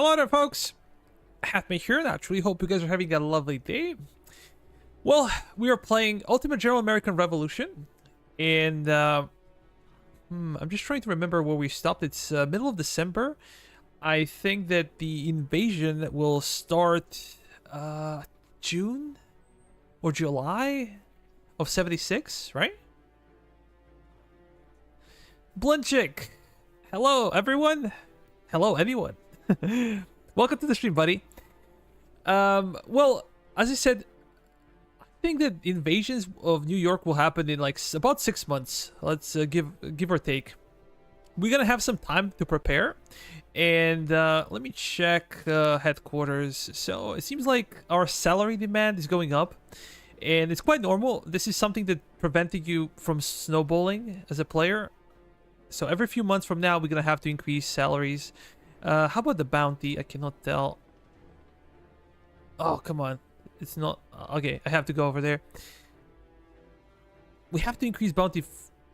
Hello there, folks. Happy here. Naturally, hope you guys are having a lovely day. Well, we are playing Ultimate General American Revolution, and I'm just trying to remember where we stopped. It's middle of December. I think that the invasion will start June or July of 76, right? Blunchick. Hello, everyone. Hello, anyone. Welcome to the stream, buddy. Well, as I said, I think that invasions of New York will happen in like about 6 months. Let's give or take. We're gonna have some time to prepare, and let me check headquarters. So it seems like our salary demand is going up, and it's quite normal. This is something that prevented you from snowballing as a player. So every few months from now, we're gonna have to increase salaries. How about the bounty? I cannot tell. Oh, come on. It's not... Okay, I have to go over there. We have to increase bounty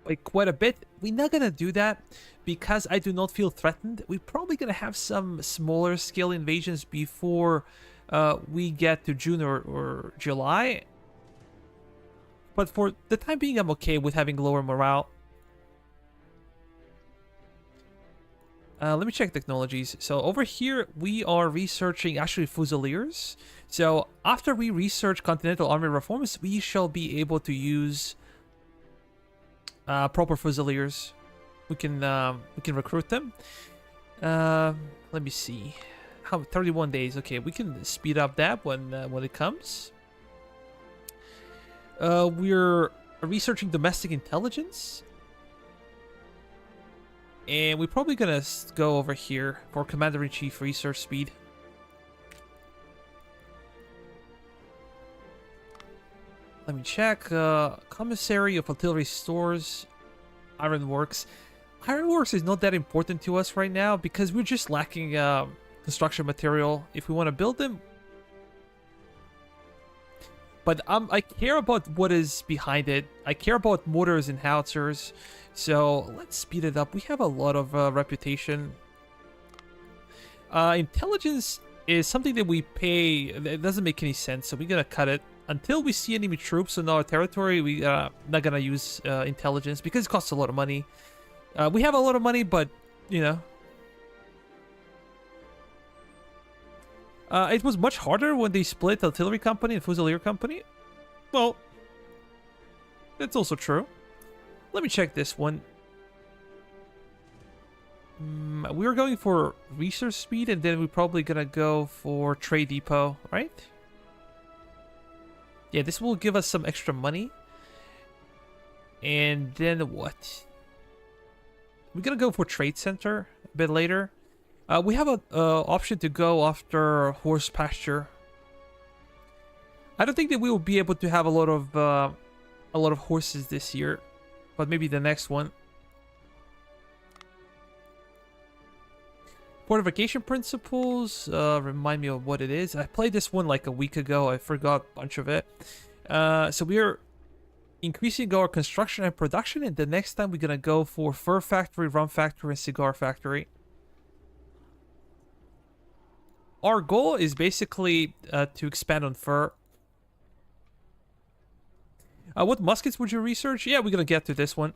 like quite a bit. We're not gonna do that because I do not feel threatened. We're probably gonna have some smaller scale invasions before we get to June or July. But for the time being, I'm okay with having lower morale. Let me check technologies. So over here, we are researching actually Fusiliers. So after we research Continental Army reforms, we shall be able to use proper Fusiliers. We can recruit them. Let me see. How 31 days? Okay, we can speed up that when it comes. We're researching domestic intelligence. And we're probably gonna go over here for Commander-in-Chief research speed. Let me check. Commissary of Artillery Stores, Ironworks. Ironworks is not that important to us right now because we're just lacking construction material. If we want to build them, but I care about what is behind it. I care about mortars and howitzers. So let's speed it up. We have a lot of reputation. Intelligence is something that we pay. It doesn't make any sense, so we're gonna cut it. Until we see enemy troops on our territory, we not gonna use intelligence because it costs a lot of money. We have a lot of money, but you know. It was much harder when they split artillery company and fusilier company. Well, that's also true. Let me check this one. We're going for research speed, and then we're probably gonna go for trade depot, right? Yeah, this will give us some extra money. And then what? We're gonna go for trade center a bit later. We have an option to go after horse pasture. I don't think that we will be able to have a lot of horses this year, but maybe the next one. Fortification principles. Remind me of what it is. I played this one like a week ago. I forgot a bunch of it. So we are increasing our construction and production, and the next time we're gonna go for fur factory, rum factory, and cigar factory. Our goal is basically to expand on fur. What muskets would you research? Yeah, we're gonna get to this one.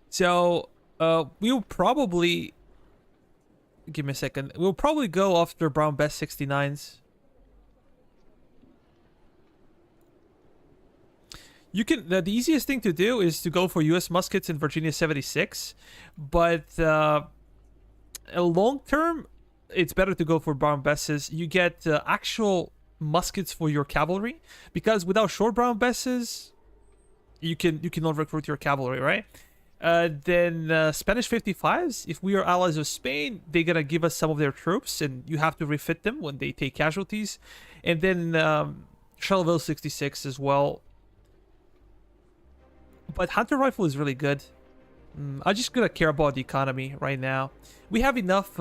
So we'll probably... Give me a second. We'll probably go after Brown Bess 69s. You can... The easiest thing to do is to go for US muskets in Virginia 76. But long term, it's better to go for Brown Besses. You get actual muskets for your cavalry, because without short Brown Besses, you cannot recruit your cavalry, right? Then Spanish 55s, if we are allies of Spain, they're gonna give us some of their troops, and you have to refit them when they take casualties. And then Charleville 66 as well. But Hunter Rifle is really good. I'm just gonna care about the economy right now. We have enough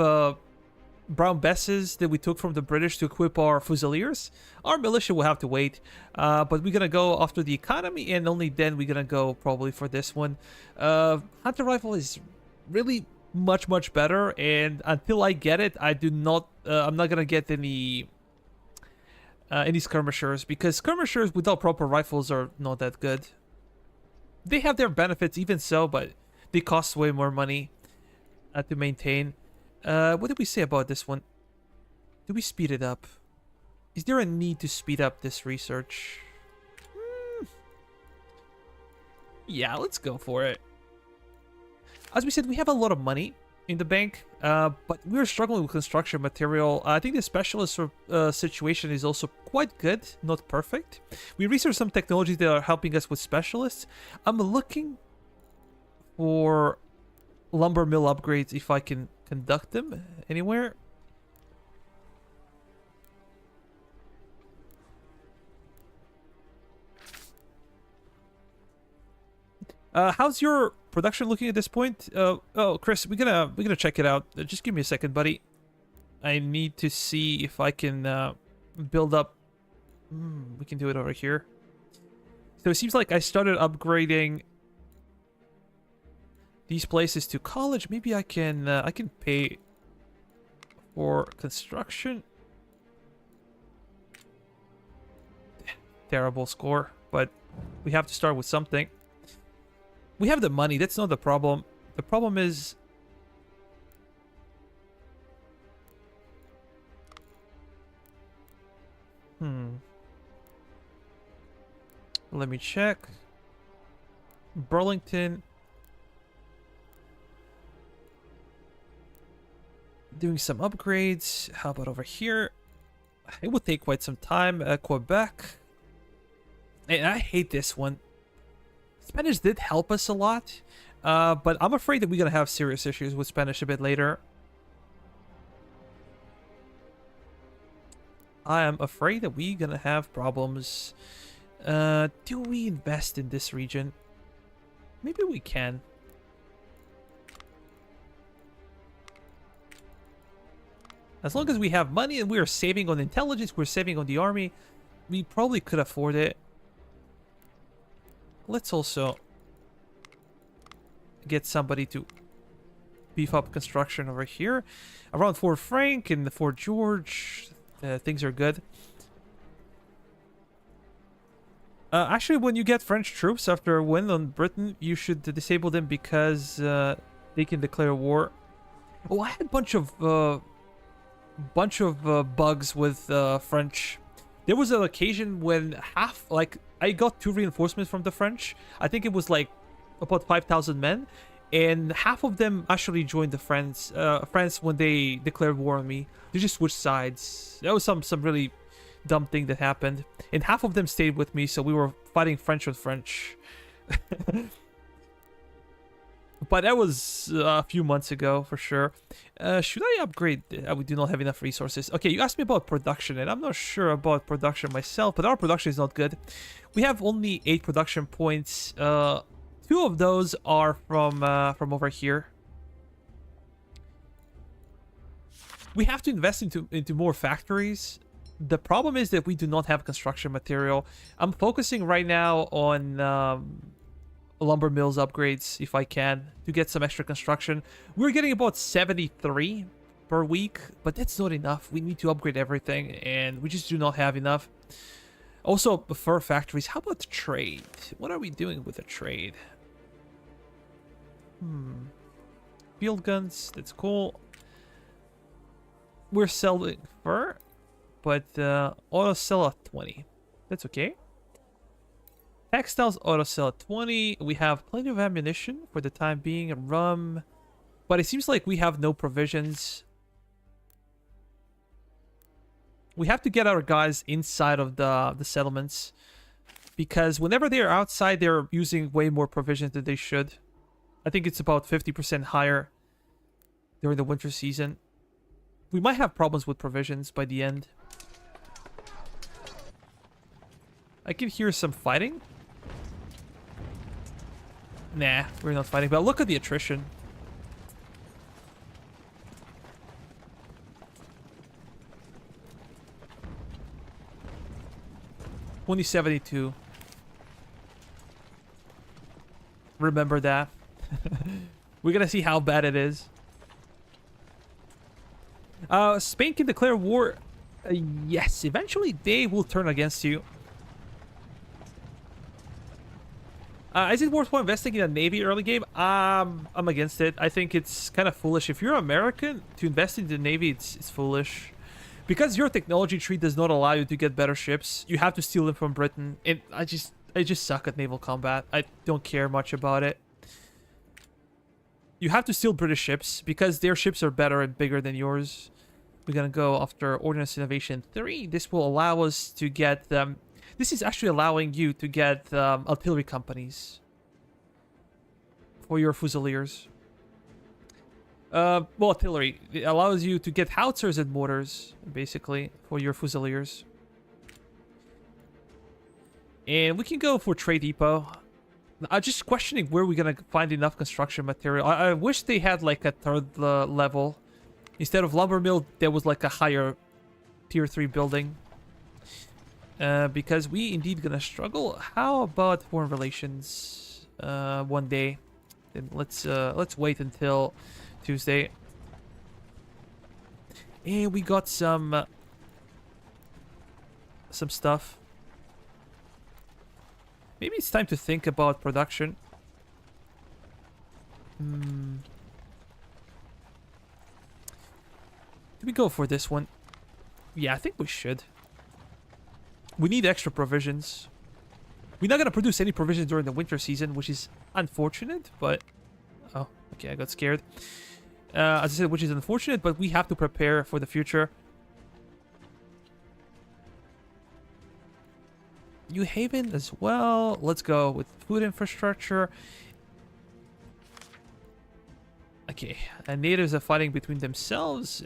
Brown Besses that we took from the British to equip our Fusiliers. Our militia will have to wait, but we're gonna go after the economy, and only then we're gonna go probably for this one. Hunter Rifle is really much better. And until I get it, I'm not gonna get any skirmishers, because skirmishers without proper rifles are not that good. They have their benefits even so, but they cost way more money to maintain. What did we say about this one? Do we speed it up? Is there a need to speed up this research? Yeah, let's go for it. As we said, we have a lot of money in the bank, but we're struggling with construction material. I think the specialist situation is also quite good, not perfect. We researched some technologies that are helping us with specialists. I'm looking for lumber mill upgrades if I can conduct them anywhere. How's your production looking at this point? Oh, Chris, we're gonna check it out. Just give me a second, buddy. I need to see if I can build up. We can do it over here. So it seems like I started upgrading these places to college. Maybe I can pay for construction. Terrible score, but we have to start with something. We have the money. That's not the problem. The problem is... Let me check. Burlington. Doing some upgrades. How about over here? It would take quite some time. Quebec. And I hate this one. Spanish did help us a lot, but I'm afraid that we're going to have serious issues with Spanish a bit later. I am afraid that we're going to have problems. Do we invest in this region? Maybe we can. As long as we have money and we are saving on intelligence, we're saving on the army, we probably could afford it. Let's also get somebody to beef up construction over here. Around Fort Frank and Fort George, things are good. Actually, when you get French troops after a win on Britain, you should disable them because they can declare war. Oh, I had a bunch of bugs with French. There was an occasion when I got 2 reinforcements from the French. I think it was like about 5,000 men, and half of them actually joined the France when they declared war on me. They just switched sides. That was some really dumb thing that happened, and half of them stayed with me, so we were fighting French with French. But that was a few months ago for sure. Should I upgrade? We do not have enough resources. Okay, you asked me about production, and I'm not sure about production myself, but our production is not good. We have only 8 production points. 2 of those are from over here. We have to invest into more factories. The problem is that we do not have construction material. I'm focusing right now on lumber mills upgrades if I can to get some extra construction. We're getting about 73 per week, but that's not enough. We need to upgrade everything, and we just do not have enough. Also, fur factories. How about the trade? What are we doing with the trade? Field guns. That's cool. We're selling fur, but auto sell at 20. That's okay. Textiles auto sell at 20. We have plenty of ammunition for the time being. Rum. But it seems like we have no provisions. We have to get our guys inside of the settlements, because whenever they're outside, they're using way more provisions than they should. I think it's about 50% higher during the winter season. We might have problems with provisions by the end. I can hear some fighting. Nah, we're not fighting, but look at the attrition. $20.72. Remember that. We're gonna see how bad it is. Spain can declare war. Yes, eventually they will turn against you. Is it worthwhile investing in a navy early game? I'm against it. I think it's kind of foolish. If you're American, to invest in the navy, it's foolish. Because your technology tree does not allow you to get better ships, you have to steal them from Britain. And I just suck at naval combat. I don't care much about it. You have to steal British ships because their ships are better and bigger than yours. We're gonna go after Ordnance Innovation 3. This will allow us to get them. This is actually allowing you to get artillery companies for your Fusiliers. Well, artillery. It allows you to get howitzers and mortars, basically, for your Fusiliers. And we can go for trade depot. I'm just questioning where we're gonna find enough construction material. I wish they had like a third level. Instead of lumber mill, there was like a higher tier 3 building. Because we indeed gonna struggle. How about foreign relations? One day. Then let's wait until Tuesday. And we got some stuff. Maybe it's time to think about production. Do we go for this one? Yeah, I think we should. We need extra provisions. We're not gonna produce any provisions during the winter season, which is unfortunate, but... Oh, okay, I got scared. As I said, which is unfortunate, but we have to prepare for the future. New Haven as well. Let's go with food infrastructure. Okay, and natives are fighting between themselves.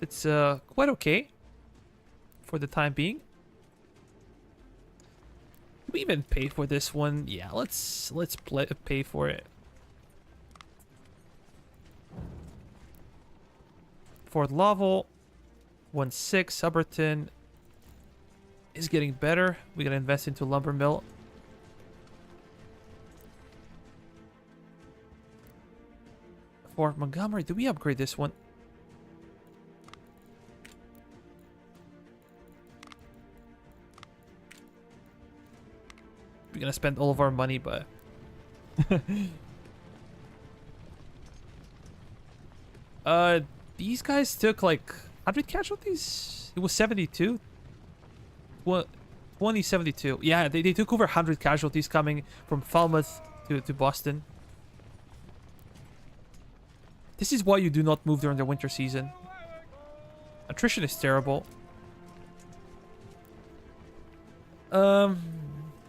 It's quite okay for the time being. Do we even pay for this one? Yeah, let's pay for it. Fort Laval, 1-6, Huberton is getting better. We're gonna invest into lumber mill. Fort Montgomery, do we upgrade this one? We're gonna spend all of our money, but these guys took like 100 casualties. It was 72. What? 2072. Yeah, they took over 100 casualties coming from Falmouth to Boston. This is why you do not move during the winter season. Attrition is terrible.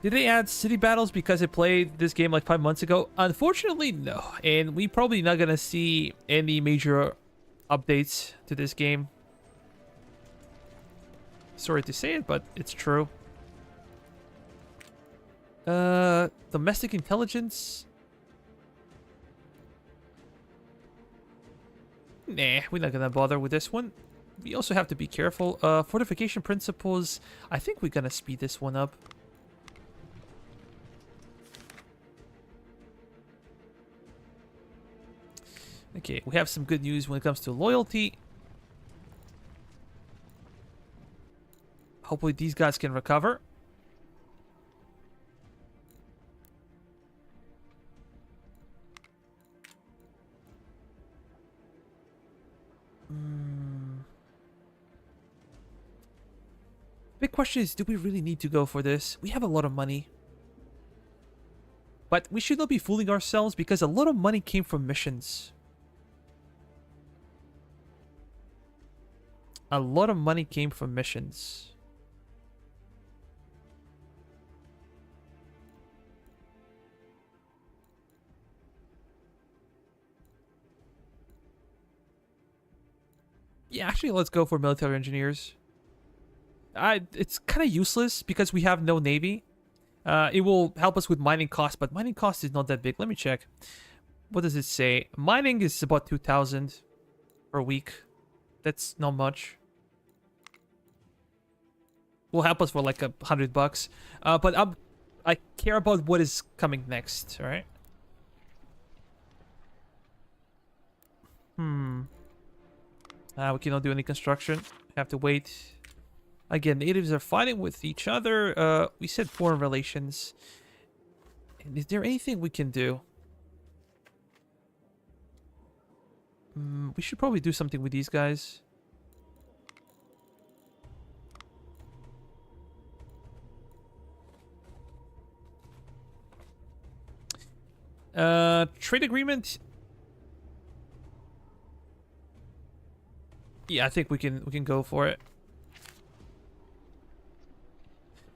Did they add city battles because I played this game like 5 months ago? Unfortunately, no. And we probably not gonna see any major updates to this game. Sorry to say it, but it's true. Domestic intelligence. Nah, we're not gonna bother with this one. We also have to be careful. Fortification principles. I think we're gonna speed this one up. Okay, we have some good news when it comes to loyalty. Hopefully these guys can recover. Big question is, do we really need to go for this? We have a lot of money. But we should not be fooling ourselves because a lot of money came from missions. A lot of money came from missions. Yeah, actually, let's go for military engineers. It's kind of useless because we have no navy. It will help us with mining costs, but mining cost is not that big. Let me check. What does it say? Mining is about 2,000 per week. That's not much. Will help us for like $100. But I care about what is coming next. All right. We cannot do any construction. Have to wait. Again, natives are fighting with each other. We said foreign relations. And is there anything we can do? We should probably do something with these guys. Trade agreement. Yeah, I think we can go for it.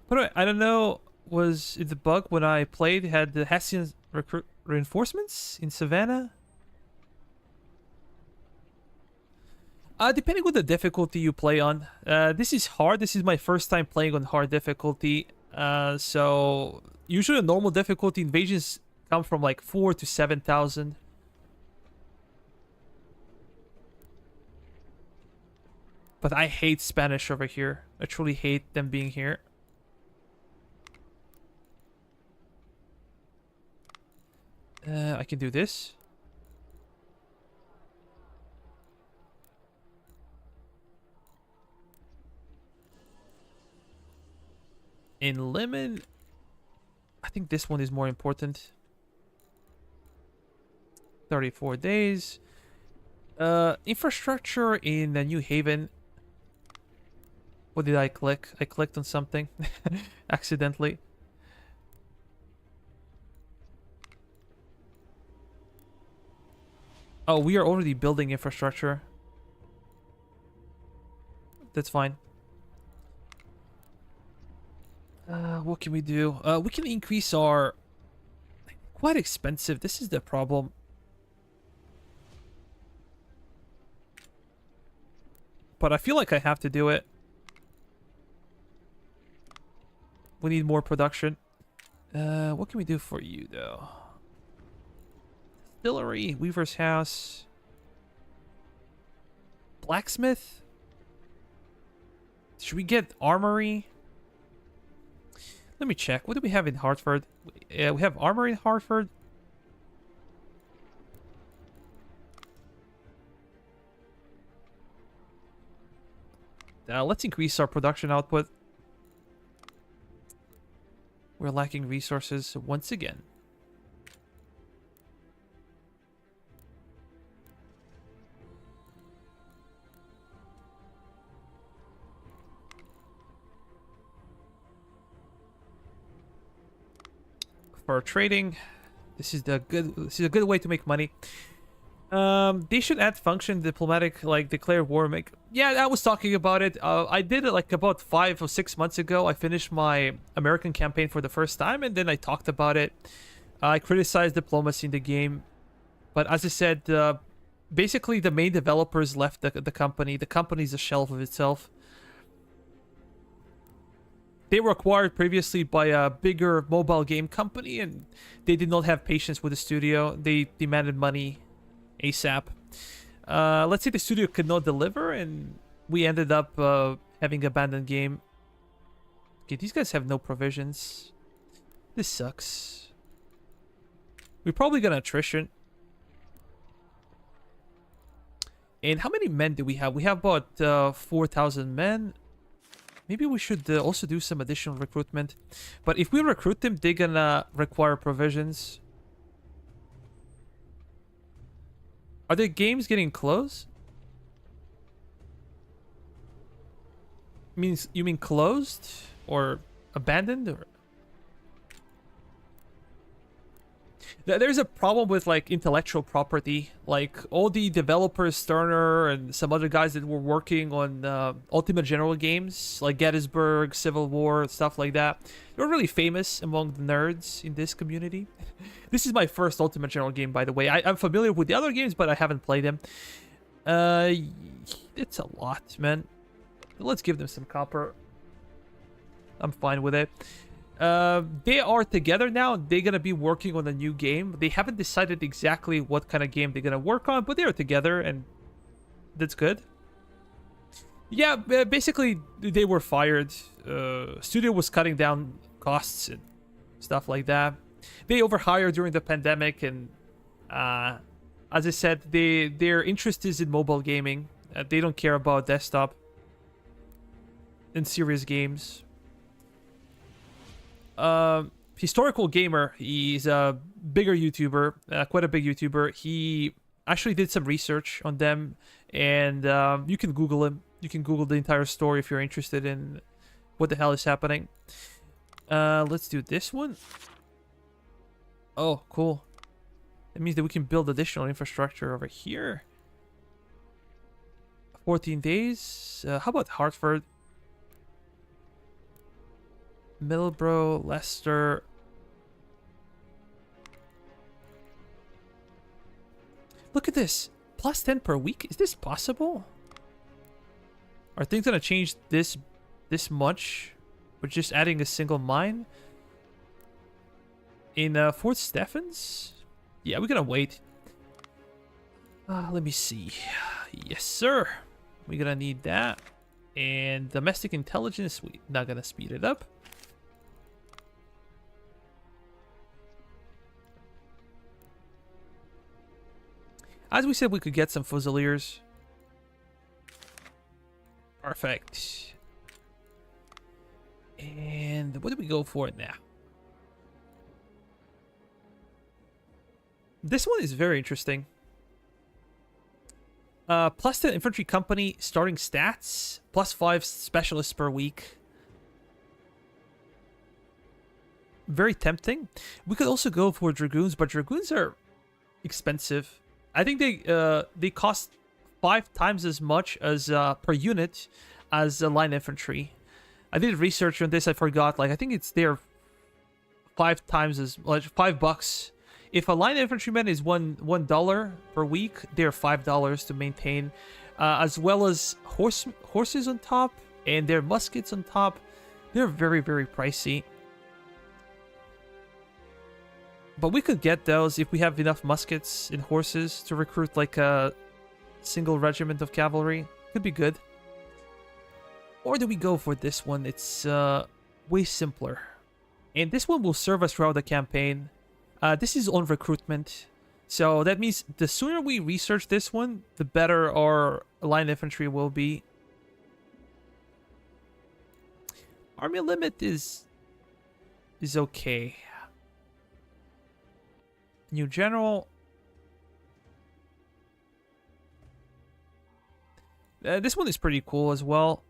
But I don't know, was it the bug when I played had the Hessian recruit reinforcements in Savannah? Depending on the difficulty you play on. This is hard. This is my first time playing on hard difficulty. So usually on normal difficulty, invasions come from like 4,000 to 7,000. But I hate Spanish over here. I truly hate them being here. I can do this. In Lemon, I think this one is more important. 34 days. Infrastructure in New Haven. What did I click? I clicked on something accidentally. Oh, we are already building infrastructure. That's fine. What can we do? We can increase our... Quite expensive. This is the problem. But I feel like I have to do it. We need more production. What can we do for you, though? Distillery, Weaver's House. Blacksmith? Should we get Armory? Let me check. What do we have in Hartford? We have Armory in Hartford. Let's increase our production output. We're lacking resources once again. For trading, this is a good way to make money. They should add function diplomatic, like declare war. Make I was talking about it. I did it like about 5 or 6 months ago. I finished my American campaign for the first time, and then I talked about it. I criticized diplomacy in the game, but as I said, basically the main developers left the company. The company's a shell of itself. They were acquired previously by a bigger mobile game company, and they did not have patience with the studio. They demanded money ASAP. Let's say the studio could not deliver, and we ended up having abandoned game. Okay, these guys have no provisions. This sucks. We're probably gonna attrition. And how many men do we have? We have about 4,000 men. Maybe we should also do some additional recruitment. But if we recruit them, they're gonna require provisions. Are the games getting close? You mean closed? Or abandoned? Or... There's a problem with like intellectual property. Like all the developers, Sterner and some other guys that were working on Ultimate General games, like Gettysburg, Civil War, stuff like that. They're really famous among the nerds in this community. This is my first Ultimate General game, by the way. I'm familiar with the other games, but I haven't played them. It's a lot, man. Let's give them some copper. I'm fine with it. They are together now. They're gonna be working on a new game. They haven't decided exactly what kind of game they're gonna work on, but they are together, and that's good. Yeah, basically they were fired. Studio was cutting down costs and stuff like that. They overhired during the pandemic, and as I said, their interest is in mobile gaming. They don't care about desktop in serious games. Historical Gamer, he's a bigger YouTuber, quite a big YouTuber. He actually did some research on them, and you can Google him. You can Google the entire story if you're interested in what the hell is happening. Let's do this one. Oh, cool. That means that we can build additional infrastructure over here. 14 days. How about Hartford? Middleborough, Leicester. Look at this. Plus 10 per week. Is this possible? Are things gonna change this much? We're just adding a single mine? In Fort Stephens? Yeah, we're gonna wait. Let me see. Yes, sir. We're gonna need that. And domestic intelligence, we're not gonna speed it up. As we said, we could get some Fusiliers. Perfect. And what do we go for now? This one is very interesting. Plus 10 infantry company starting stats. Plus 5 specialists per week. Very tempting. We could also go for dragoons, but dragoons are expensive. I think they cost 5 times as much as per unit as line infantry. I did research on this. I forgot. Like, I think they're 5 times as like $5. If a line infantryman is $1 per week, they're $5 to maintain, as well as horses on top and their muskets on top. They're very, very pricey. But we could get those if we have enough muskets and horses to recruit like a single regiment of cavalry. Could be good. Or do we go for this one? It's way simpler. And this one will serve us throughout the campaign. This is on recruitment. So that means the sooner we research this one, the better our line infantry will be. Army limit is okay. New general. This one is pretty cool as well.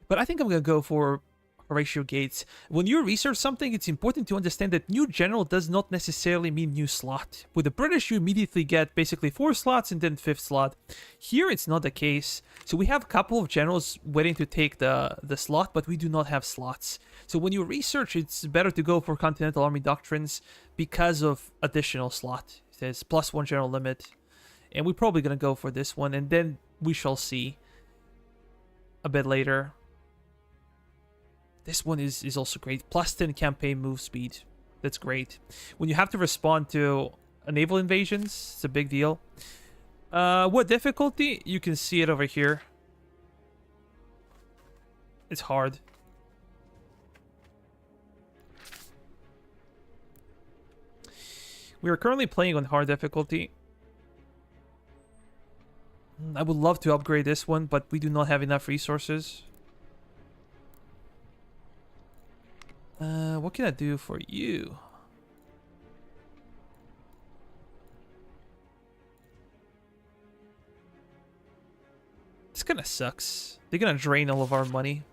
But I think I'm going to go for Horatio Gates. When you research something, it's important to understand that new general does not necessarily mean new slot. With the British, you immediately get basically 4 slots and then 5th slot. Here, it's not the case. So we have a couple of generals waiting to take the slot, but we do not have slots. So when you research, it's better to go for Continental Army Doctrines because of additional slot. It says +1 general limit. And we're probably going to go for this one, and then we shall see a bit later. This one is also great. +10 campaign move speed. That's great. When you have to respond to naval invasions, it's a big deal. What difficulty? You can see it over here. It's hard. We are currently playing on hard difficulty. I would love to upgrade this one, but we do not have enough resources. What can I do for you? This kind of sucks. They're gonna drain all of our money.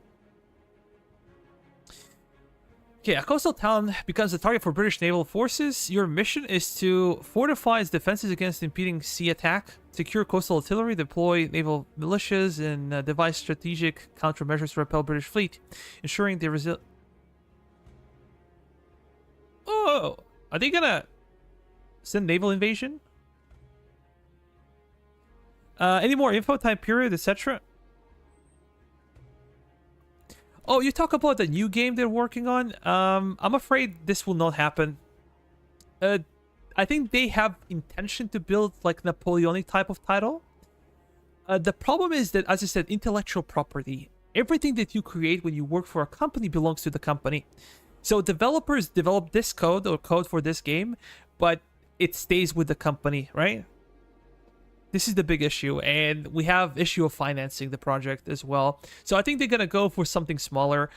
Okay, a coastal town becomes a target for British naval forces. Your mission is to fortify its defenses against impeding sea attack, secure coastal artillery, deploy naval militias, and devise strategic countermeasures to repel British fleet, ensuring the Oh, are they gonna send naval invasion? Any more info, time period, etc.? Oh, you talk about the new game they're working on? I'm afraid this will not happen. I think they have intention to build like Napoleonic type of title. The problem is that, as I said, intellectual property. Everything that you create when you work for a company belongs to the company. So developers develop this code or code for this game, but it stays with the company, right? This is the big issue, and we have issue of financing the project as well. So I think they're gonna go for something smaller.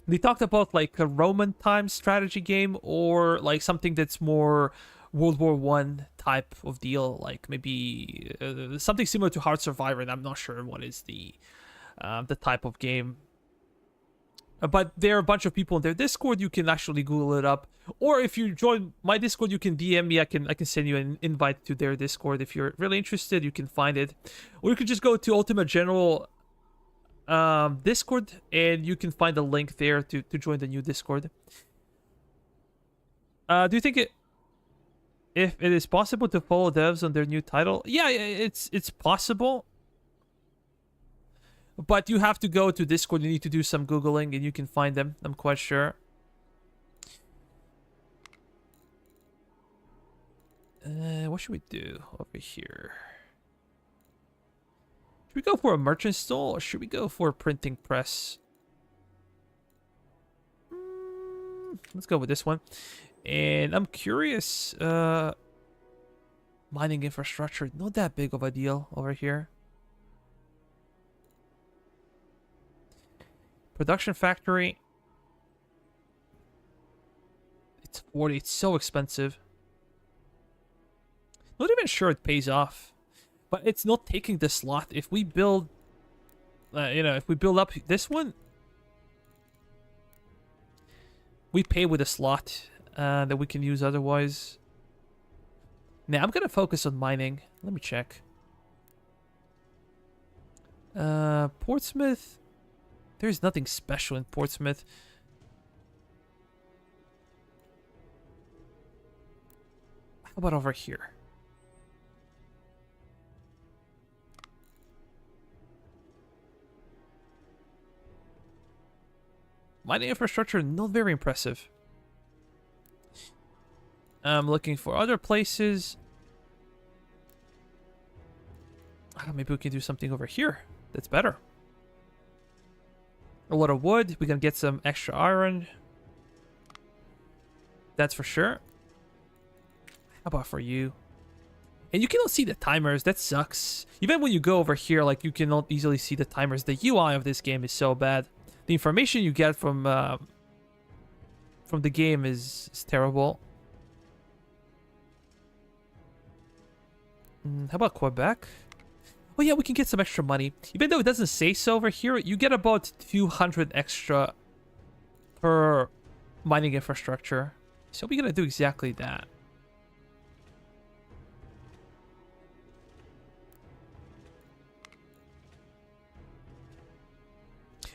They talked about like a Roman time strategy game, or like something that's more World War One type of deal, like maybe something similar to Hard Survivor. And I'm not sure what is the type of game. But there are a bunch of people in their Discord. You can actually Google it up, or if you join my Discord, you can DM me. I can send you an invite to their Discord if you're really interested. You can find it, or you can just go to Ultimate General Discord, and you can find a link there to join the new Discord. Do you think if it is possible to follow devs on their new title? Yeah, it's possible. But you have to go to Discord. You need to do some Googling, and you can find them. I'm quite sure. What should we do over here? Should we go for a merchant stall, or should we go for a printing press? Let's go with this one. And I'm curious. Mining infrastructure, not that big of a deal over here. Production factory. It's 40. It's so expensive. Not even sure it pays off. But it's not taking the slot. If we build... if we build up this one... we pay with a slot that we can use otherwise. Now, I'm going to focus on mining. Let me check. Portsmouth... there's nothing special in Portsmouth. How about over here? Mining infrastructure, not very impressive. I'm looking for other places. Maybe we can do something over here. That's better. A lot of wood. We can get some extra iron. That's for sure. How about for you? And you cannot see the timers. That sucks. Even when you go over here, like, you cannot easily see the timers. The UI of this game is so bad. The information you get from the game is terrible. How about Quebec? Oh yeah, we can get some extra money. Even though it doesn't say so over here, you get about 200 extra per mining infrastructure. So we're gonna do exactly that.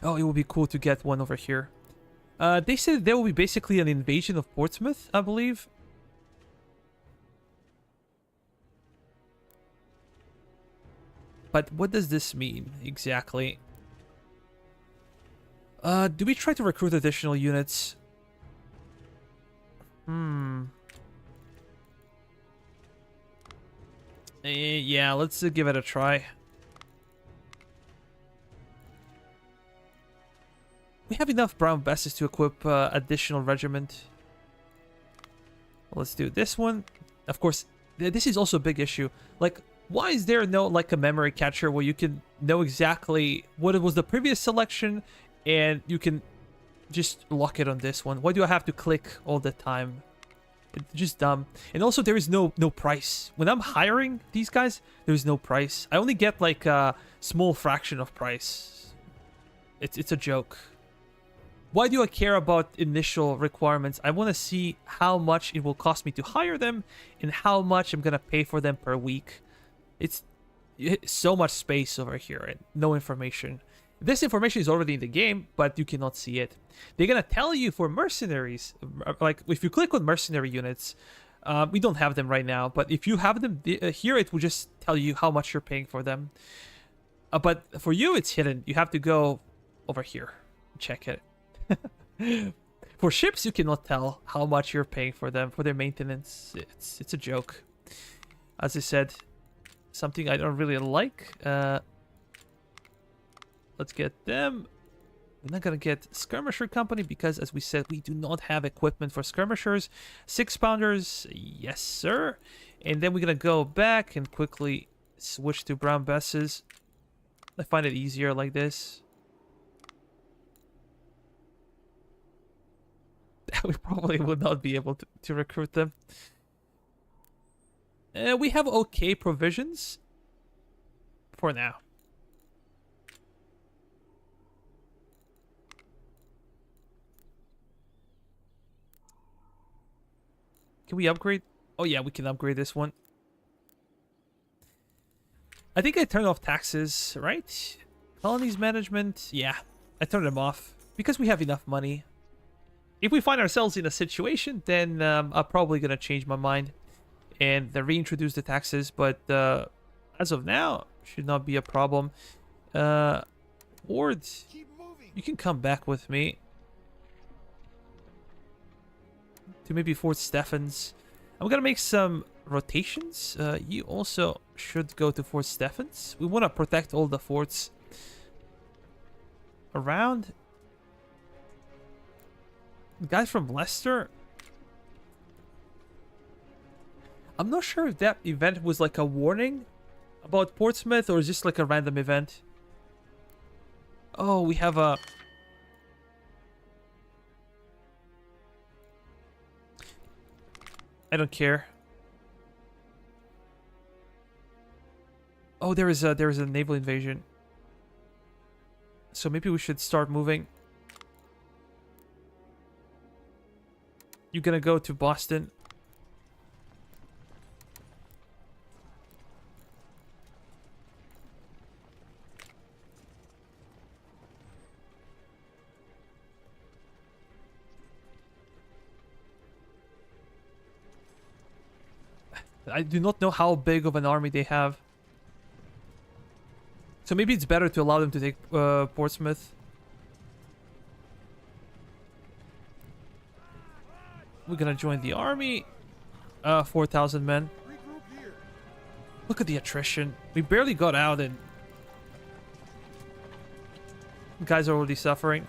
Oh, it would be cool to get one over here. They said there will be basically an invasion of Portsmouth, I believe. But what does this mean exactly? Do we try to recruit additional units? Yeah, let's give it a try. We have enough brown basses to equip additional regiment. Let's do this one. Of course, this is also a big issue. Like, why is there no, like, a memory catcher where you can know exactly what it was the previous selection and you can just lock it on this one? Why do I have to click all the time? It's just dumb. And also, there is no price. When I'm hiring these guys, there's no price. I only get, like, a small fraction of price. It's a joke. Why do I care about initial requirements? I want to see how much it will cost me to hire them and how much I'm going to pay for them per week. It's so much space over here and no information. This information is already in the game, but you cannot see it. They're going to tell you for mercenaries, like if you click on mercenary units, we don't have them right now, but if you have them here, it will just tell you how much you're paying for them. But for you, it's hidden. You have to go over here, check it. For ships, you cannot tell how much you're paying for them, for their maintenance. It's a joke. As I said, something I don't really like. Let's get them. We're not gonna get skirmisher company because, as we said, we do not have equipment for skirmishers. 6-pounders, yes sir. And then we're gonna go back and quickly switch to brown besses. I find it easier like this. We probably would not be able to recruit them. We have okay provisions for now. Can we upgrade? Oh yeah, we can upgrade this one. I think I turned off taxes, right? Colonies management, yeah. I turned them off because we have enough money. If we find ourselves in a situation, then I'm probably going to change my mind and reintroduce the taxes. But as of now, should not be a problem. Ward, you can come back with me to maybe Fort Stephens. I'm going to make some rotations. You also should go to Fort Stephens. We want to protect all the forts around. Guys from Leicester. I'm not sure if that event was like a warning about Portsmouth or is just like a random event. Oh, we have a... I don't care. Oh, there is a naval invasion. So maybe we should start moving. You're gonna go to Boston. I do not know how big of an army they have. So maybe it's better to allow them to take Portsmouth. We're gonna join the army. 4,000 men. Look at the attrition. We barely got out and guys are already suffering.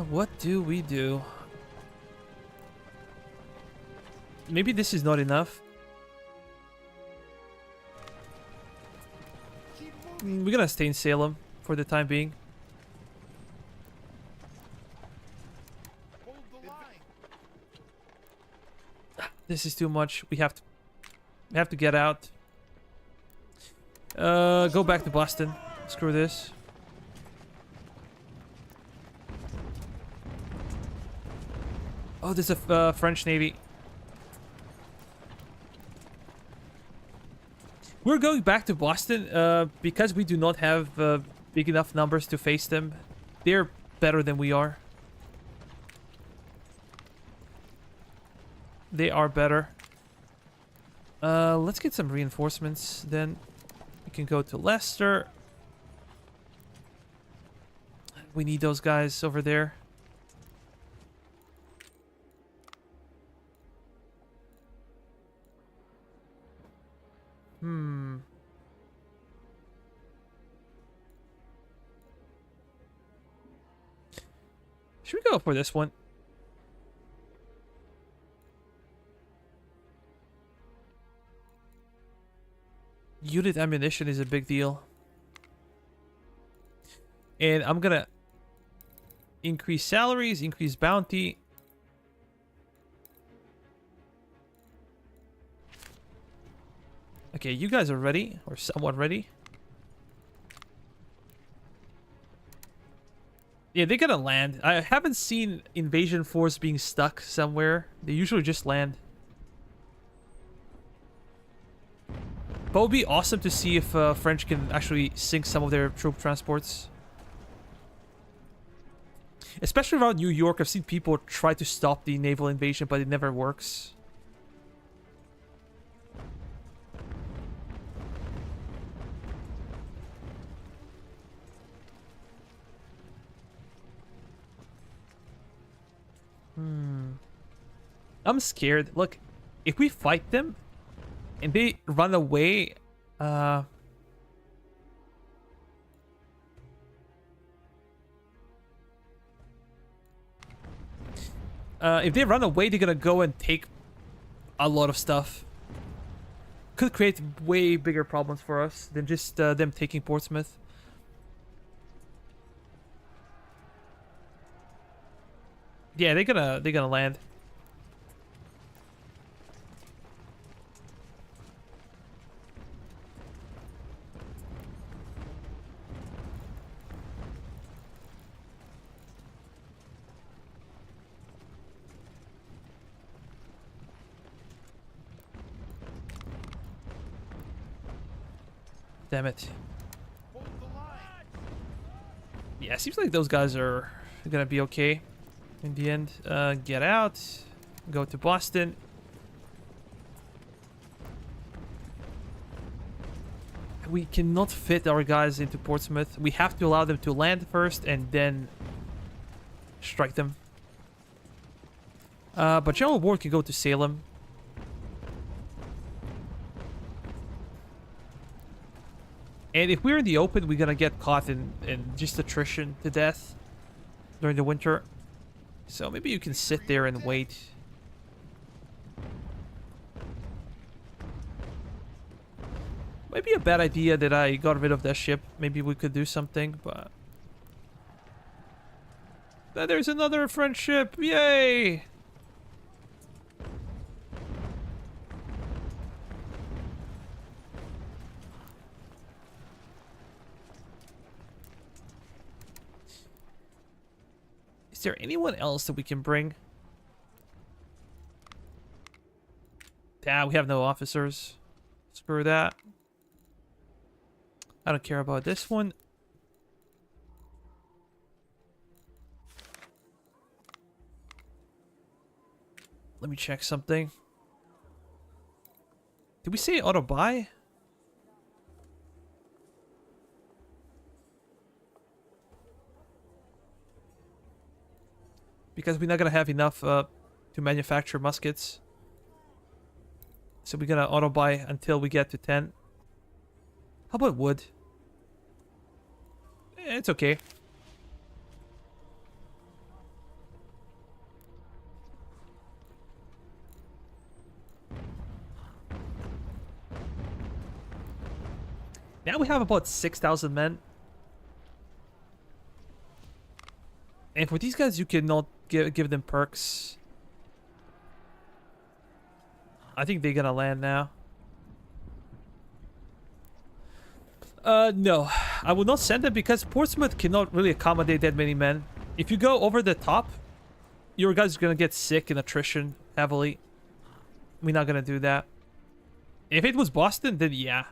What do we do? Maybe this is not enough. We're gonna stay in Salem for the time being. This is too much. We have to get out. Go back to Boston. Screw this. Oh, there's a French Navy. We're going back to Boston because we do not have big enough numbers to face them. They're better than we are. They are better. Let's get some reinforcements. Then we can go to Leicester. We need those guys over there. Should we go for this one? Unit ammunition is a big deal. And I'm gonna increase salaries, increase bounty. Okay, you guys are ready, or somewhat ready. Yeah, they're gonna land. I haven't seen invasion force being stuck somewhere. They usually just land. But it would be awesome to see if French can actually sink some of their troop transports. Especially around New York, I've seen people try to stop the naval invasion, but it never works. I'm scared. Look, if we fight them and they run away, If they run away, they're gonna go and take a lot of stuff. Could create way bigger problems for us than just them taking Portsmouth. Yeah, they're gonna land. Damn it. Yeah, seems like those guys are gonna be okay in the end. Get out. Go to Boston. We cannot fit our guys into Portsmouth. We have to allow them to land first and then strike them. But General Ward can go to Salem. And if we're in the open, we're gonna get caught in just attrition to death during the winter. So maybe you can sit there and wait. Maybe a bad idea that I got rid of that ship. Maybe we could do something, but... there's another French ship! Yay! Is there anyone else that we can bring? Yeah, we have no officers. Screw that. I don't care about this one. Let me check something. Did we say auto buy? Because we're not gonna have enough to manufacture muskets. So we're gonna auto buy until we get to 10. How about wood? It's okay. Now we have about 6,000 men. And for these guys, you cannot give them perks. I think they're gonna land now. No. I will not send them because Portsmouth cannot really accommodate that many men. If you go over the top, your guys are gonna get sick and attrition heavily. We're not gonna do that. If it was Boston, then yeah.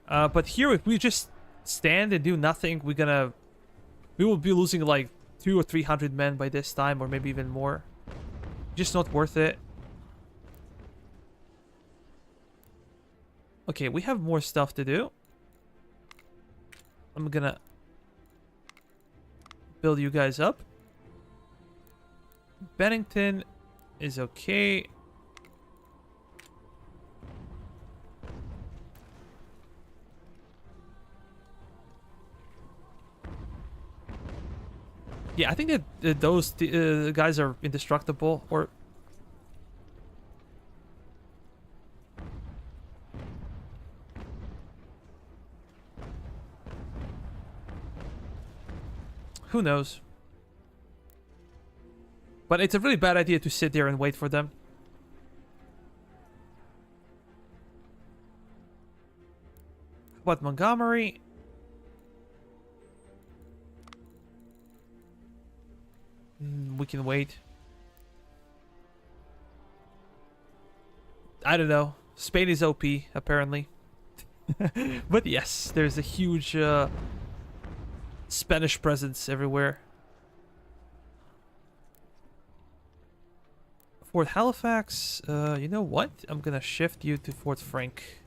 But here, if we just stand and do nothing, we will be losing like 200 or 300 men by this time, or maybe even more. Just not worth it. Okay, we have more stuff to do. I'm gonna build you guys up. Bennington is okay. Yeah, I think that those guys are indestructible, or... Who knows? But it's a really bad idea to sit there and wait for them. What, Montgomery? We can wait. I don't know. Spain is OP, apparently. But yes, there's a huge Spanish presence everywhere. Fort Halifax, you know what? I'm gonna shift you to Fort Frank.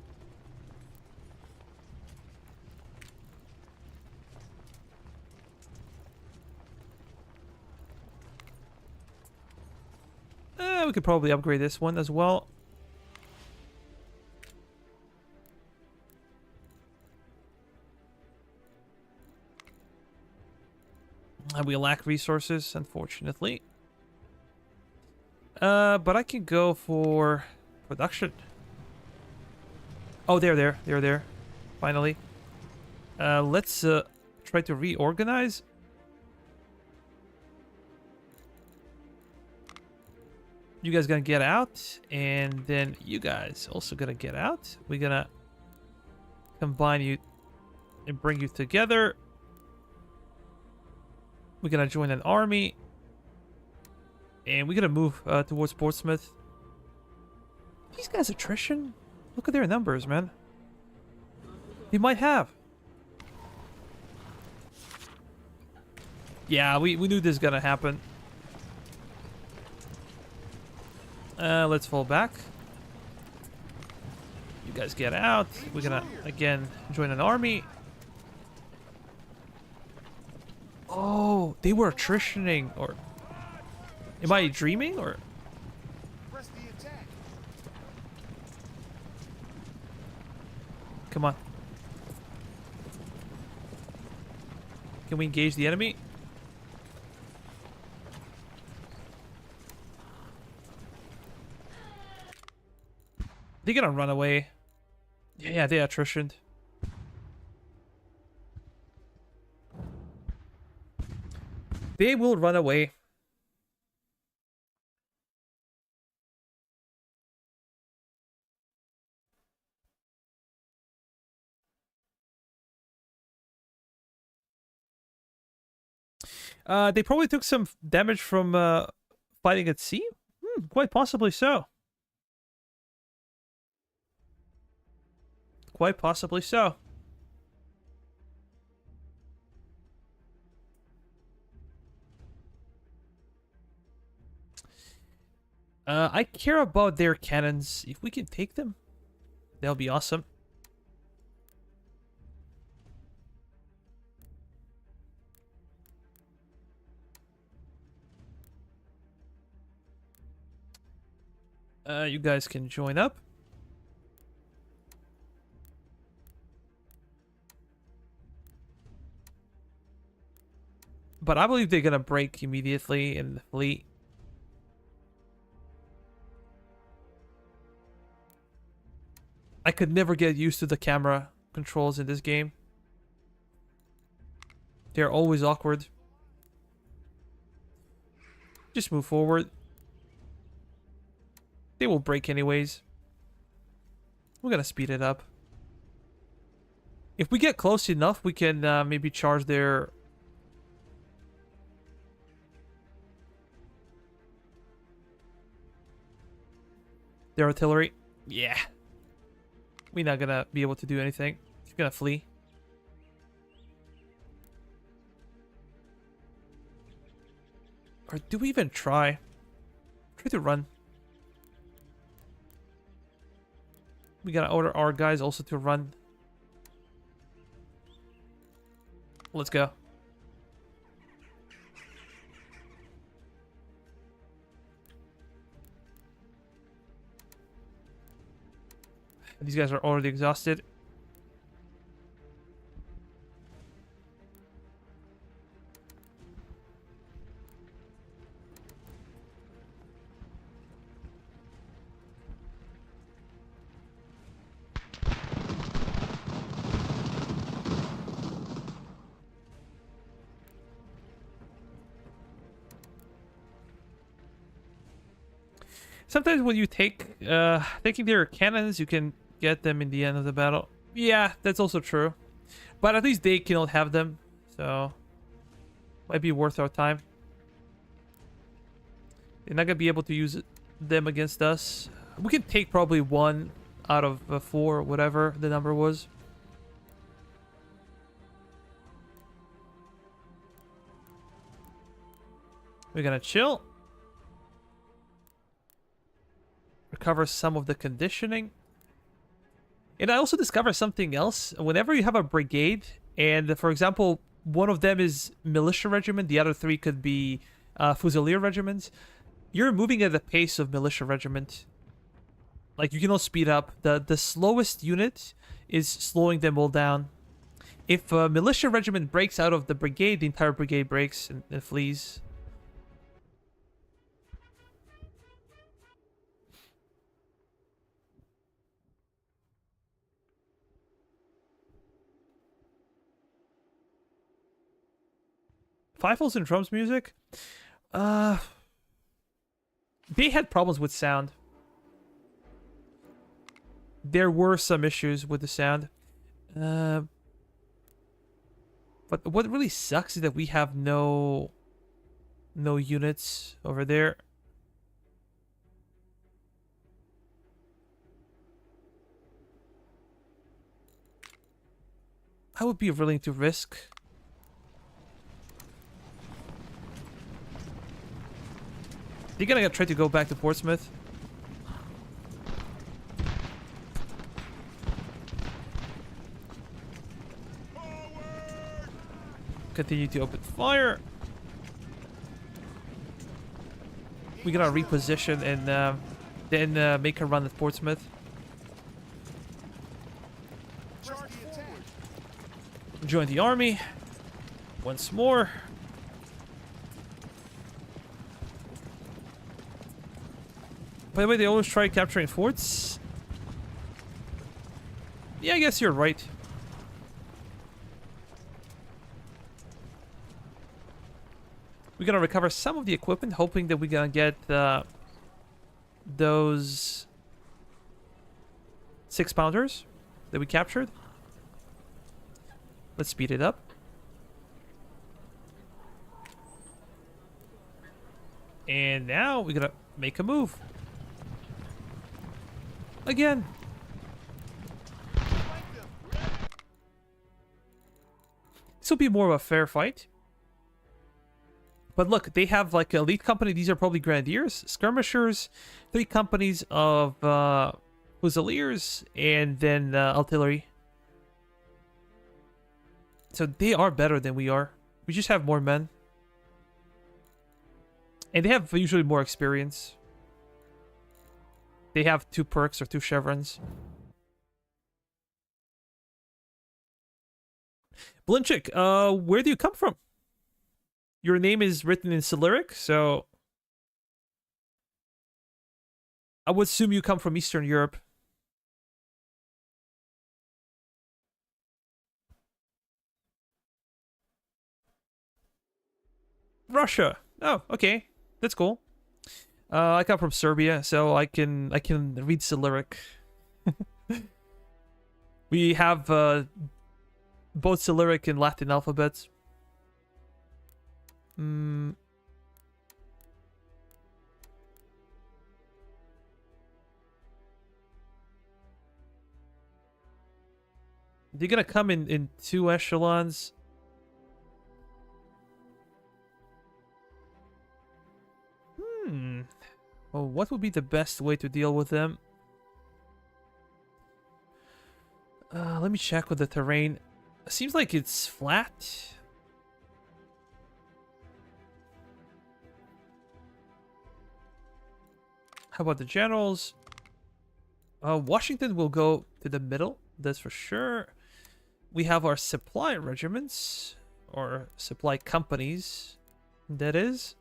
We could probably upgrade this one as well. And we lack resources, unfortunately. But I can go for production. Oh, there. Finally. Let's try to reorganize. You guys gonna get out, and then you guys also gonna get out. We're gonna combine you and bring you together. We're gonna join an army, and we're gonna move towards Portsmouth. These guys attrition? Look at their numbers, man. They might have. Yeah, we knew this was gonna happen. Let's fall back. You guys get out. We're gonna, again, join an army. Oh, they were attritioning, or... Am I dreaming, or... Come on. Can we engage the enemy? They're gonna run away. Yeah, they attritioned. They will run away. They probably took some damage from fighting at sea? Quite possibly so. Quite possibly so. I care about their cannons. If we can take them, that'll be awesome. You guys can join up. But I believe they're gonna break immediately in the fleet. I could never get used to the camera controls in this game. They're always awkward. Just move forward. They will break anyways. We're gonna speed it up. If we get close enough, we can maybe charge their... their artillery. Yeah. We're not gonna be able to do anything. He's gonna flee. Or do we even try? Try to run. We gotta order our guys also to run. Let's go. These guys are already exhausted. Sometimes when you take taking their cannons, you can get them in the end of the battle. Yeah, that's also true. But at least they cannot have them, so might be worth our time. They're not gonna be able to use them against us. We can take probably 1 out of 4, whatever the number was. We're gonna chill. Recover some of the conditioning. And I also discovered something else. Whenever you have a brigade, and for example, one of them is militia regiment, the other 3 could be fusilier regiments, you're moving at the pace of militia regiment. Like, you cannot speed up. The slowest unit is slowing them all down. If a militia regiment breaks out of the brigade, the entire brigade breaks and flees. Fifles and drums music? Uh, they had problems with sound. There were some issues with the sound. But what really sucks is that we have no units over there. I would be willing to risk. They're gonna try to go back to Portsmouth. Continue to open fire. We're gonna reposition and then make a run at Portsmouth. Join the army once more. By the way, they always try capturing forts. Yeah, I guess you're right. We're gonna recover some of the equipment, hoping that we're gonna get those 6-pounders that we captured. Let's speed it up. And now we're gonna make a move. Again. This will be more of a fair fight. But look, they have like elite company. These are probably grenadiers, skirmishers, 3 companies of fusiliers, and then artillery. So they are better than we are. We just have more men. And they have usually more experience. They have 2 perks or 2 chevrons. Blinchik, where do you come from? Your name is written in Cyrillic, so I would assume you come from Eastern Europe. Russia. Oh, okay. That's cool. I come from Serbia, so I can read Cyrillic. We have both Cyrillic and Latin alphabets. They're gonna come in 2 echelons. Well, what would be the best way to deal with them? Let me check with the terrain. Seems like it's flat. How about the generals? Washington will go to the middle, that's for sure. We have our supply regiments, or supply companies, that is.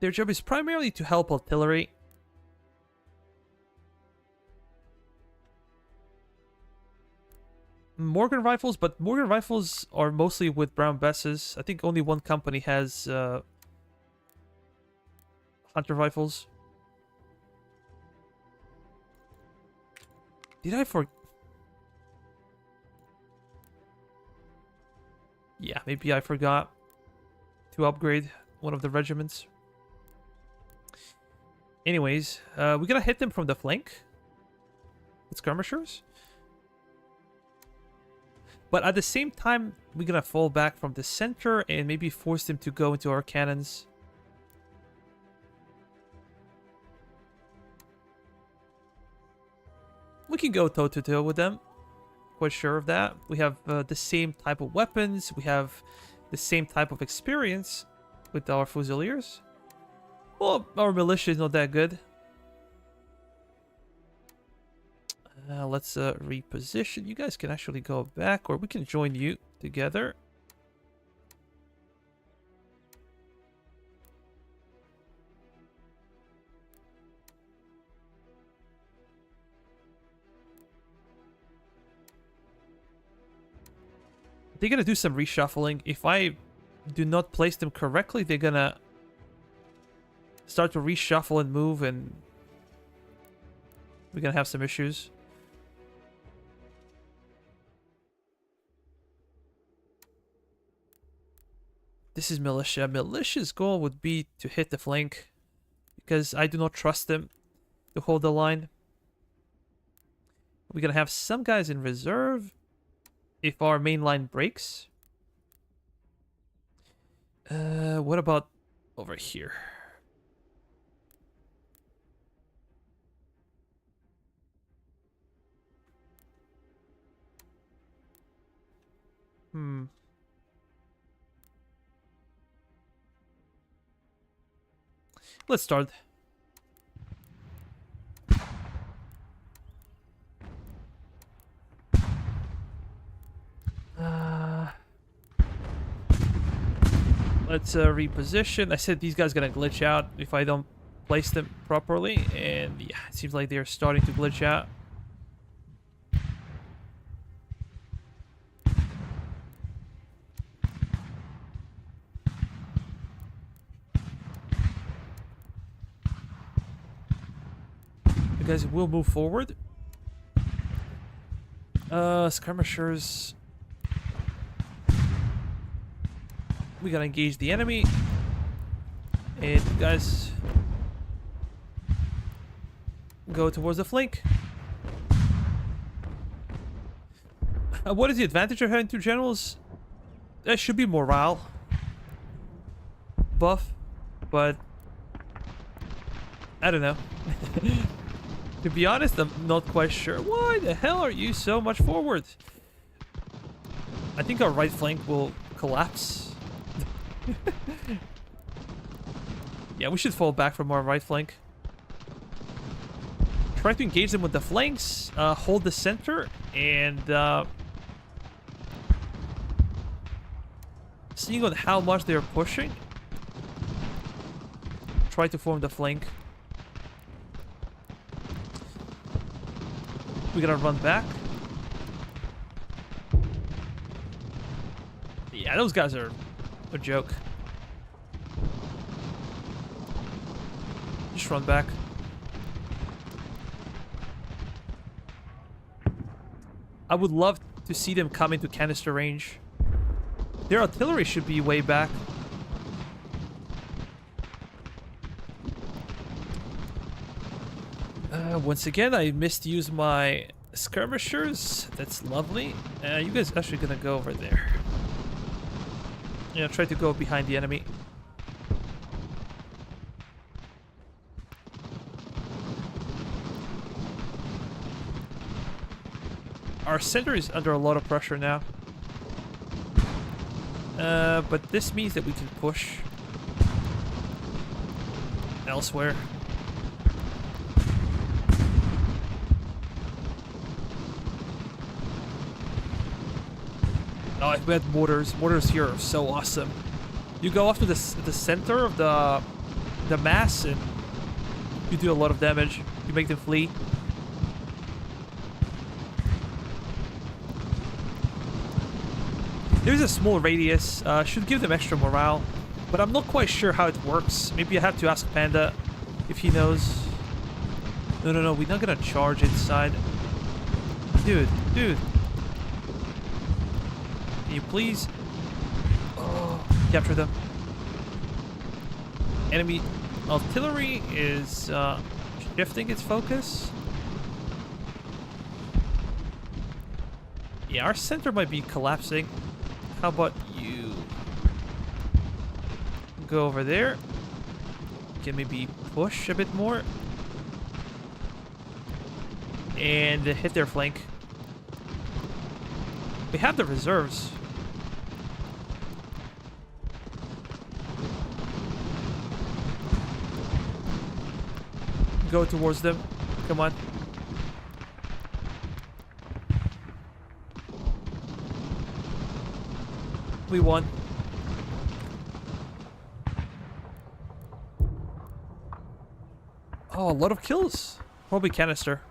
Their job is primarily to help artillery. Morgan rifles, but Morgan rifles are mostly with Brown Besses. I think only 1 company has Hunter rifles. Did I forget? Yeah, maybe I forgot to upgrade one of the regiments. Anyways, we're gonna hit them from the flank with skirmishers. But at the same time, we're gonna fall back from the center and maybe force them to go into our cannons. We can go toe-to-toe with them. Quite sure of that. We have the same type of weapons. We have the same type of experience with our fusiliers. Well, our militia is not that good. Let's reposition. You guys can actually go back, or we can join you together. They're gonna do some reshuffling. If I do not place them correctly, they're gonna start to reshuffle and move, and we're gonna have some issues. This is militia. Militia's goal would be to hit the flank, because I do not trust them to hold the line. We're gonna have some guys in reserve if our main line breaks. What about over here? Let's start. Let's reposition. I said these guys gonna glitch out if I don't place them properly, and yeah, it seems like they're starting to glitch out. You guys will move forward. Skirmishers. We gotta engage the enemy. And you guys go towards the flank. What is the advantage of having two generals? That should be morale buff, but I don't know. To be honest, I'm not quite sure. Why the hell are you so much forward? I think our right flank will collapse. Yeah, we should fall back from our right flank. Try to engage them with the flanks, hold the center, and seeing on how much they're pushing, try to form the flank. We gotta run back. Yeah, those guys are a joke. Just run back. I would love to see them come into canister range. Their artillery should be way back. Once again, I misused my skirmishers. That's lovely. You guys are actually gonna go over there. Yeah, try to go behind the enemy. Our center is under a lot of pressure now. But this means that we can push elsewhere. Oh, we had mortars. Mortars here are so awesome. You go off to the center of the mass and you do a lot of damage. You make them flee. There's a small radius. Should give them extra morale. But I'm not quite sure how it works. Maybe I have to ask Panda if he knows. No. We're not gonna charge inside. Dude. Can you please... Oh, capture them. Enemy artillery is shifting its focus. Yeah, our center might be collapsing. How about you go over there? Can maybe push a bit more and hit their flank. We have the reserves. Go towards them. Come on. We won. Oh, a lot of kills. Probably canister.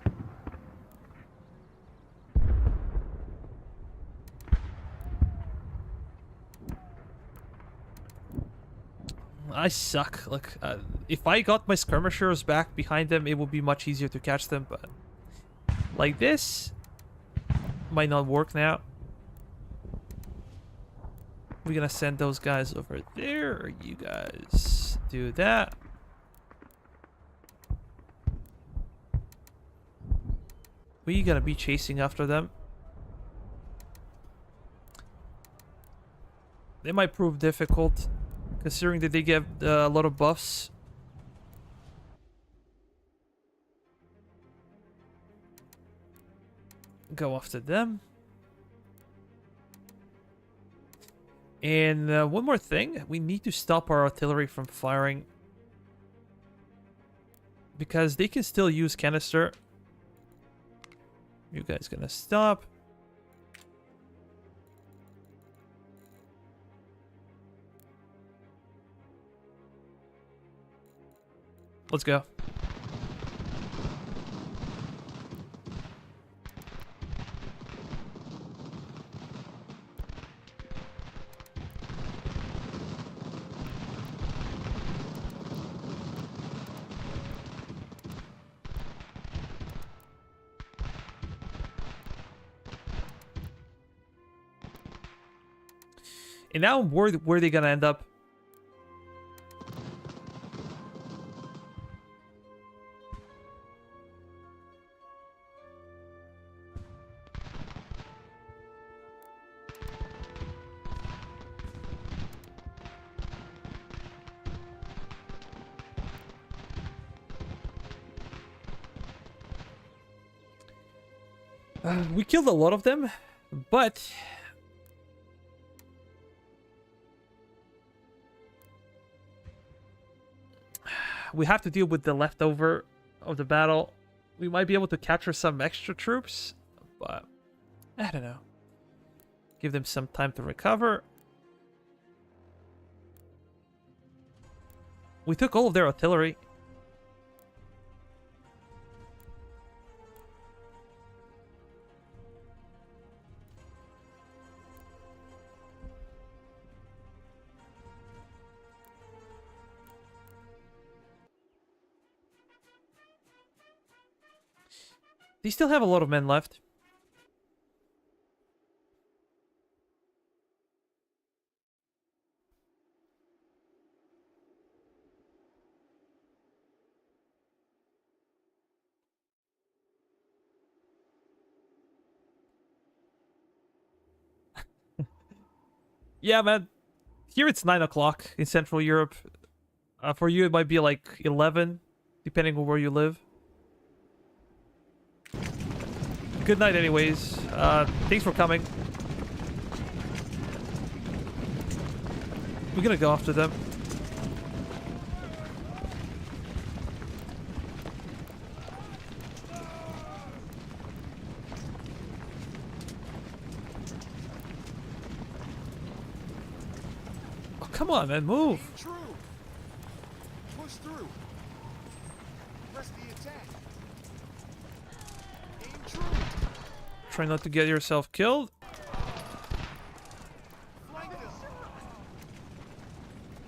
I suck. Look, if I got my skirmishers back behind them, it would be much easier to catch them, but like this might not work now. We're gonna send those guys over there, or you guys do that. We gotta be chasing after them. They might prove difficult, considering that they get a lot of buffs. Go after them. And one more thing, we need to stop our artillery from firing, because they can still use canister. You guys gonna stop. Let's go. And now I'm worried where they're gonna end up. We killed a lot of them, but we have to deal with the leftover of the battle. We might be able to capture some extra troops, but I don't know. Give them some time to recover. We took all of their artillery. They still have a lot of men left. Yeah, man. Here it's 9 o'clock in Central Europe. For you, it might be like 11, depending on where you live. Good night anyways. Thanks for coming. We're gonna go after them. Oh, come on, man, move. Push through. Press the attack. Aim true. Try not to get yourself killed.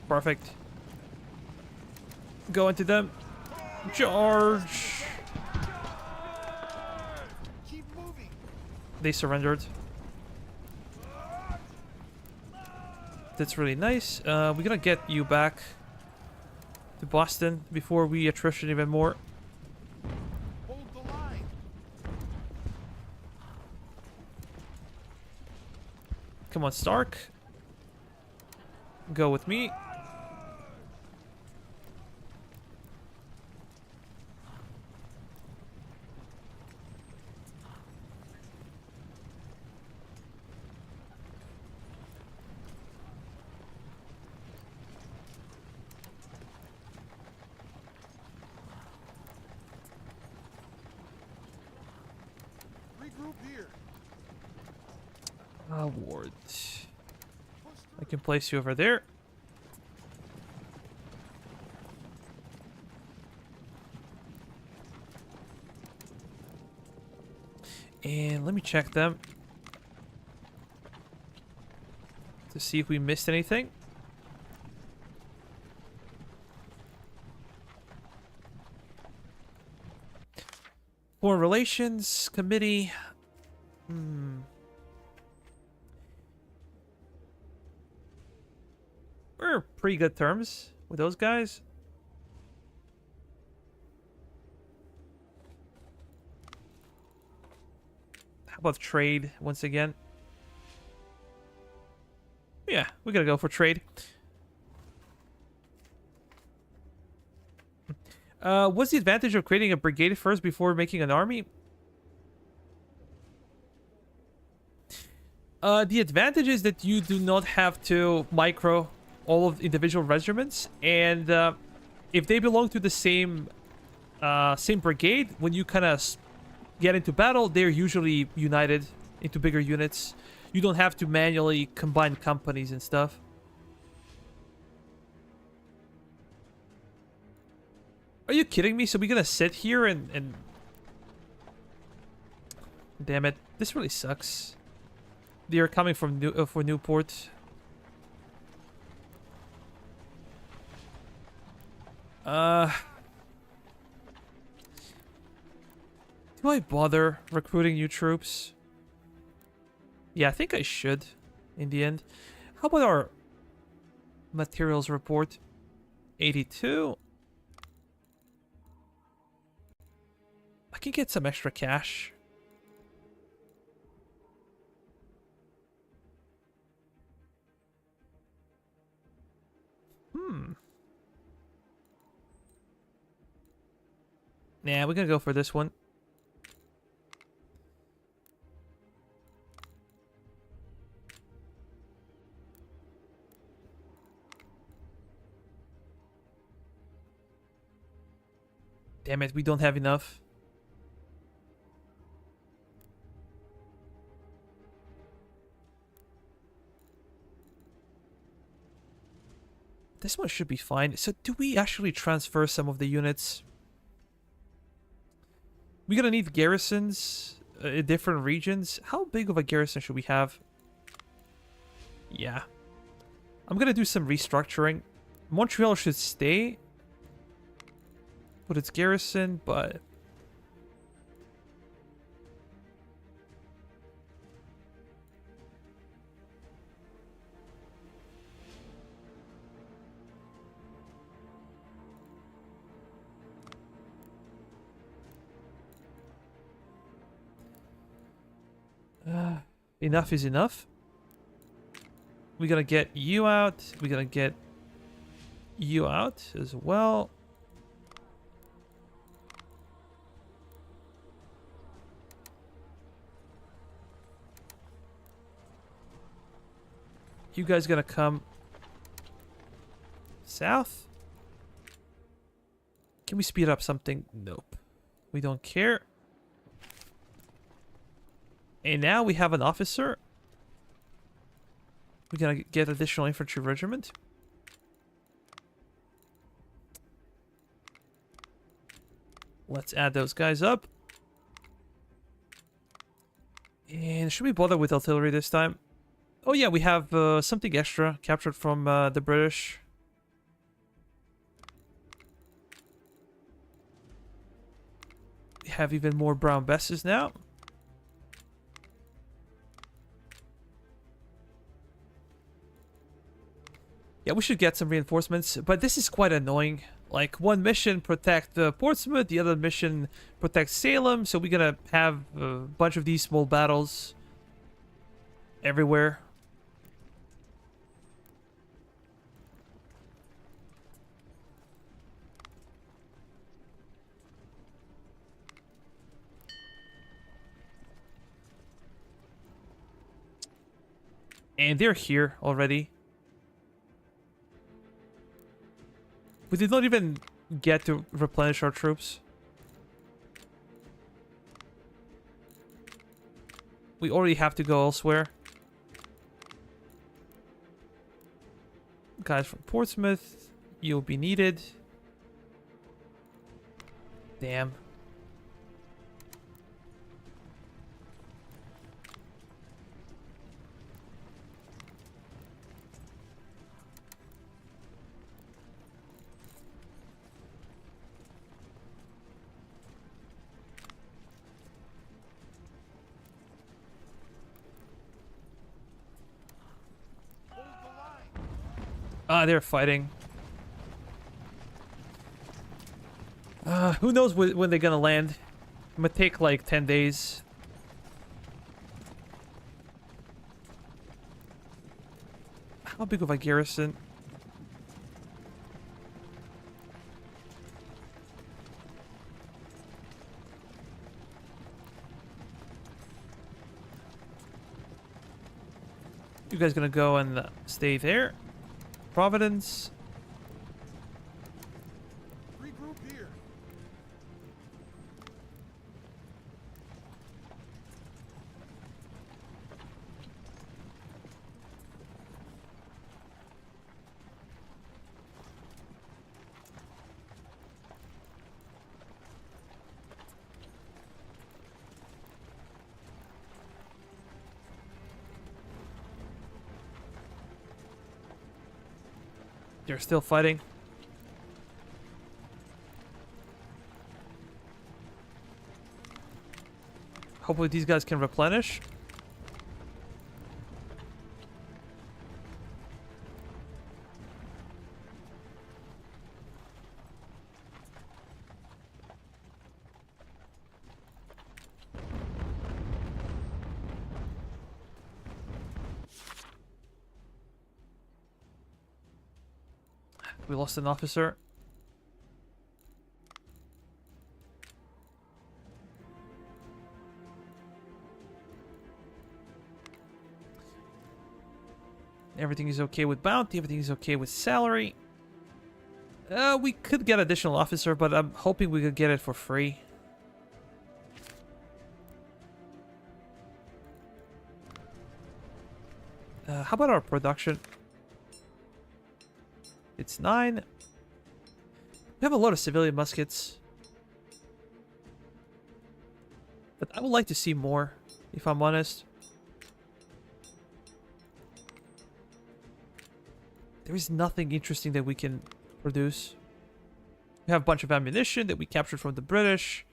Perfect. Go into them. Charge. Keep moving. They surrendered. That's really nice. We're gonna get you back to Boston before we attrition even more. Hold the line. Come on, Stark. Go with me. Regroup here. Ward. I can place you over there. And let me check them to see if we missed anything. Foreign Relations Committee. We're pretty good terms with those guys. How about trade once again? Yeah, we gotta go for trade. What's the advantage of creating a brigade first before making an army? The advantage is that you do not have to micro all of the individual regiments, and if they belong to the same brigade, when you kind of get into battle, they're usually united into bigger units. You don't have to manually combine companies and stuff. Are you kidding me? So we're gonna sit here and... Damn it. This really sucks. They're coming from for Newport. Do I bother recruiting new troops? Yeah, I think I should in the end. How about our materials report? 82. I can get some extra cash. Nah, we're gonna go for this one. Damn it, we don't have enough. This one should be fine. So do we actually transfer some of the units? We're gonna need garrisons in different regions. How big of a garrison should we have? Yeah. I'm gonna do some restructuring. Montreal should stay with its garrison, but... enough is enough. We're gonna get you out. We're gonna get you out as well. You guys gonna come south? Can we speed up something? Nope. We don't care. And now we have an officer. We're gonna get additional infantry regiment. Let's add those guys up. And should we bother with artillery this time? Oh yeah, we have something extra captured from the British. We have even more brown besses now. Yeah, we should get some reinforcements, but this is quite annoying. Like, one mission protect Portsmouth, the other mission protect Salem, so we're gonna have a bunch of these small battles everywhere. And they're here already. We did not even get to replenish our troops. We already have to go elsewhere. Guys from Portsmouth, you'll be needed. Damn. Ah, they're fighting. Who knows when they're gonna land? It might take like 10 days. How big of a garrison? You guys gonna go and stay there? Providence. Regroup here. They're still fighting. Hopefully these guys can replenish. We lost an officer. Everything is okay with bounty. Everything is okay with salary. We could get additional officer, but I'm hoping we could get it for free. How about our production? It's 9. We have a lot of civilian muskets. But I would like to see more, if I'm honest. There is nothing interesting that we can produce. We have a bunch of ammunition that we captured from the British.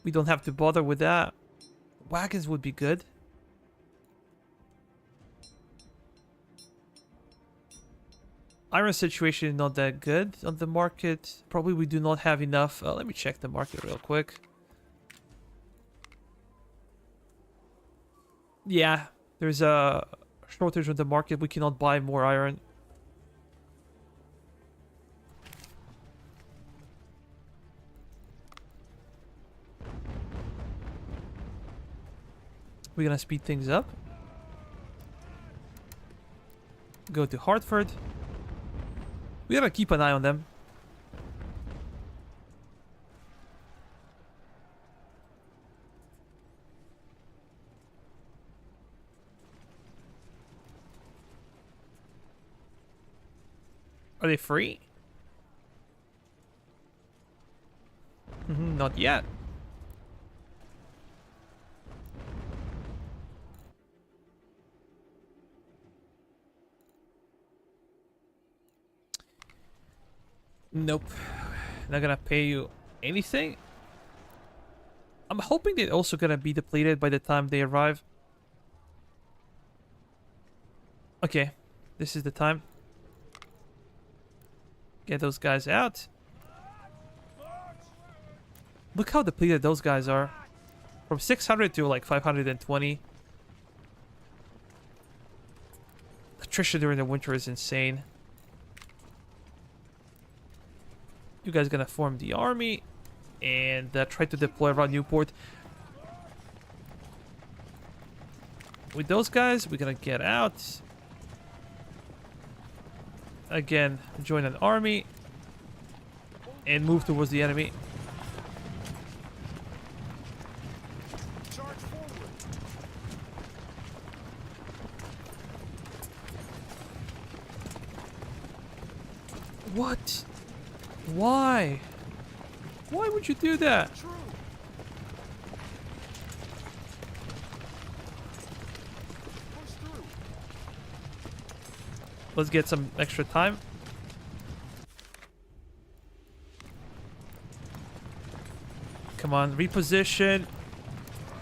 We don't have to bother with that. Wagons would be good. Iron situation is not that good on the market. Probably we do not have enough. Let me check the market real quick. Yeah, there's a shortage on the market. We cannot buy more iron. We're gonna speed things up. Go to Hartford. We gotta keep an eye on them. Are they free? Not yet. Nope. Not gonna pay you anything. I'm hoping they're also gonna be depleted by the time they arrive. Okay, this is the time. Get those guys out. Look how depleted those guys are. From 600 to like 520. Attrition during the winter is insane. You guys gonna form the army and try to deploy around Newport. With those guys, we're gonna get out. Again, join an army and move towards the enemy. Charge forward. What? Why? Why would you do that? True. Push through. Let's get some extra time. Come on, reposition.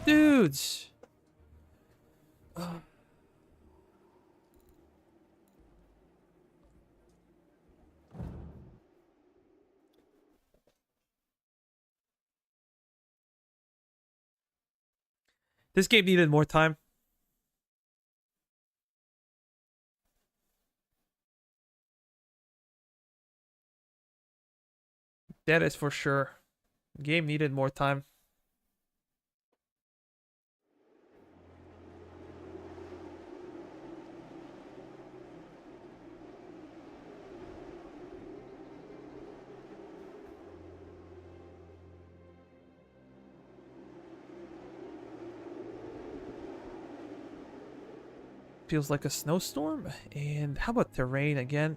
Dudes. This game needed more time. That is for sure. Game needed more time. Feels like a snowstorm. And how about terrain again?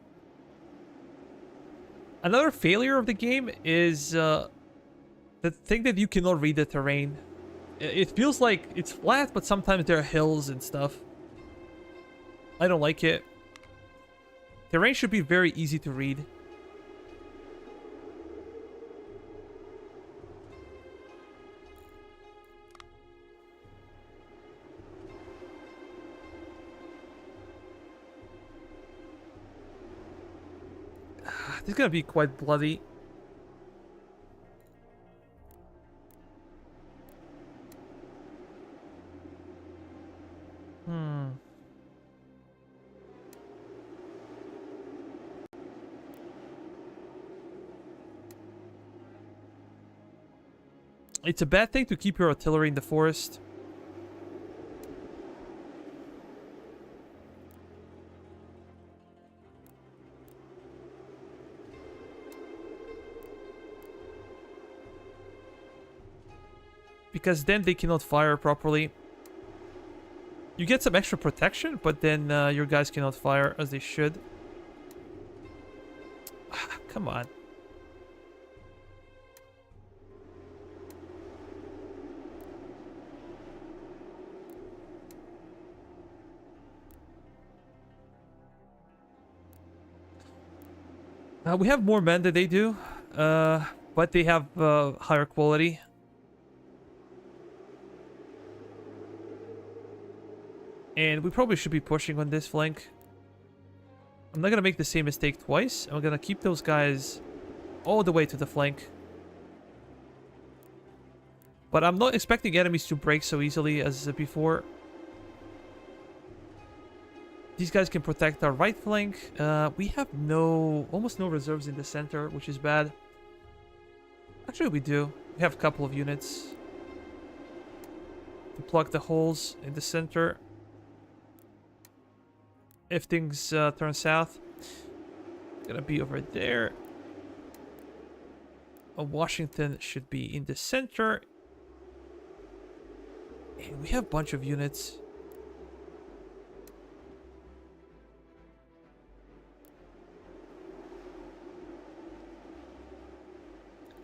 Another failure of the game is the thing that you cannot read the terrain. It feels like it's flat, but sometimes there are hills and stuff. I don't like it. Terrain should be very easy to read. This is gonna be quite bloody. It's a bad thing to keep your artillery in the forest. Because then they cannot fire properly. You get some extra protection, but then your guys cannot fire as they should. Come on. We have more men than they do, but they have higher quality. And we probably should be pushing on this flank. I'm not gonna make the same mistake twice. I'm gonna keep those guys all the way to the flank. But I'm not expecting enemies to break so easily as before. These guys can protect our right flank. We have almost no reserves in the center, which is bad. Actually, we do. We have a couple of units to plug the holes in the center. If things turn south, gonna be over there. Washington should be in the center. And we have a bunch of units.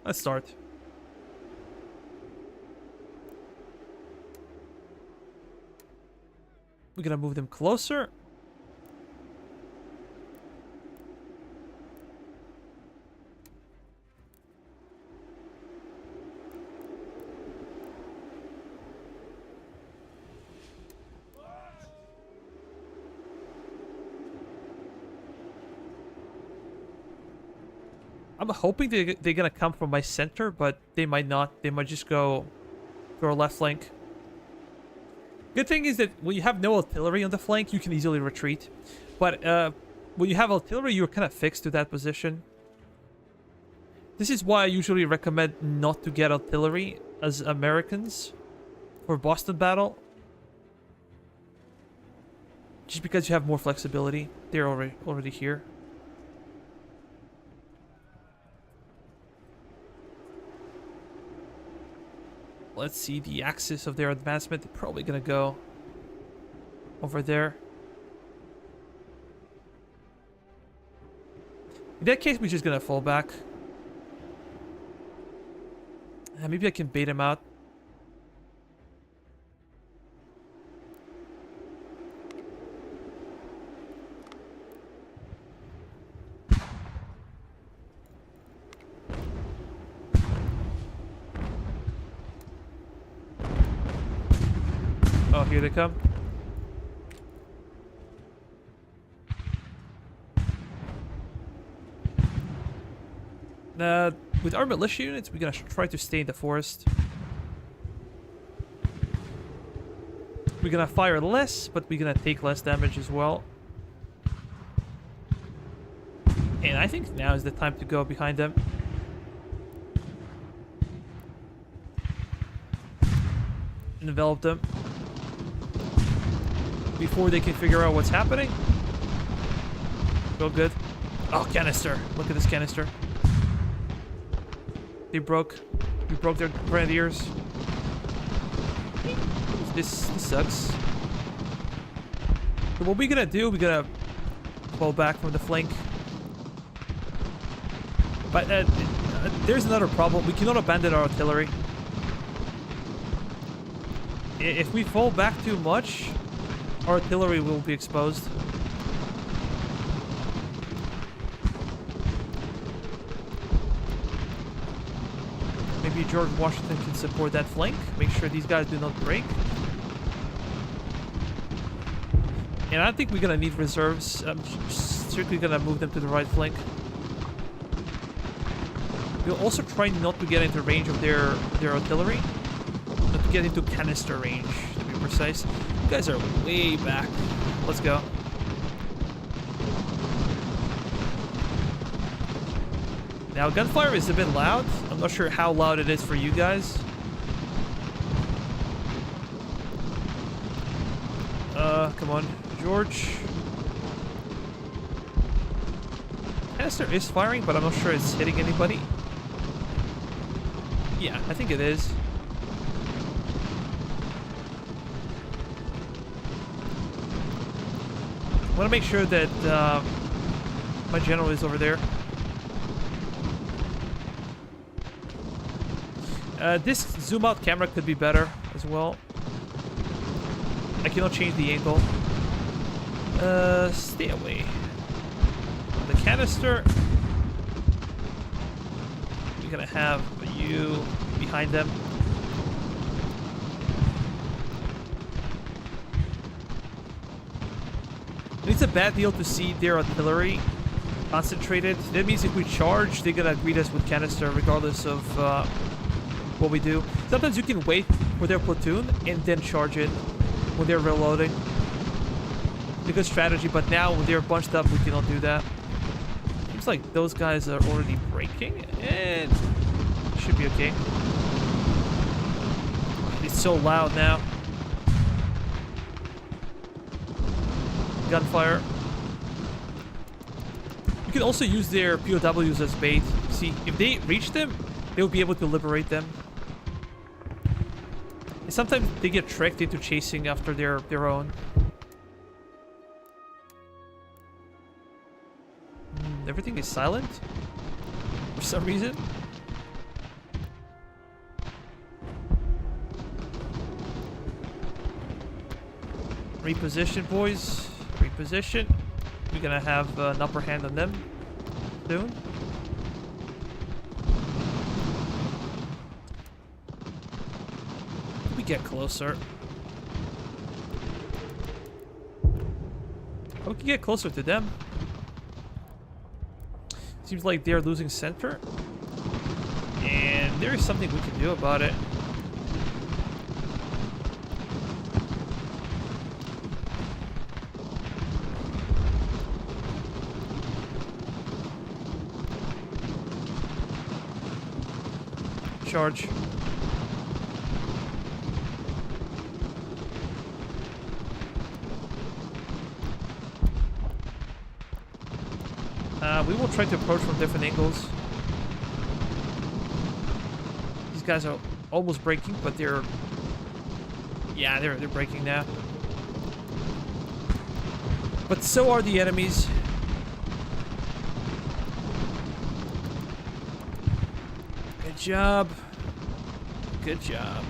Let's start. We're gonna move them closer. I'm hoping they're gonna come from my center, but they might not. They might just go to our left flank. Good thing is that when you have no artillery on the flank, you can easily retreat. But when you have artillery, you're kind of fixed to that position. This is why I usually recommend not to get artillery as Americans for Boston battle. Just because you have more flexibility. They're already here. Let's see the axis of their advancement. They're probably gonna go over there. In that case, we're just gonna fall back. Maybe I can bait him out. Oh, here they come. With our militia units, we're gonna try to stay in the forest. We're gonna fire less, but we're gonna take less damage as well. And I think now is the time to go behind them. Envelop them. Before they can figure out what's happening. Real good. Oh, canister. Look at this canister. They broke. We broke their grenadiers. This sucks. So what we're gonna do, we're gonna fall back from the flank. But there's another problem. We cannot abandon our artillery. If we fall back too much, our artillery will be exposed. Maybe George Washington can support that flank. Make sure these guys do not break. And I think we're gonna need reserves. I'm strictly gonna move them to the right flank. We'll also try not to get into range of their artillery. Not to get into canister range, to be precise. You guys are way back. Let's go. Now, gunfire is a bit loud. I'm not sure how loud it is for you guys. Come on, George. Canister is firing, but I'm not sure it's hitting anybody. Yeah, I think it is. I want to make sure that my general is over there. This zoom out camera could be better as well. I cannot change the angle. Stay away. The canister. We're gonna have you behind them. It's a bad deal to see their artillery concentrated. That means if we charge, they're gonna greet us with canister regardless of what we do. Sometimes you can wait for their platoon and then charge it when they're reloading. It's a good strategy, but now when they're bunched up, we cannot do that. Seems like those guys are already breaking, and it should be okay. It's so loud now. Gunfire. You can also use their POWs as bait. See, if they reach them, they'll be able to liberate them. And sometimes they get tricked into chasing after their own. Everything is silent for some reason. Reposition, boys. Reposition. We're gonna have an upper hand on them soon. We get closer. We can get closer to them. Seems like they're losing center. And there is something we can do about it. Charge. We will try to approach from different angles. These guys are almost breaking, but they're... Yeah, they're breaking now. But so are the enemies. Good job. Good job.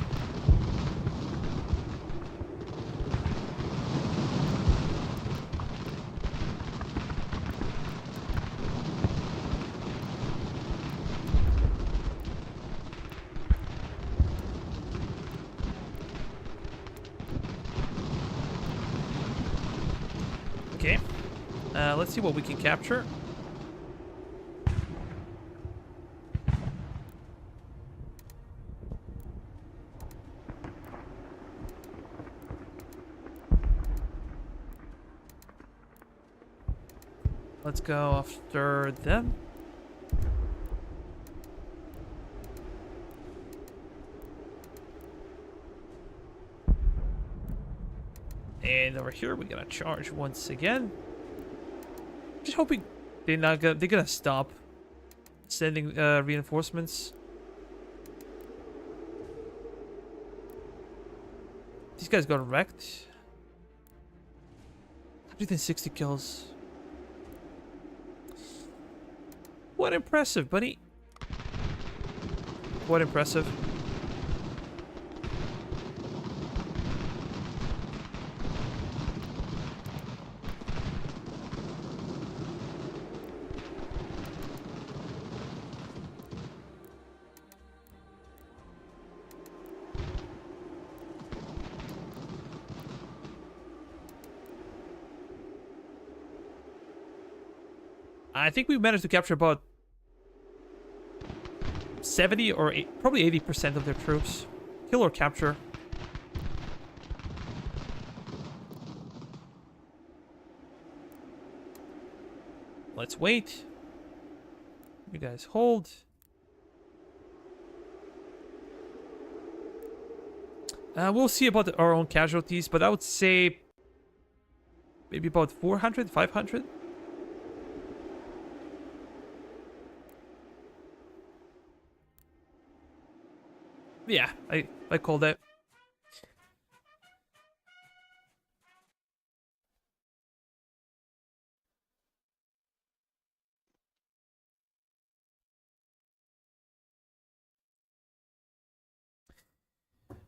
Okay. Let's see what we can capture. Let's go after them. And over here, we're gonna charge once again. Just hoping they're gonna stop sending reinforcements. These guys got wrecked. 160 kills. What impressive, buddy. What impressive. I think we managed to capture about 70 or probably 80% of their troops. Kill or capture. Let's wait. You guys hold. We'll see about our own casualties, but I would say maybe about 400, 500. Yeah, I call that.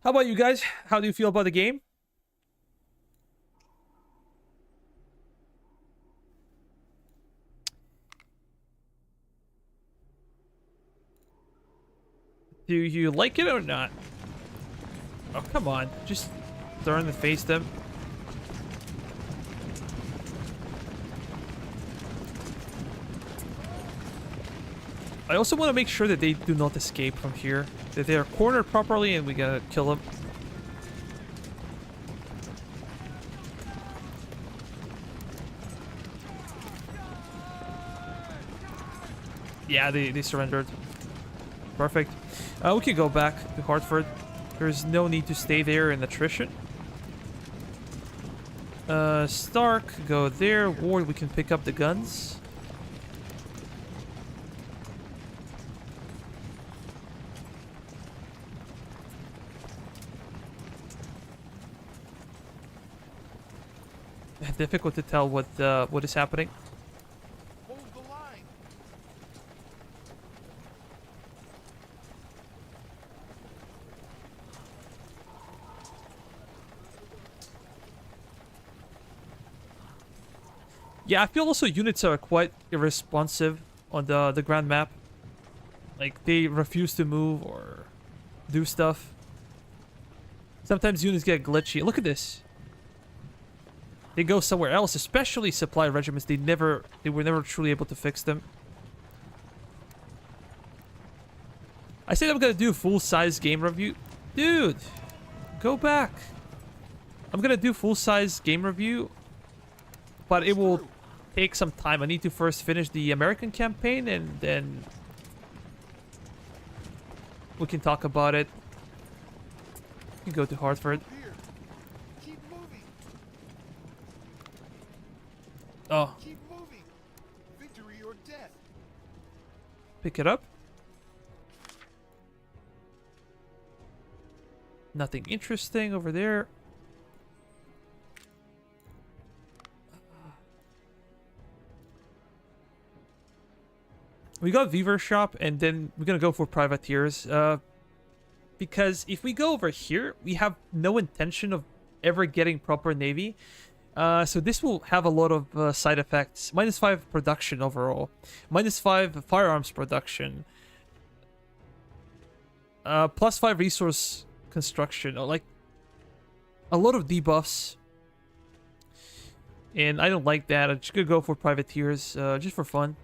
How about you guys? How do you feel about the game? Do you like it or not? Oh, come on. Just turn and face them. I also want to make sure that they do not escape from here. That they are cornered properly and we gotta kill them. Yeah, they surrendered. Perfect. We can go back to Hartford. There's no need to stay there in attrition. Stark, go there. Ward, we can pick up the guns. Difficult to tell what is happening. Hold the line. Yeah, I feel also units are quite irresponsive on the grand map. Like, they refuse to move or do stuff. Sometimes units get glitchy. Look at this. They go somewhere else, especially supply regiments. They were never truly able to fix them. I said I'm gonna do full-size game review. Dude, go back. I'm gonna do full-size game review, but it will take some time. I need to first finish the American campaign, and then we can talk about it. You can go to Hartford. Here. Keep moving. Oh, Keep moving. Victory or death. pick it up. Nothing interesting over there. We got Weaver Shop, and then we're gonna go for privateers. Because if we go over here, we have no intention of ever getting proper navy. So this will have a lot of side effects. -5 production overall. -5 firearms production. +5 resource construction. Like, a lot of debuffs. And I don't like that. I'm just gonna go for privateers, just for fun.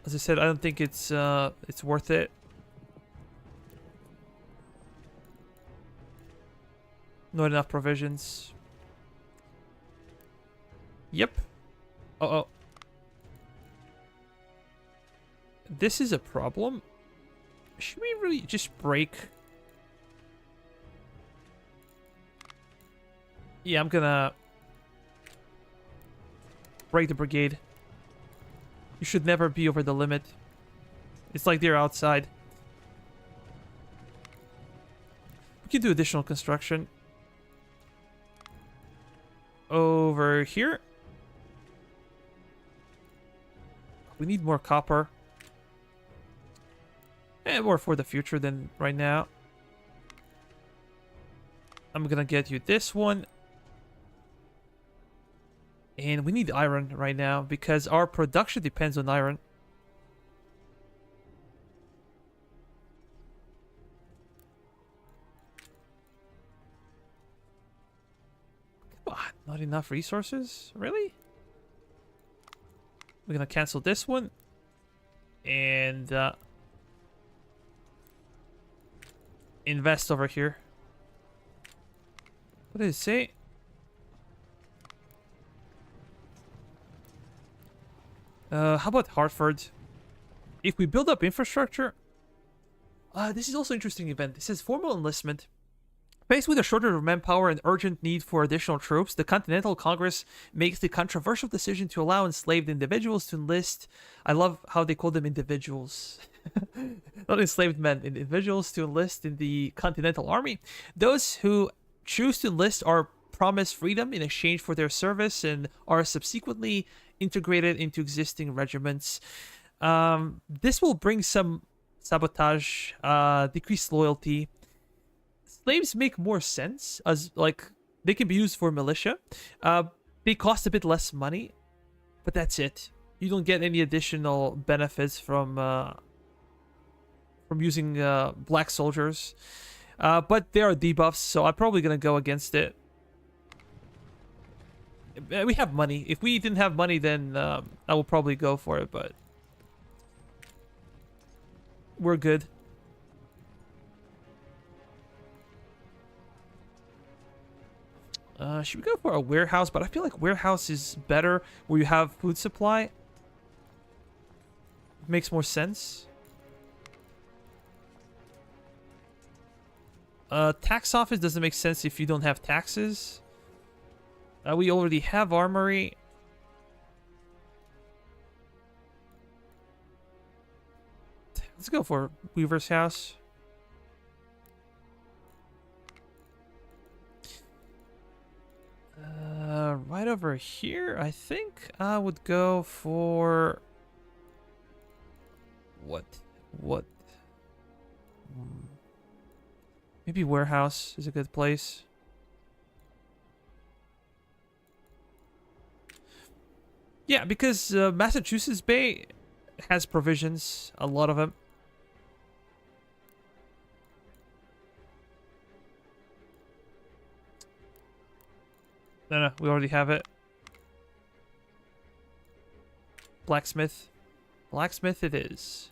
As I said, I don't think it's worth it. Not enough provisions. Yep. Uh-oh. This is a problem. Should we really just break? Yeah, I'm gonna break the brigade. You should never be over the limit. It's like they're outside. We can do additional construction. Over here. We need more copper. And more for the future than right now. I'm gonna get you this one. And we need iron right now because our production depends on iron. Come on, not enough resources? Really? We're gonna cancel this one. And invest over here. What did it say? How about Hartford? If we build up infrastructure... this is also an interesting event. It says formal enlistment. Faced with a shortage of manpower and urgent need for additional troops, the Continental Congress makes the controversial decision to allow enslaved individuals to enlist. I love how they call them individuals. Not enslaved men, individuals to enlist in the Continental Army. Those who choose to enlist are promised freedom in exchange for their service and are subsequently integrated into existing regiments. This will bring some sabotage, decreased loyalty. Slaves make more sense as like they can be used for militia. They cost a bit less money, but that's it. You don't get any additional benefits from using black soldiers. But there are debuffs, so I'm probably gonna go against it. We have money. If we didn't have money, then I will probably go for it, but we're good. Should we go for a warehouse? But I feel like warehouse is better where you have food supply. It makes more sense. Tax office doesn't make sense if you don't have taxes. We already have armory. Let's go for Weaver's house. Right over here, I think I would go for... What? Maybe warehouse is a good place. Yeah, because Massachusetts Bay has provisions, a lot of them. No, we already have it. Blacksmith. Blacksmith it is.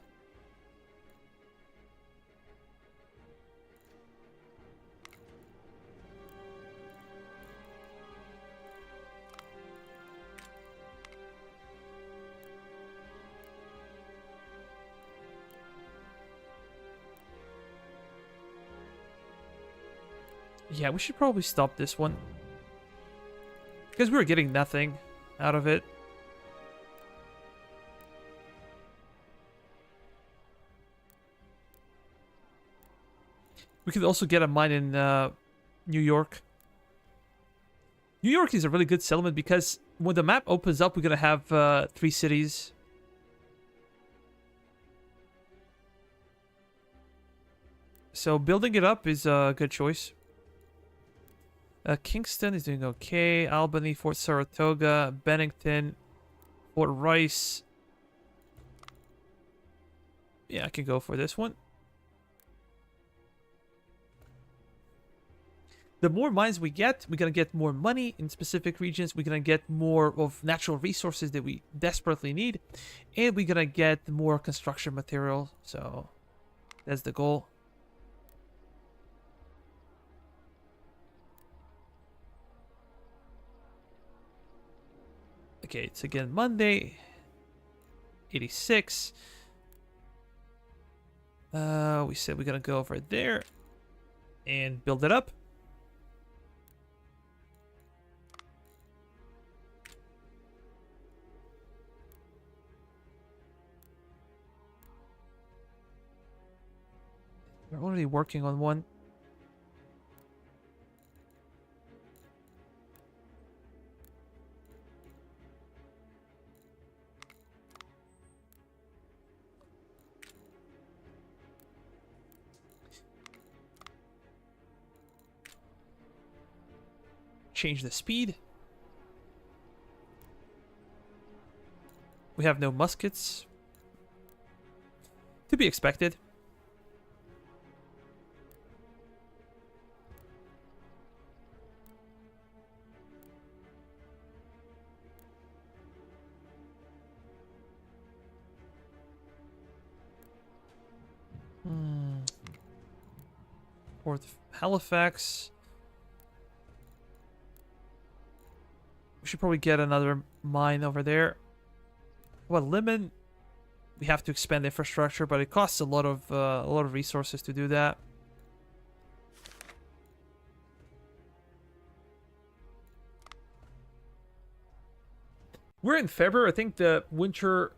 Yeah, we should probably stop this one. Because we were getting nothing out of it. We could also get a mine in New York. New York is a really good settlement because when the map opens up, we're going to have 3 cities. So building it up is a good choice. Kingston is doing okay. Albany, Fort Saratoga, Bennington, Fort Rice. Yeah, I can go for this one. The more mines we get, we're going to get more money in specific regions. We're going to get more of natural resources that we desperately need. And we're going to get more construction material. So that's the goal. Okay, it's again Monday. 86. We said we're gonna go over there and build it up. We're already working on one. Change the speed. We have no muskets. To be expected. Port Halifax. We should probably get another mine over there. Well, Lemon, we have to expand infrastructure, but it costs a lot of resources to do that. We're in February. I think the winter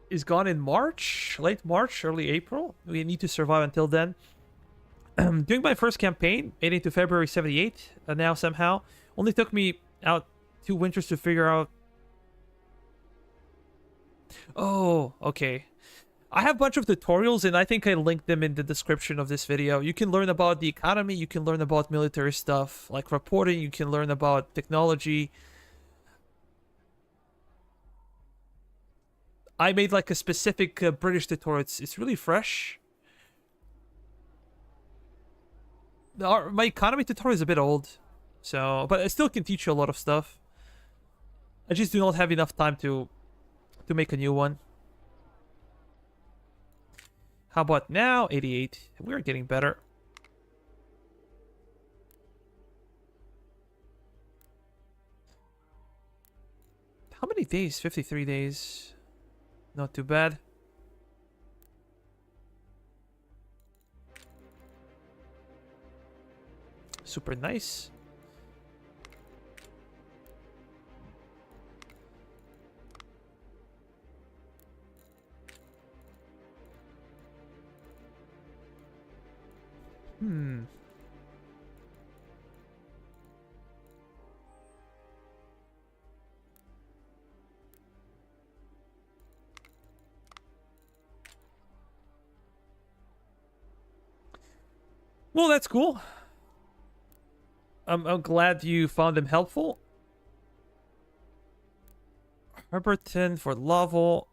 is gone in March, late March, early April. We need to survive until then. Doing my first campaign, made it to February 78 now somehow. Only took me out 2 winters to figure out. Oh, okay. I have a bunch of tutorials, and I think I linked them in the description of this video. You can learn about the economy, you can learn about military stuff, like reporting, you can learn about technology. I made like a specific British tutorial. It's really fresh. My economy tutorial is a bit old, so but I still can teach you a lot of stuff. I just do not have enough time to make a new one. How about now? 88. We're getting better. How many days? 53 days. Not too bad. Super nice. Well, that's cool. I'm glad you found them helpful. Herberton for Laval.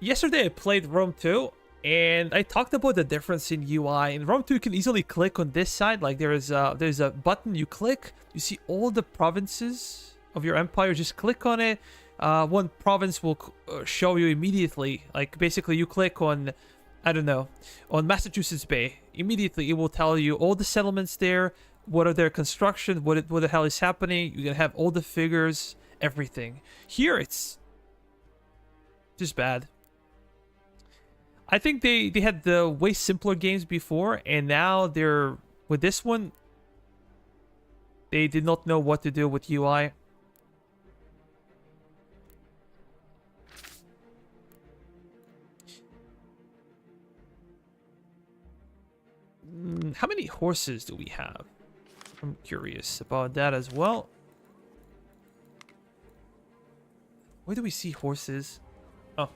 Yesterday I played Rome 2, and I talked about the difference in UI. In Rome 2, you can easily click on this side. Like there's a button you click. You see all the provinces of your empire. Just click on it. One province will show you immediately. Like basically you click on, I don't know, on Massachusetts Bay. Immediately it will tell you all the settlements there, what are their construction, what the hell is happening. You're gonna have all the figures, everything. Here it's just bad. I think they had the way simpler games before, and now they're with this one. They did not know what to do with UI. How many horses do we have? I'm curious about that as well. Where do we see horses? Oh.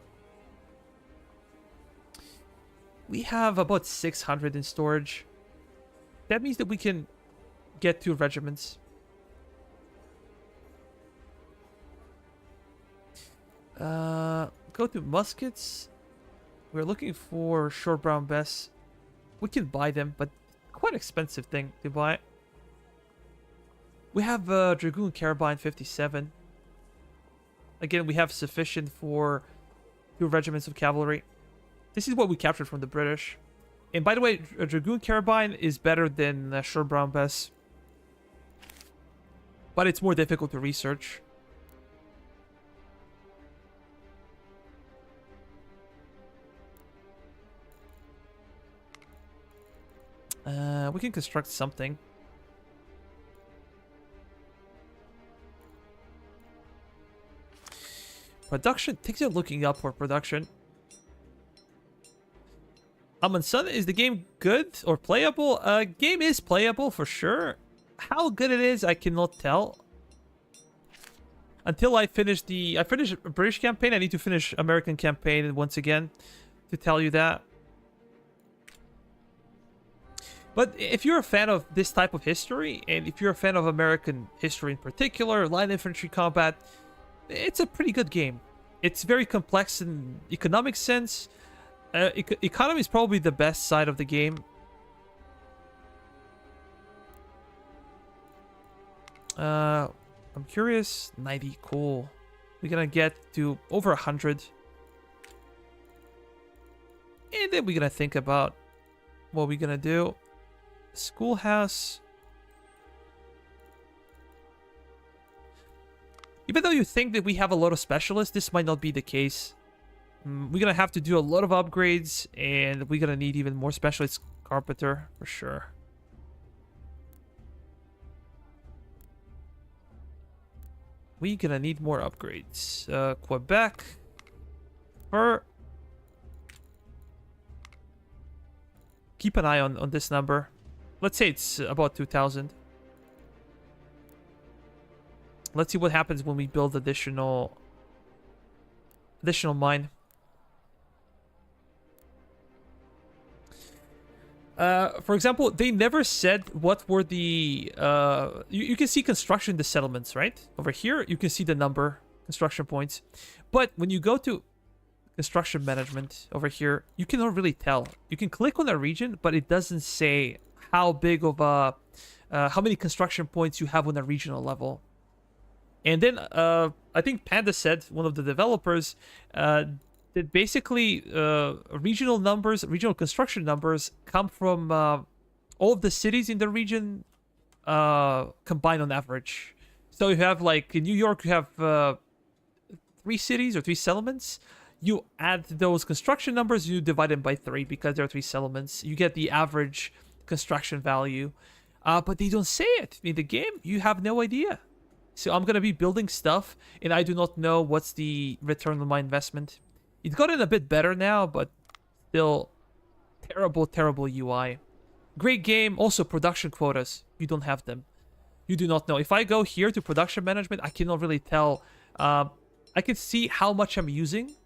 We have about 600 in storage. That means that we can get 2 regiments. Go to muskets. We're looking for short brown bess. We can buy them, but quite expensive thing to buy. We have Dragoon Carabine 57. Again, we have sufficient for 2 regiments of cavalry. This is what we captured from the British. And by the way, a Dragoon Carabine is better than short brown bess. but it's more difficult to research. We can construct something. Production. Things are looking up for production. Sun, is the game good or playable? Game is playable for sure. How good it is, I cannot tell. Until I finish I finished a British campaign, I need to finish American campaign once again to tell you that. But if you're a fan of this type of history, and if you're a fan of American history in particular, light infantry combat, it's a pretty good game. It's very complex in economic sense. Economy is probably the best side of the game. I'm curious. 90, cool. We're gonna get to over 100. And then we're gonna think about what we're gonna do. Schoolhouse. Even though you think that we have a lot of specialists, this might not be the case. We're gonna have to do a lot of upgrades, and we're gonna need even more specialists. Carpenter, for sure. We're gonna need more upgrades. Quebec. Keep an eye on this number. Let's say it's about 2,000. Let's see what happens when we build additional mine. For example, they never said what were the... you can see construction in the settlements, right? Over here, you can see the number, construction points. But when you go to construction management over here, you cannot really tell. You can click on a region, but it doesn't say how big of a... how many construction points you have on a regional level. And then, I think Panda said, one of the developers, that basically regional construction numbers come from all of the cities in the region combined on average. So you have, like, in New York, you have 3 cities or 3 settlements. You add those construction numbers, you divide them by 3 because there are 3 settlements. You get the average construction value. But they don't say it. In the game, you have no idea. So I'm going to be building stuff, and I do not know what's the return on my investment. It's gotten a bit better now, but still terrible, terrible UI. Great game. Also, production quotas. You don't have them. You do not know. If I go here to production management, I cannot really tell. I can see how much I'm using,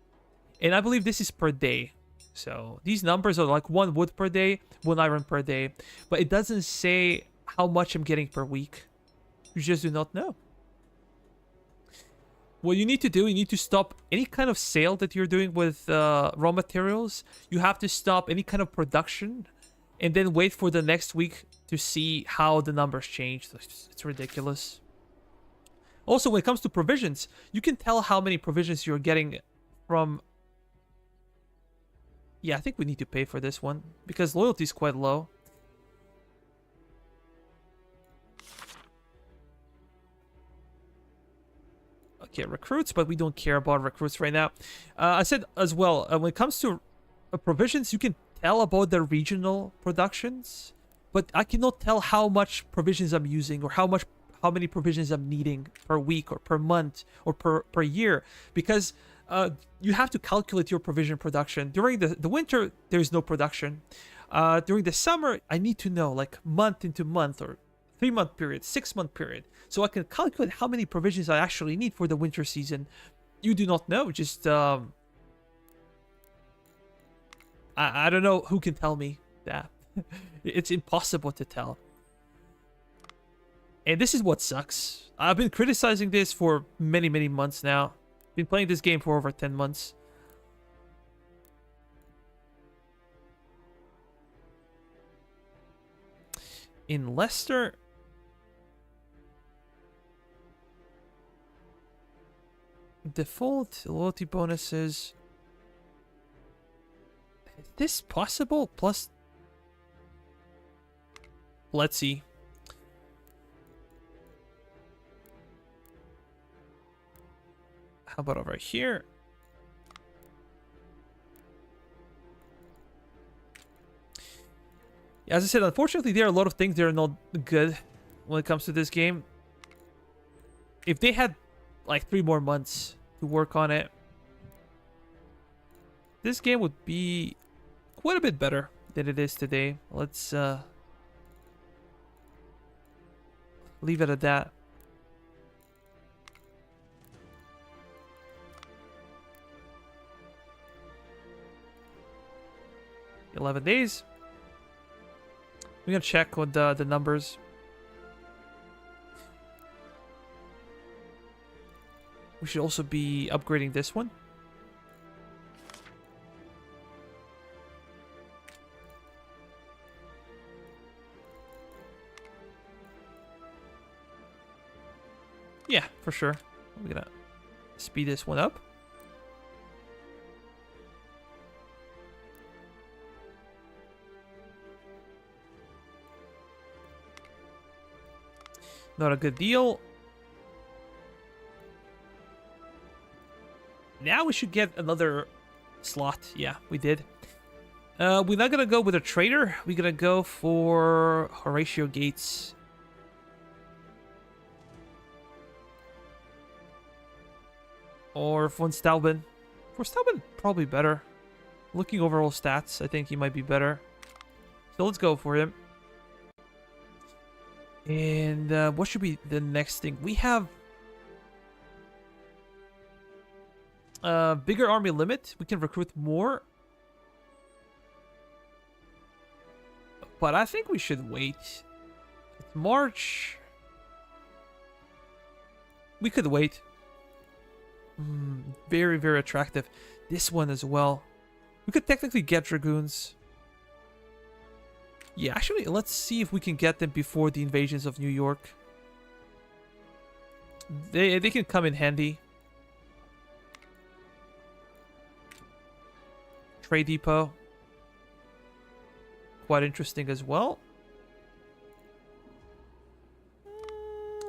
and I believe this is per day. So these numbers are like 1 wood per day, 1 iron per day, but it doesn't say how much I'm getting per week. You just do not know. What you need to do, you need to stop any kind of sale that you're doing with raw materials. You have to stop any kind of production and then wait for the next week to see how the numbers change. It's ridiculous. Also, when it comes to provisions, you can tell how many provisions you're getting from... Yeah, I think we need to pay for this one because loyalty is quite low. Okay, recruits, but we don't care about recruits right now. I said as well, when it comes to provisions, you can tell about the regional productions, but I cannot tell how much provisions I'm using or how many provisions I'm needing per week or per month or per year, because you have to calculate your provision production. During the winter, there's no production. During the summer, I need to know, like, month into month or 3-month period, 6-month period, so I can calculate how many provisions I actually need for the winter season. You do not know. Just I don't know who can tell me that. It's impossible to tell. And this is what sucks. I've been criticizing this for many, many months now. Been playing this game for over 10 months. In Leicester... Default loyalty bonuses. Is this possible? Plus, let's see. How about over here? As I said, unfortunately, there are a lot of things that are not good when it comes to this game. If they had like 3 more months to work on it, this game would be quite a bit better than it is today. Let's leave it at that. $11 days. We're gonna check with the numbers. We should also be upgrading this one. Yeah, for sure. We're gonna speed this one up. Not a good deal. Now we should get another slot. Yeah, we did. We're not gonna go with a trader. We're gonna go for Horatio Gates. Or von Stauben. For Stauben, probably better. Looking over all stats, I think he might be better. So let's go for him. And what should be the next thing? We have bigger army limit. We can recruit more. But I think we should wait. It's March. We could wait. Very, very attractive. This one as well. We could technically get Dragoons. Yeah, actually, let's see if we can get them before the invasions of New York. They can come in handy. Trade depot. Quite interesting as well.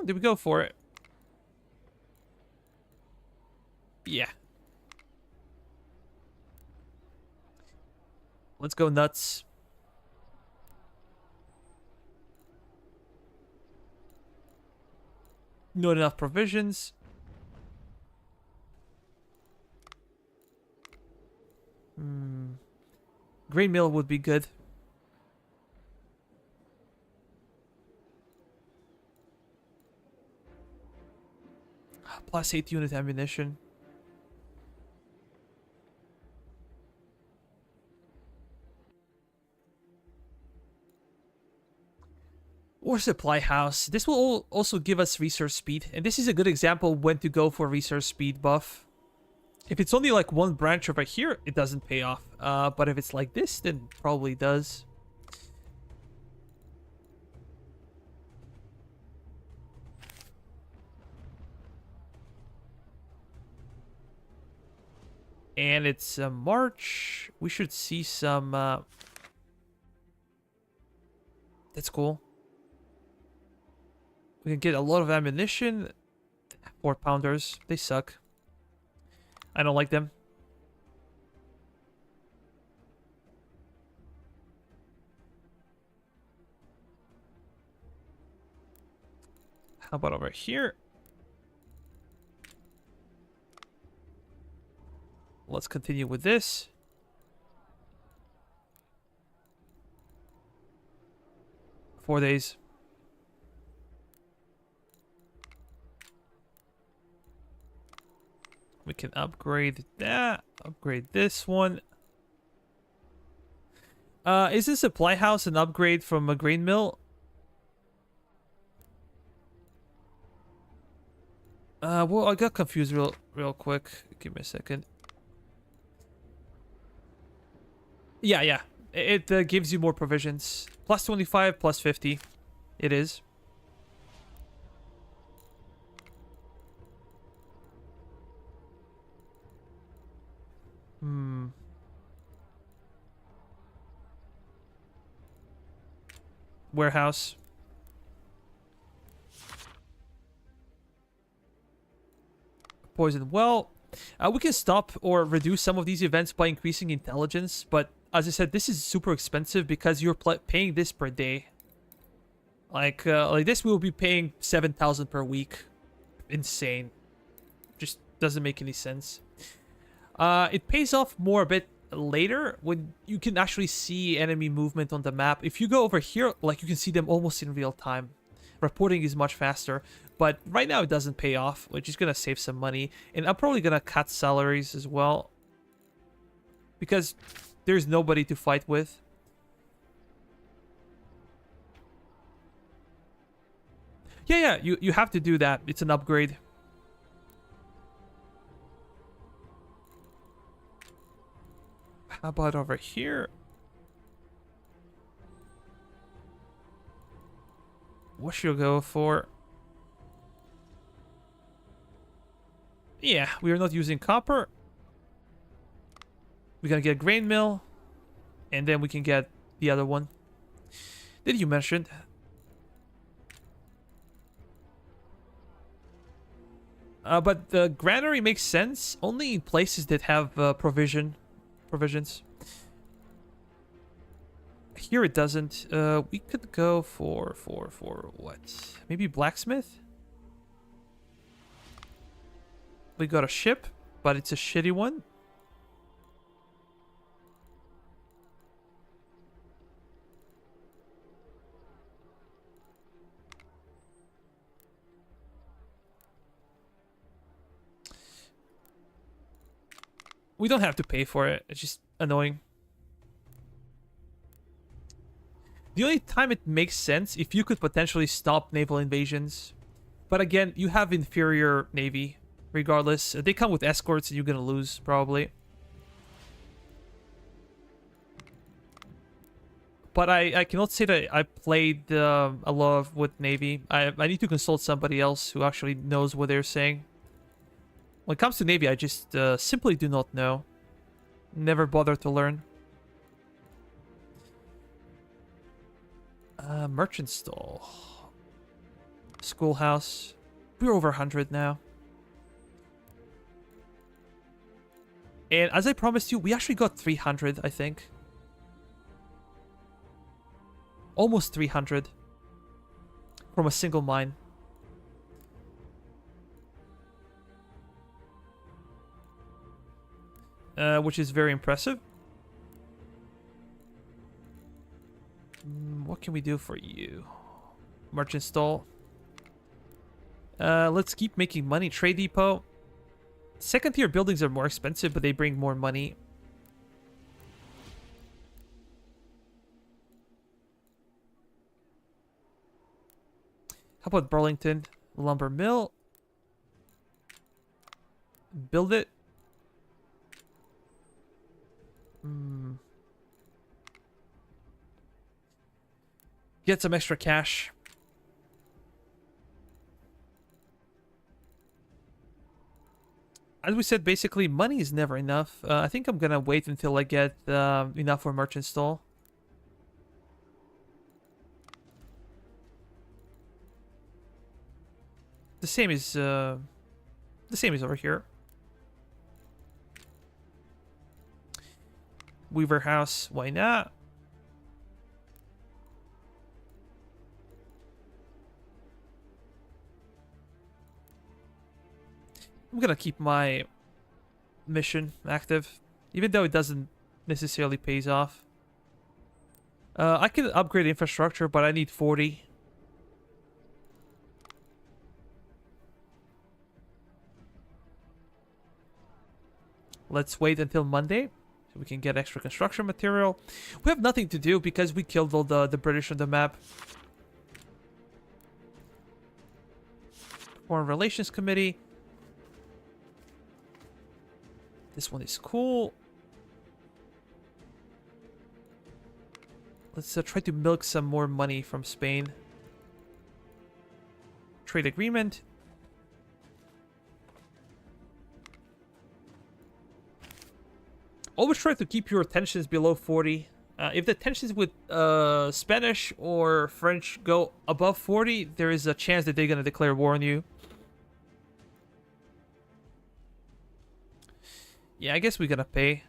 Did we go for it? Yeah. Let's go nuts. Not enough provisions. Grain mill would be good. Plus 8 unit ammunition. Or supply house. This will also give us resource speed. And this is a good example when to go for resource speed buff. If it's only like one branch over here, it doesn't pay off. But if it's like this, then probably does. And it's March. We should see some... That's cool. We can get a lot of ammunition. 4-pounders. They suck. I don't like them. How about over here? Let's continue with this. Four days. We can upgrade that. Upgrade this one. Is this supply house an upgrade from a grain mill? Well, I got confused real quick. Give me a second. Yeah. It gives you more provisions. Plus 25, plus 50. It is. Warehouse. Poison. Well, we can stop or reduce some of these events by increasing intelligence, but as I said, this is super expensive because you're paying this per day. Like this, we will be paying 7,000 per week. Insane. Just doesn't make any sense. It pays off more a bit later when you can actually see enemy movement on the map. If you go over here, like you can see them almost in real time. Reporting is much faster, but right now it doesn't pay off, which is gonna save some money. And I'm probably gonna cut salaries as well because there's nobody to fight with. Yeah, you have to do that. It's an upgrade. How about over here? What should I go for? Yeah, we are not using copper. We're gonna get a grain mill. And then we can get the other one. Did you mention? But the granary makes sense only in places that have provisions. Here it doesn't. We could go for what? Maybe blacksmith? We got a ship, but it's a shitty one. We don't have to pay for it. It's just annoying. The only time it makes sense if you could potentially stop naval invasions. But again, you have inferior navy. Regardless, they come with escorts and you're gonna lose, probably. But I cannot say that I played a lot with navy. I need to consult somebody else who actually knows what they're saying. When it comes to navy, I just simply do not know. Never bother to learn. Merchant stall. Schoolhouse. We're over 100 now. And as I promised you, we actually got 300, I think. Almost 300. From a single mine. Which is very impressive. What can we do for you? Merchant stall. Let's keep making money. Trade depot. Second tier buildings are more expensive, but they bring more money. How about Burlington? Lumber mill. Build it. Get some extra cash. As we said, basically, money is never enough. I think I'm gonna wait until I get enough for merchant stall. The same is over here. Weaver house, why not? I'm gonna keep my mission active, even though it doesn't necessarily pays off. I can upgrade infrastructure, but I need 40. Let's wait until Monday so we can get extra construction material. We have nothing to do because we killed all the British on the map. Foreign Relations Committee. This one is cool. Let's try to milk some more money from Spain. Trade agreement. Always try to keep your tensions below 40. If the tensions with Spanish or French go above 40, there is a chance that they're going to declare war on you. Yeah, I guess we're gonna pay.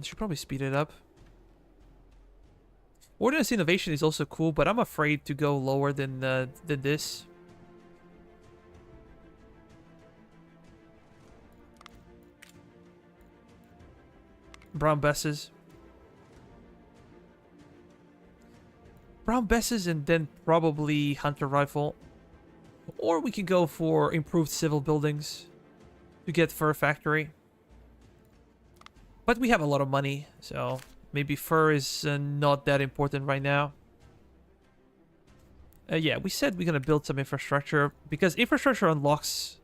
Should probably speed it up. Ordnance innovation is also cool, but I'm afraid to go lower than this. Brown Besses. Brown Besses and then probably Hunter Rifle. Or we can go for improved civil buildings to get Fur Factory. But we have a lot of money, so maybe fur is not that important right now. Yeah, we said we're gonna build some infrastructure because infrastructure unlocks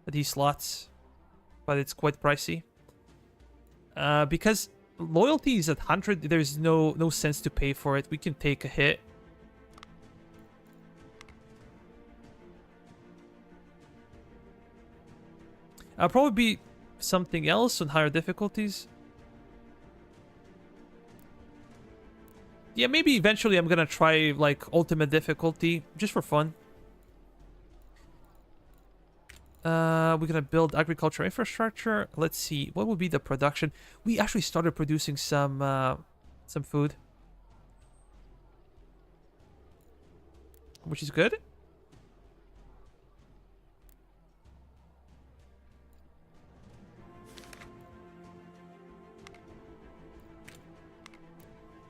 these slots, but it's quite pricey. Because loyalty is at 100, there's no sense to pay for it. We can take a hit. I'll probably be something else on higher difficulties. Yeah, maybe eventually I'm gonna try, like, ultimate difficulty, just for fun. We're gonna build agriculture infrastructure. Let's see, what would be the production? We actually started producing some food. Which is good.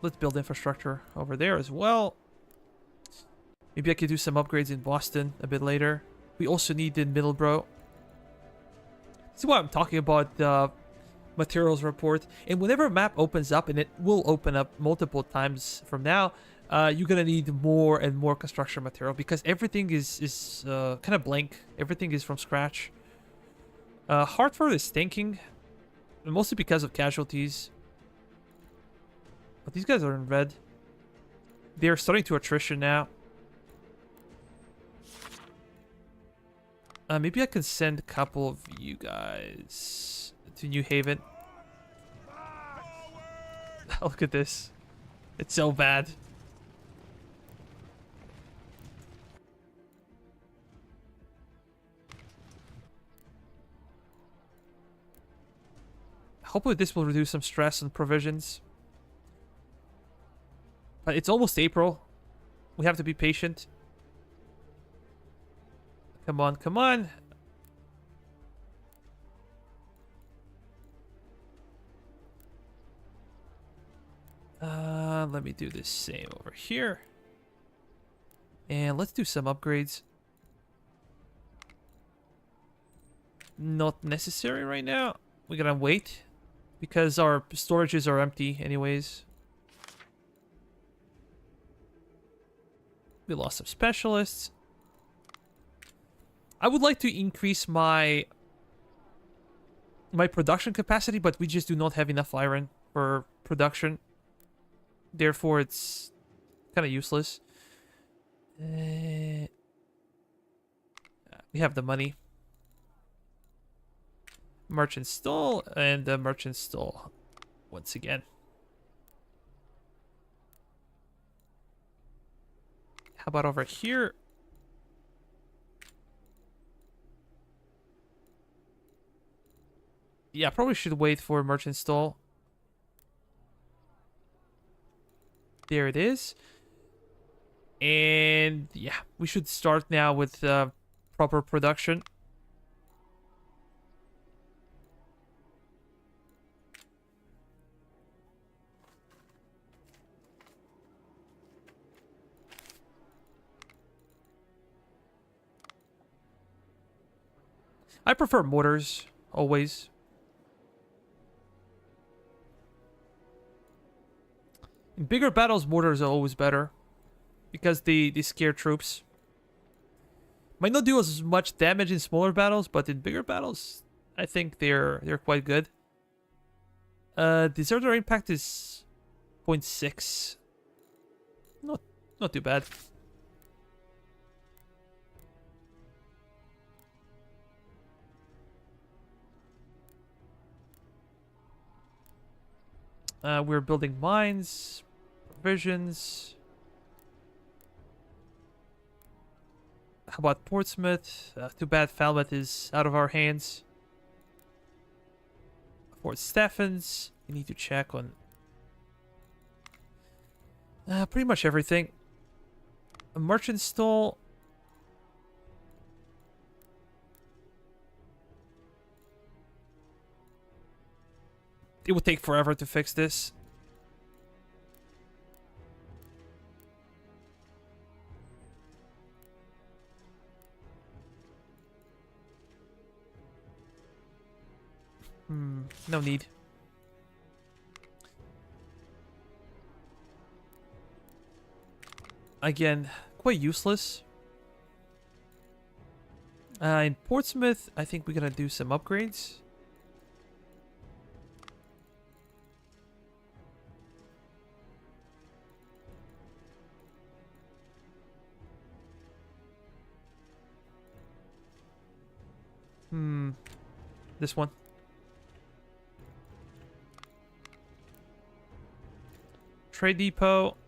Let's build infrastructure over there as well. Maybe I could do some upgrades in Boston a bit later. We also need in Middleborough. This is what I'm talking about, the materials report. And whenever a map opens up, and it will open up multiple times from now, you're going to need more and more construction material because everything is kind of blank. Everything is from scratch. Hartford is stinking, mostly because of casualties. But these guys are in red. They're starting to attrition now. Maybe I can send a couple of you guys to New Haven. Look at this. It's so bad. Hopefully this will reduce some stress on provisions. But it's almost April. We have to be patient. Come on, come on. Let me do the same over here. And let's do some upgrades. Not necessary right now. We're gonna wait because our storages are empty anyways. We lost some specialists. I would like to increase my production capacity, but we just do not have enough iron for production. Therefore, it's kind of useless. We have the money. Merchant stall and the merchant stall once again. How about over here? Yeah, probably should wait for merchant stall. There it is. And yeah, we should start now with proper production. I prefer mortars, always. In bigger battles, mortars are always better. Because they scare troops. Might not do as much damage in smaller battles, but in bigger battles, I think they're quite good. Deserter impact is 0.6. Not too bad. We're building mines. provisions. How about Portsmouth? Too bad Falmouth is out of our hands. Fort Stephens. We need to check on pretty much everything. A merchant stall. It would take forever to fix this. No need. Again, quite useless. In Portsmouth, I think we're gonna do some upgrades. This one. Trade depot.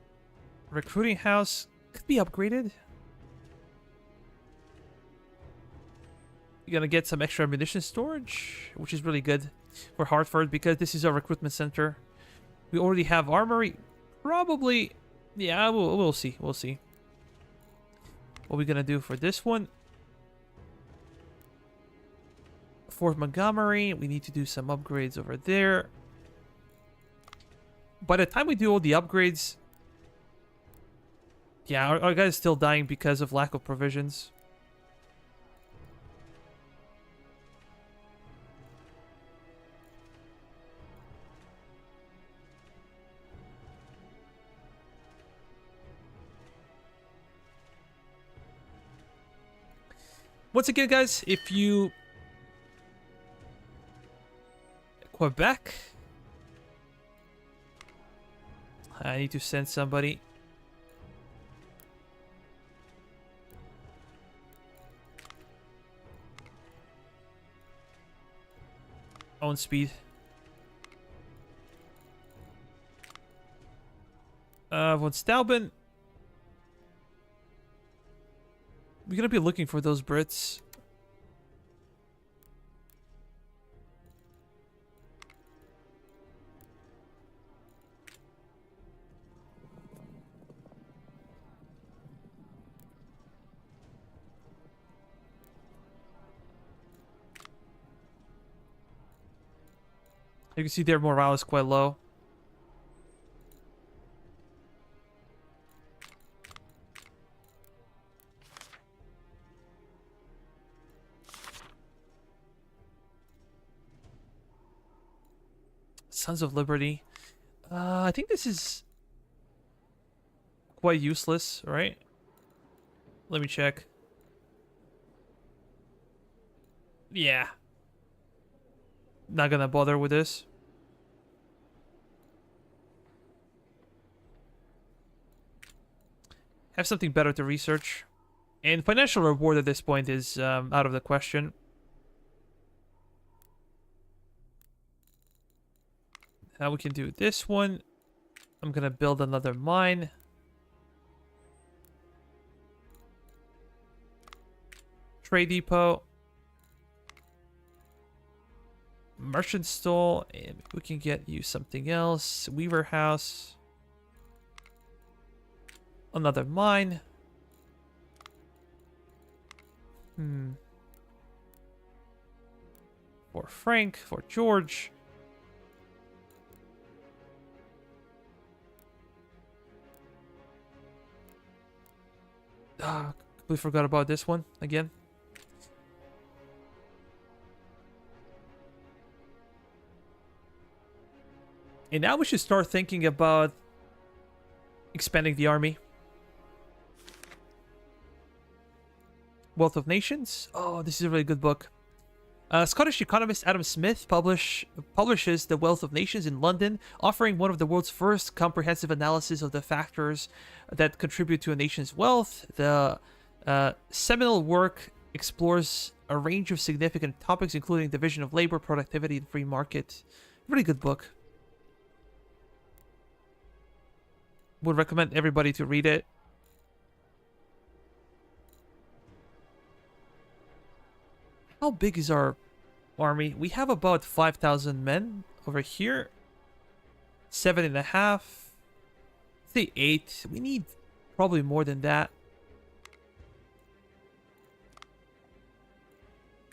Recruiting house could be upgraded. You're gonna get some extra ammunition storage, which is really good for Hartford because this is our recruitment center. We already have armory. Probably, yeah, we'll see. We'll see. What we're gonna do for this one? Fort Montgomery. We need to do some upgrades over there. By the time we do all the upgrades, yeah, our guy's still dying because of lack of provisions. Once again, guys, if you... Quebec? I need to send somebody. Own speed. Von Stauben. We're gonna be looking for those Brits. You can see their morale is quite low. Sons of Liberty. I think this is quite useless, right? Let me check. Yeah. Not gonna bother with this. Have something better to research. And financial reward at this point is out of the question. Now we can do this one. I'm gonna build another mine. Trade depot. Merchant stall. And we can get you something else. Weaver house. Another mine. For Frank, for George. Completely forgot about this one again. And now we should start thinking about expanding the army. Wealth of Nations. Oh, this is a really good book. Scottish economist Adam Smith publishes The Wealth of Nations in London, offering one of the world's first comprehensive analysis of the factors that contribute to a nation's wealth. The seminal work explores a range of significant topics, including division of labor, productivity, and free market. Really good book. would recommend everybody to read it. How big is our army? We have about 5,000 men over here. 7.5. Say 8. We need probably more than that.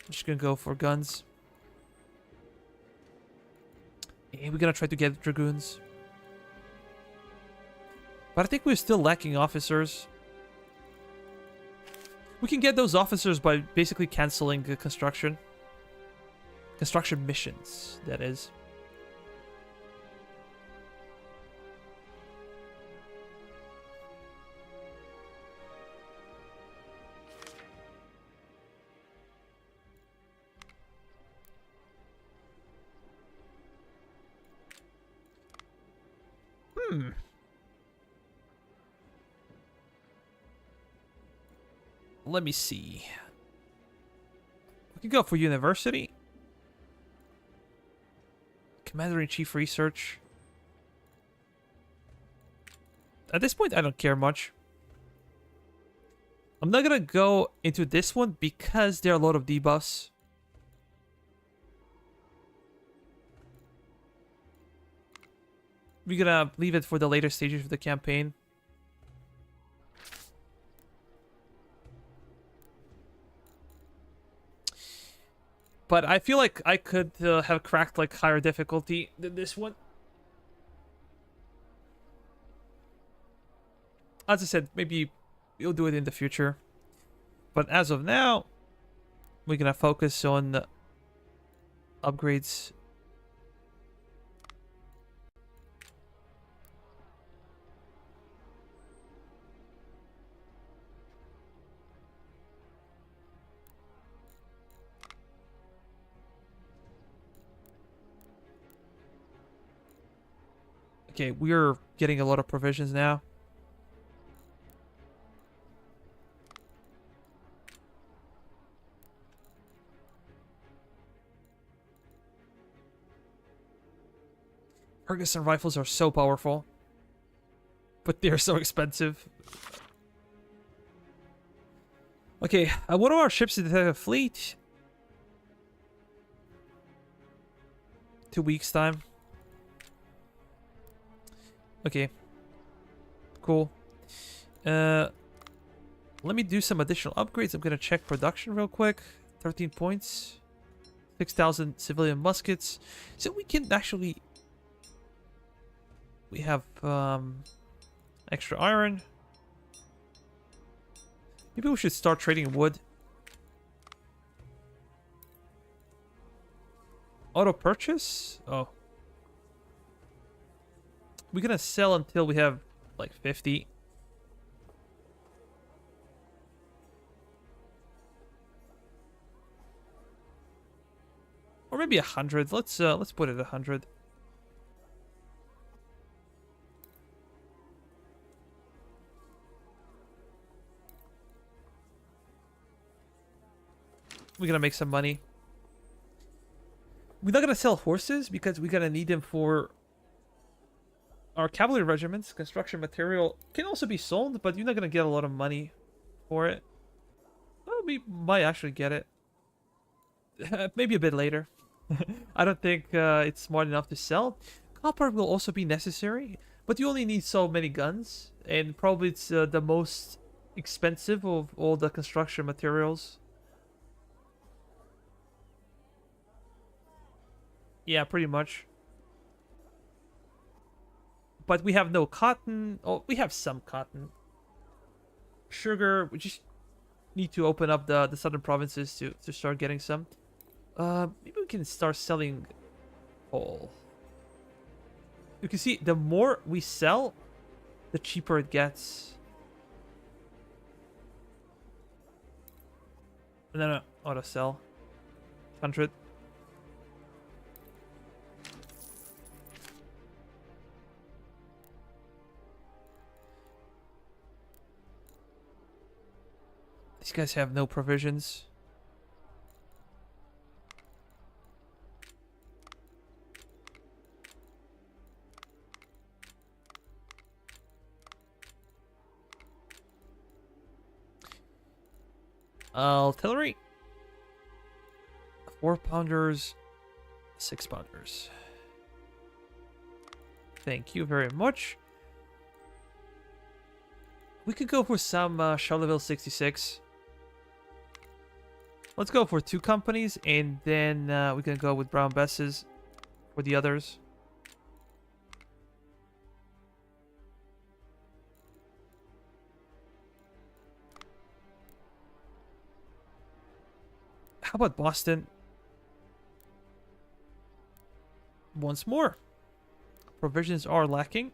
I'm just gonna go for guns. And we're gonna try to get dragoons. But I think we're still lacking officers. We can get those officers by basically canceling the construction. Construction missions, that is. Let me see. We can go for university. Commander-in-Chief research. At this point, I don't care much. I'm not gonna go into this one because there are a lot of debuffs. We're gonna leave it for the later stages of the campaign. But I feel like I could have cracked like higher difficulty than this one. As I said, maybe we'll do it in the future. But as of now, we're gonna focus on the upgrades. Okay, we're getting a lot of provisions now. Ferguson rifles are so powerful, but they're so expensive. Okay, one of our ships in the fleet. 2 weeks time. Okay. Cool. Let me do some additional upgrades. I'm gonna check production real quick. 13 points. 6,000 civilian muskets. So we can actually... We have extra iron. Maybe we should start trading wood. Auto purchase? Oh. We're gonna sell until we have like 50. Or maybe 100. Let's put it 100. We're gonna make some money. We're not gonna sell horses because we're gonna need them for our cavalry regiments. Construction material can also be sold, but you're not gonna get a lot of money for it. Well, we might actually get it. Maybe a bit later. I don't think it's smart enough to sell. Copper will also be necessary, but you only need so many guns, and probably it's the most expensive of all the construction materials. Yeah, pretty much. But we have no cotton. Oh, we have some cotton. Sugar, we just need to open up the southern provinces to start getting some. Maybe we can start selling coal. You can see, the more we sell, the cheaper it gets. No, auto sell. 100. These guys have no provisions. Artillery. 4-pounders. 6-pounders. Thank you very much. We could go for some Charleville 66. Let's go for 2 companies, and then we can go with Brown Besses for the others. How about Boston? Once more. Provisions are lacking.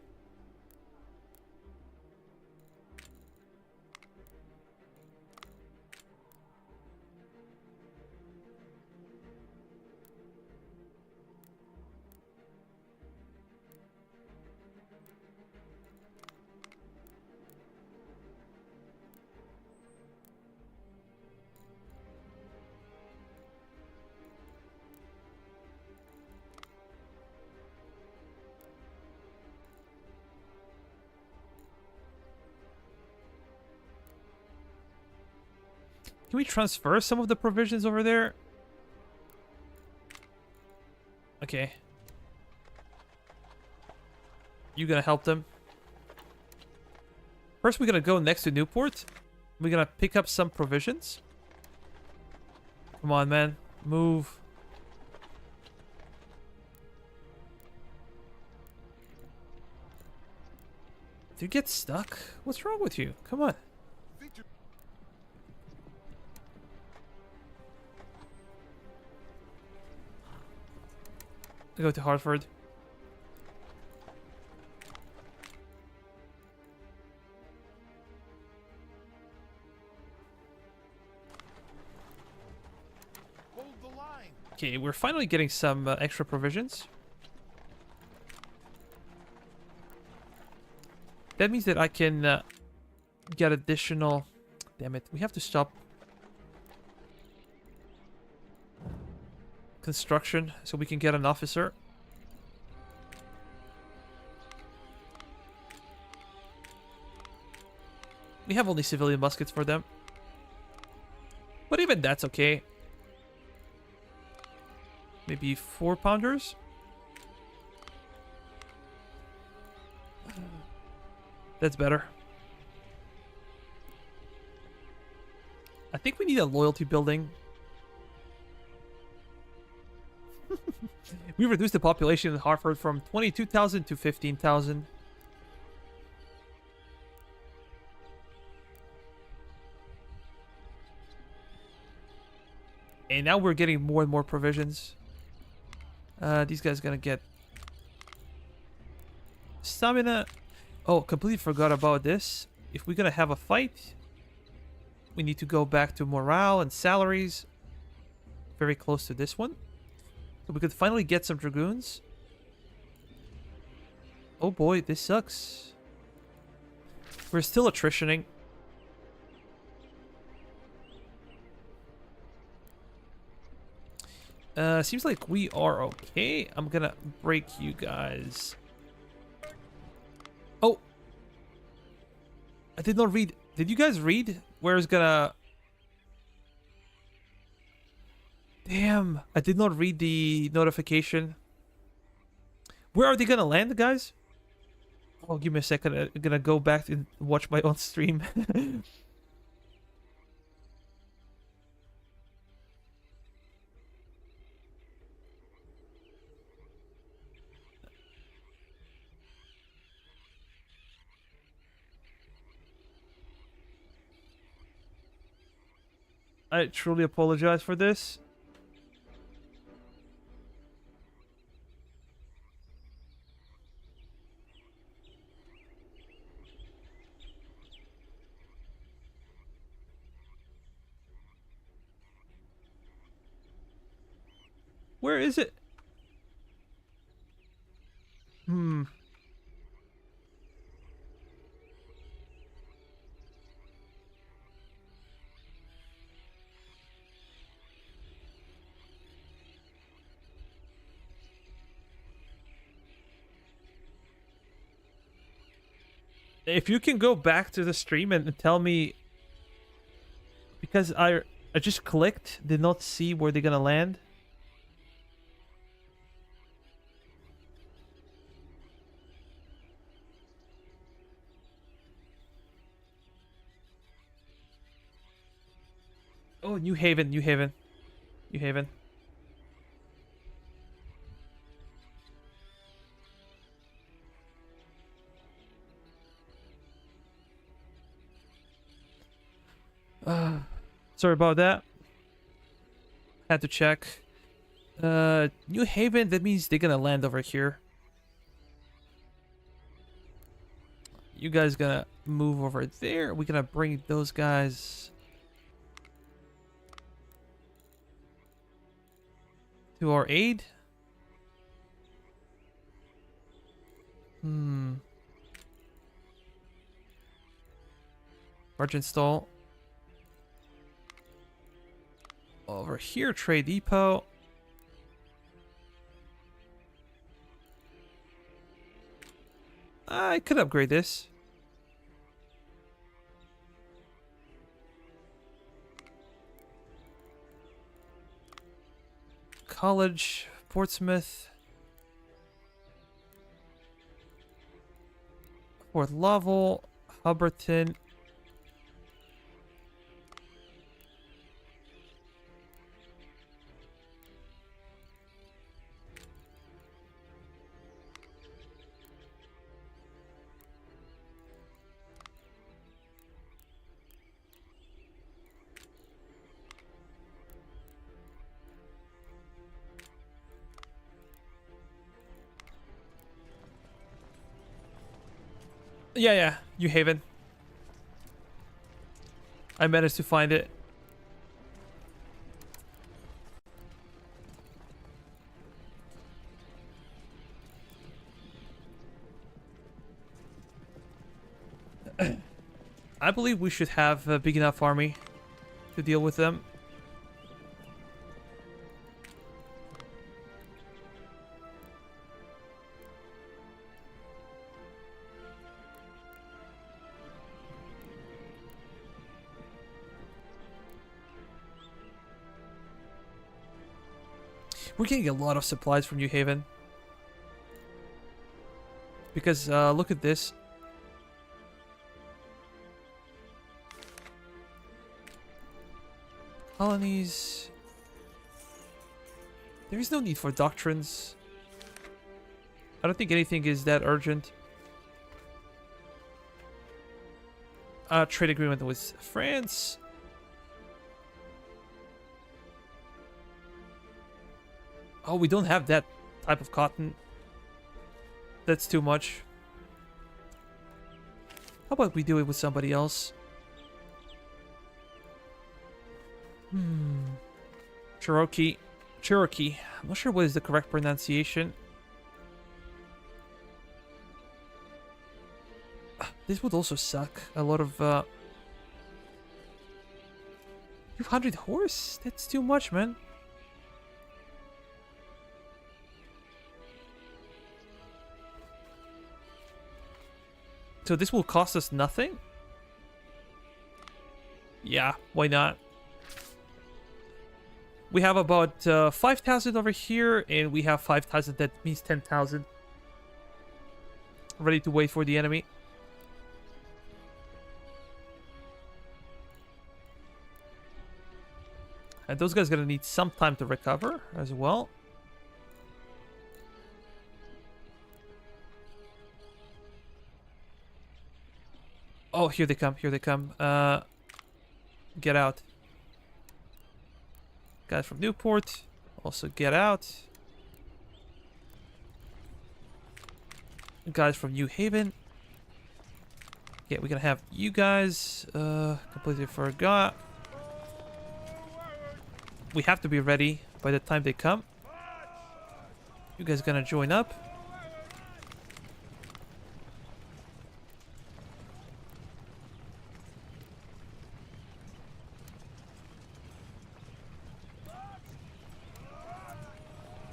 Can we transfer some of the provisions over there? Okay. You gonna help them? First, we're gonna go next to Newport. We're gonna pick up some provisions. Come on, man. Move. Did you get stuck? What's wrong with you? Come on. Victory. Go to Hartford. Hold the line. Okay, we're finally getting some extra provisions. That means that I can get additional... Damn it, we have to stop construction so we can get an officer. We have only civilian muskets for them. But even that's okay. Maybe 4-pounders? That's better. I think we need a loyalty building. We reduced the population in Hartford from 22,000 to 15,000. And now we're getting more and more provisions. These guys gonna get stamina. Oh, completely forgot about this. If we're gonna have a fight, we need to go back to morale and salaries. Very close to this one. So we could finally get some dragoons. Oh boy, this sucks. We're still attritioning. Seems like we are okay. I'm gonna break you guys. Oh! I did not read. Did you guys read where it's gonna... Damn, I did not read the notification. Where are they gonna land, guys? Oh, give me a second. I'm gonna go back and watch my own stream. I truly apologize for this. Where is it? If you can go back to the stream and tell me, because I just clicked, did not see where they're gonna land. Oh, New Haven, New Haven, New Haven. Sorry about that. Had to check. New Haven, that means they're gonna land over here. You guys gonna move over there. We're gonna bring those guys to our aid. Barge install. Over here, trade depot. I could upgrade this. College, Portsmouth. Fort Lovell, Hubbardton. Yeah, New Haven. I managed to find it. I believe we should have a big enough army to deal with them. We're getting a lot of supplies from New Haven. Because, look at this. Colonies. There is no need for doctrines. I don't think anything is that urgent. Trade agreement with France. Oh, we don't have that type of cotton. That's too much. How about we do it with somebody else? Cherokee. Cherokee. I'm not sure what is the correct pronunciation. This would also suck. A lot of 200 horse? That's too much, man. So this will cost us nothing? Yeah, why not? We have about 5,000 over here, and we have 5,000. That means 10,000. Ready to wait for the enemy. And those guys are gonna need some time to recover as well. Oh, here they come, here they come. Get out. Guys from Newport, also get out. Guys from New Haven. Yeah, we're gonna have you guys. Completely forgot. We have to be ready by the time they come. You guys gonna join up?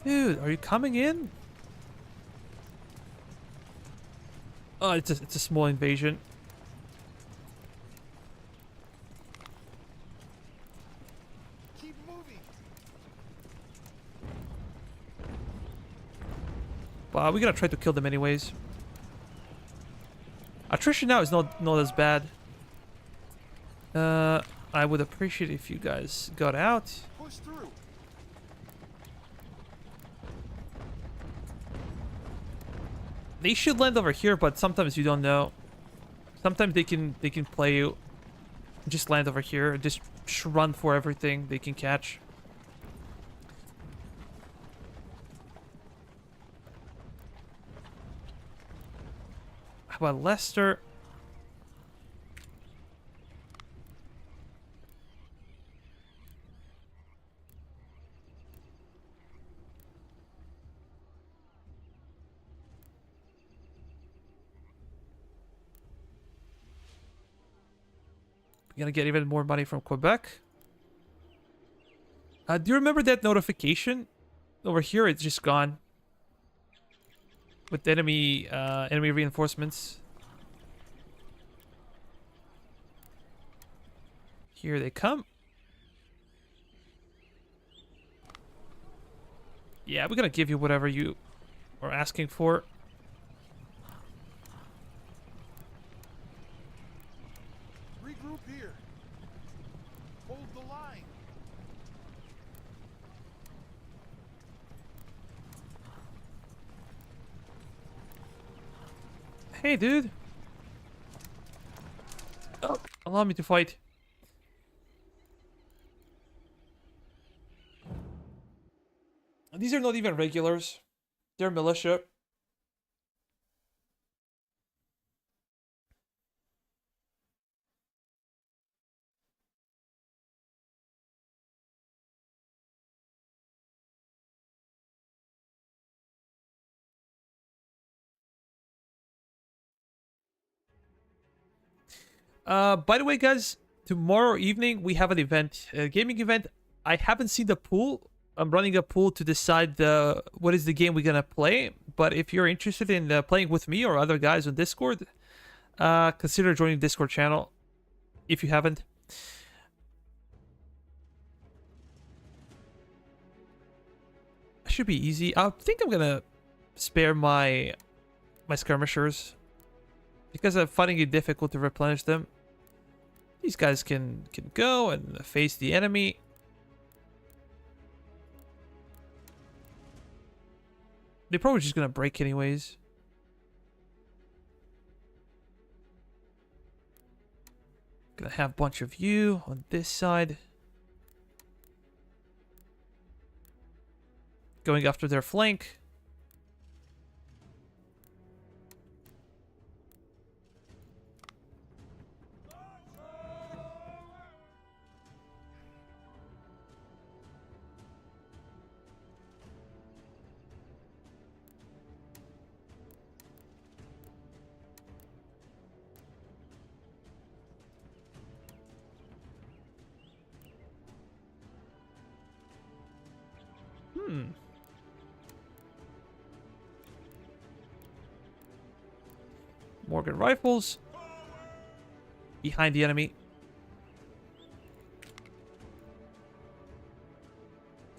Dude, are you coming in? Oh, it's a small invasion. But we're gonna try to kill them anyways. Attrition now is not as bad. I would appreciate if you guys got out. Push through. They should land over here, but sometimes you don't know. Sometimes they can play you. Just land over here. Just run for everything they can catch. How about Lester? We're gonna get even more money from Quebec. Do you remember that notification? Over here, it's just gone. With enemy reinforcements. Here they come. Yeah, we're gonna give you whatever you are asking for. Regroup here. Hold the line. Hey, dude. Oh, allow me to fight. These are not even regulars. They're militia. By the way, guys, tomorrow evening we have an event, a gaming event. I haven't seen the pool. I'm running a pool to decide what is the game we're gonna play. But if you're interested in playing with me or other guys on Discord, consider joining the Discord channel if you haven't. Should be easy. I think I'm gonna spare my skirmishers because I'm finding it difficult to replenish them. These guys can go and face the enemy. They're probably just gonna break anyways. Gonna have a bunch of you on this side. Going after their flank. Morgan rifles behind the enemy.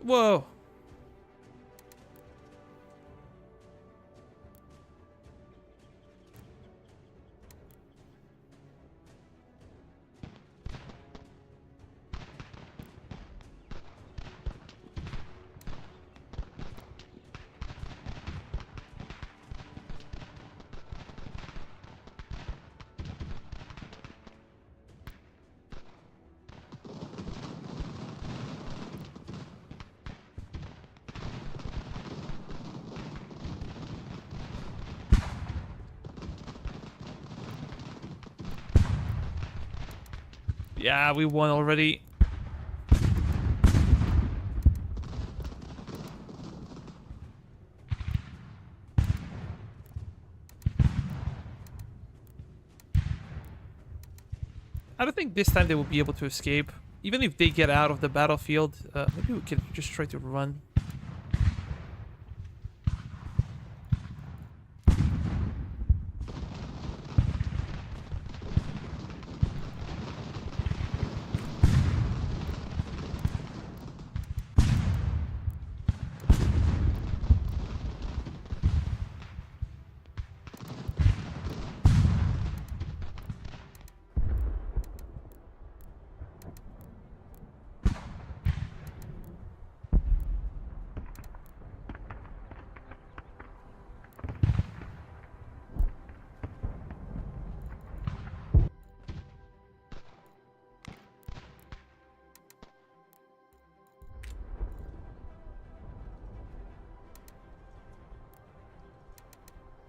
Whoa. Yeah, we won already. I don't think this time they will be able to escape. Even if they get out of the battlefield, maybe we can just try to run.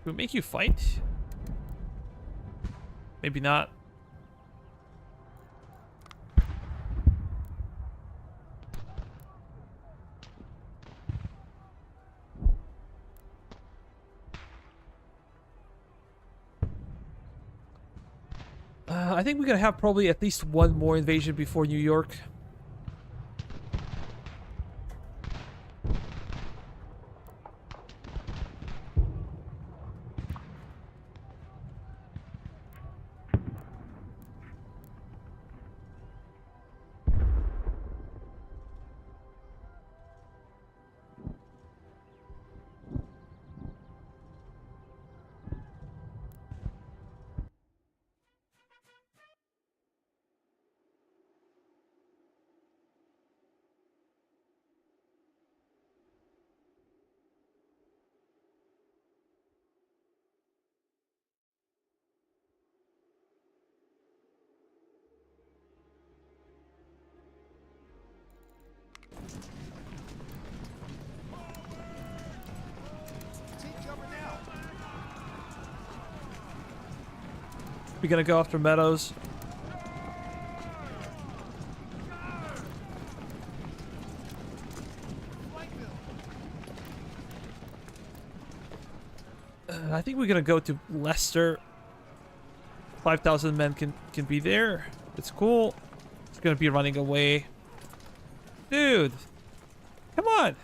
we make you fight? Maybe not. I think we're gonna have probably at least one more invasion before New York. Take cover now. We're gonna go after Meadows. Flank them. I think we're gonna go to Leicester. 5,000 men can be there. It's cool. It's gonna be running away. Dude, come on.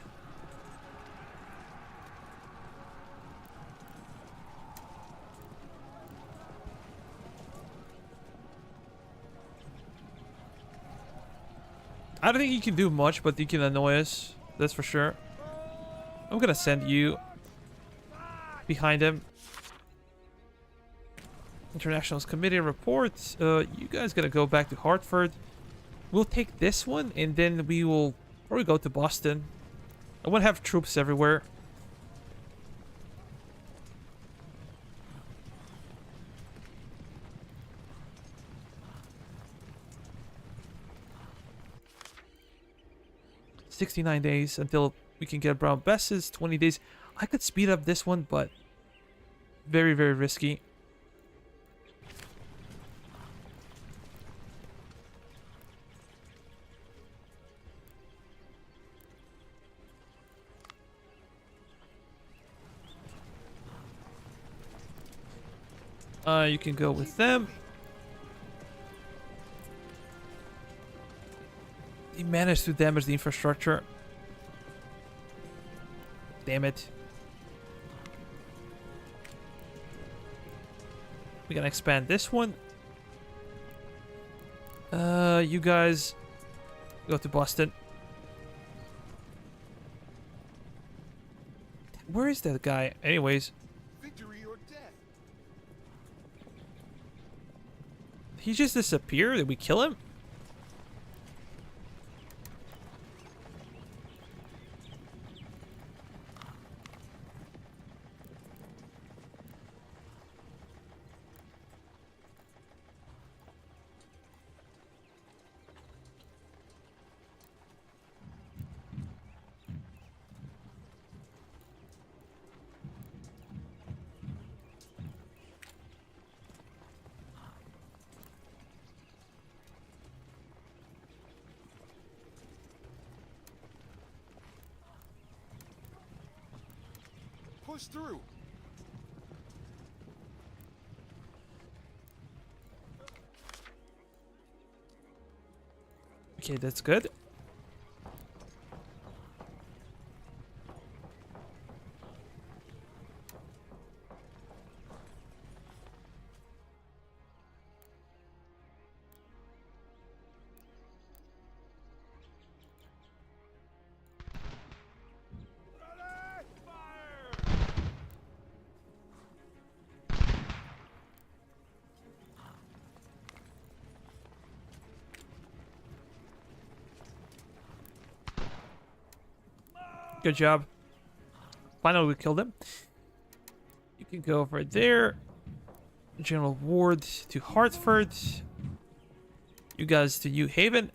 I don't think he can do much, but he can annoy us. That's for sure. I'm gonna send you behind him. Internationals Committee report. You guys gotta go back to Hartford. We'll take this one, and then we will probably go to Boston. I want to have troops everywhere. "69 days until we can get Brown Besses. 20 days. I could speed up this one, but very, very risky. You can go with them. He managed to damage the infrastructure. Damn it. We're gonna expand this one. You guys go to Boston. Where is that guy? Anyways, Victory or death. he just disappeared. Did we kill him? Push through. Okay, that's good. Good job. Finally, we killed him. You can go over there. General Ward to Hartford. You guys to New Haven.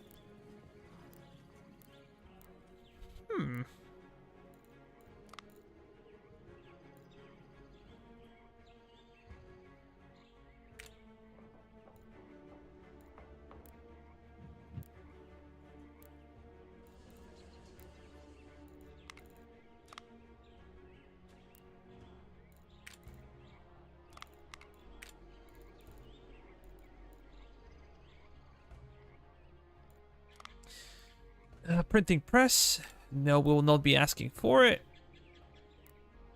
printing press. No, we will not be asking for it.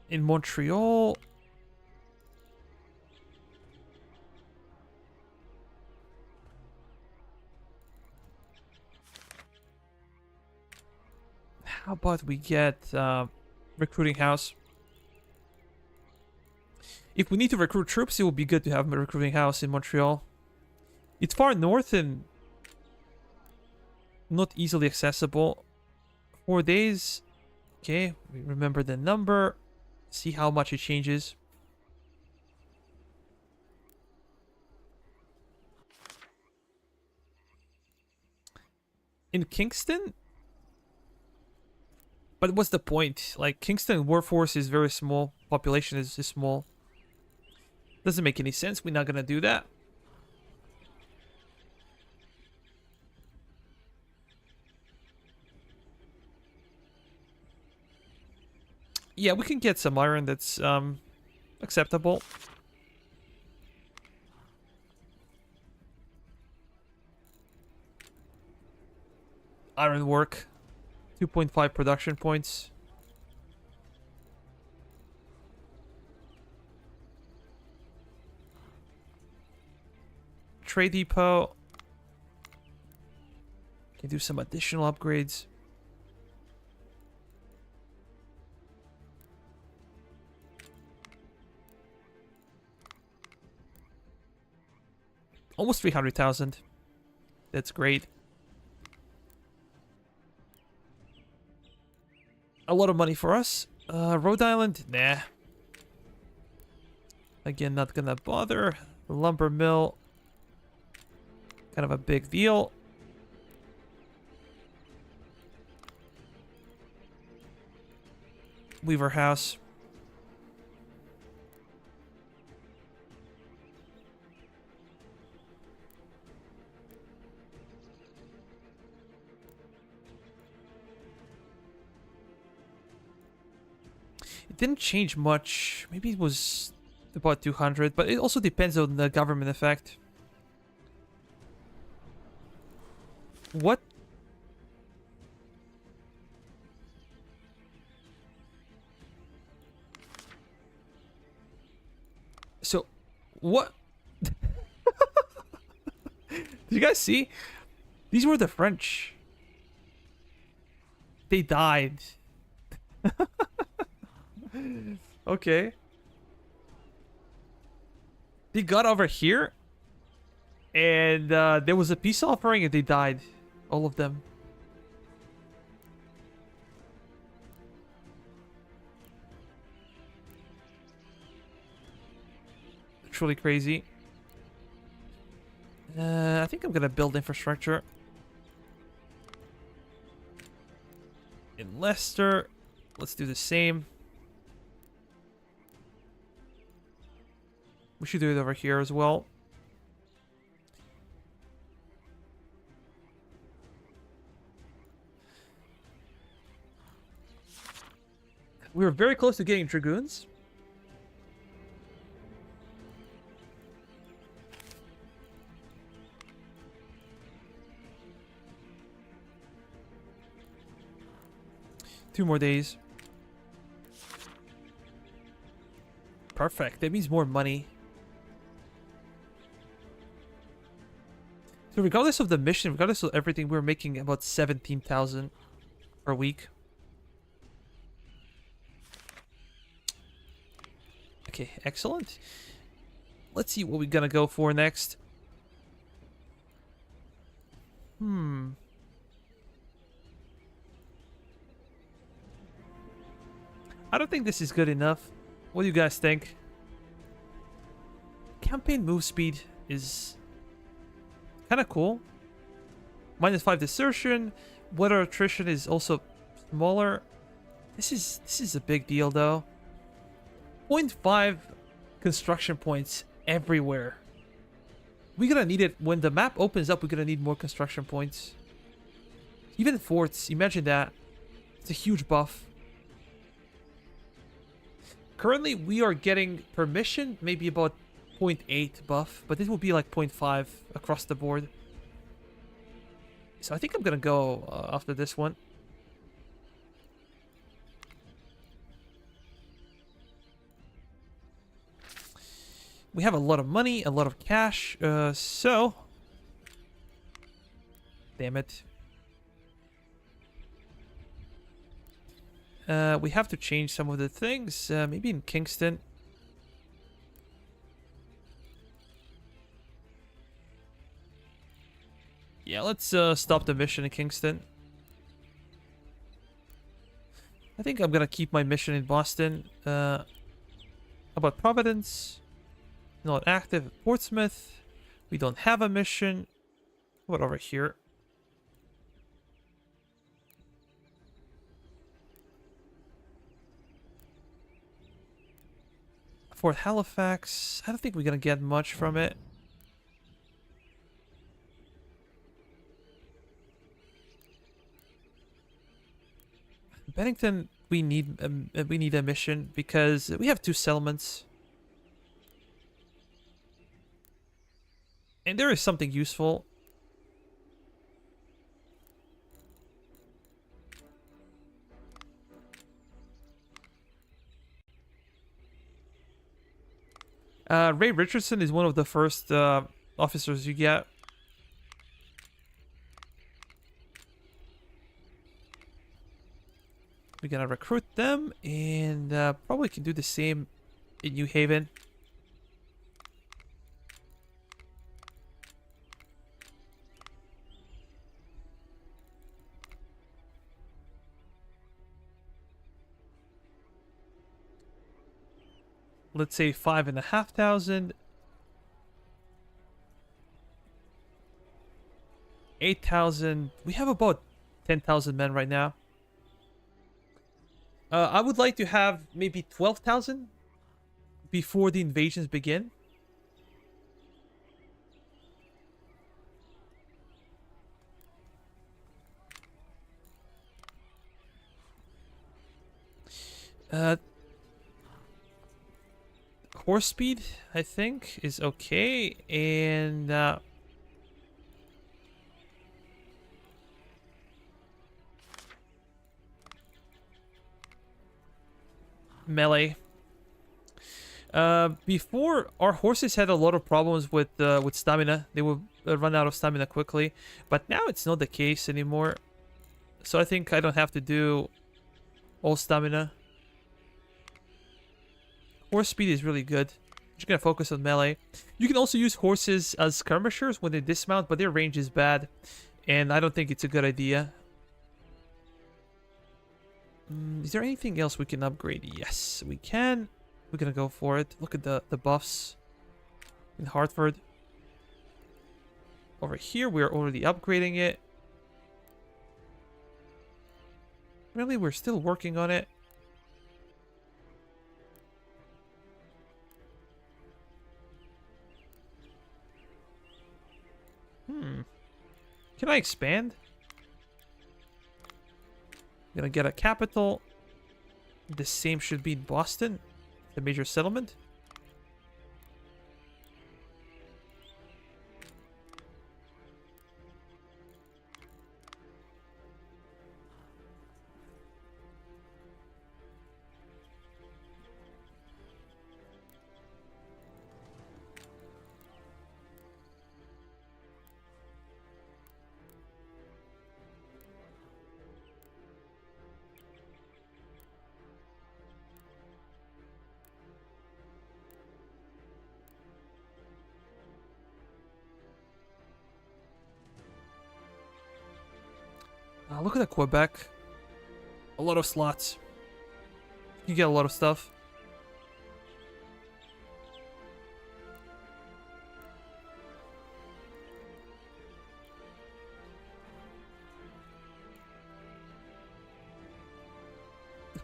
In Montreal. How about we get recruiting house? If we need to recruit troops, it would be good to have a recruiting house in Montreal. It's far north and not easily accessible. 4 days. Okay, we remember the number. See how much it changes. In Kingston? But what's the point? Like, Kingston workforce is very small. Population is small. Doesn't make any sense. We're not gonna do that. Yeah, we can get some iron that's acceptable. Iron work. 2.5 production points. Trade depot. Can do some additional upgrades. Almost 300,000. That's great. A lot of money for us. Rhode Island, nah. Again, not gonna bother. Lumber mill. Kind of a big deal. Weaver house. It didn't change much. Maybe it was about 200, but it also depends on the government effect. What? So, what? Did you guys see? These were the French. They died. Okay. They got over here. And there was a peace offering and they died. All of them. Truly crazy. I think I'm gonna build infrastructure. In Leicester. Let's do the same. We should do it over here as well. We were very close to getting Dragoons. Two more days. Perfect. That means more money. So regardless of the mission, regardless of everything, we're making about 17,000 per week. Okay, excellent. Let's see what we're gonna go for next. I don't think this is good enough. What do you guys think? Campaign move speed is kind of cool. -5 desertion. Weather attrition is also smaller. This is a big deal though. 0.5 construction points everywhere. We're gonna need it when the map opens up. We're gonna need more construction points. Even forts. Imagine that. It's a huge buff. Currently, we are getting permission, maybe about 0.8 buff, but this will be like 0.5 across the board. So I think I'm gonna go after this one. We have a lot of money, a lot of cash, so... Damn it. We have to change some of the things, maybe in Kingston. Yeah, let's stop the mission in Kingston. I think I'm gonna keep my mission in Boston. How about Providence? Not active. Portsmouth. We don't have a mission. What over here? Fort Halifax. I don't think we're gonna get much from it. Bennington, we need a mission because we have 2 settlements. And there is something useful. Ray Richardson is one of the first officers you get. We're gonna recruit them and probably can do the same in New Haven. Let's say 5,500. 8,000. We have about 10,000 men right now. I would like to have maybe 12,000 before the invasions begin. Horse speed, I think, is okay, and melee. Before, our horses had a lot of problems with stamina. They would run out of stamina quickly, but now it's not the case anymore. So I think I don't have to do all stamina. Horse speed is really good. I'm just gonna focus on melee. You can also use horses as skirmishers when they dismount, but their range is bad, and I don't think it's a good idea. Is there anything else we can upgrade? Yes, we can. We're gonna go for it. Look at the buffs in Hartford. Over here, we're already upgrading it. Really, we're still working on it. Can I expand? Gonna get a capital. The same should be in Boston, the major settlement. Look at Quebec. A lot of slots. You get a lot of stuff.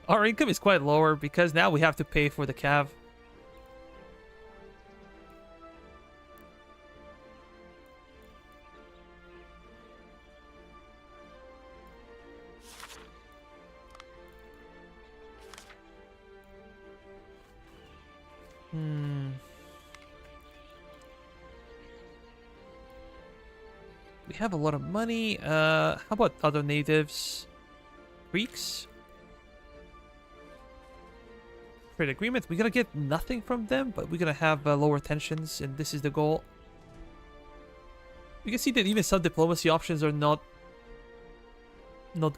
Our income is quite lower because now we have to pay for the cav. We have a lot of money. How about other natives? Greeks? Trade agreement. We're gonna get nothing from them, but we're gonna have lower tensions, and this is the goal. You can see that even some diplomacy options are not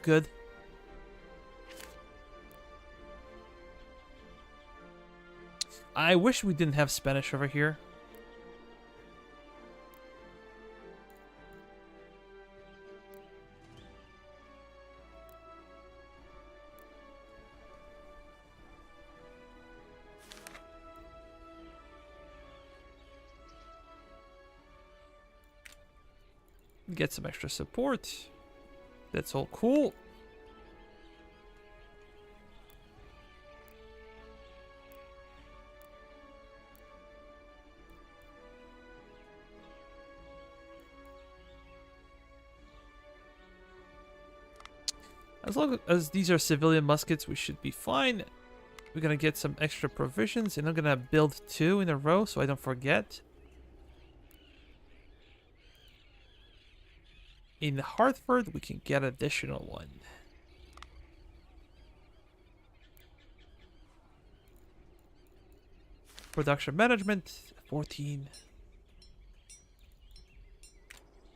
good. I wish we didn't have Spanish over here. Get some extra support. That's all cool. As long as these are civilian muskets, we should be fine. We're gonna get some extra provisions, and I'm gonna build 2 in a row so I don't forget. In Hartford, we can get additional 1. Production management, 14.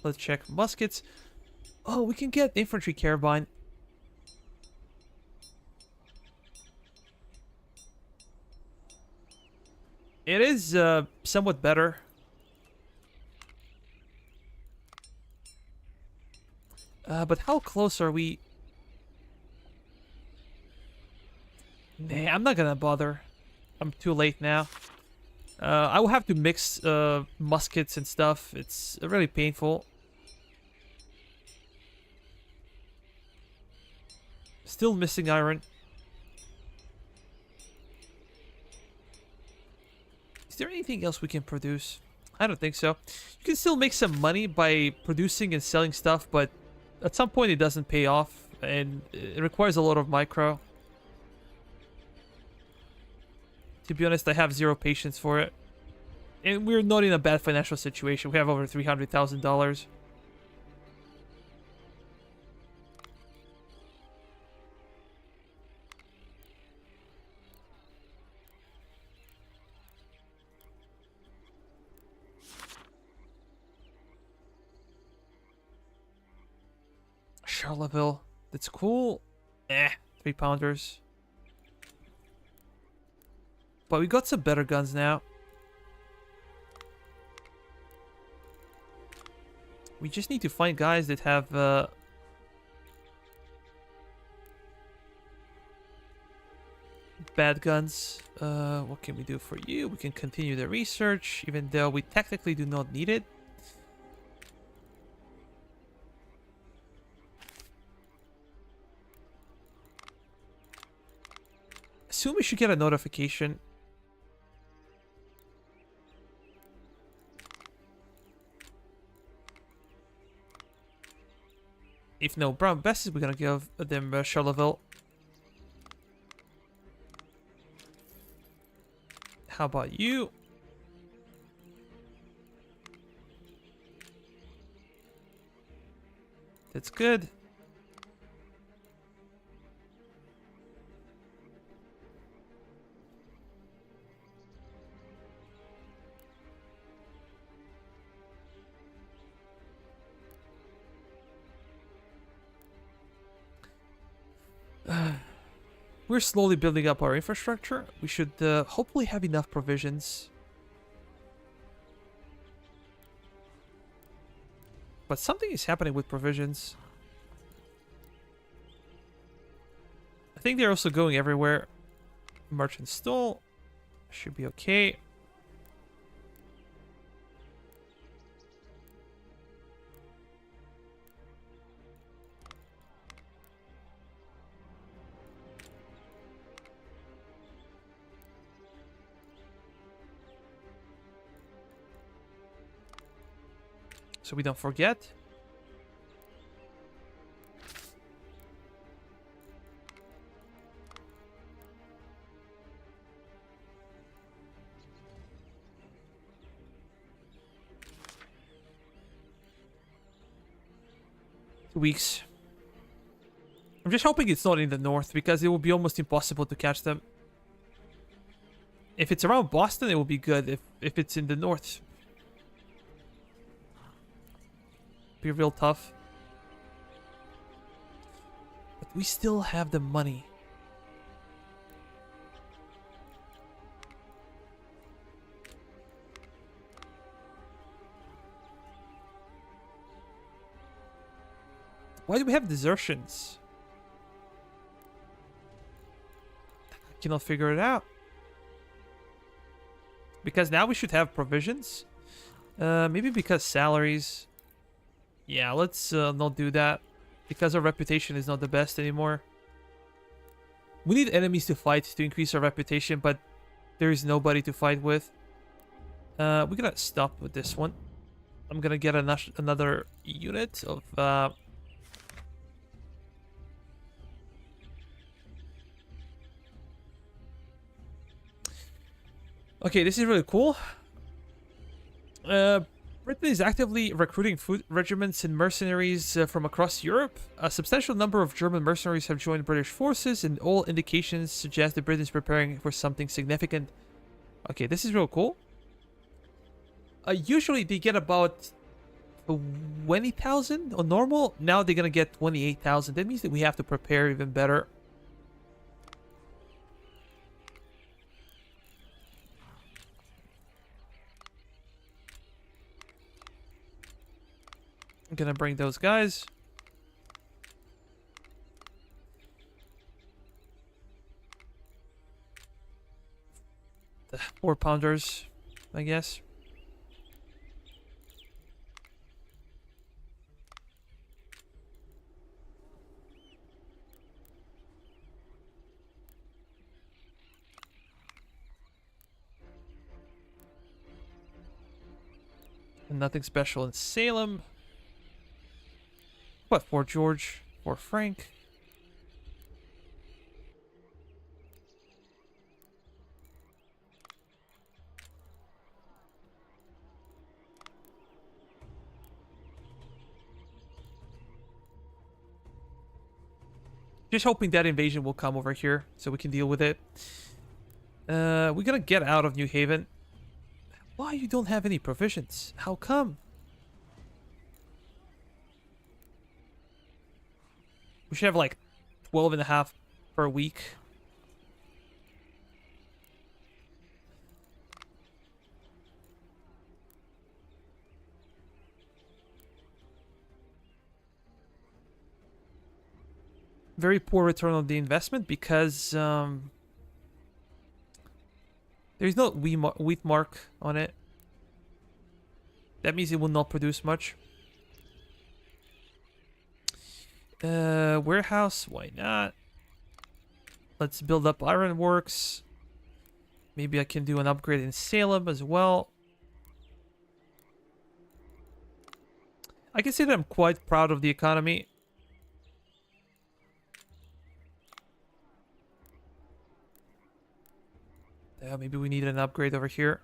Let's check muskets. Oh, we can get infantry carbine. It is somewhat better. But how close are we? Nah, I'm not gonna bother. I'm too late now. I will have to mix muskets and stuff. It's really painful. Still missing iron. Is there anything else we can produce? I don't think so. You can still make some money by producing and selling stuff, but at some point it doesn't pay off, and it requires a lot of micro. To be honest, I have zero patience for it. And we're not in a bad financial situation. We have over $300,000. Charleville. That's cool. 3-pounders. But we got some better guns now. We just need to find guys that have bad guns. What can we do for you? We can continue the research, even though we technically do not need it. Soon we should get a notification. If no brown besties, we're gonna give them Charleville. How about you? That's good. We're slowly building up our infrastructure. We should hopefully have enough provisions. But something is happening with provisions. I think they're also going everywhere. Merchant stall. Should be okay. So we don't forget. 2 weeks. I'm just hoping it's not in the north because it will be almost impossible to catch them. If it's around Boston, it will be good. If it's in the north, be real tough. But we still have the money. Why do we have desertions? I cannot figure it out. Because now we should have provisions. Maybe because salaries. Yeah, let's not do that. Because our reputation is not the best anymore. We need enemies to fight to increase our reputation, but there is nobody to fight with. We're gonna stop with this one. I'm gonna get another unit of... Okay, this is really cool. Britain is actively recruiting foot regiments and mercenaries from across Europe. A substantial number of German mercenaries have joined British forces, and all indications suggest that Britain is preparing for something significant. Okay, this is real cool. Usually they get about 20,000 on normal. Now they're gonna get 28,000. That means that we have to prepare even better. I'm gonna bring those guys. The 4-pounders, I guess. And nothing special in Salem. What, Fort George? Fort Frank? Just hoping that invasion will come over here so we can deal with it. We're gonna get out of New Haven. Why you don't have any provisions? How come? We should have like 12.5 per week. Very poor return on the investment because there's no wheat mark on it. That means it will not produce much. Warehouse, why not? Let's build up ironworks. Maybe I can do an upgrade in Salem as well. I can say that I'm quite proud of the economy. Maybe we need an upgrade over here.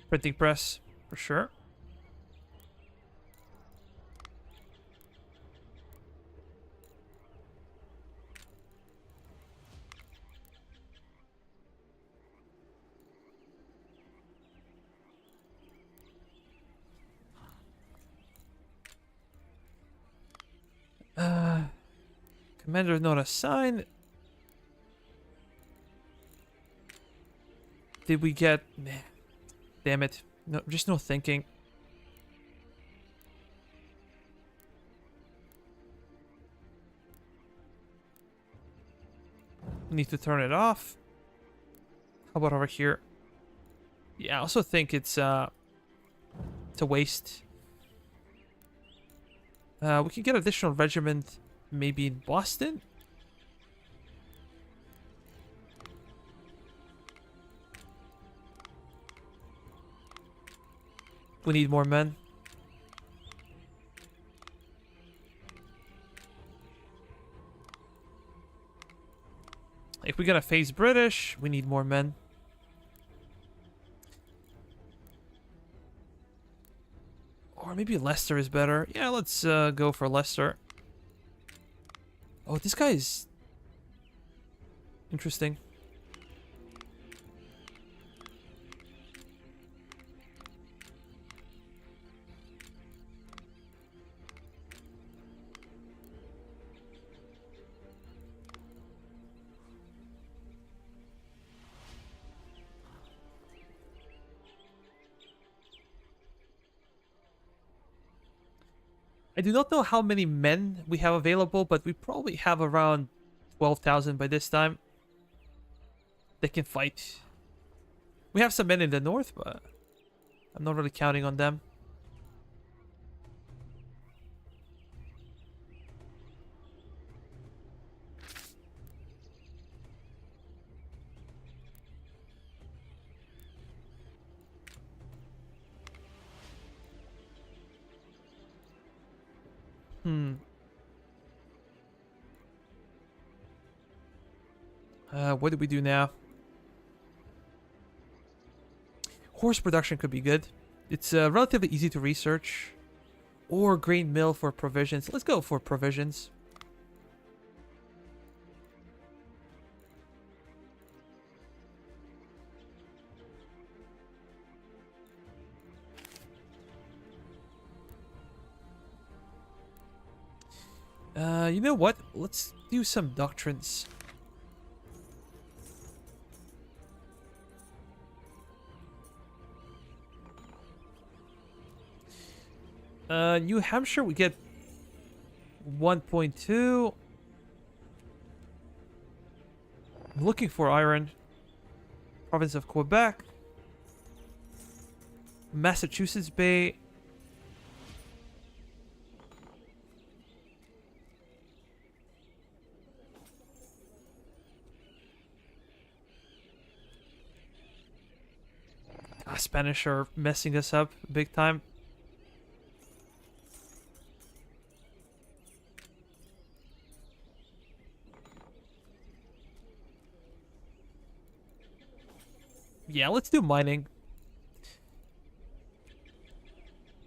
Printing press, for sure. Commander not assigned. Did we get... Damn it. No, just no thinking. We need to turn it off. How about over here? Yeah, I also think it's a waste. We can get additional regiment maybe in Boston. We need more men. we're gonna face British, we need more men. Or maybe Leicester is better. Yeah, let's go for Leicester. Oh, this guy is interesting. I do not know how many men we have available, but we probably have around 12,000 by this time. They can fight. We have some men in the north, but I'm not really counting on them. What do we do now? Horse production could be good. It's relatively easy to research. Or grain mill for provisions. Let's go for provisions. You know what? Let's do some doctrines. New Hampshire, we get 1.2. I'm looking for iron. Province of Quebec. Massachusetts Bay. Spanish are messing us up big time. Yeah, let's do mining.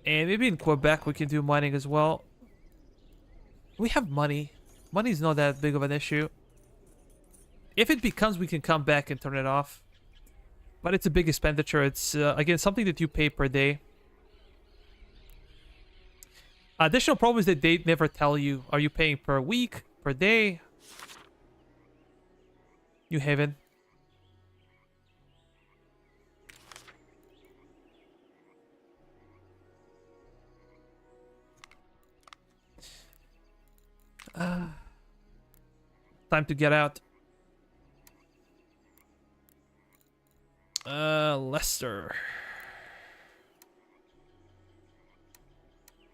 And maybe in Quebec we can do mining as well. We have money. Money's not that big of an issue. If it becomes, we can come back and turn it off. But it's a big expenditure. It's, again, something that you pay per day. Additional problem is that they never tell you. Are you paying per week, per day? New Haven. Time to get out. Leicester.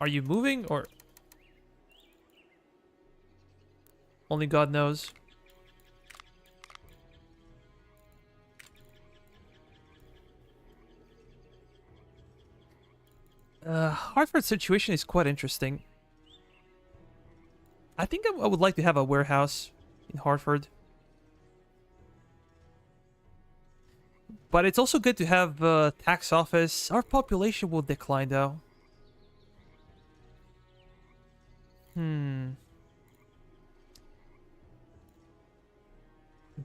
Are you moving or? Only God knows. Hartford's situation is quite interesting. I think I would like to have a warehouse in Hartford. But it's also good to have a tax office. Our population will decline though. There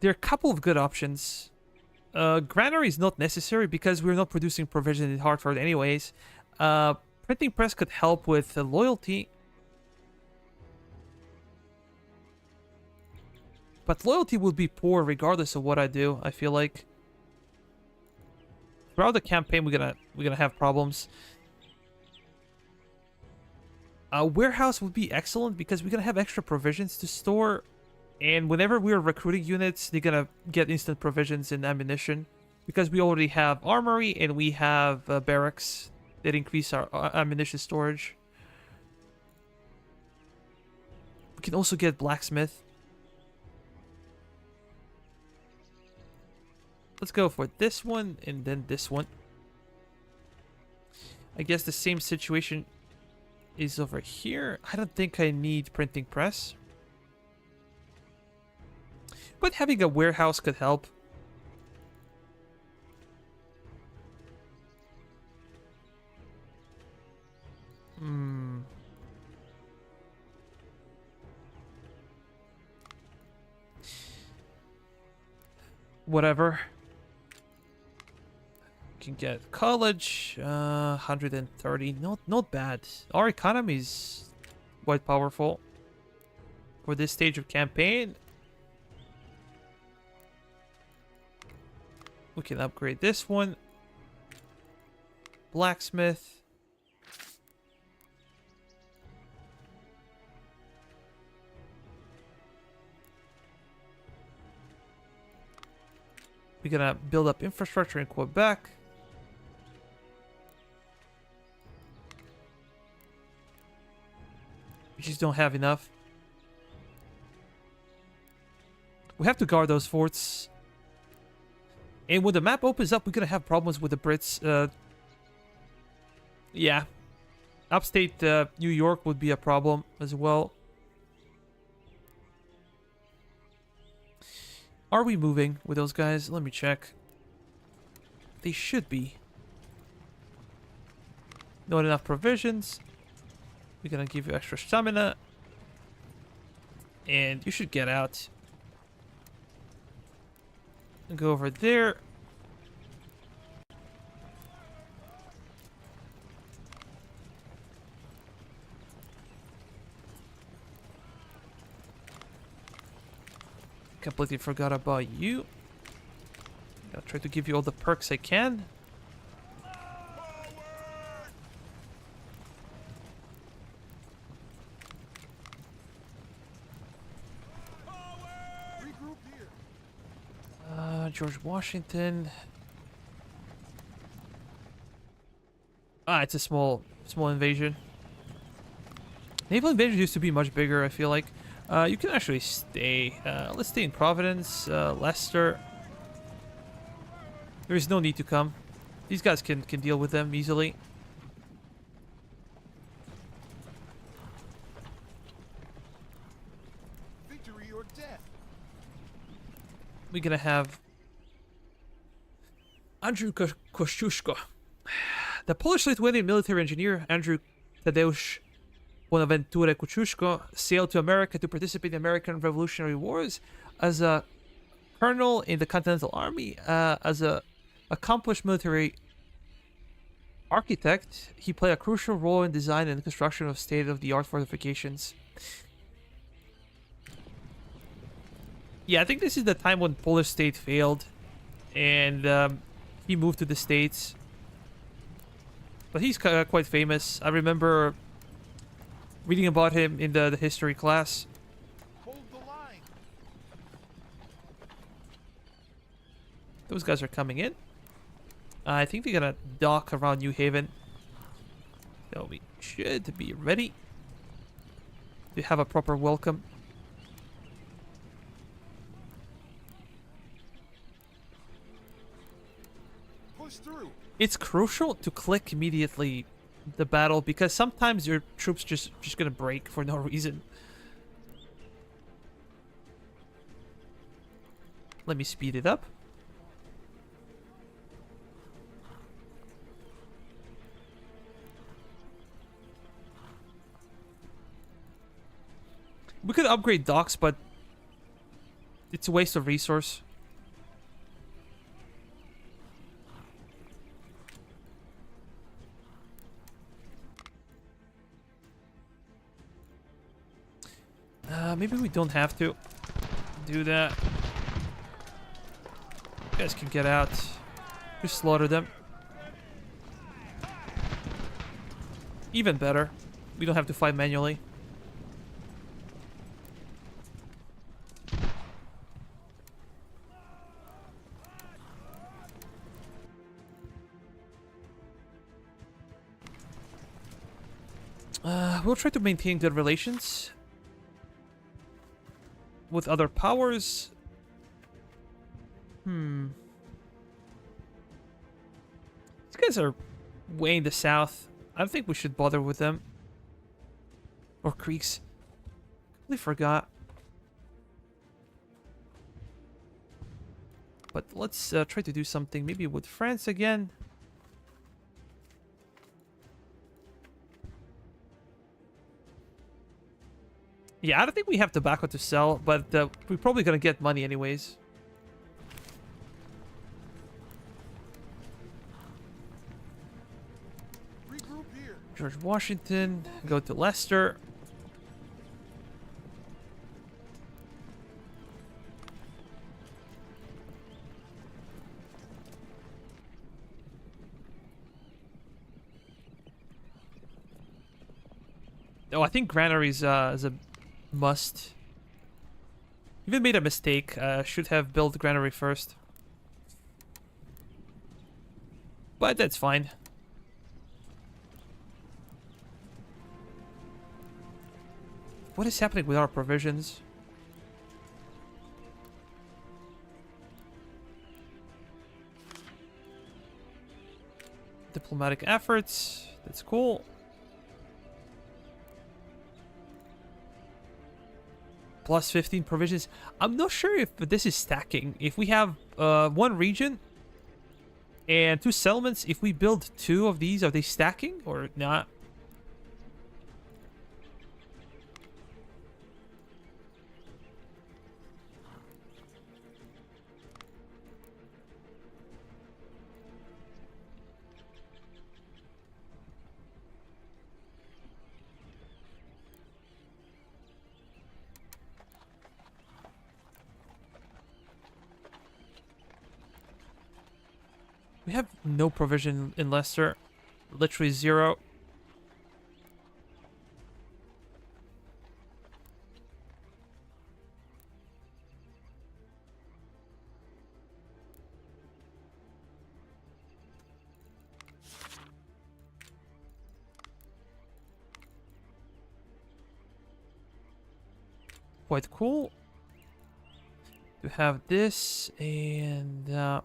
are a couple of good options. Granary is not necessary because we're not producing provision in Hartford anyways. Printing press could help with loyalty. But loyalty will be poor regardless of what I do, I feel like. Throughout the campaign we're gonna have problems. A warehouse would be excellent because we're gonna have extra provisions to store. And whenever we're recruiting units, they're gonna get instant provisions and ammunition. Because we already have armory and we have barracks that increase our ammunition storage. We can also get blacksmith. Let's go for this one and then this one. I guess the same situation is over here. I don't think I need printing press. But having a warehouse could help. Hmm. Whatever. Can get college, 130. Not bad. Our economy is quite powerful for this stage of campaign. We can upgrade this one. Blacksmith. We're gonna build up infrastructure in Quebec. We just don't have enough. We have to guard those forts. And when the map opens up, we're gonna have problems with the Brits. Yeah. Upstate New York would be a problem as well. Are we moving with those guys? Let me check. They should be. Not enough provisions. We're gonna give you extra stamina. And you should get out. And go over there. Completely forgot about you. I'll try to give you all the perks I can. Regroup here. George Washington. Ah, it's a small invasion. Naval invasion used to be much bigger, I feel like. You can actually stay. Let's stay in Providence, Leicester. There is no need to come. These guys can deal with them easily. Victory or death. We're gonna have Andrew Kościuszko. The Polish-Lithuanian military engineer Andrew Tadeusz Bonaventure Kościuszko sailed to America to participate in the American Revolutionary Wars as a colonel in the Continental Army. As a accomplished military architect, he played a crucial role in design and construction of state-of-the-art fortifications. Yeah, I think this is the time when Polish state failed, and he moved to the States. But he's quite famous. I remember reading about him in the history class. Hold the line. Those guys are coming in. I think they're gonna dock around New Haven. So we should be ready to have a proper welcome. Push through. It's crucial to click immediately the battle because sometimes your troops just gonna break for no reason. Let me speed it up. We could upgrade docks, but it's a waste of resource. Maybe we don't have to do that. You guys can get out. Just slaughter them. Even better. We don't have to fight manually. We'll try to maintain good relations with other powers. These guys are way in the south. I don't think we should bother with them. Or creeks. Completely forgot. But let's try to do something maybe with France again. Yeah, I don't think we have tobacco to sell, but we're probably gonna get money anyways. Regroup here. George Washington, go to Leicester. Oh, I think granary is a must. Even made a mistake. Should have built granary first. But that's fine. What is happening with our provisions? Diplomatic efforts. That's cool. Plus 15 provisions. I'm not sure if this is stacking. If we have one region and 2 settlements, if we build 2 of these, are they stacking or not? We have no provision in Leicester. Literally 0. Quite cool to have this, and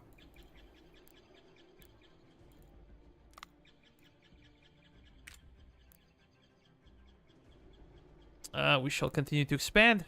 we shall continue to expand.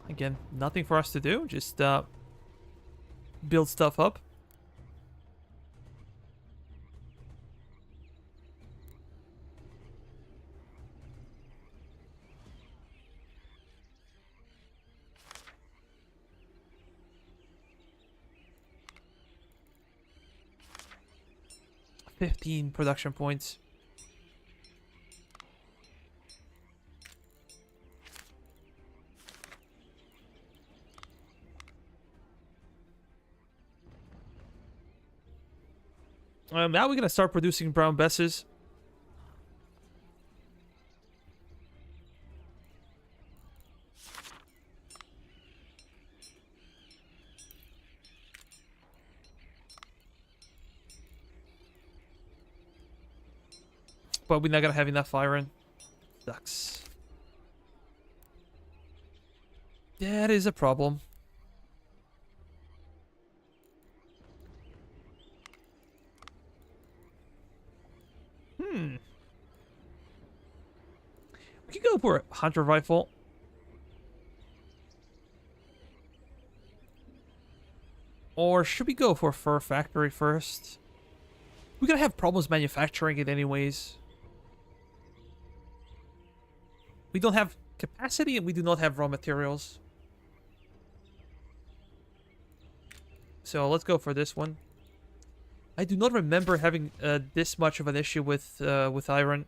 Again, nothing for us to do. Just build stuff up. $15 production points. Now we're gonna start producing brown besses. But we're not gonna have enough iron. Sucks. That is a problem. We could go for a hunter rifle. Or should we go for a fur factory first? We're gonna have problems manufacturing it anyways. We don't have capacity and we do not have raw materials. So let's go for this one. I do not remember having this much of an issue with iron.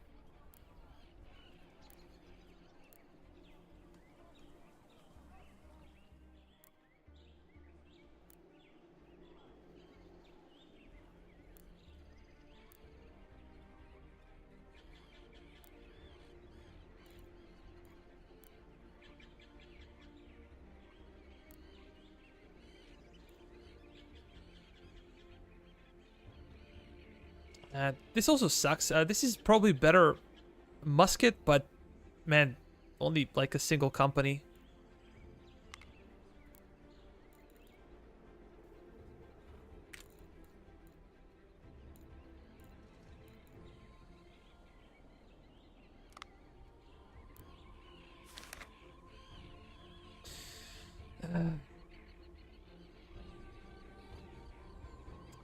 This also sucks. This is probably better musket, but man, only like a single company.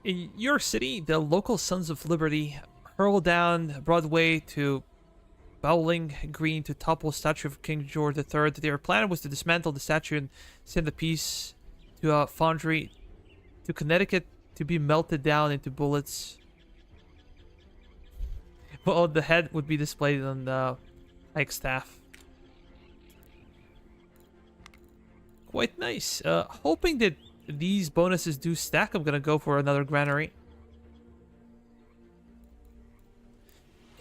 In your city, the local Sons of Liberty hurl down Broadway to Bowling Green to topple statue of King George III. Their plan was to dismantle the statue and send the piece to a foundry to Connecticut to be melted down into bullets. Well, the head would be displayed on the pike staff. Quite nice. Hoping that these bonuses do stack, I'm gonna go for another granary.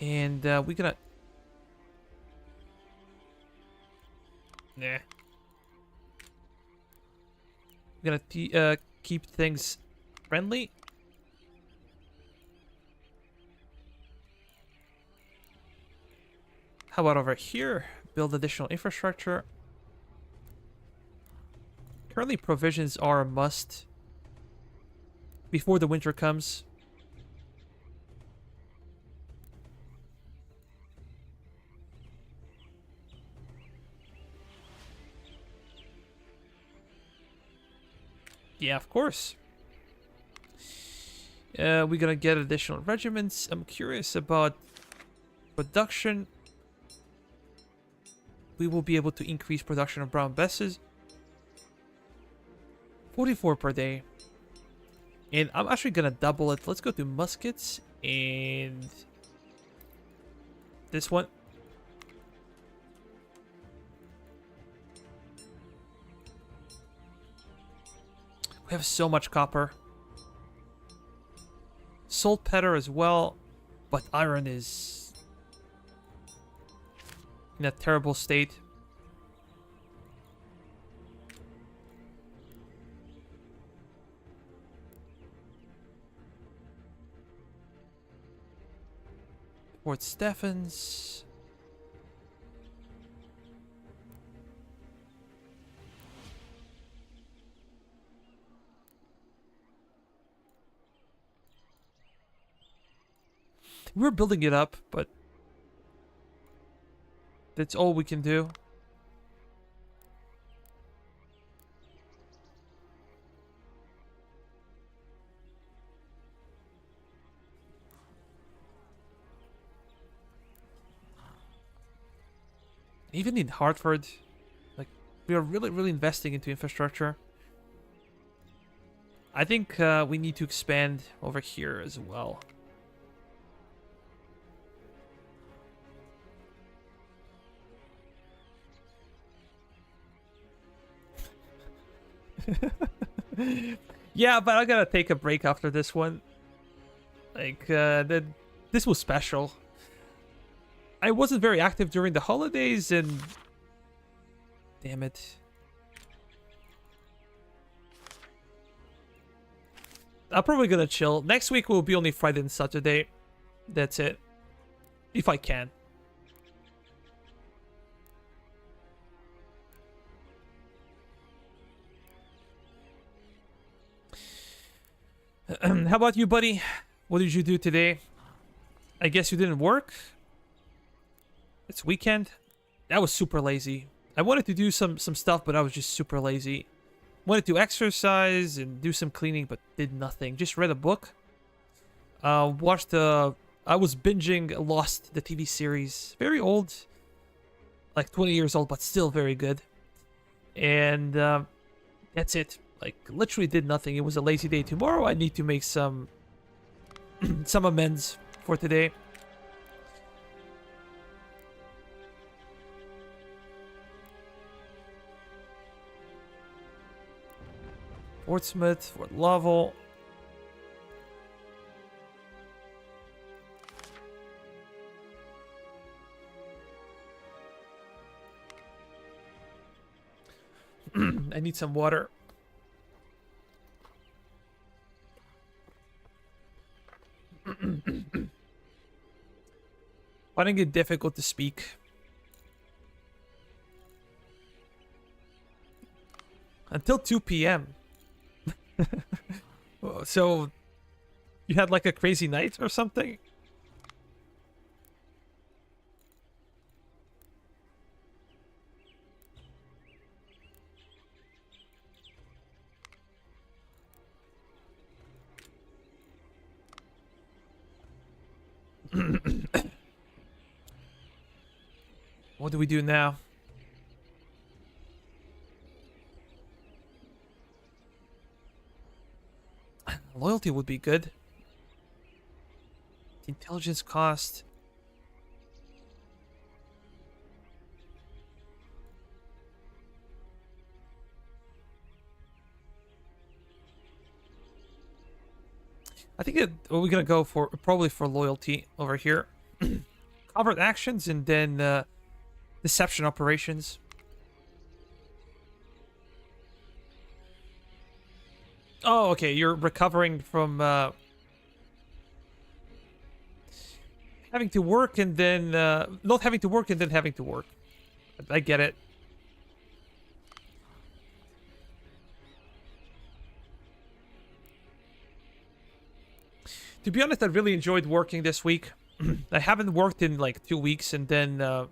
And we're gonna... Nah. We're gonna keep things friendly. How about over here? Build additional infrastructure. Currently, provisions are a must before the winter comes. Yeah, of course. We're gonna get additional regiments. I'm curious about production. We will be able to increase production of brown besses. 44 per day. And I'm actually gonna double it. Let's go to muskets and this one. We have so much copper. Saltpeter as well, but iron is in a terrible state. Fort Stephens. We're building it up, but that's all we can do. Even in Hartford, like, we are really investing into infrastructure. I think we need to expand over here as well. Yeah, but I gotta take a break after this one. Like, this was special. I wasn't very active during the holidays, and damn it. I'm probably gonna chill. Next week will be only Friday and Saturday. That's it. If I can. How about you, buddy? What did you do today? I guess you didn't work? It's weekend? That was super lazy. I wanted to do some stuff, but I was just super lazy. Wanted to exercise and do some cleaning, but did nothing. Just read a book. Watched the... I was binging Lost, the TV series. Very old. Like 20 years old, but still very good. And that's it. Like, literally did nothing. It was a lazy day. Tomorrow I need to make some some amends for today. Portsmouth, Fort Lovell. I need some water. Finding it difficult to speak. Until 2 p.m. So, you had like a crazy night or something? What do we do now? Loyalty would be good. The intelligence cost. I think we're gonna go for probably for loyalty over here. Covert actions and then deception operations. Oh, okay. You're recovering from having to work and then not having to work and then having to work. I get it. To be honest, I really enjoyed working this week. I haven't worked in like 2 weeks, and then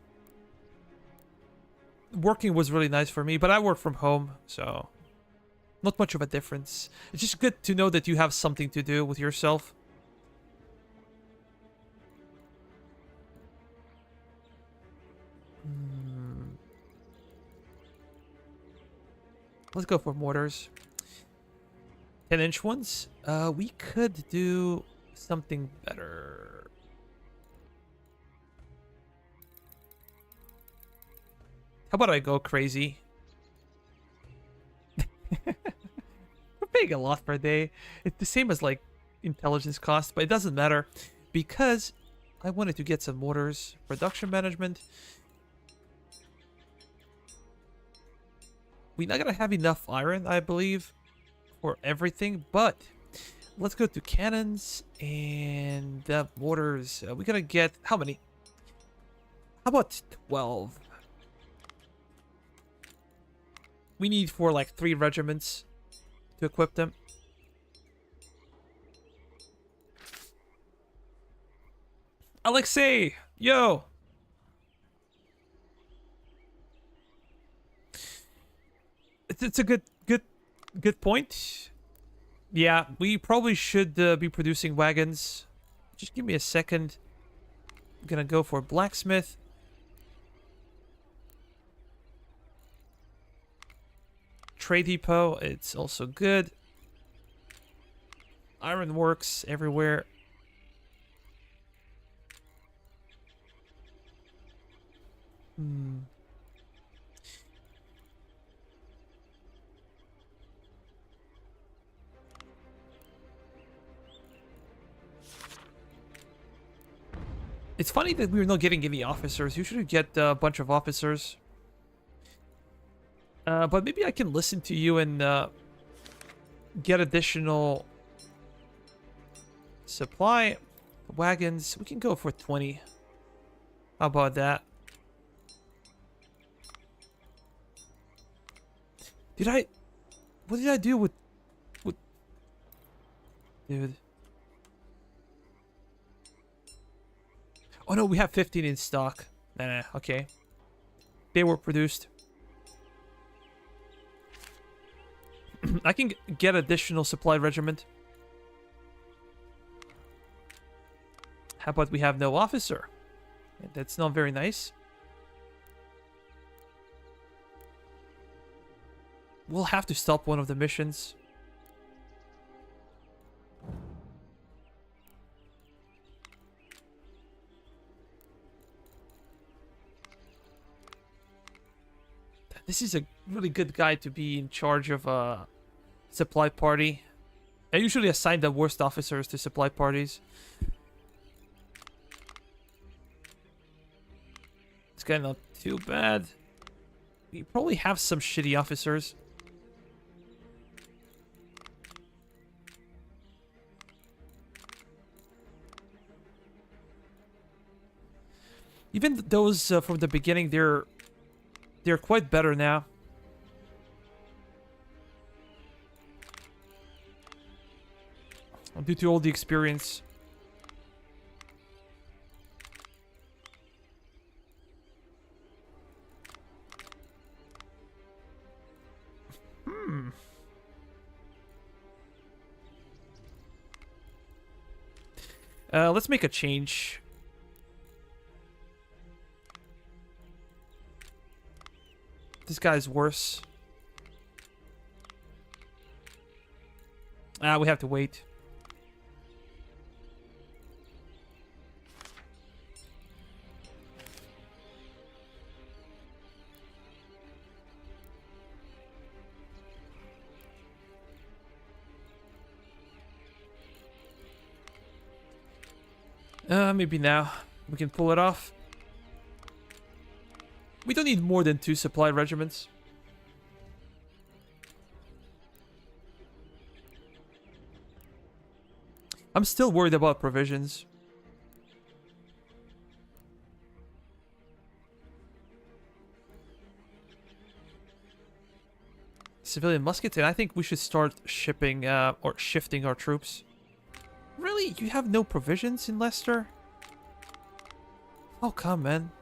working was really nice for me. But I work from home, so not much of a difference. It's just good to know that you have something to do with yourself. Let's go for mortars. 10-inch ones. We could do something better. How about I go crazy? We're paying a lot per day. It's the same as like intelligence cost, but it doesn't matter because I wanted to get some mortars. Production management. We're not gonna have enough iron, I believe, for everything, but let's go to cannons and mortars. We gotta get how many? How about 12? We need for like 3 regiments to equip them. Alexei, yo. It's a good point. Yeah, we probably should be producing wagons. Just give me a second. I'm gonna go for blacksmith. Trade depot, it's also good. Ironworks everywhere. It's funny that we're not getting any officers. Usually we get a bunch of officers. But maybe I can listen to you and get additional supply wagons. We can go for 20. How about that? What did I do with dude? Oh no, we have 15 in stock. Nah, okay. They were produced. I can get additional supply regiment. How about we have no officer? That's not very nice. We'll have to stop one of the missions. This is a really good guy to be in charge of a supply party. I usually assign the worst officers to supply parties. This guy not too bad. We probably have some shitty officers. Even those from the beginning, they're quite better now. Due to all the experience. Let's make a change. This guy's worse. We have to wait. Maybe now we can pull it off. We don't need more than 2 supply regiments. I'm still worried about provisions. Civilian muskets, and I think we should start shipping or shifting our troops. Really? You have no provisions in Leicester? Oh, come, man.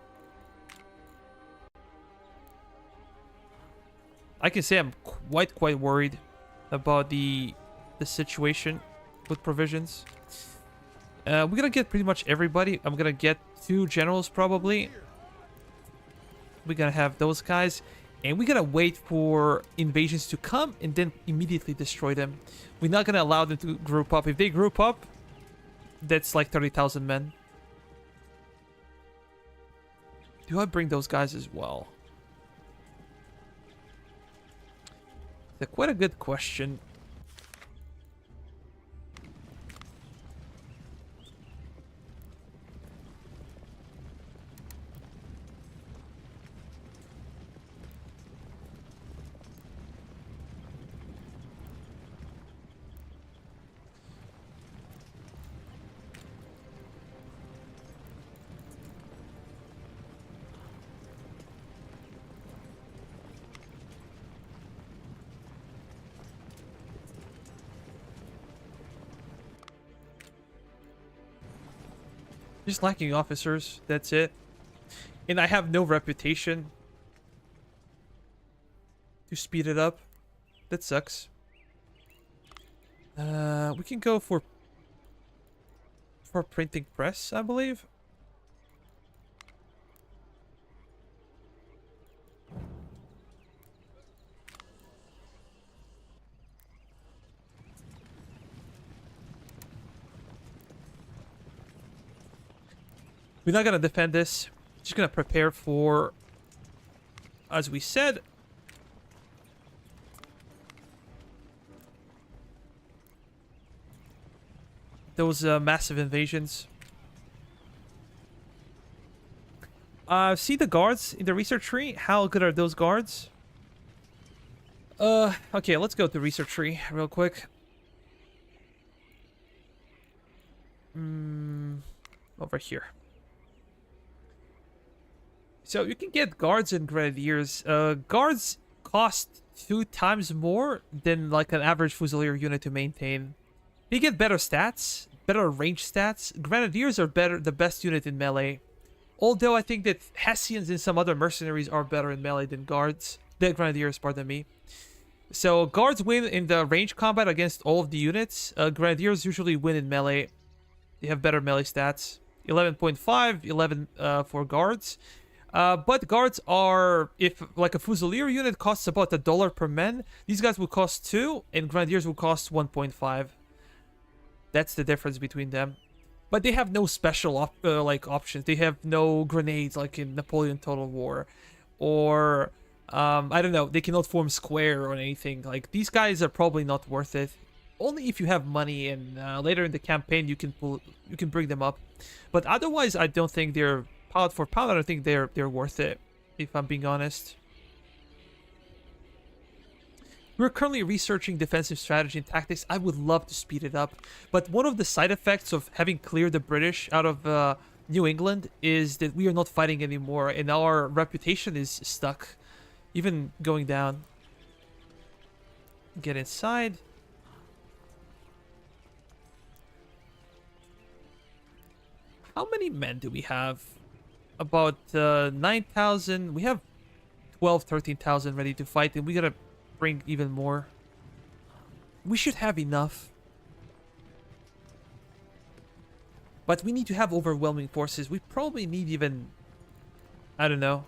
I can say I'm quite worried about the situation with provisions. We're gonna get pretty much everybody. I'm gonna get 2 generals probably. We're gonna have those guys. And we're gonna wait for invasions to come and then immediately destroy them. We're not gonna allow them to group up. If they group up, that's like 30,000 men. Do I bring those guys as well? That's quite a good question. Just lacking officers, that's it. And I have no reputation to speed it up. That sucks. We can go for printing press, I believe. We're not gonna defend this. Just gonna prepare for, as we said, those massive invasions. See the guards in the research tree? How good are those guards? Okay, let's go to research tree real quick. Over here. So you can get guards and grenadiers. Guards cost 2 times more than like an average fusilier unit to maintain. You get better stats, better range stats. Grenadiers are the best unit in melee. Although I think that Hessians and some other mercenaries are better in melee than guards. The grenadiers, pardon me. So guards win in the range combat against all of the units. Grenadiers usually win in melee. They have better melee stats. 11.5, 11 for guards. But guards are, if like a Fusilier unit costs about $1 per man, these guys will cost 2, and Grenadiers will cost 1.5. That's the difference between them. But they have no special options. They have no grenades like in Napoleon Total War, or I don't know. They cannot form square or anything. Like these guys are probably not worth it. Only if you have money and later in the campaign you can bring them up. But otherwise, I don't think they're pound for pound. I don't think they're worth it, if I'm being honest. We're currently researching defensive strategy and tactics. I would love to speed it up, but one of the side effects of having cleared the British out of New England is that we are not fighting anymore, and our reputation is stuck, even going down. Get inside. How many men do we have? About 9,000. We have 12, 13,000 ready to fight, and we gotta bring even more. We should have enough. But we need to have overwhelming forces. We probably need even... I don't know.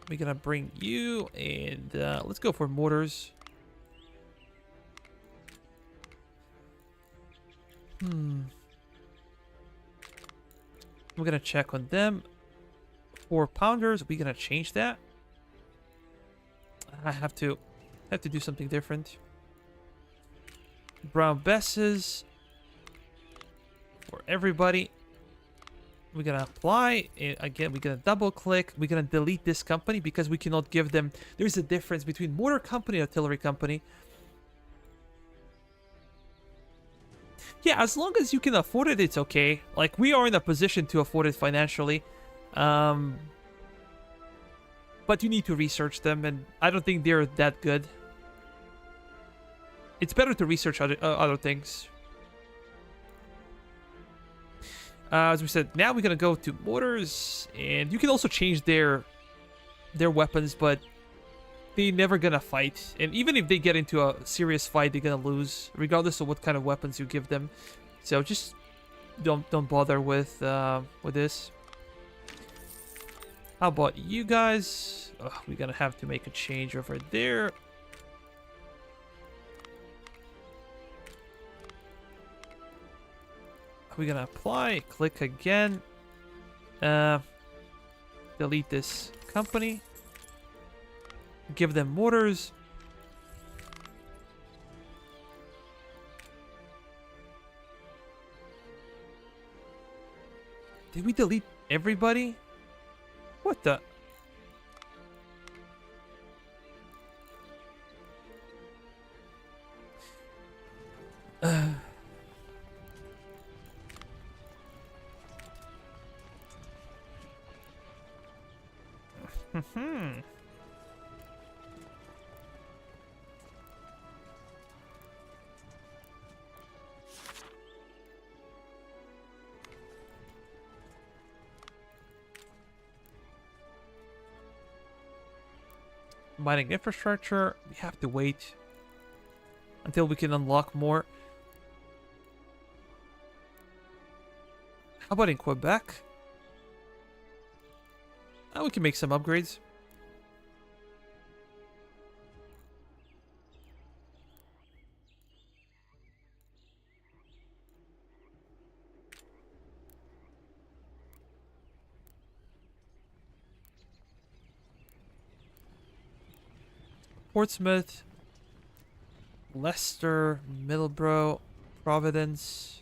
We're gonna bring you, and let's go for mortars. We're gonna check on them. 4-pounders. We're gonna change that. I have to do something different. Brown Besses for everybody. We're gonna apply, and again we're gonna double click. We're gonna delete this company because we cannot give them. There's a difference between mortar company and artillery company. Yeah, as long as you can afford it, it's okay. Like, we are in a position to afford it financially. But you need to research them, and I don't think they're that good. It's better to research other things. As we said, now we're gonna go to mortars, and you can also change their weapons, but they're never gonna fight. And even if they get into a serious fight, they're gonna lose, regardless of what kind of weapons you give them. So just don't bother with this. How about you guys? We're gonna have to make a change over there. We're gonna apply, click again. Delete this company. Give them mortars. Did we delete everybody? What the? Mining infrastructure. We have to wait until we can unlock more. How about in Quebec? We can make some upgrades. Portsmouth, Leicester, Middlesbrough, Providence.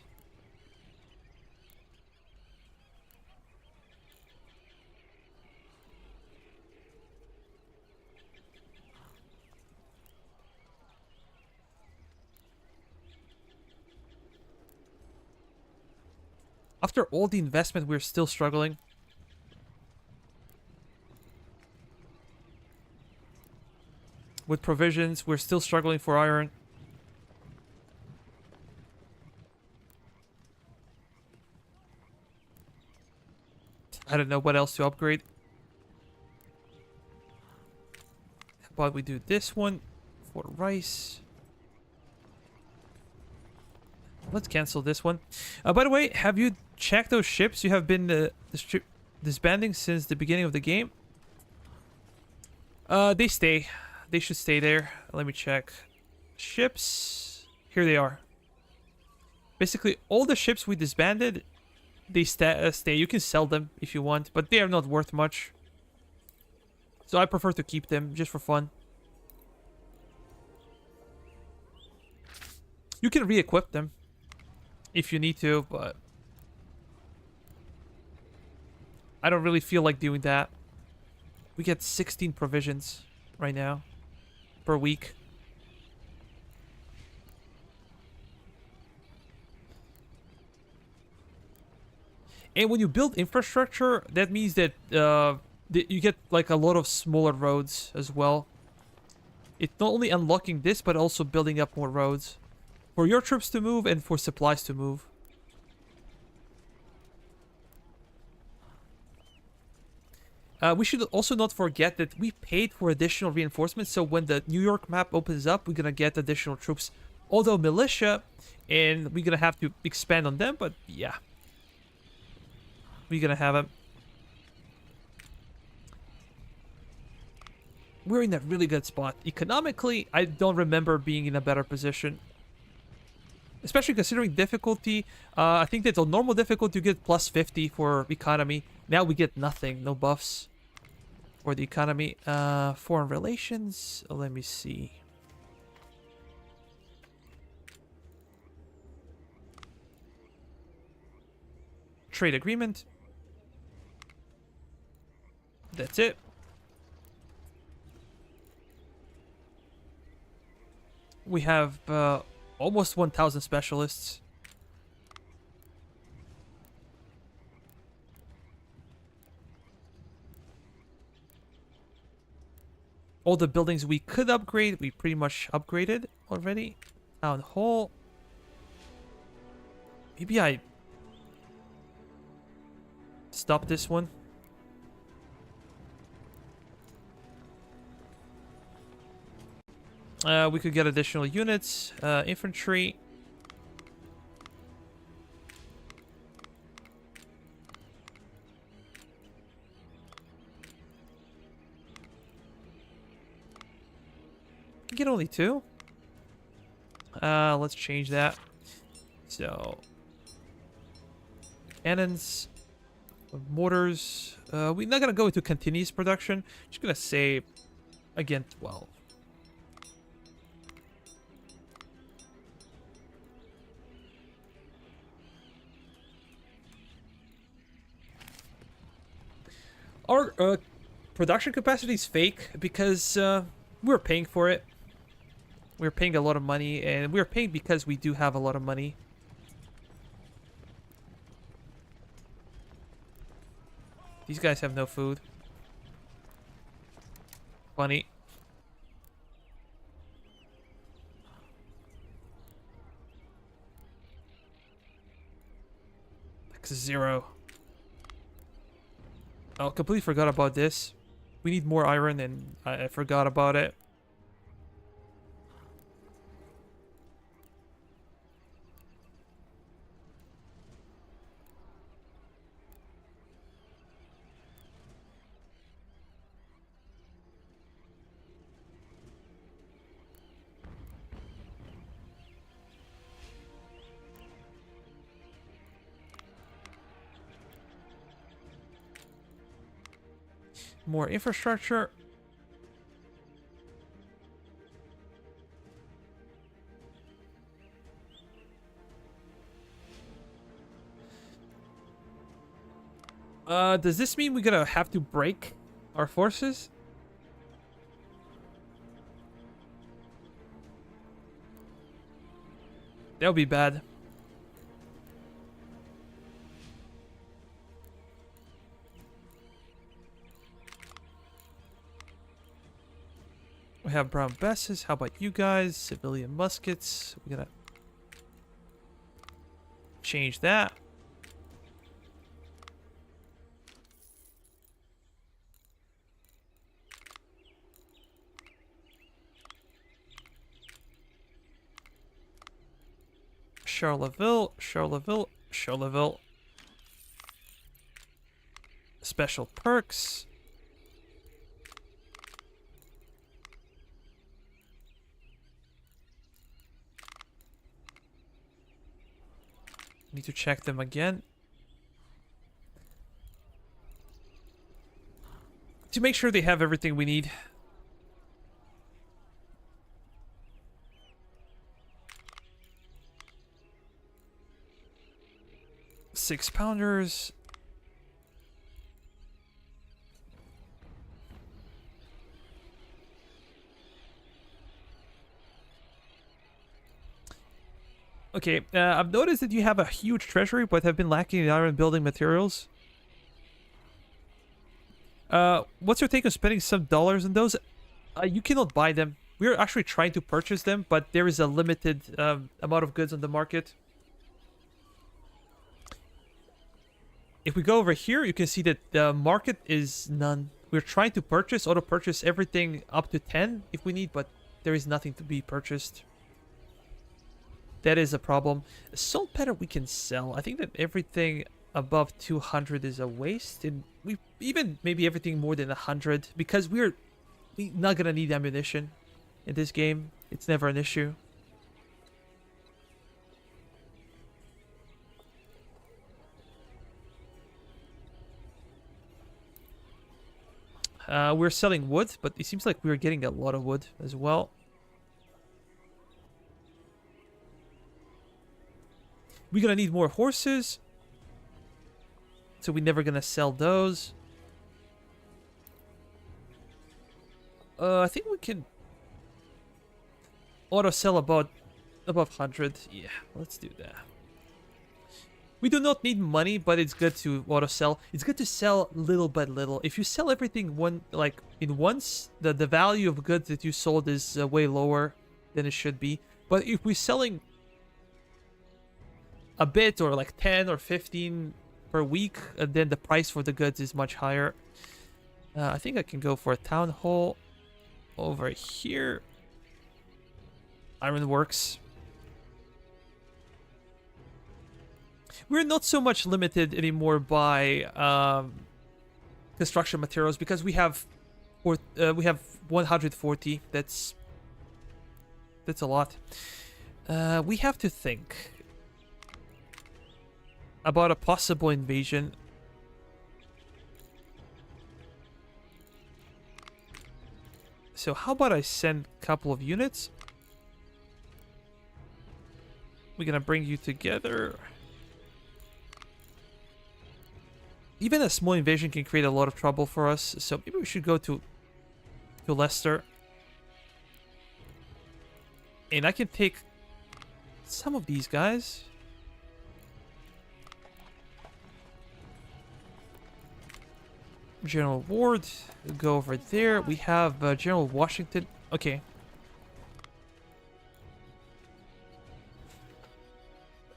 After all the investment, we're still struggling. With provisions, we're still struggling for iron. I don't know what else to upgrade. How about we do this one for rice? Let's cancel this one. By the way, have you checked those ships? You have been disbanding since the beginning of the game. They stay. They should stay there. Let me check. Ships. Here they are. Basically, all the ships we disbanded, they stay. You can sell them if you want, but they are not worth much. So I prefer to keep them just for fun. You can re-equip them if you need to, but I don't really feel like doing that. We get 16 provisions right now per week. And when you build infrastructure, that means that you get like a lot of smaller roads as well. It's not only unlocking this, but also building up more roads for your troops to move and for supplies to move. We should also not forget that we paid for additional reinforcements, so when the New York map opens up, we're gonna get additional troops. Although militia, and we're gonna have to expand on them, but yeah. We're gonna have them. We're in a really good spot. Economically, I don't remember being in a better position. Especially considering difficulty. I think that on normal difficulty you get plus 50 for economy. Now we get nothing, no buffs for the economy. Foreign relations, let me see. Trade agreement. That's it. We have almost 1,000 specialists. All the buildings we could upgrade, we pretty much upgraded already. Town hall. Maybe I stop this one. We could get additional units, infantry. Get only 2. Let's change that. So, cannons, mortars. We're not gonna go into continuous production. Just gonna say, again, 12. Our production capacity is fake because we're paying for it. We're paying a lot of money, and we're paying because we do have a lot of money. These guys have no food. Funny. Like 0. Oh, completely forgot about this. We need more iron, and I forgot about it. More infrastructure. Does this mean we're gonna have to break our forces? That would be bad. We have brown besses. How about you guys? Civilian muskets. We're gonna change that. Charleville, Charleville, Charleville. Special perks. Need to check them again. To make sure they have everything we need. Six-pounders. Okay, I've noticed that you have a huge treasury, but have been lacking in iron building materials. What's your take on spending some dollars on those? You cannot buy them. We're actually trying to purchase them, but there is a limited amount of goods on the market. If we go over here, you can see that the market is none. We're trying to auto-purchase everything up to 10 if we need, but there is nothing to be purchased. That is a problem. Salt pattern we can sell. I think that everything above 200 is a waste, and we even maybe everything more than 100, because we're not gonna need ammunition in this game. It's never an issue. We're selling wood, but it seems like we're getting a lot of wood as well. We're gonna need more horses, so we're never gonna sell those. I think we can auto sell about above 100. Yeah, let's do that. We do not need money, but it's good to auto sell. It's good to sell little by little. If you sell everything in once, the value of goods that you sold is way lower than it should be. But if we're selling a bit, or like 10 or 15 per week, then the price for the goods is much higher. I think I can go for a town hall over here. Ironworks. We're not so much limited anymore by construction materials, because we have 140. That's a lot. We have to think about a possible invasion. So how about I send a couple of units? We're gonna bring you together. Even a small invasion can create a lot of trouble for us, so maybe we should go to Leicester. And I can take some of these guys. General Ward, go over there. We have General Washington. Okay.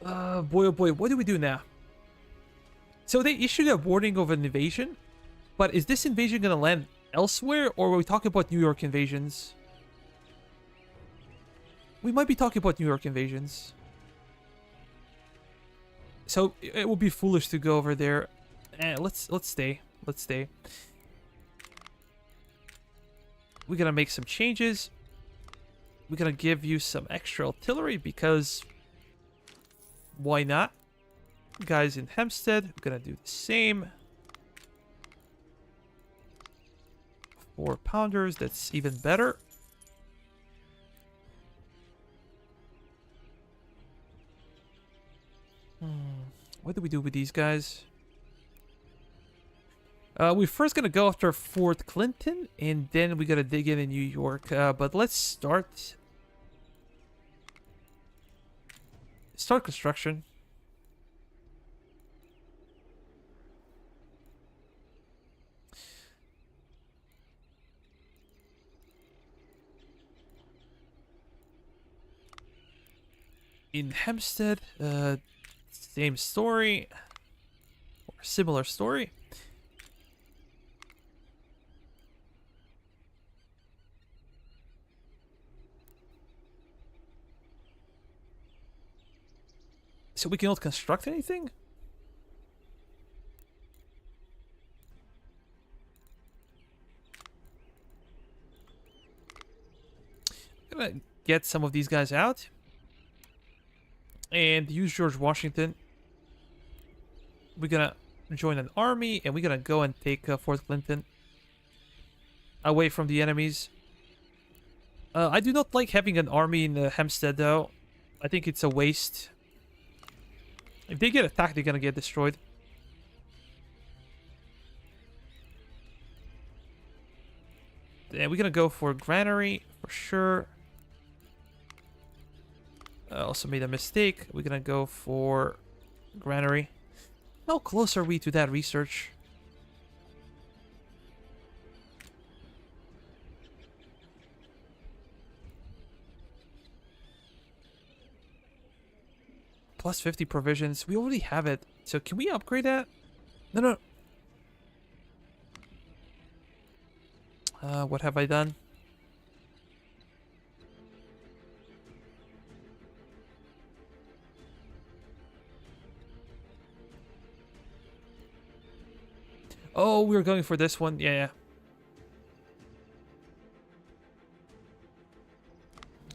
Boy, oh boy, what do we do now? So they issued a warning of an invasion, but is this invasion gonna land elsewhere, or are we talking about New York invasions? We might be talking about New York invasions. So it would be foolish to go over there. Let's stay. Let's stay. We're gonna make some changes. We're gonna give you some extra artillery, because why not? Guys in Hempstead, we're gonna do the same. 4-pounders, that's even better. What do we do with these guys? We're first gonna go after Fort Clinton, and then we gotta dig in New York. But let's start construction. In Hempstead, same story, or similar story. So we cannot construct anything? I'm gonna get some of these guys out. And use George Washington. We're gonna join an army, and we're gonna go and take Fort Clinton. Away from the enemies. I do not like having an army in Hempstead, though. I think it's a waste. If they get attacked, they're gonna get destroyed. And we're gonna go for granary, for sure. I also made a mistake. We're gonna go for granary. How close are we to that research? Plus 50 provisions. We already have it. So can we upgrade that? No, no. What have I done? Oh, we were going for this one. Yeah, yeah.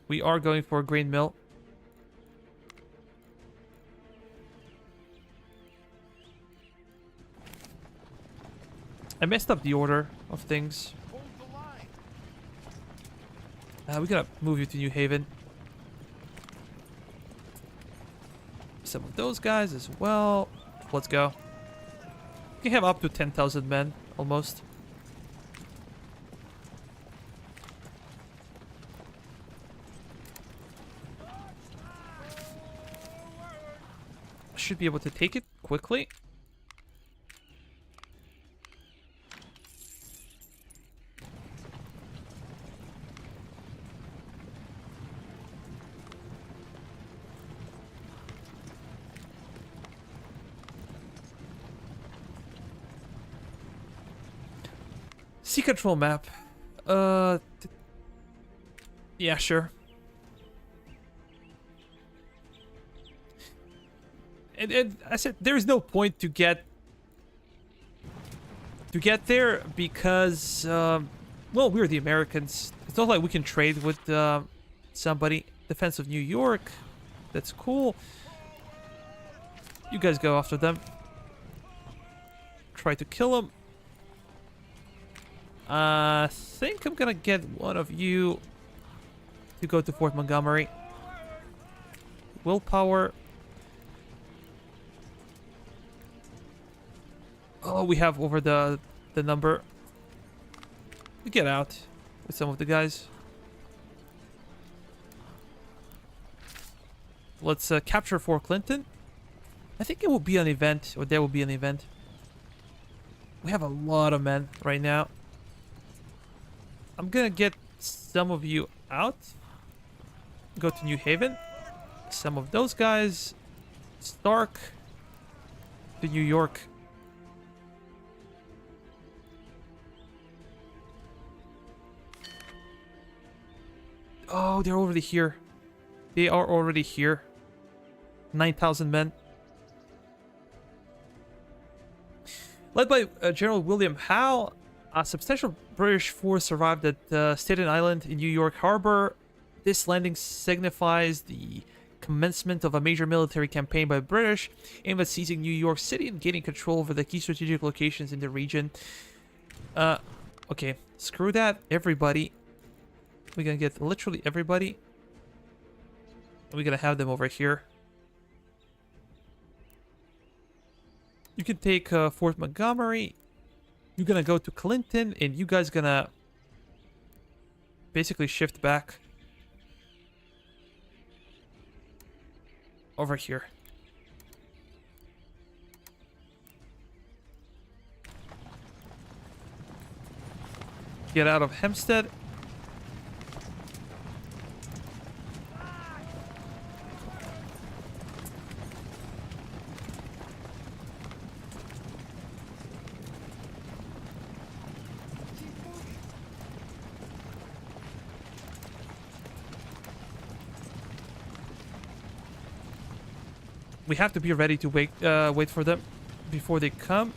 We are going for a grain mill. I messed up the order of things. Hold the line. We gotta move you to New Haven. Some of those guys as well. Let's go. We can have up to 10,000 men, almost. Should be able to take it quickly. Sea control map. Yeah, sure. And I said there is no point to get there because well, we're the Americans. It's not like we can trade with somebody. Defense of New York. That's cool. You guys go after them. Try to kill them. I think I'm gonna get one of you to go to Fort Montgomery. Willpower. Oh, we have over the number. We get out with some of the guys. Let's capture Fort Clinton. I think it will be an event, or there will be an event. We have a lot of men right now. I'm gonna get some of you out. Go to New Haven. Some of those guys. Stark. To New York. Oh, they're already here. They are already here. 9,000 men. Led by General William Howe, a substantial British force arrived at Staten Island in New York Harbor. This landing signifies the commencement of a major military campaign by the British aimed at seizing New York City and gaining control over the key strategic locations in the region. Okay, screw that. Everybody. We're gonna get literally everybody. We're gonna have them over here. You can take Fort Montgomery. You're gonna go to Clinton, and you guys gonna basically shift back over here. Get out of Hempstead. We have to be ready to wait for them before they come.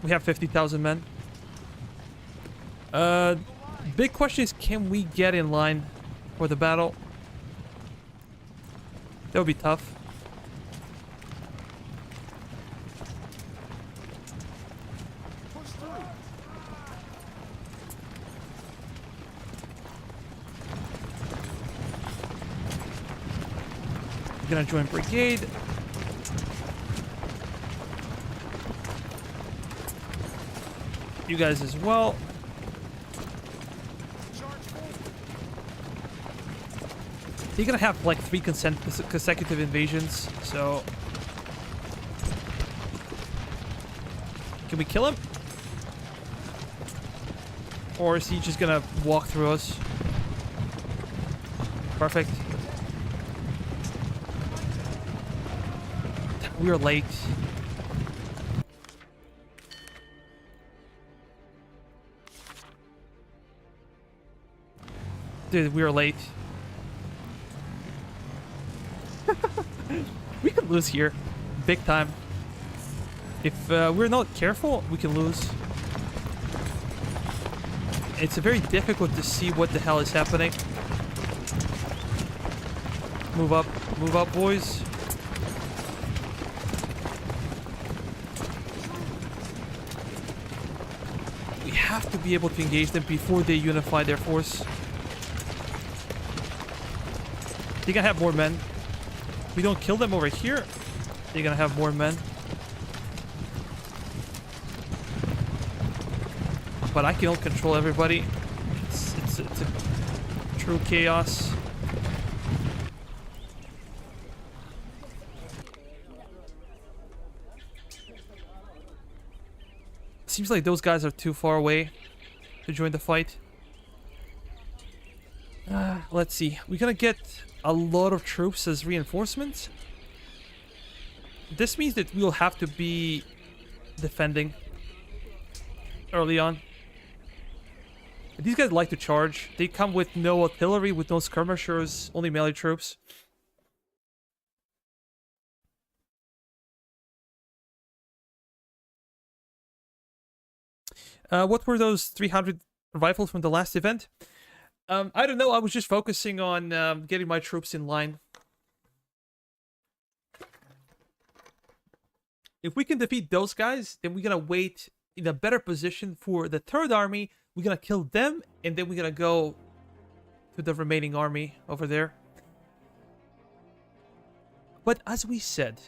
We have 50,000 men. Big question is, can we get in line for the battle? That would be tough. We're gonna join brigade. You guys as well. Charge forward. They're gonna have like 3 consecutive invasions, so... Can we kill him? Or is he just gonna walk through us? Perfect. We are late. Dude, we are late. We could lose here. Big time. If we're not careful, we can lose. It's very difficult to see what the hell is happening. Move up, boys. We have to be able to engage them before they unify their force. They're gonna have more men. If we don't kill them over here, they're gonna have more men. But I can control everybody. It's a true chaos. Seems like those guys are too far away to join the fight. Let's see. We're gonna get a lot of troops as reinforcements. This means that we'll have to be defending early on. These guys like to charge. They come with no artillery, with no skirmishers, only melee troops. What were those 300 rifles from the last event? I don't know. I was just focusing on getting my troops in line. If we can defeat those guys, then we're gonna wait in a better position for the third army. We're gonna kill them, and then we're gonna go to the remaining army over there. But as we said,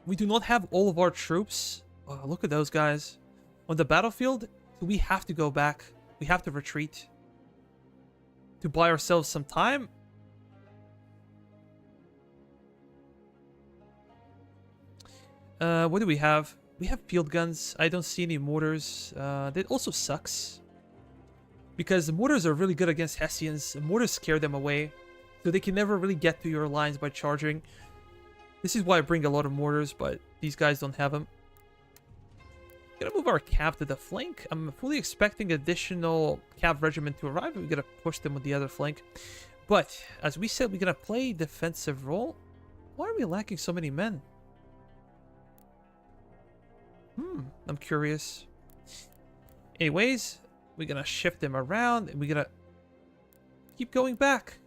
we do not have all of our troops. Oh, look at those guys on the battlefield. So we have to go back. We have to retreat to buy ourselves some time. What do we have? We have field guns. I don't see any mortars. That also sucks, because the mortars are really good against Hessians. The mortars scare them away, so they can never really get to your lines by charging. This is why I bring a lot of mortars, but these guys don't have them. Gonna move our cav to the flank. I'm fully expecting additional cav regiment to arrive. We're gonna push them with the other flank. But as we said, we're gonna play defensive role. Why are we lacking so many men? I'm curious. Anyways, we're gonna shift them around, and we're gonna keep going back.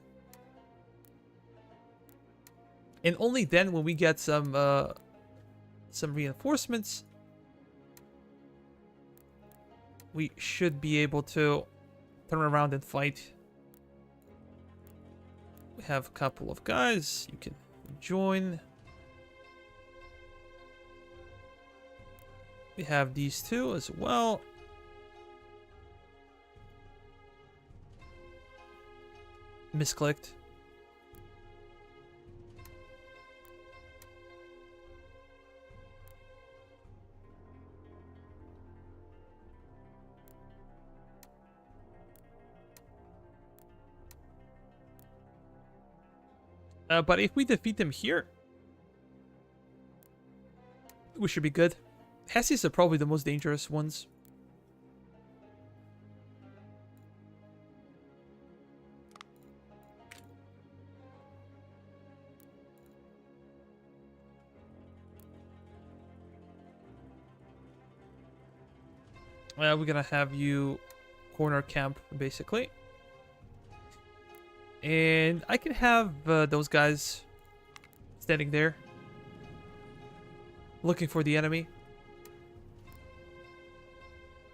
And only then, when we get some reinforcements, we should be able to turn around and fight. We have a couple of guys. You can join. We have these two as well. Misclicked. But if we defeat them here, we should be good. Hessies are probably the most dangerous ones. We're gonna have you corner camp, basically. And I can have those guys standing there, looking for the enemy.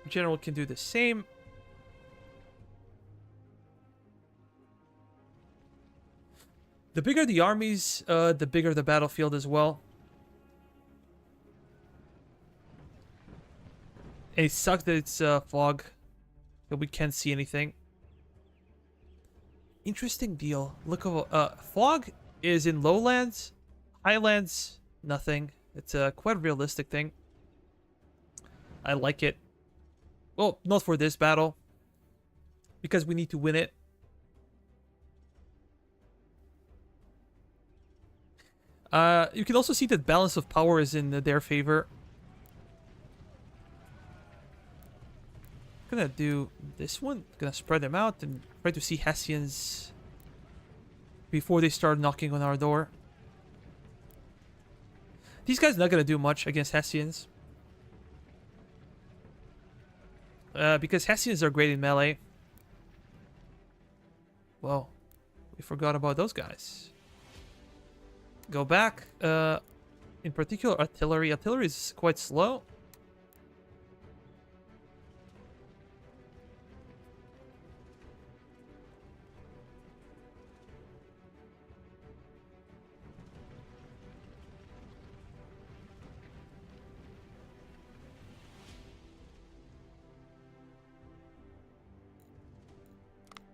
General can do the same. The bigger the armies, the bigger the battlefield as well. And it sucks that it's fog. That we can't see anything. Interesting deal. Look over. Fog is in lowlands, highlands, nothing. It's a quite realistic thing. I like it. Well, not for this battle, because we need to win it. You can also see that balance of power is in their favor. Gonna do this one. Gonna spread them out and try to see Hessians before they start knocking on our door. These guys not gonna do much against Hessians. Because Hessians are great in melee. Well, we forgot about those guys. Go back. In particular, artillery. Artillery is quite slow.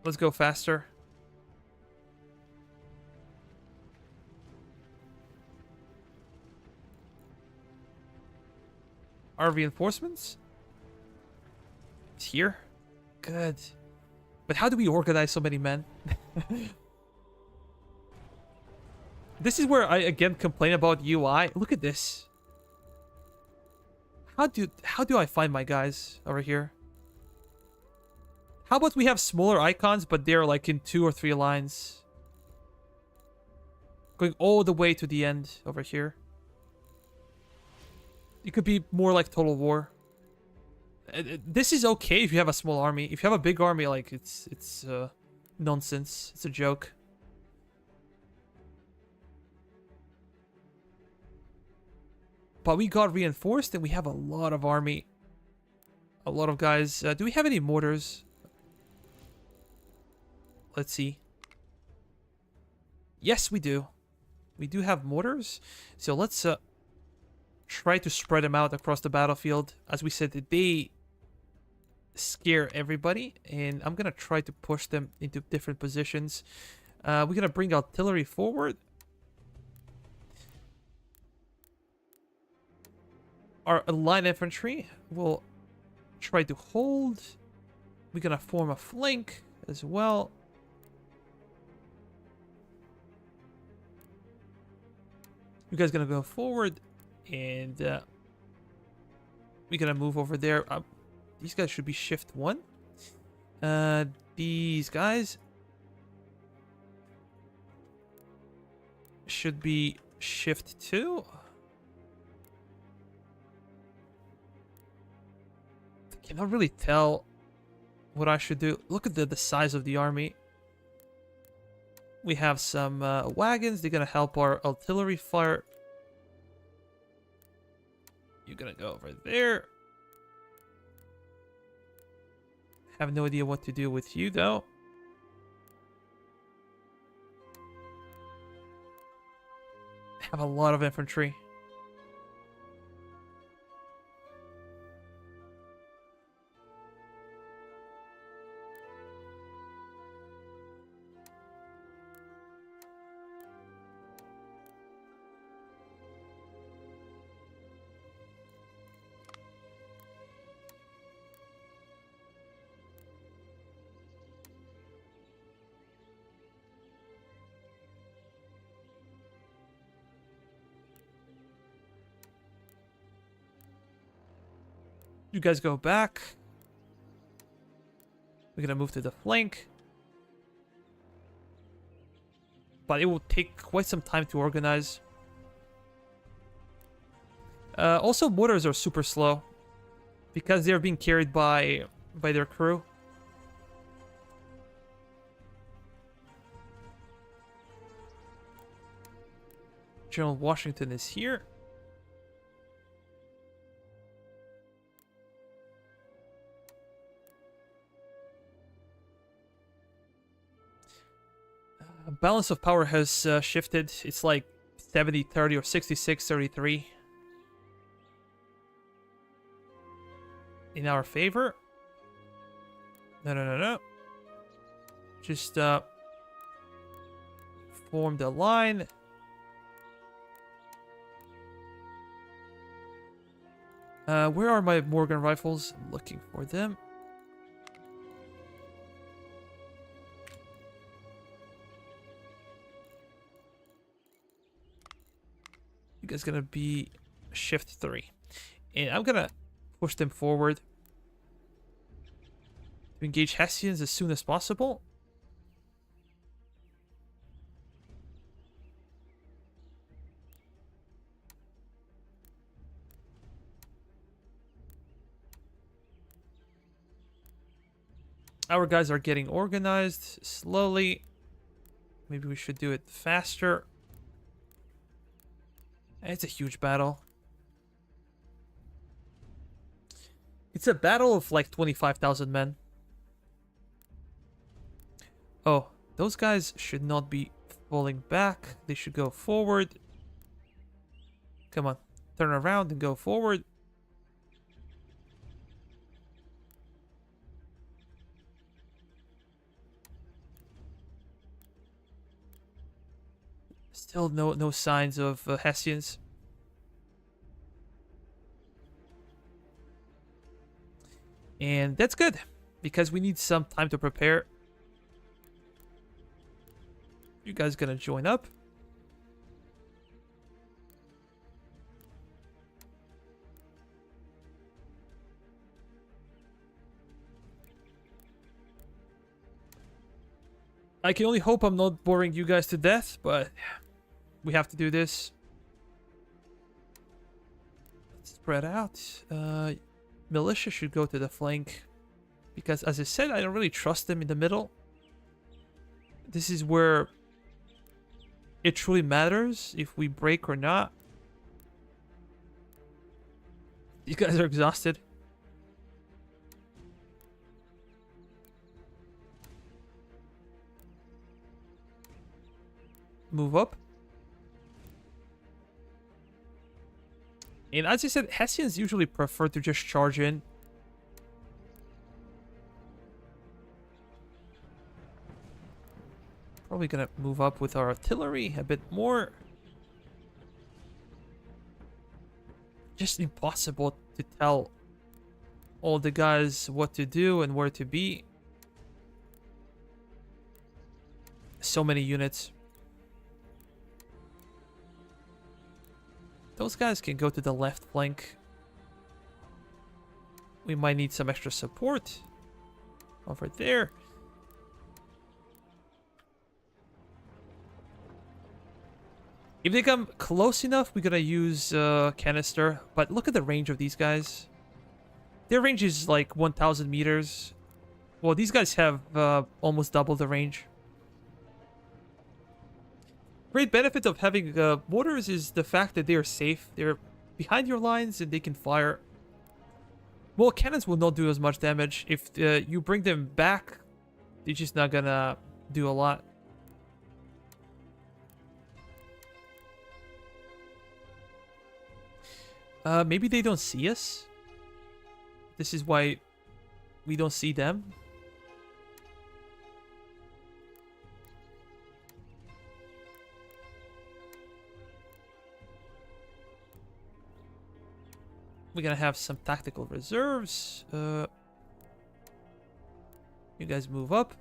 Let's go faster. Our reinforcements? It's here? Good. But how do we organize so many men? This is where I again complain about UI. Look at this. How do I find my guys over here? How about we have smaller icons, but they're like in 2 or 3 lines. Going all the way to the end over here. It could be more like Total War. This is okay if you have a small army. If you have a big army, like, it's nonsense. It's a joke. But we got reinforced and we have a lot of army. A lot of guys. Do we have any mortars? Let's see. Yes, we do. We do have mortars. So let's try to spread them out across the battlefield. As we said, they scare everybody. And I'm going to try to push them into different positions. We're going to bring artillery forward. Our line infantry will try to hold. We're going to form a flank as well. You guys gonna go forward, and we're gonna move over there. These guys should be shift 1. These guys should be shift 2. I cannot really tell what I should do. Look at the size of the army. We have some wagons. They're going to help our artillery fire. You're going to go over there. Have no idea what to do with you, though. Have a lot of infantry. You guys go back. We're gonna move to the flank. But it will take quite some time to organize. Also, mortars are super slow. Because they're being carried by their crew. General Washington is here. Balance of power has shifted. It's like 70-30 or 66-33. in our favor. No, no, no, no. Just form the line. Where are my Morgan rifles? I'm looking for them. You guys gonna be shift 3. And I'm gonna push them forward to engage Hessians as soon as possible. Our guys are getting organized slowly. Maybe we should do it faster. It's a huge battle. It's a battle of like 25,000 men. Oh, those guys should not be falling back. They should go forward. Come on, turn around and go forward. Still no signs of Hessians. And that's good, because we need some time to prepare. You guys gonna join up? I can only hope I'm not boring you guys to death, but we have to do this. Let's spread out. Militia should go to the flank, because as I said, I don't really trust them in the middle. This is where it truly matters if we break or not. You guys are exhausted. Move up. And as I said, Hessians usually prefer to just charge in. Probably gonna move up with our artillery a bit more. Just impossible to tell all the guys what to do and where to be. So many units. Those guys can go to the left flank. We might need some extra support over there. If they come close enough, we're gonna use canister. But look at the range of these guys. Their range is like 1,000 meters. Well, these guys have almost double the range. Great benefit of having mortars is the fact that they are safe. They're behind your lines and they can fire. Well, cannons will not do as much damage. If you bring them back, they're just not gonna do a lot. Maybe they don't see us. This is why we don't see them. We're gonna have some tactical reserves. You guys move up.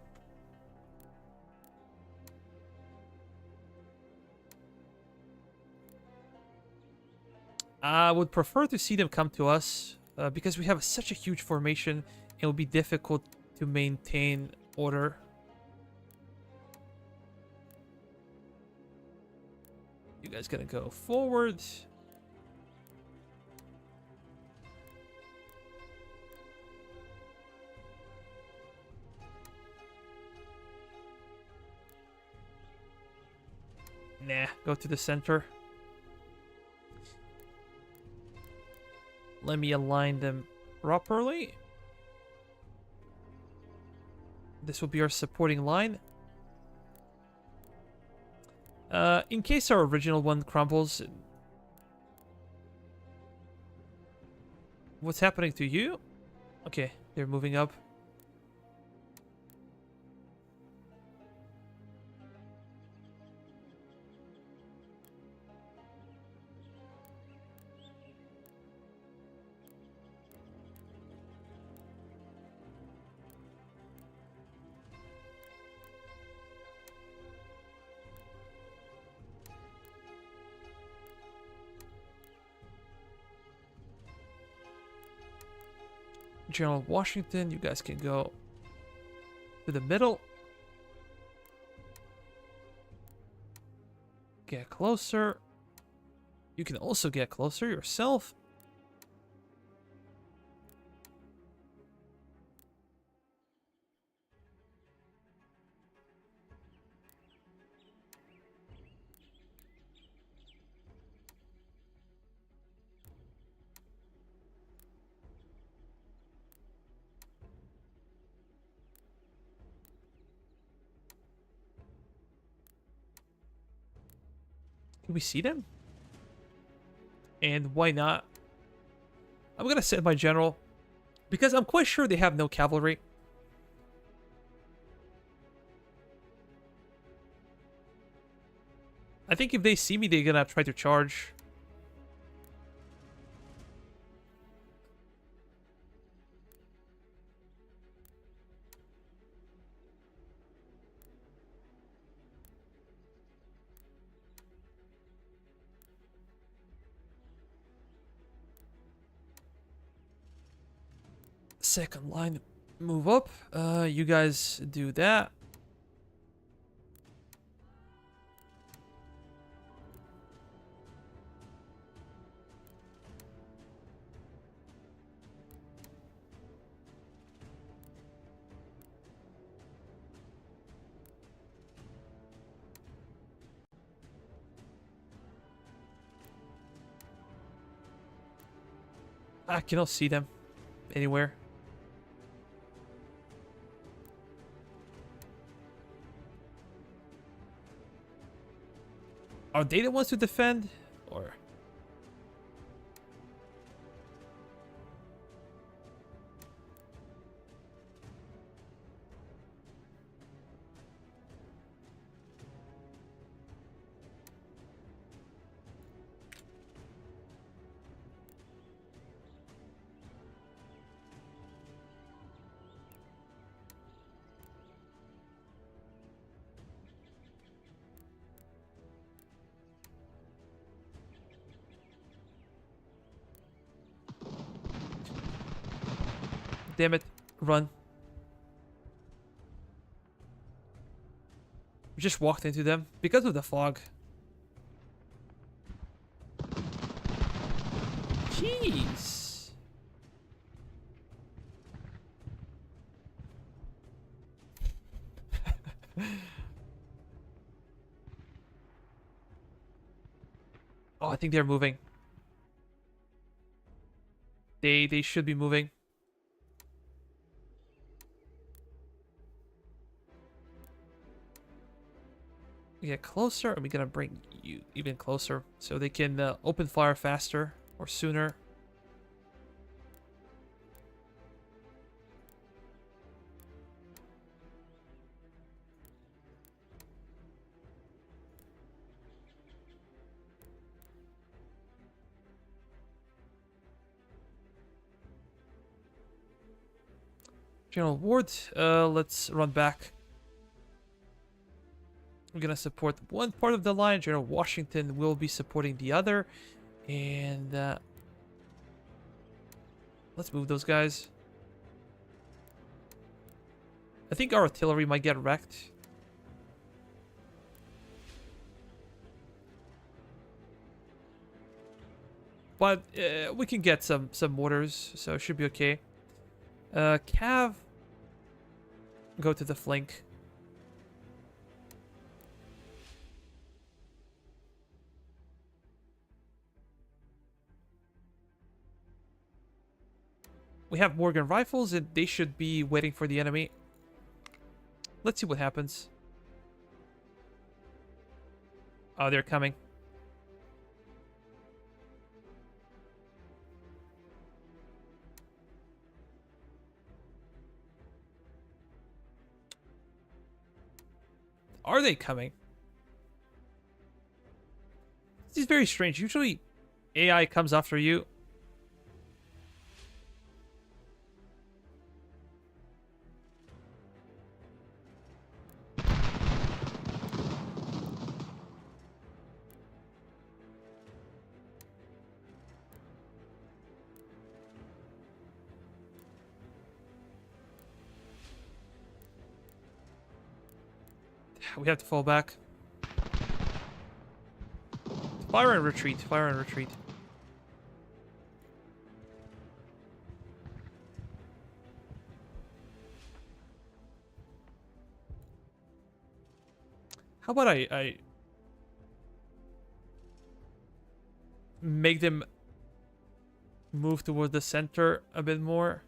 I would prefer to see them come to us because we have such a huge formation. It will be difficult to maintain order. You guys gonna go forward. Nah, go to the center. Let me align them properly. This will be our supporting line. In case our original one crumbles. What's happening to you? Okay, they're moving up. General Washington, you guys can go to the middle. Get closer. You can also get closer yourself. Can we see them? And why not? I'm gonna send my general because I'm quite sure they have no cavalry. I think if they see me, they're gonna try to charge. Second line, move up. You guys do that. I cannot see them anywhere. Are they the ones to defend? Or... Damn it. Run. We just walked into them because of the fog. Jeez. Oh, I think they're moving. They should be moving. Get closer, and we're gonna bring you even closer so they can open fire faster or sooner. General Ward, let's run back. I'm gonna support one part of the line. General Washington will be supporting the other. And let's move those guys. I think our artillery might get wrecked. But we can get some mortars, so it should be okay. Cav, go to the flank. We have Morgan rifles, and they should be waiting for the enemy. Let's see what happens. Oh, they're coming. are they coming? This is very strange. Usually AI comes after you. We have to fall back. Fire and retreat. Fire and retreat. How about I make them move toward the center a bit more?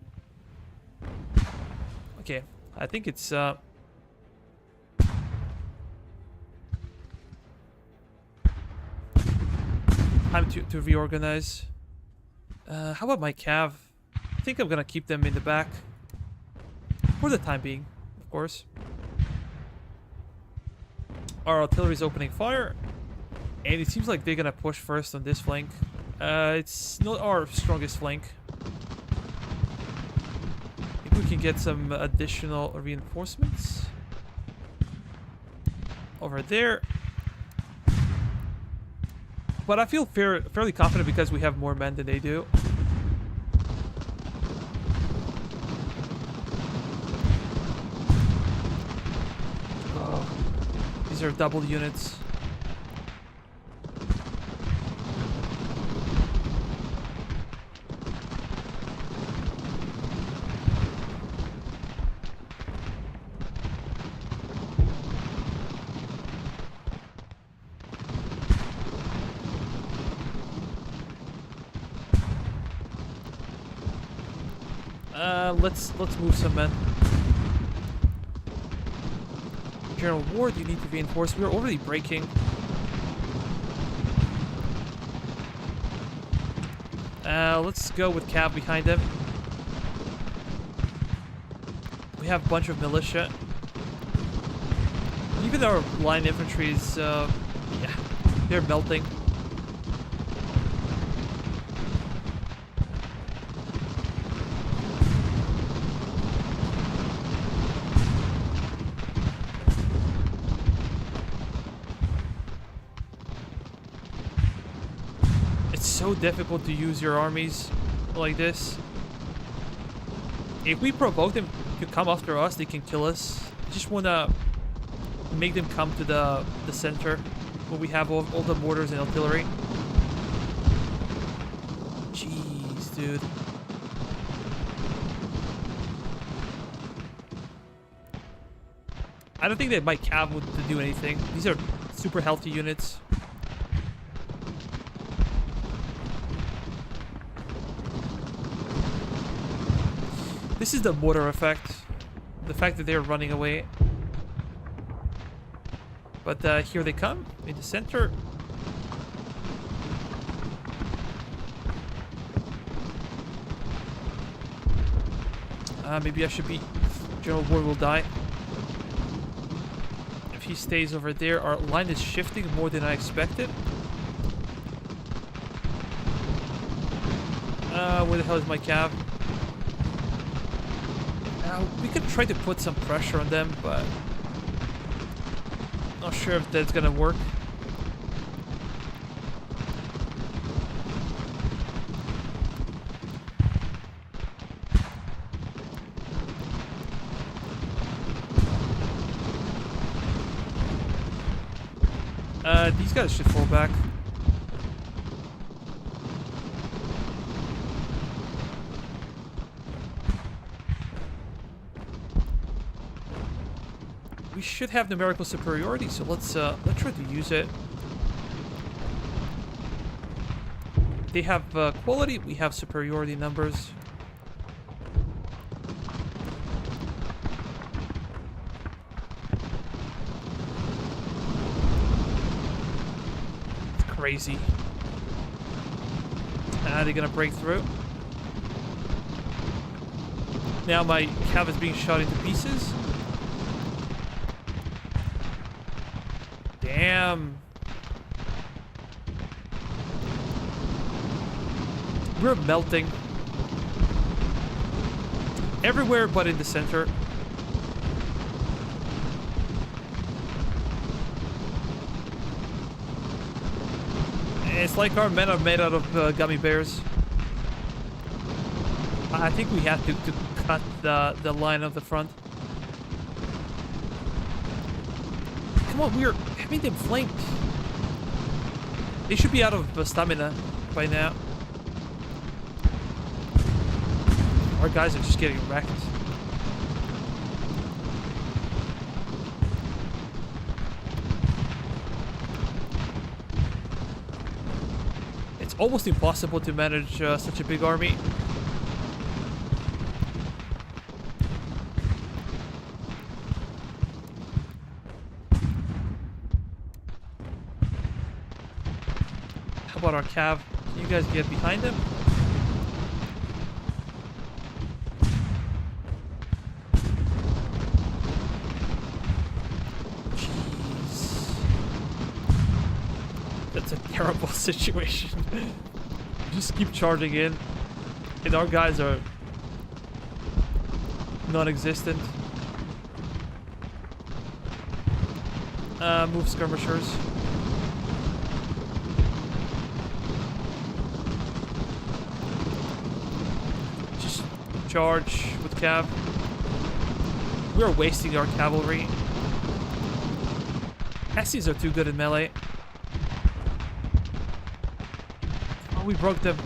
Okay, I think it's time to reorganize. How about my cav? I think I'm gonna keep them in the back. For the time being, of course. Our artillery is opening fire. And it seems like they're gonna push first on this flank. It's not our strongest flank. Maybe we can get some additional reinforcements. Over there. But I feel fairly confident because we have more men than they do. Oh, these are double units. Let's move some men. General Ward, you need to reinforce. We are already breaking. Let's go with Cav behind them. We have a bunch of militia. Even our line infantry is, yeah, they're melting. So difficult to use your armies like this. If we provoke them to come after us, they can kill us. I just want to make them come to the center where we have all the mortars and artillery. Jeez, dude. I don't think that my cav would do anything. These are super healthy units. This is the mortar effect. The fact that they're running away. But here they come in the center. Maybe I should be... General Ward will die. If he stays over there, our line is shifting more than I expected. Where the hell is my cav? We could try to put some pressure on them, but not sure if that's gonna work. These guys should fall back. We should have numerical superiority, so let's try to use it. They have quality, we have superiority numbers. It's crazy. They're gonna break through. Now my cav is being shot into pieces. Damn. We're melting. Everywhere but in the center. It's like our men are made out of gummy bears. I think we have to cut the line of the front. Come on, we're having them flanked. They should be out of stamina by now. Our guys are just getting wrecked. It's almost impossible to manage such a big army. How about our cav? Can you guys get behind him? That's a terrible situation. Just keep charging in. And our guys are non-existent. Move skirmishers. Just charge with cav. We're wasting our cavalry. Hessies are too good at melee. Oh, we broke them.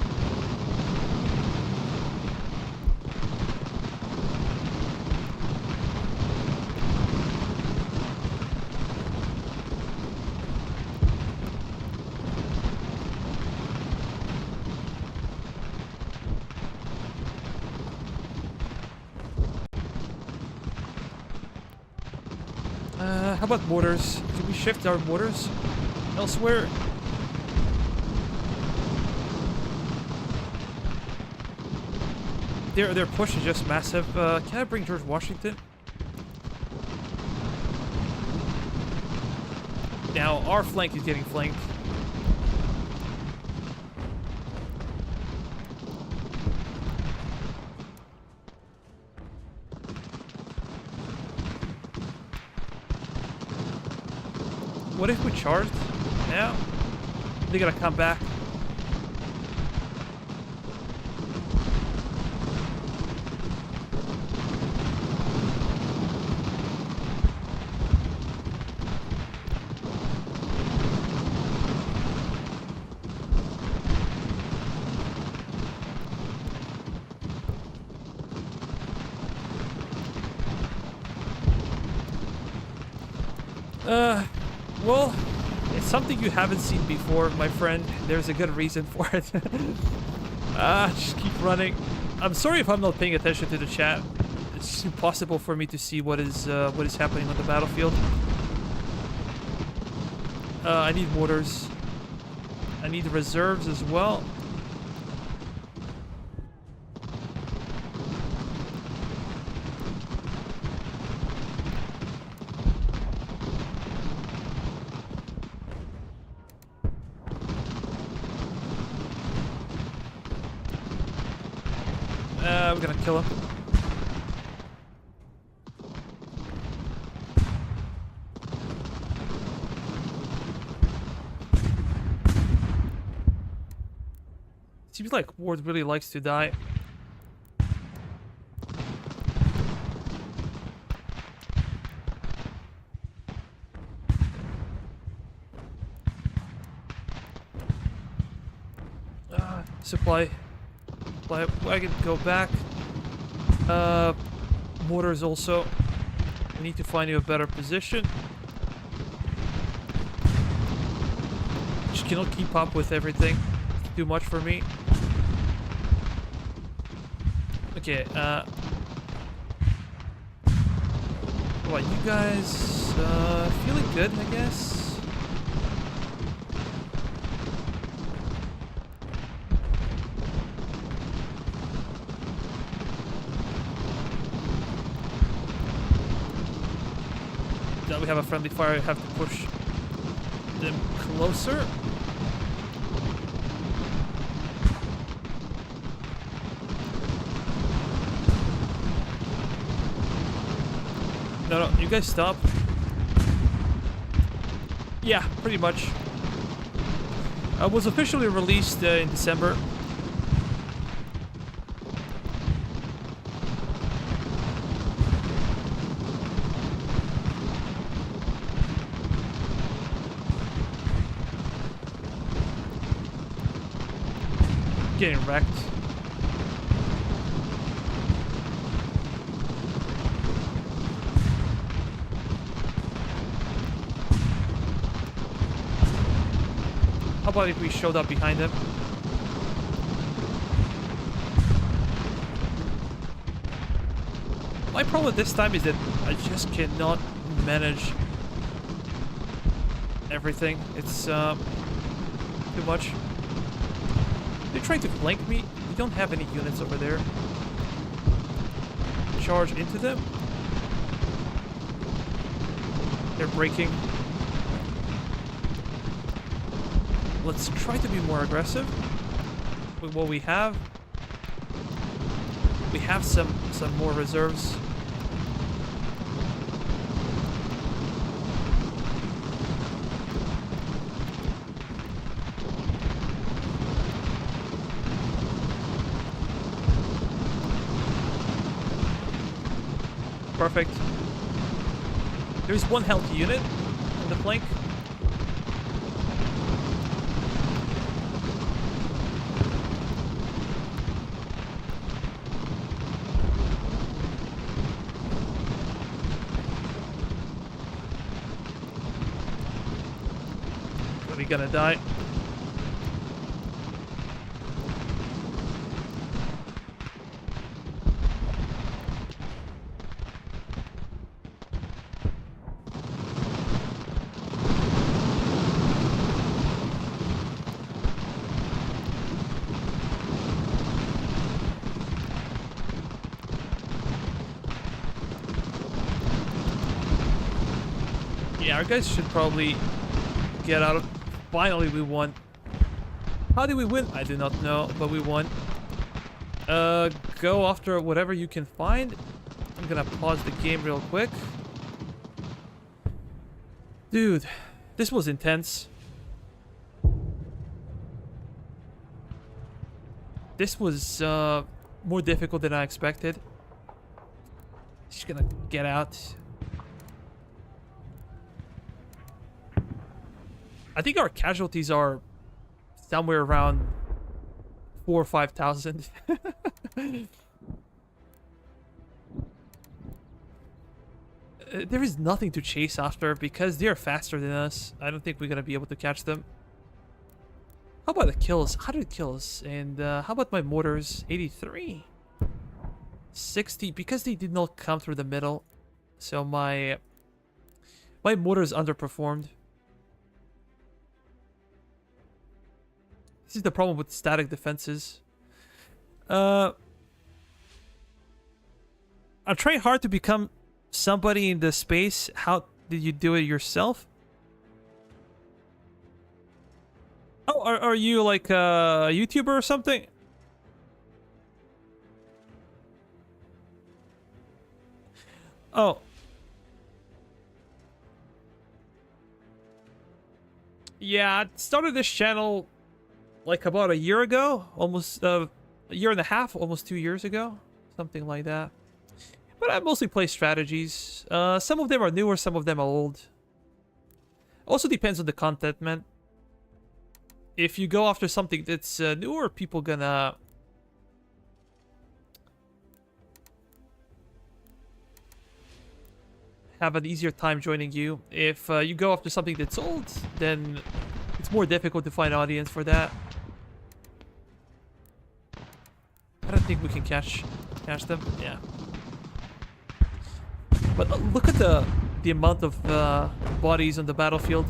How about mortars? Can we shift our mortars elsewhere? Their push is just massive. Can I bring George Washington? Now our flank is getting flanked. What if we charged? Now they gotta come back. Well, it's something you haven't seen before, my friend. There's a good reason for it. Just keep running. I'm sorry if I'm not paying attention to the chat. It's impossible for me to see what is happening on the battlefield. I need mortars. I need reserves as well. We're gonna kill him. Seems like Ward really likes to die. Supply wagon, go back. Mortars also. I need to find you a better position. Just cannot keep up with everything. It's too much for me. Okay, well, you guys, feeling good, I guess? We have a friendly fire, I have to push. them closer. No, you guys stop. Yeah, pretty much. Was officially released in December. Getting wrecked. How about if we showed up behind him? My problem this time is that I just cannot manage everything. It's too much. They're trying to flank me. We don't have any units over there. Charge into them. They're breaking. Let's try to be more aggressive with what we have. We have some more reserves. Perfect. There's one healthy unit on the flank. Are we gonna die? Yeah, our guys should probably get out of... Finally, we won. How did we win? I do not know, but we won. Go after whatever you can find. I'm gonna pause the game real quick. Dude, this was intense. This was more difficult than I expected. Just gonna get out. I think our casualties are somewhere around 4,000 or 5,000. There is nothing to chase after because they're faster than us. I don't think we're gonna be able to catch them. How about the kills? 100 kills. And how about my mortars? 83. 60 because they did not come through the middle. So my mortars underperformed. This is the problem with static defenses. I'm trying hard to become somebody in the space. How did you do it yourself? Oh, are you like a YouTuber or something? Oh. Yeah, I started this channel like about a year ago, almost a year and a half, almost 2 years ago, something like that. But I mostly play strategies. Some of them are newer, some of them are old. Also depends on the content, man. If you go after something that's newer, people gonna have an easier time joining you. If you go after something that's old, then it's more difficult to find an audience for that. I don't think we can catch them. Yeah. But look at the amount of bodies on the battlefield.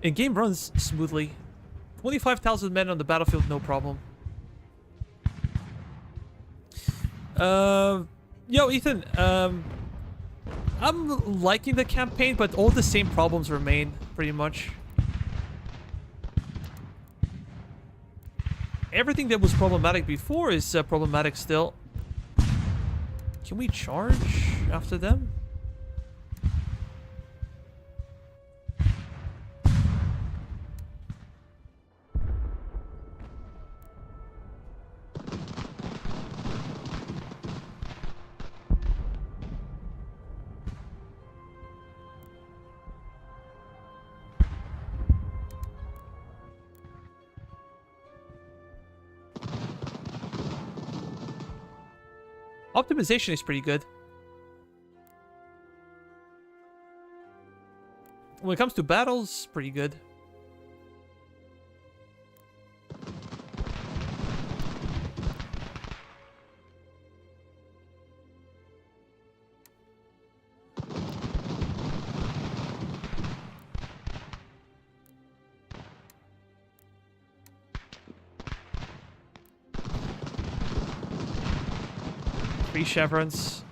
And game runs smoothly. 25,000 men on the battlefield, no problem. Yo, Ethan. I'm liking the campaign, but all the same problems remain, pretty much. Everything that was problematic before is problematic still. Can we charge after them? Optimization is pretty good. When it comes to battles, pretty good. Three chevrons.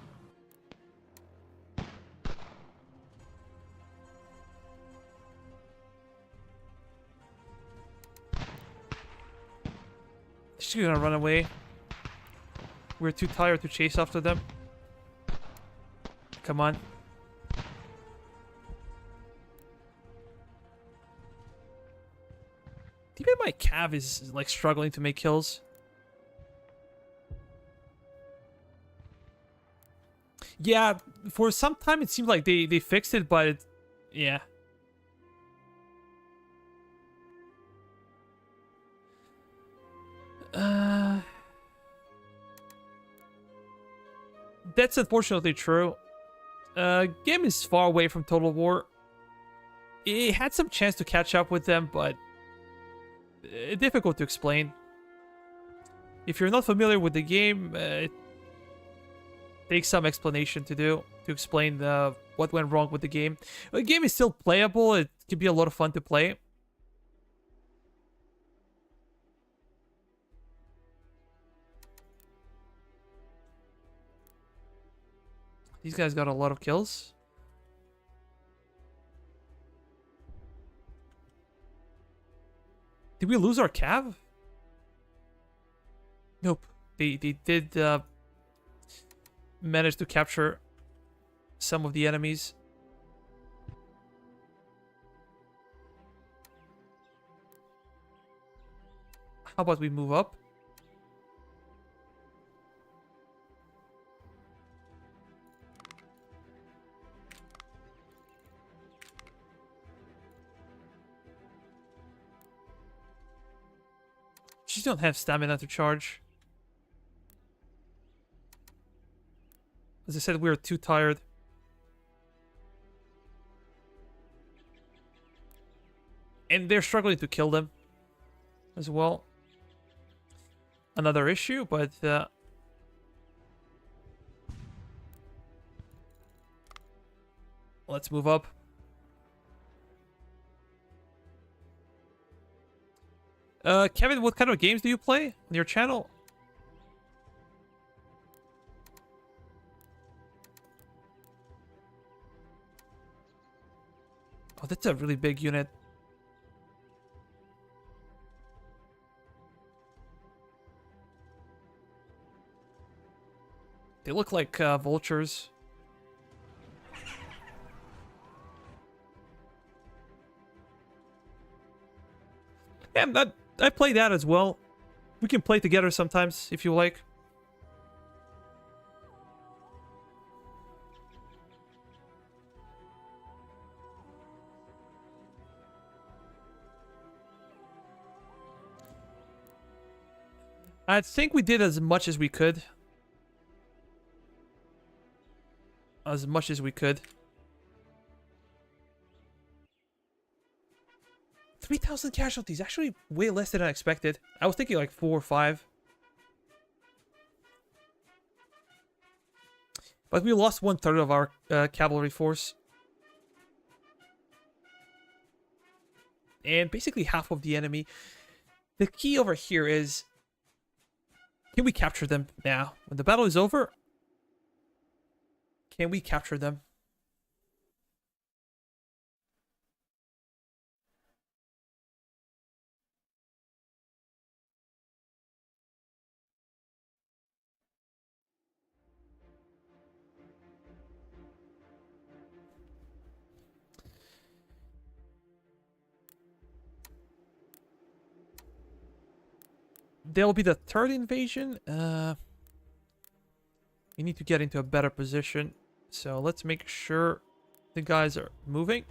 She's gonna run away. We're too tired to chase after them. Come on. Even my cav is like struggling to make kills. Yeah, for some time it seemed like they fixed it, but yeah. That's unfortunately true. Game is far away from Total War. It had some chance to catch up with them, but difficult to explain. If you're not familiar with the game, it takes some explanation to explain what went wrong with the game. The game is still playable. It can be a lot of fun to play. These guys got a lot of kills. Did we lose our cav? Nope. They did manage to capture some of the enemies. How about we move up? She don't have stamina to charge. As I said, we're too tired. And they're struggling to kill them as well. Another issue, but let's move up. Kevin, what kind of games do you play on your channel? Oh, that's a really big unit. They look like vultures. Yeah, I play that as well. We can play together sometimes if you like. I think we did as much as we could. As much as we could. 3,000 casualties. Actually, way less than I expected. I was thinking like 4 or 5. But we lost 1/3 of our cavalry force. And basically half of the enemy. The key over here is... Can we capture them now? When the battle is over... Can we capture them? There'll be the third invasion. We need to get into a better position. So let's make sure the guys are moving.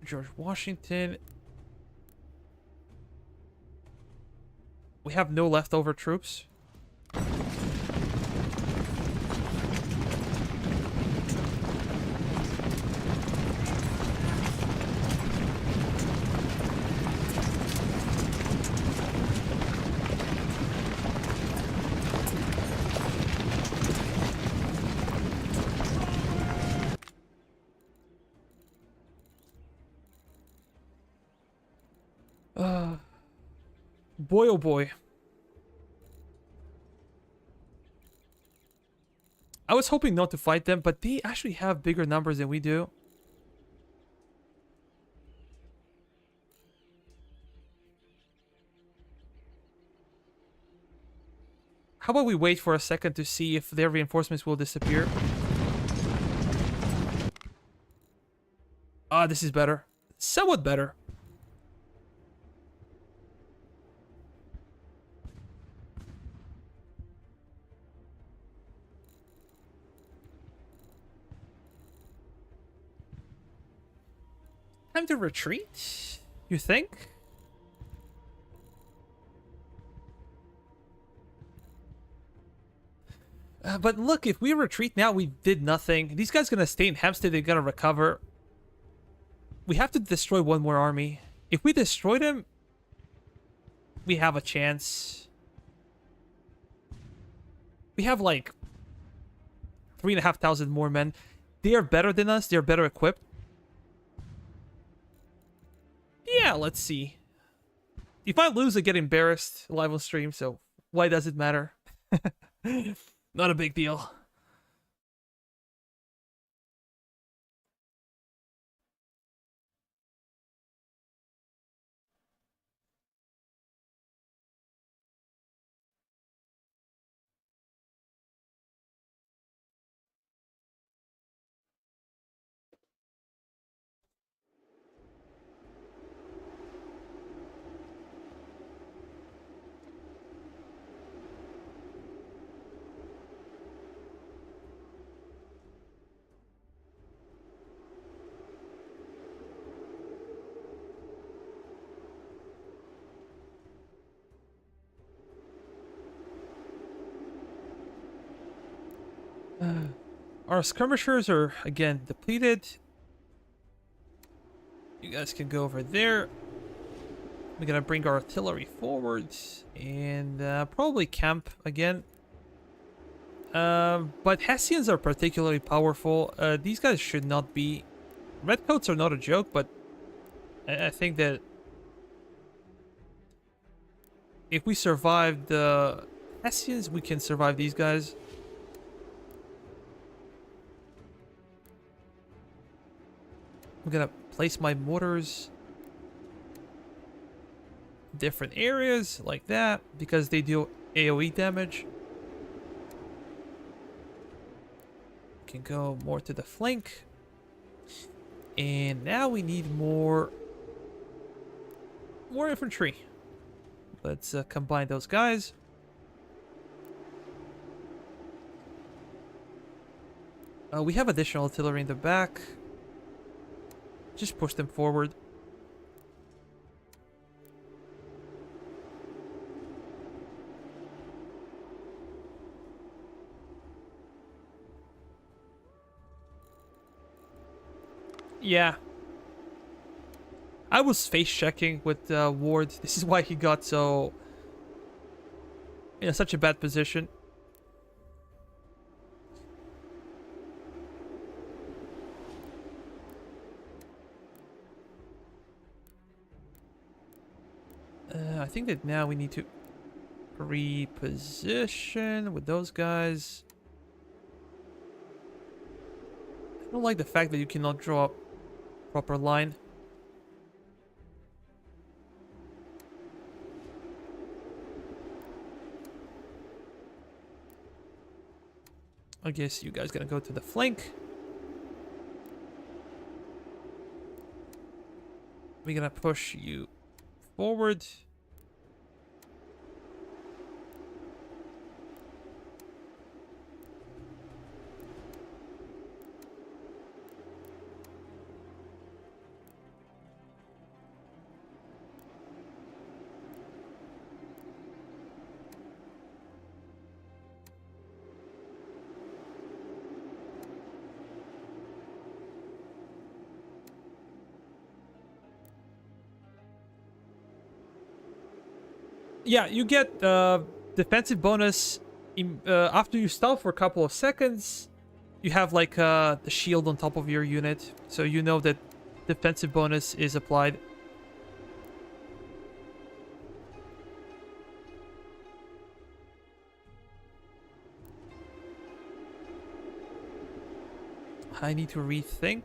George Washington. We have no leftover troops. Boy, oh boy. I was hoping not to fight them, but they actually have bigger numbers than we do. How about we wait for a second to see if their reinforcements will disappear? Ah, this is better. Somewhat better. Time to retreat? You think? But look, if we retreat now, we did nothing. These guys gonna stay in Hampstead, they're gonna recover. We have to destroy one more army. If we destroy them, we have a chance. We have like 3,500 more men. They are better than us. They're better equipped. Yeah, let's see. If I lose, I get embarrassed live on stream, so why does it matter? Not a big deal. Our skirmishers are, again, depleted. You guys can go over there. We're gonna bring our artillery forward and probably camp again. But Hessians are particularly powerful. These guys should not be... Redcoats are not a joke, but I think that if we survive the Hessians, we can survive these guys. I'm gonna place my mortars in different areas like that because they do AoE damage. Can go more to the flank. And now we need more infantry. Let's combine those guys. We have additional artillery in the back. Just push them forward. Yeah. I was face checking with Ward. This is why he got so in such a bad position. I think that now we need to reposition with those guys. I don't like the fact that you cannot draw a proper line. I guess you guys gotta go to the flank. We're gonna push you forward. Yeah, you get defensive bonus after you stop for a couple of seconds. You have like the shield on top of your unit, so you know that defensive bonus is applied. I need to rethink.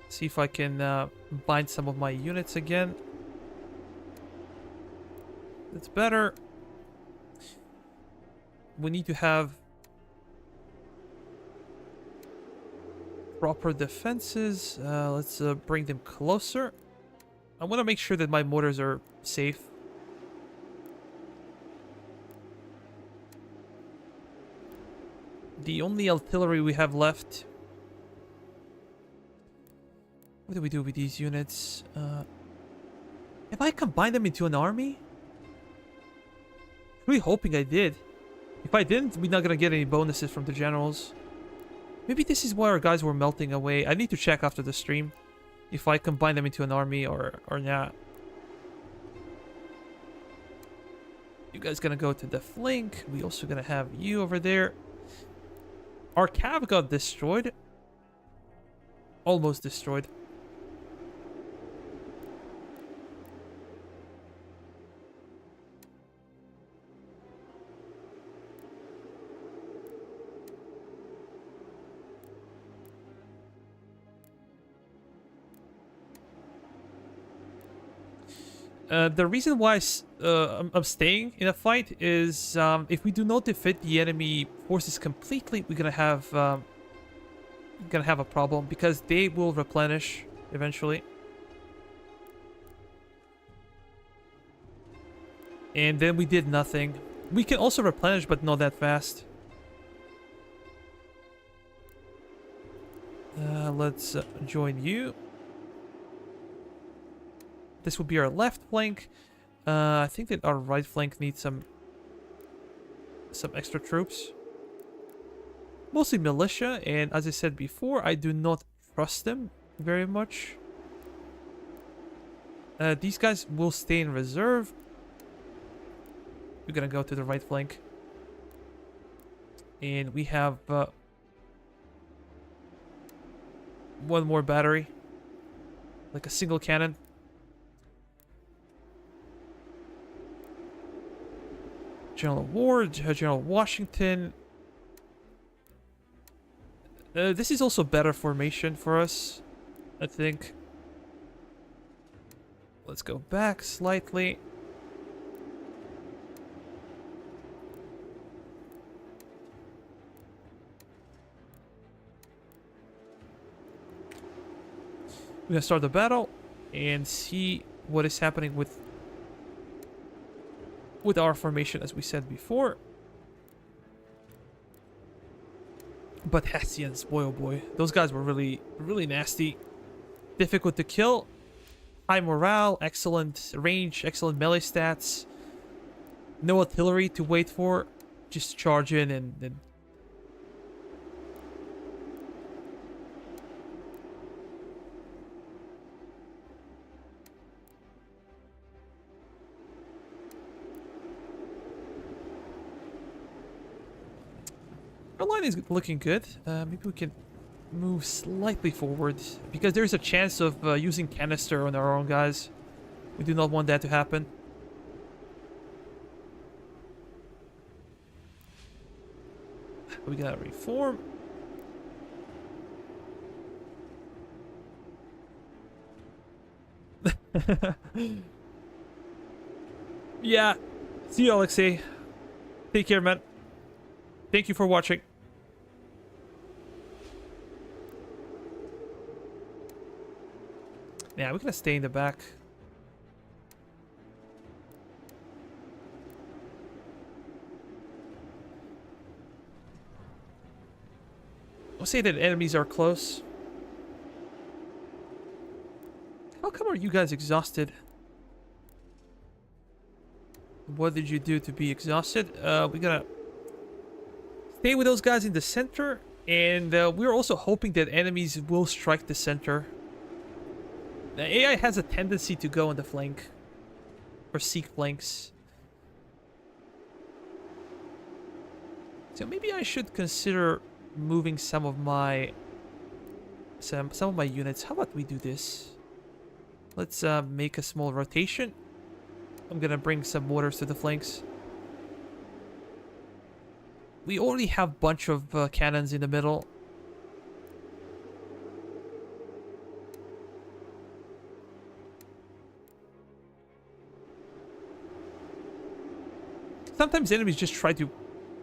See if I can bind some of my units again. That's better. We need to have proper defenses. Let's bring them closer. I want to make sure that my mortars are safe. The only artillery we have left. What do we do with these units? Have I combined them into an army? Really hoping I did. If I didn't, we're not gonna get any bonuses from the generals. Maybe this is why our guys were melting away. I need to check after the stream if I combine them into an army or not. You guys gonna go to the flank. We also gonna have you over there. Our cav got destroyed. Almost destroyed. The reason why I'm staying in a fight is if we do not defeat the enemy forces completely, we're gonna have a problem because they will replenish eventually, and then we did nothing. We can also replenish, but not that fast. Let's join you. This will be our left flank. I think that our right flank needs some extra troops. Mostly militia, and as I said before, I do not trust them very much. These guys will stay in reserve. We're gonna go to the right flank. And we have one more battery. Like a single cannon. General Ward, General Washington. This is also better formation for us, I think. Let's go back slightly. We're gonna start the battle and see what is happening with our formation, as we said before. But Hessians, boy oh boy, those guys were really nasty. Difficult to kill. High morale, excellent range, excellent melee stats. No artillery to wait for. Just charge in and our line is looking good. Maybe we can move slightly forward because there's a chance of using canister on our own guys. We do not want that to happen. We gotta reform. Yeah. See you, Alexei. Take care, man. Thank you for watching. Yeah, we're gonna stay in the back. I'll say that enemies are close. How come are you guys exhausted? What did you do to be exhausted? We're gonna stay with those guys in the center, and we're also hoping that enemies will strike the center. The AI has a tendency to go on the flank, or seek flanks. So maybe I should consider moving some of my units. How about we do this? Let's make a small rotation. I'm gonna bring some mortars to the flanks. We already have a bunch of cannons in the middle. Sometimes enemies just try to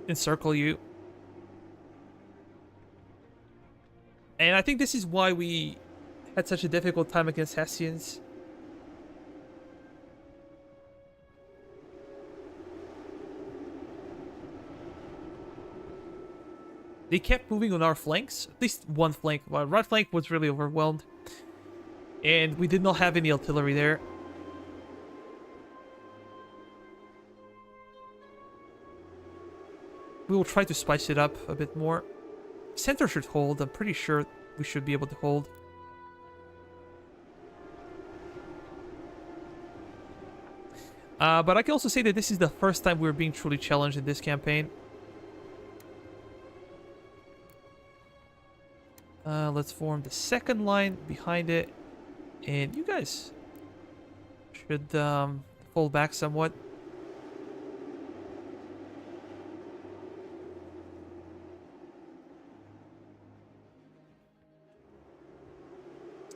encircle you. And I think this is why we had such a difficult time against Hessians. They kept moving on our flanks, at least one flank. Our right flank was really overwhelmed. And we did not have any artillery there. We will try to spice it up a bit more. Center should hold. I'm pretty sure we should be able to hold. But I can also say that this is the first time we're being truly challenged in this campaign. Let's form the second line behind it. And you guys should fall back somewhat.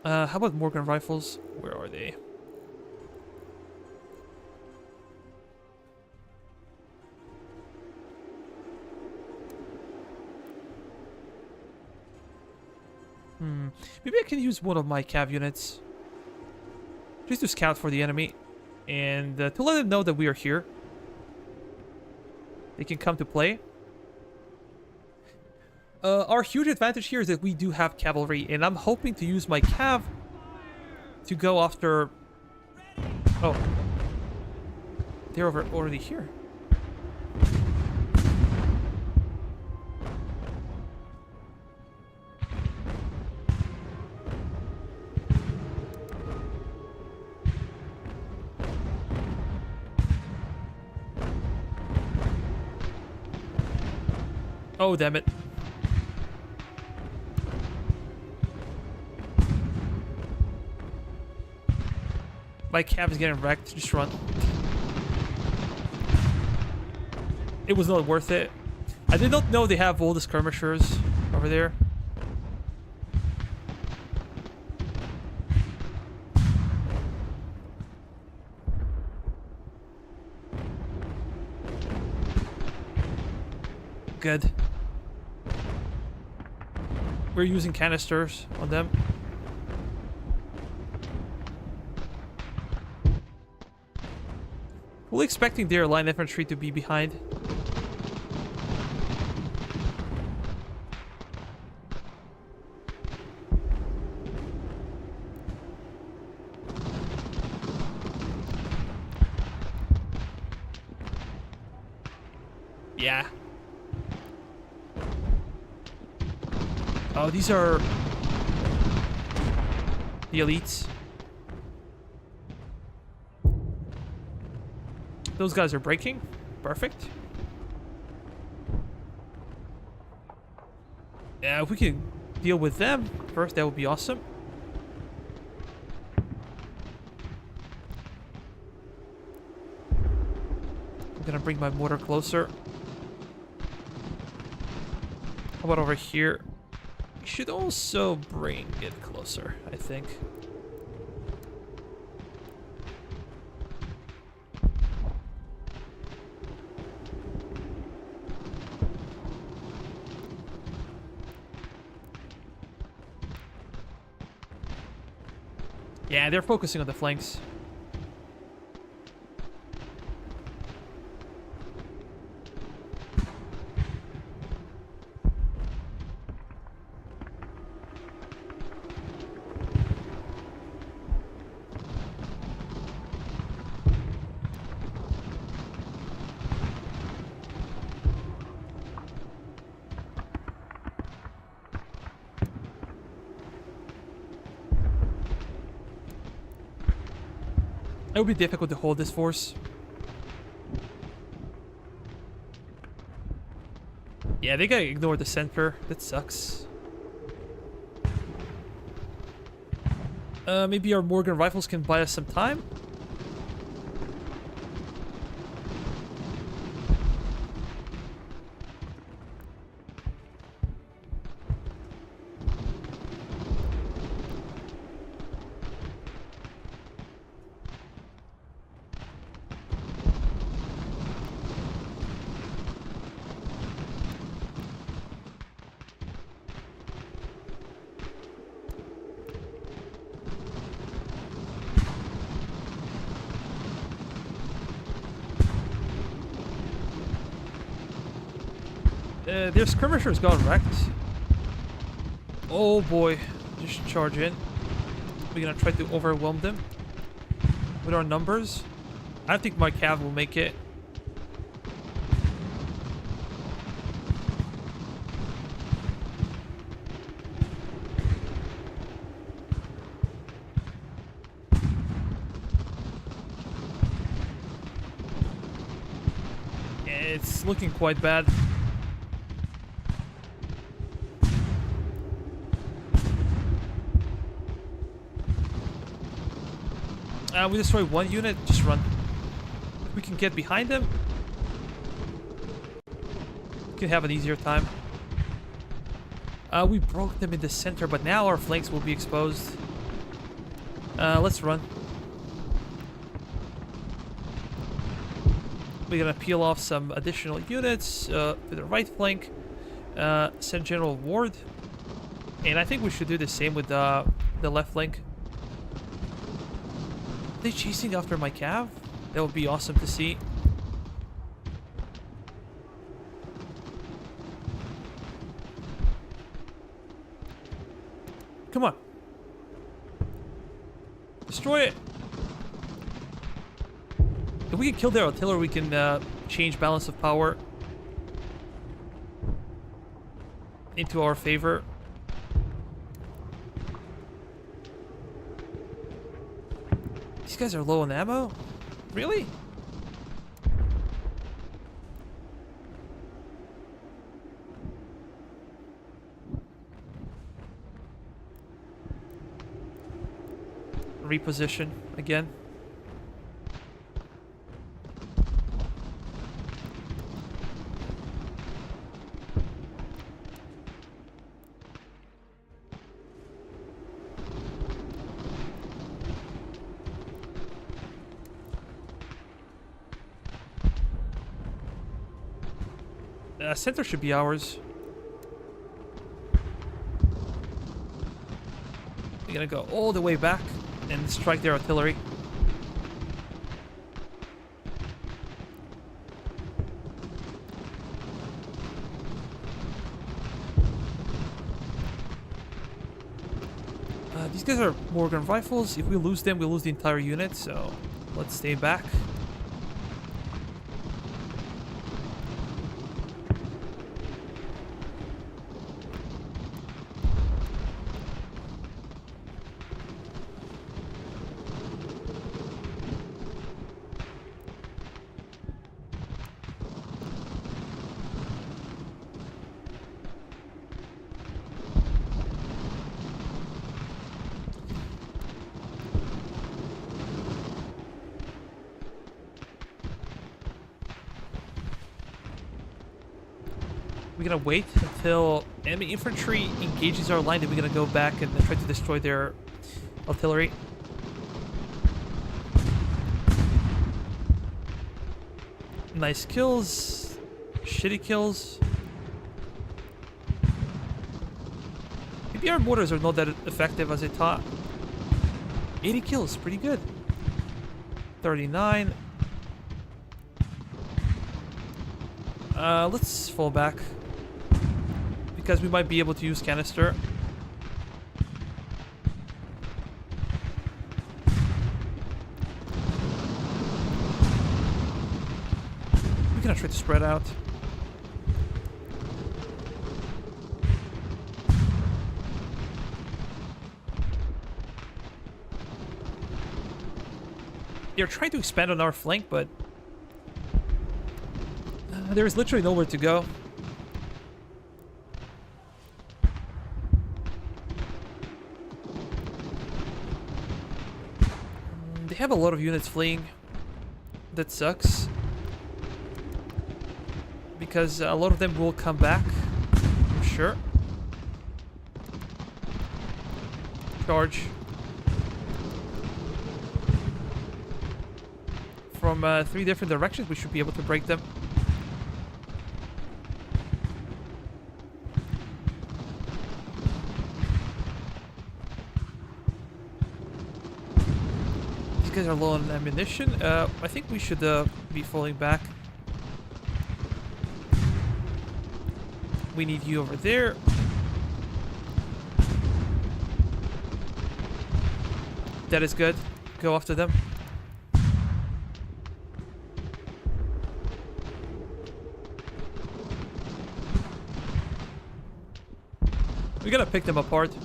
How about Morgan rifles? Where are they? Maybe I can use one of my cav units just to scout for the enemy and to let them know that we are here. They can come to play. Our huge advantage here is that we do have cavalry, and I'm hoping to use my cav to go after... Oh. They're already here. Oh, damn it. My cav is getting wrecked. Just run. It was not worth it. I did not know they have all the skirmishers over there. Good. We're using canisters on them. Fully expecting their line infantry to be behind. Yeah. Oh, these are the elites. Those guys are breaking. Perfect. Yeah, if we can deal with them first, that would be awesome. I'm gonna bring my mortar closer. How about over here? We should also bring it closer, I think. Yeah, they're focusing on the flanks. It would be difficult to hold this force. Yeah, they gotta ignore the center. That sucks. Maybe our Morgan rifles can buy us some time? Their skirmisher's gone wrecked. Oh boy, just charge in. We're gonna try to overwhelm them with our numbers. I don't think my cav will make it. It's looking quite bad. We destroyed one unit, just run. If we can get behind them, we can have an easier time. We broke them in the center, but now our flanks will be exposed. Let's run. We're gonna peel off some additional units to the right flank. Send General Ward. And I think we should do the same with the left flank. Are they chasing after my cav? That would be awesome to see. Come on. Destroy it. If we can kill their artillery, we can change balance of power into our favor. These guys are low on ammo? Really? Reposition again. Center should be ours. We're gonna go all the way back and strike their artillery. These guys are Morgan rifles. If we lose them, we lose the entire unit, so let's stay back. We're gonna wait until enemy infantry engages our line, then we're gonna go back and try to destroy their artillery. Nice kills. Shitty kills. Maybe our mortars are not that effective as I thought. 80 kills, pretty good. 39. Let's fall back. Because we might be able to use canister. We're gonna try to spread out. They're trying to expand on our flank, but there is literally nowhere to go. They have a lot of units fleeing. That sucks. Because a lot of them will come back, I'm sure. Charge. From 3 different directions, we should be able to break them. These guys are low on ammunition. I think we should be falling back. We need you over there. That is good. Go after them. We gotta pick them apart.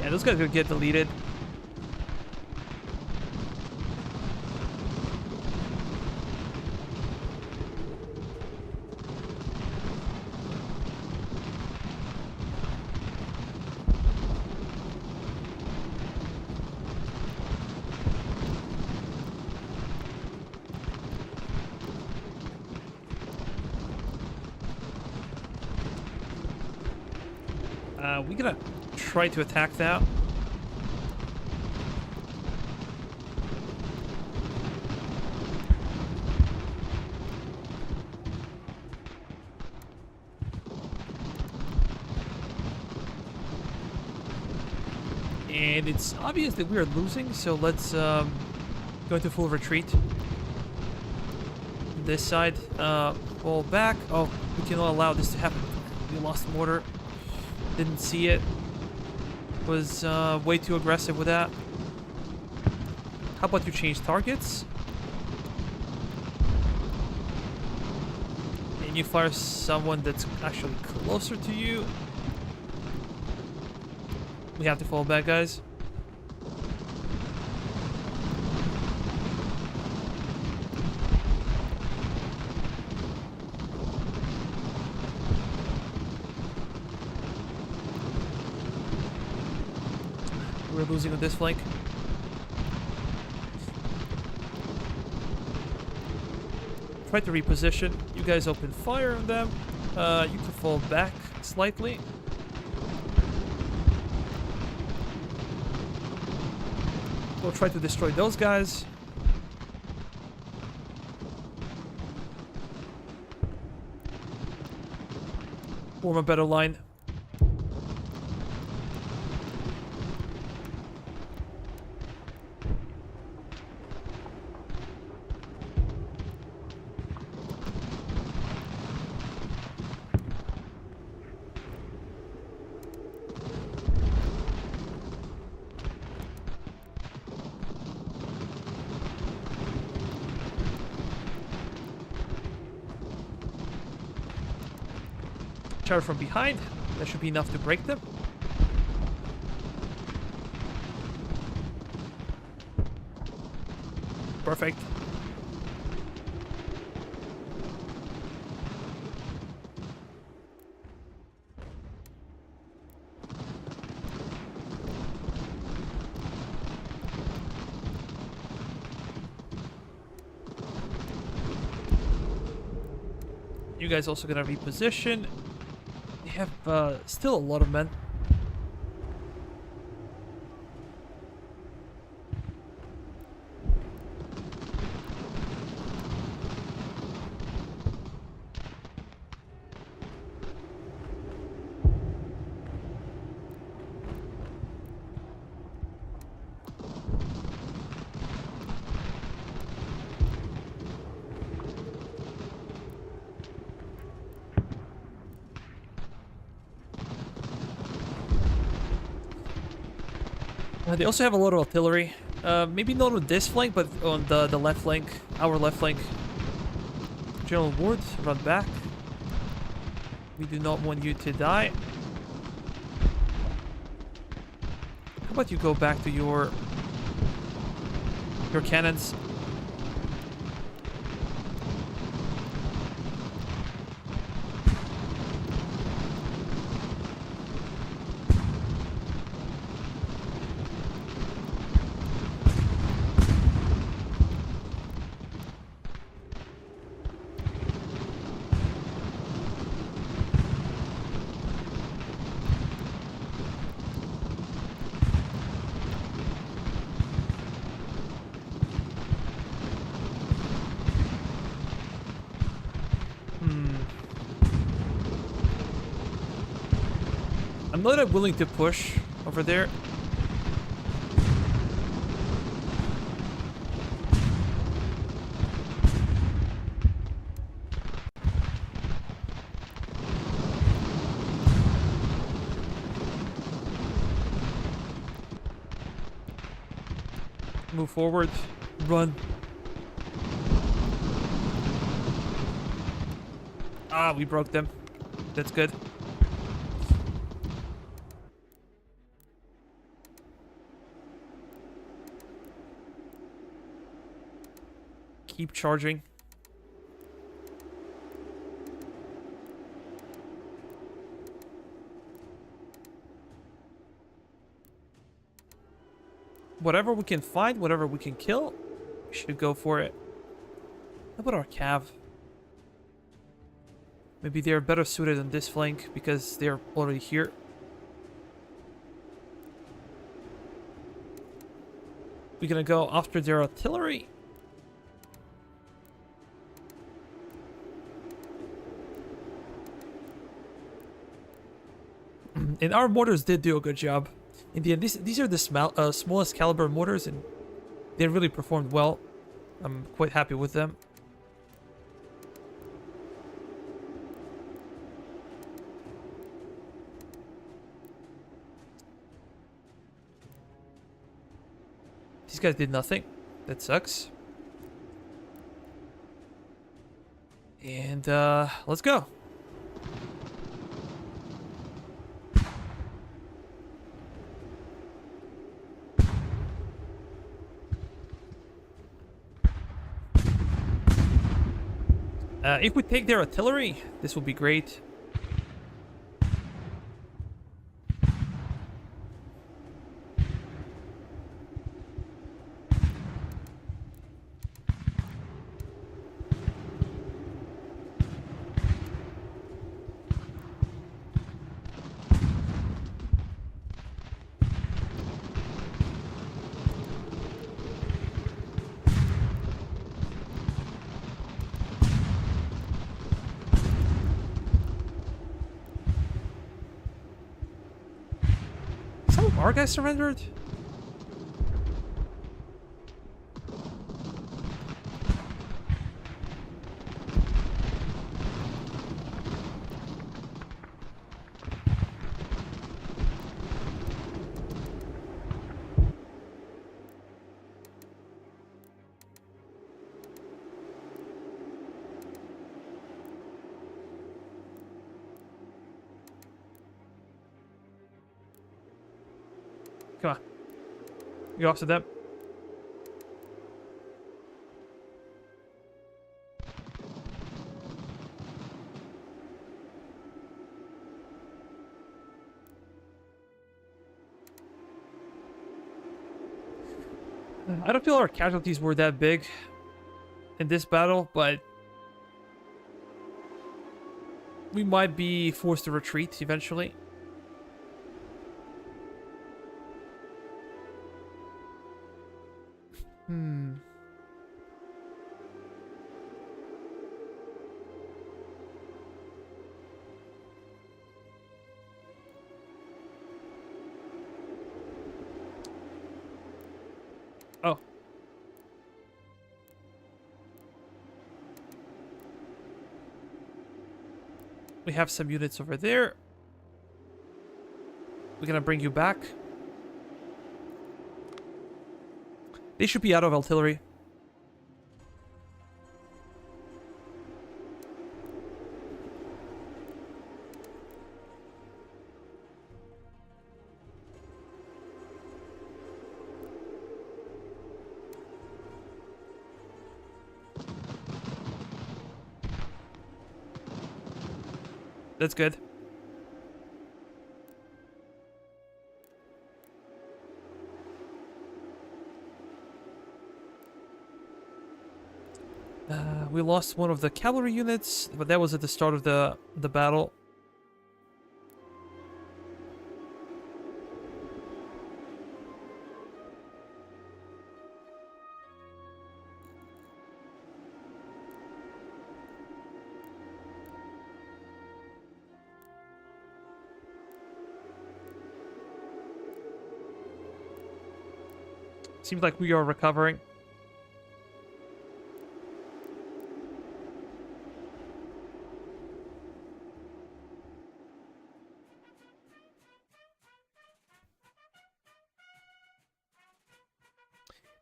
Yeah, those guys are gonna get deleted. We're gonna try to attack that. And it's obvious that we are losing, so let's go into full retreat. This side, fall back. Oh, we cannot allow this to happen. We lost mortar. Didn't see it. Was way too aggressive with that. How about you change targets? And you fire someone that's actually closer to you. We have to fall back, guys. We're losing on this flank. Try to reposition. You guys open fire on them. You can fall back slightly. We'll try to destroy those guys. Form a better line. charge from behind. That should be enough to break them. Perfect. You guys also gonna reposition. They have still a lot of men. They also have a lot of artillery. Maybe not on this flank, but on the left flank. Our left flank. General Ward, run back. We do not want you to die. How about you go back to your cannons? I'm not willing to push over there. Move forward. Run. Ah, we broke them. That's good. Keep charging. Whatever we can find, whatever we can kill, we should go for it. How about our cav? Maybe they're better suited on this flank because they're already here. We're gonna go after their artillery. And our mortars did do a good job. In the end, these are the smallest caliber mortars, and they really performed well. I'm quite happy with them. These guys did nothing. That sucks. And let's go. If we take their artillery, this will be great. Our guy surrendered? You off to them. I don't feel our casualties were that big in this battle, but we might be forced to retreat eventually. Hmm. Oh. We have some units over there. We're gonna bring you back. They should be out of artillery. That's good. We lost one of the cavalry units, but that was at the start of the battle. Seems like we are recovering.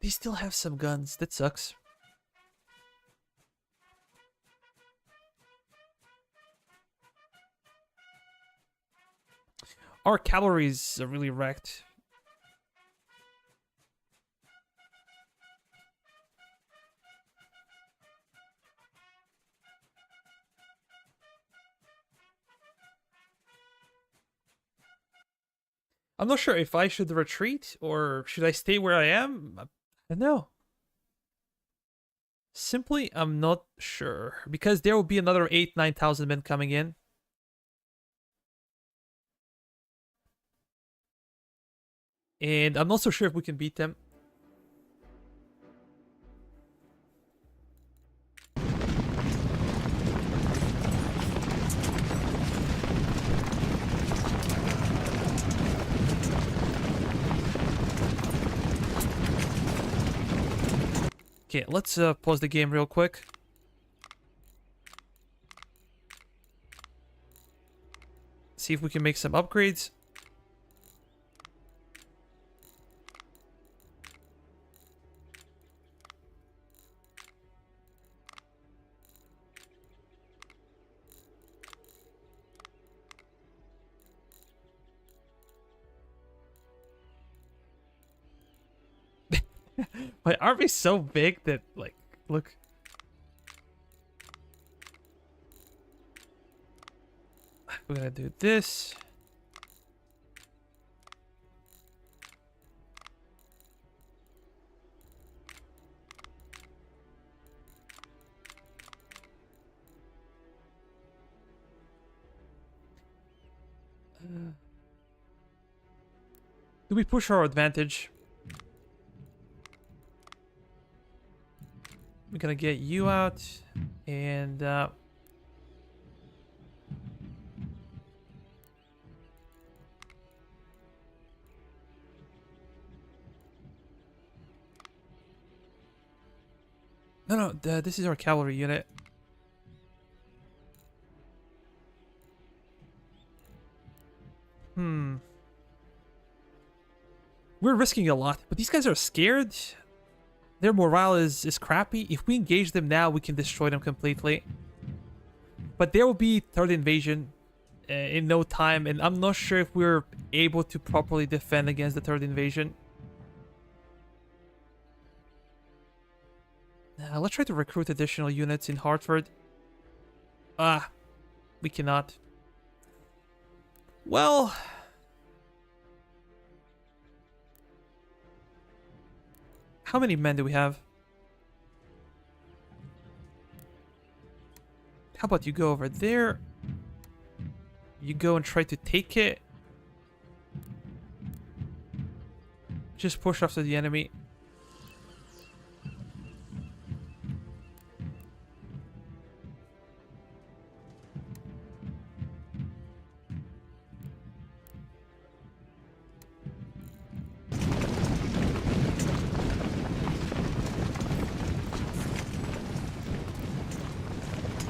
They still have some guns. That sucks. Our cavalry's really wrecked. I'm not sure if I should retreat or should I stay where I am. I don't know. Simply, I'm not sure. Because there will be another 9,000 men coming in. And I'm not so sure if we can beat them. Okay, let's pause the game real quick. See if we can make some upgrades. My army's so big that, like, look. We're gonna do this. Do we push our advantage? We're gonna get you out, and no, this is our cavalry unit. We're risking a lot, but these guys are scared. Their morale is crappy. If we engage them now, we can destroy them completely. But there will be third invasion in no time, and I'm not sure if we're able to properly defend against the third invasion. Let's try to recruit additional units in Hartford. Ah, we cannot. Well, how many men do we have? How about you go over there? You go and try to take it. Just push after the enemy.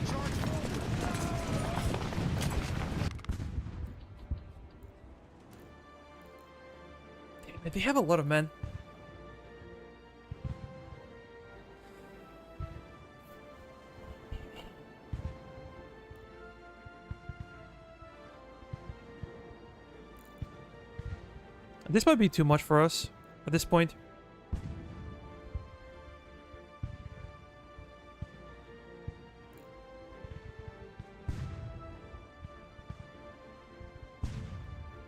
Charge forward. Damn it, they have a lot of men. This might be too much for us at this point.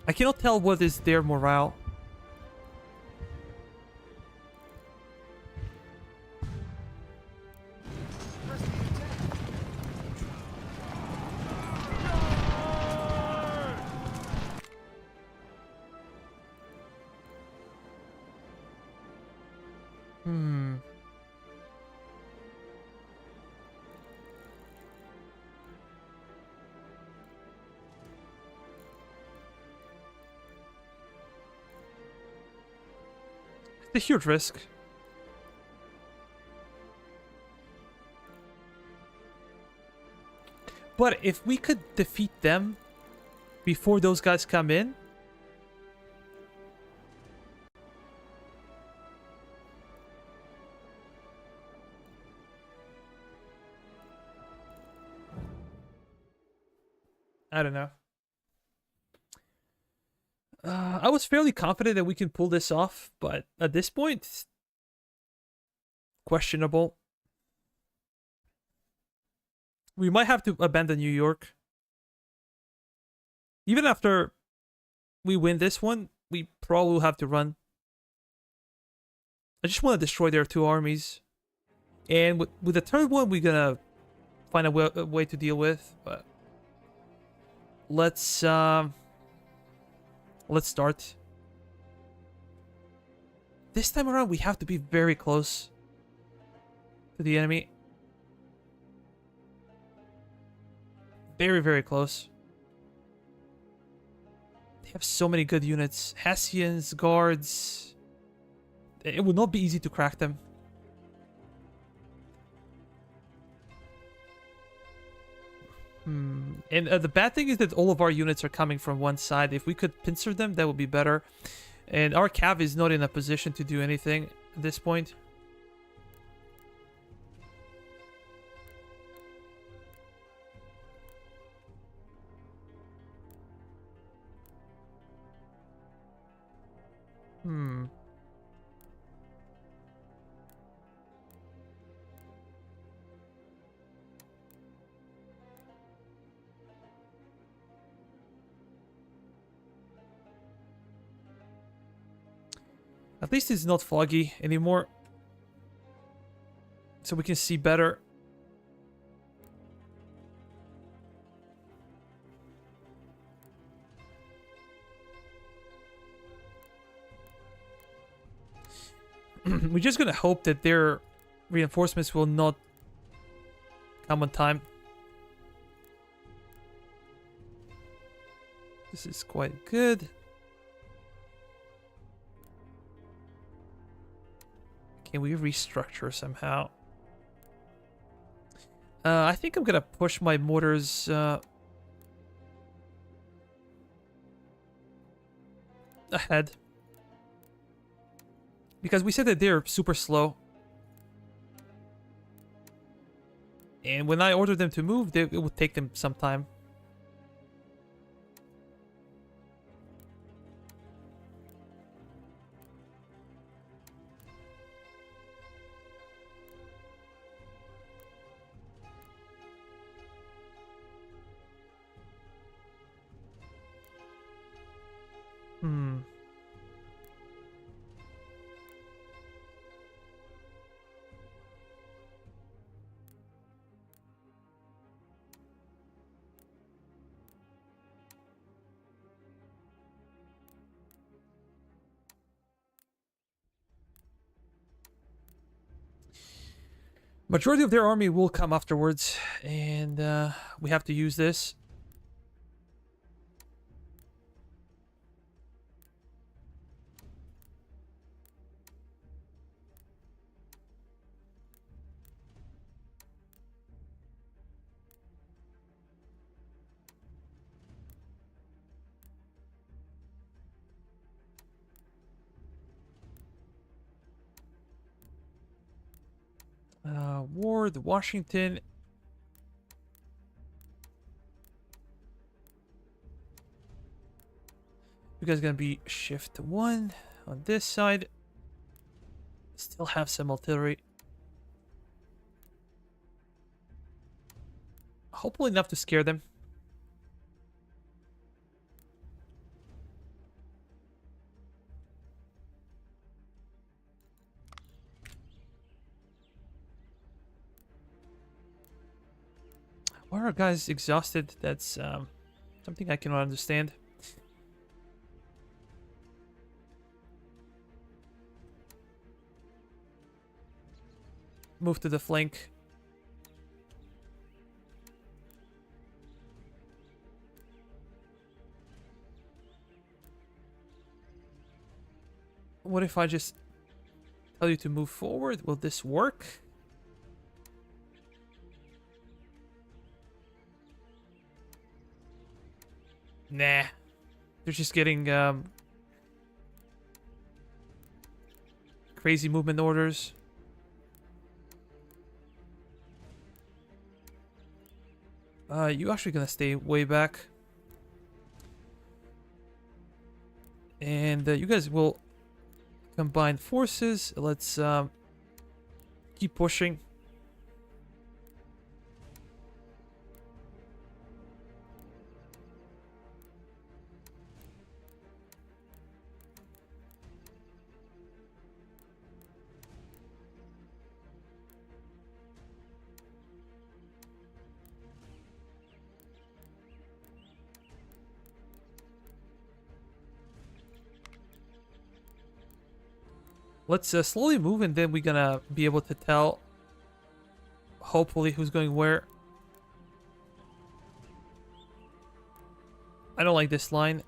I cannot tell what is their morale. Press the attack. Hmm. It's a huge risk. But if we could defeat them before those guys come in, I don't know. I was fairly confident that we can pull this off, but at this point, it's questionable. We might have to abandon New York. Even after we win this one, we probably will have to run. I just want to destroy their two armies. And with the third one, we're gonna find a way to deal with. But let's start. This time around, we have to be very close to the enemy. Very, very close. They have so many good units. Hessians, guards. It would not be easy to crack them. And the bad thing is that all of our units are coming from one side. If we could pincer them, that would be better. And our cav is not in a position to do anything at this point. At least it's not foggy anymore. So we can see better. We're just gonna hope that their reinforcements will not come on time. This is quite good. Can we restructure somehow? I think I'm gonna push my mortars ahead. Because we said that they're super slow. And when I ordered them to move, it would take them some time. Majority of their army will come afterwards, and we have to use this. Ward, Washington. You guys gonna be shift 1 on this side. Still have some artillery. Hopefully enough to scare them. Why are guys exhausted? That's something I cannot understand. Move to the flank. What if I just tell you to move forward? Will this work? Nah. They're just getting crazy movement orders. You actually gonna stay way back. And you guys will combine forces. Let's keep pushing. Let's slowly move, and then we're gonna be able to tell, hopefully, who's going where. I don't like this line.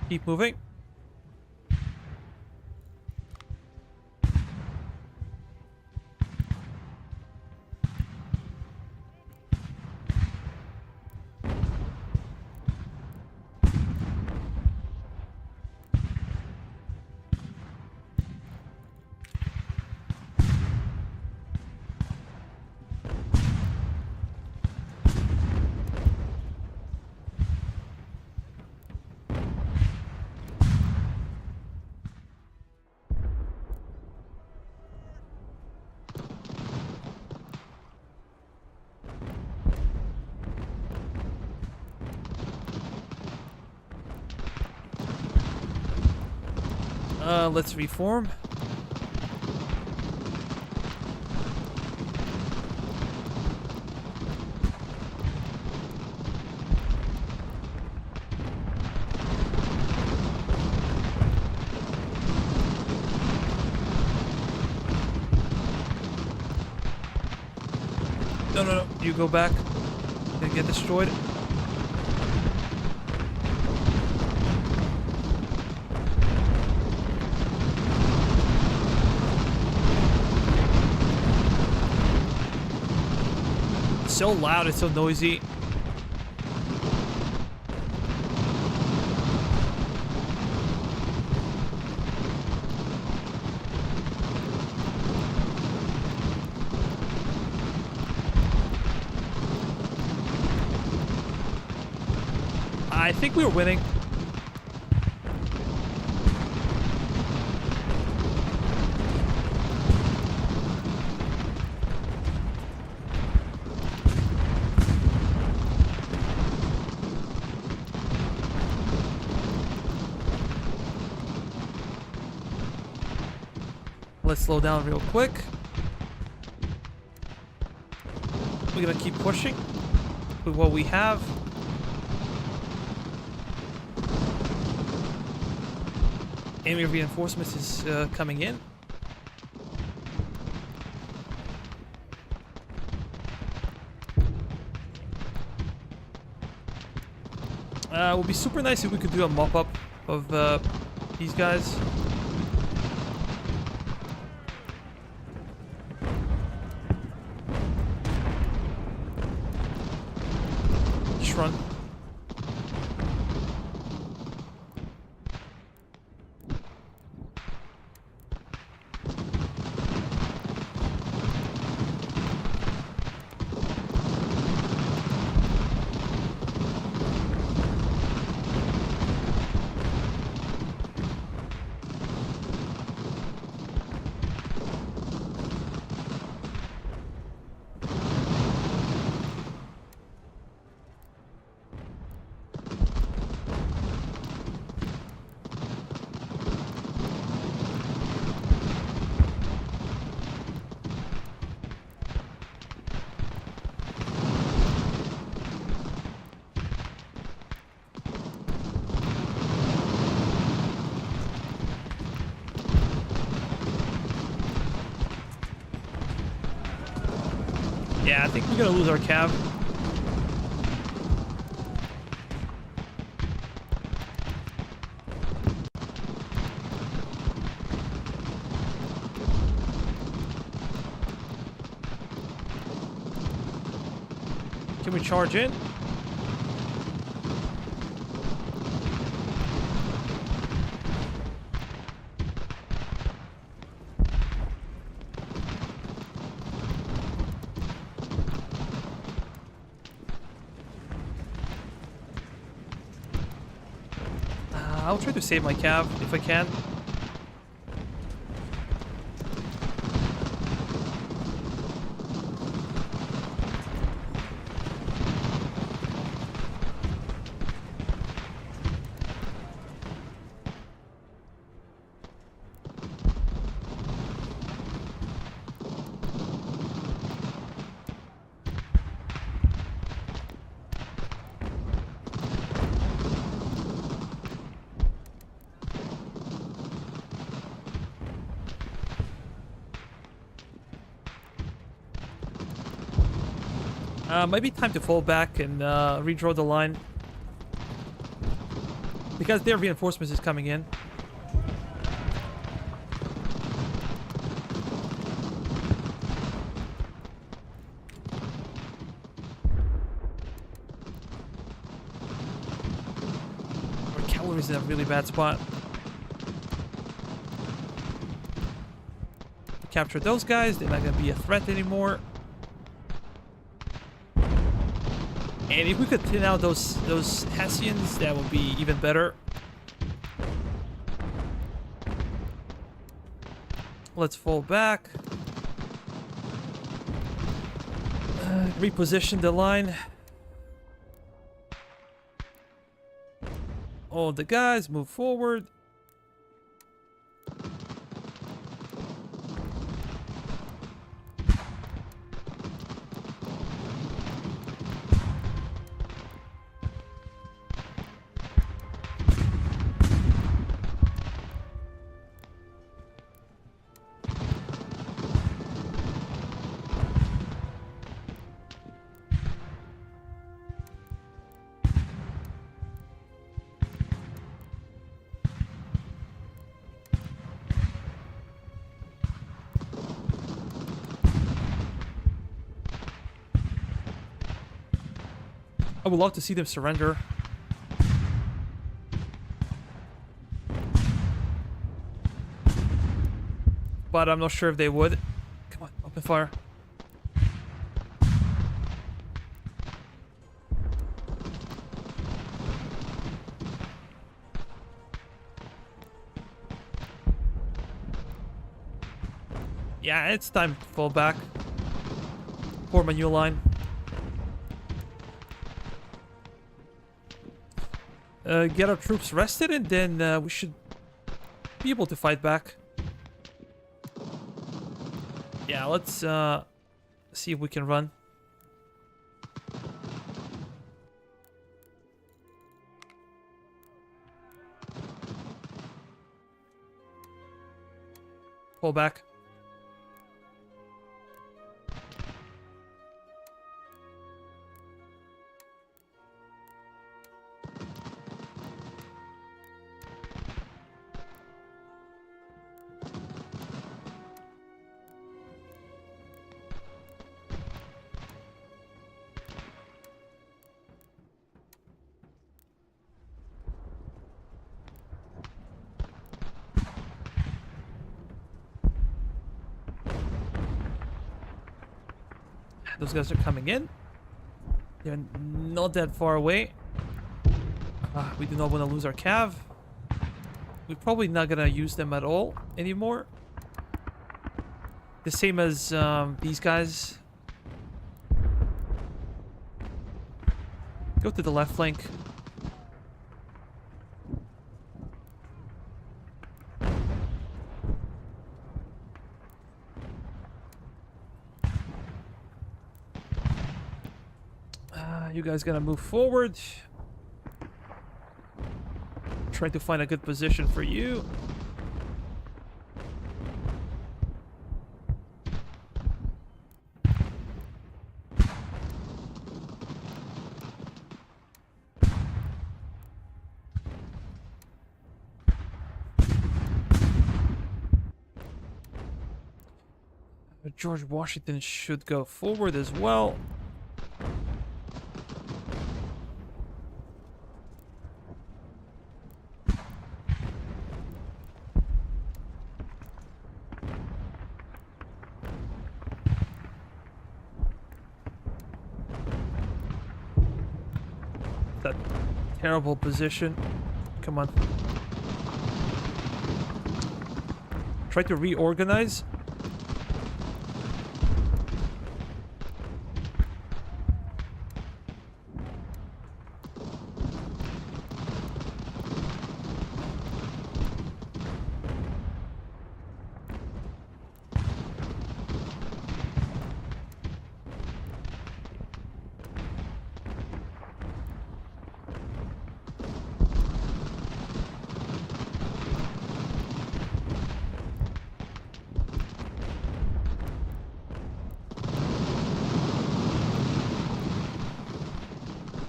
Keep moving. Let's reform. No, no, no. You go back. Gonna get destroyed. So loud, it's so noisy. I think we were winning. Let's slow down real quick. We're gonna keep pushing with what we have. Enemy reinforcements is coming in. It would be super nice if we could do a mop-up of these guys. Just run. Yeah, I think we're gonna lose our cav. Can we charge in? I'll try to save my cav if I can. Might be time to fall back and redraw the line. Because their reinforcements is coming in. Our cavalry's in a really bad spot. Capture those guys, they're not gonna be a threat anymore. And if we could thin out those Hessians, that would be even better. Let's fall back. Reposition the line. All the guys move forward. I would love to see them surrender. But I'm not sure if they would. Come on, open fire. Yeah, it's time to fall back. Form a new line. Get our troops rested, and then we should be able to fight back. Yeah, let's see if we can run. Pull back. Those guys are coming in. They're not that far away. We do not want to lose our cav. We're probably not gonna use them at all anymore. The same as these guys. Go to the left flank. You guys gotta move forward. Try to find a good position for you. George Washington should go forward as well. That terrible position. Come on. Try to reorganize.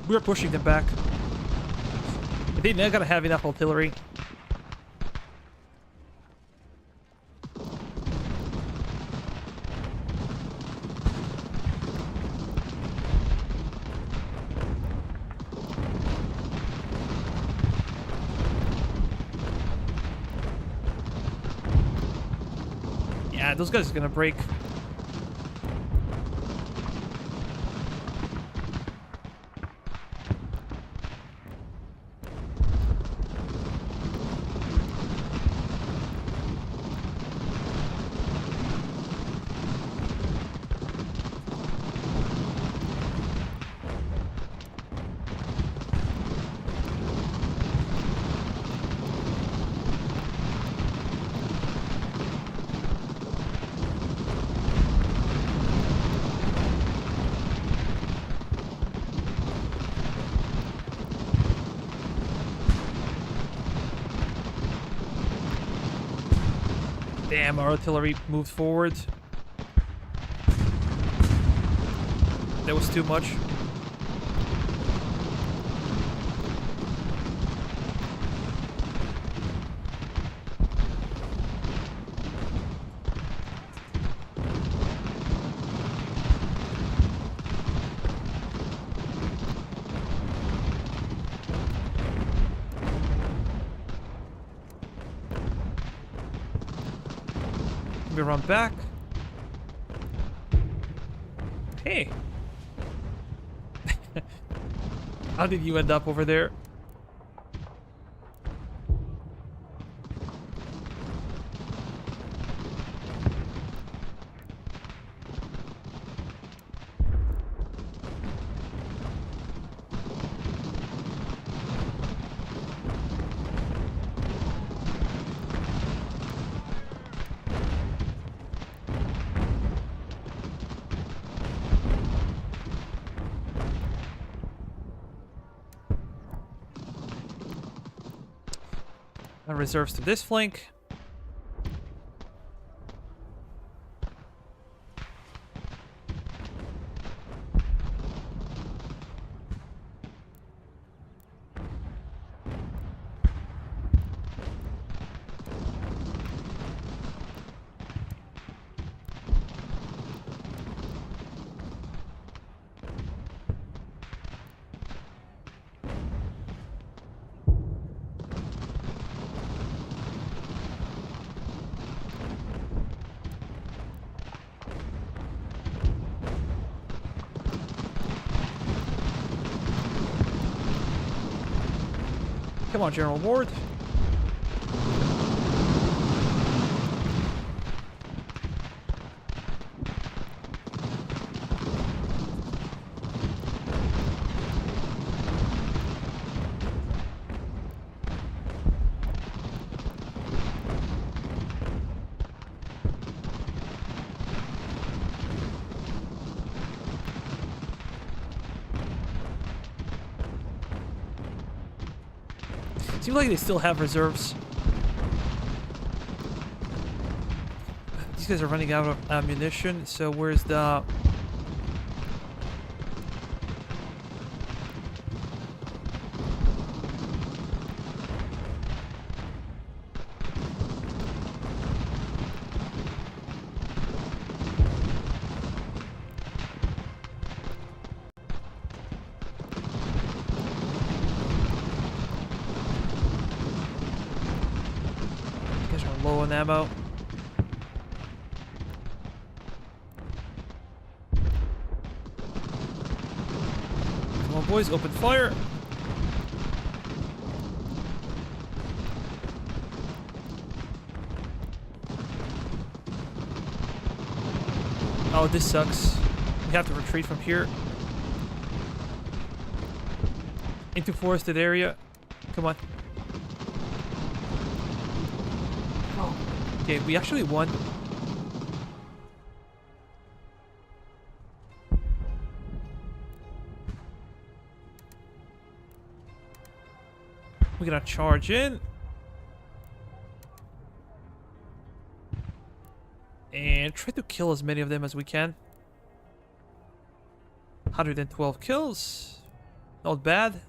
We're pushing them back. They're not gonna have enough artillery. Yeah, those guys are gonna break. Damn, our artillery moved forward. That was too much. We run back. Hey. How did you end up over there? And reserves to this flank. Come on, General Ward. Seems like they still have reserves. These guys are running out of ammunition, so where's the... These guys are low on ammo. Come on, boys, open fire. Oh, this sucks. We have to retreat from here. Into forested area. Come on. Oh. Okay, we actually won. We're gonna charge in. And try to kill as many of them as we can. 112 kills. Not bad.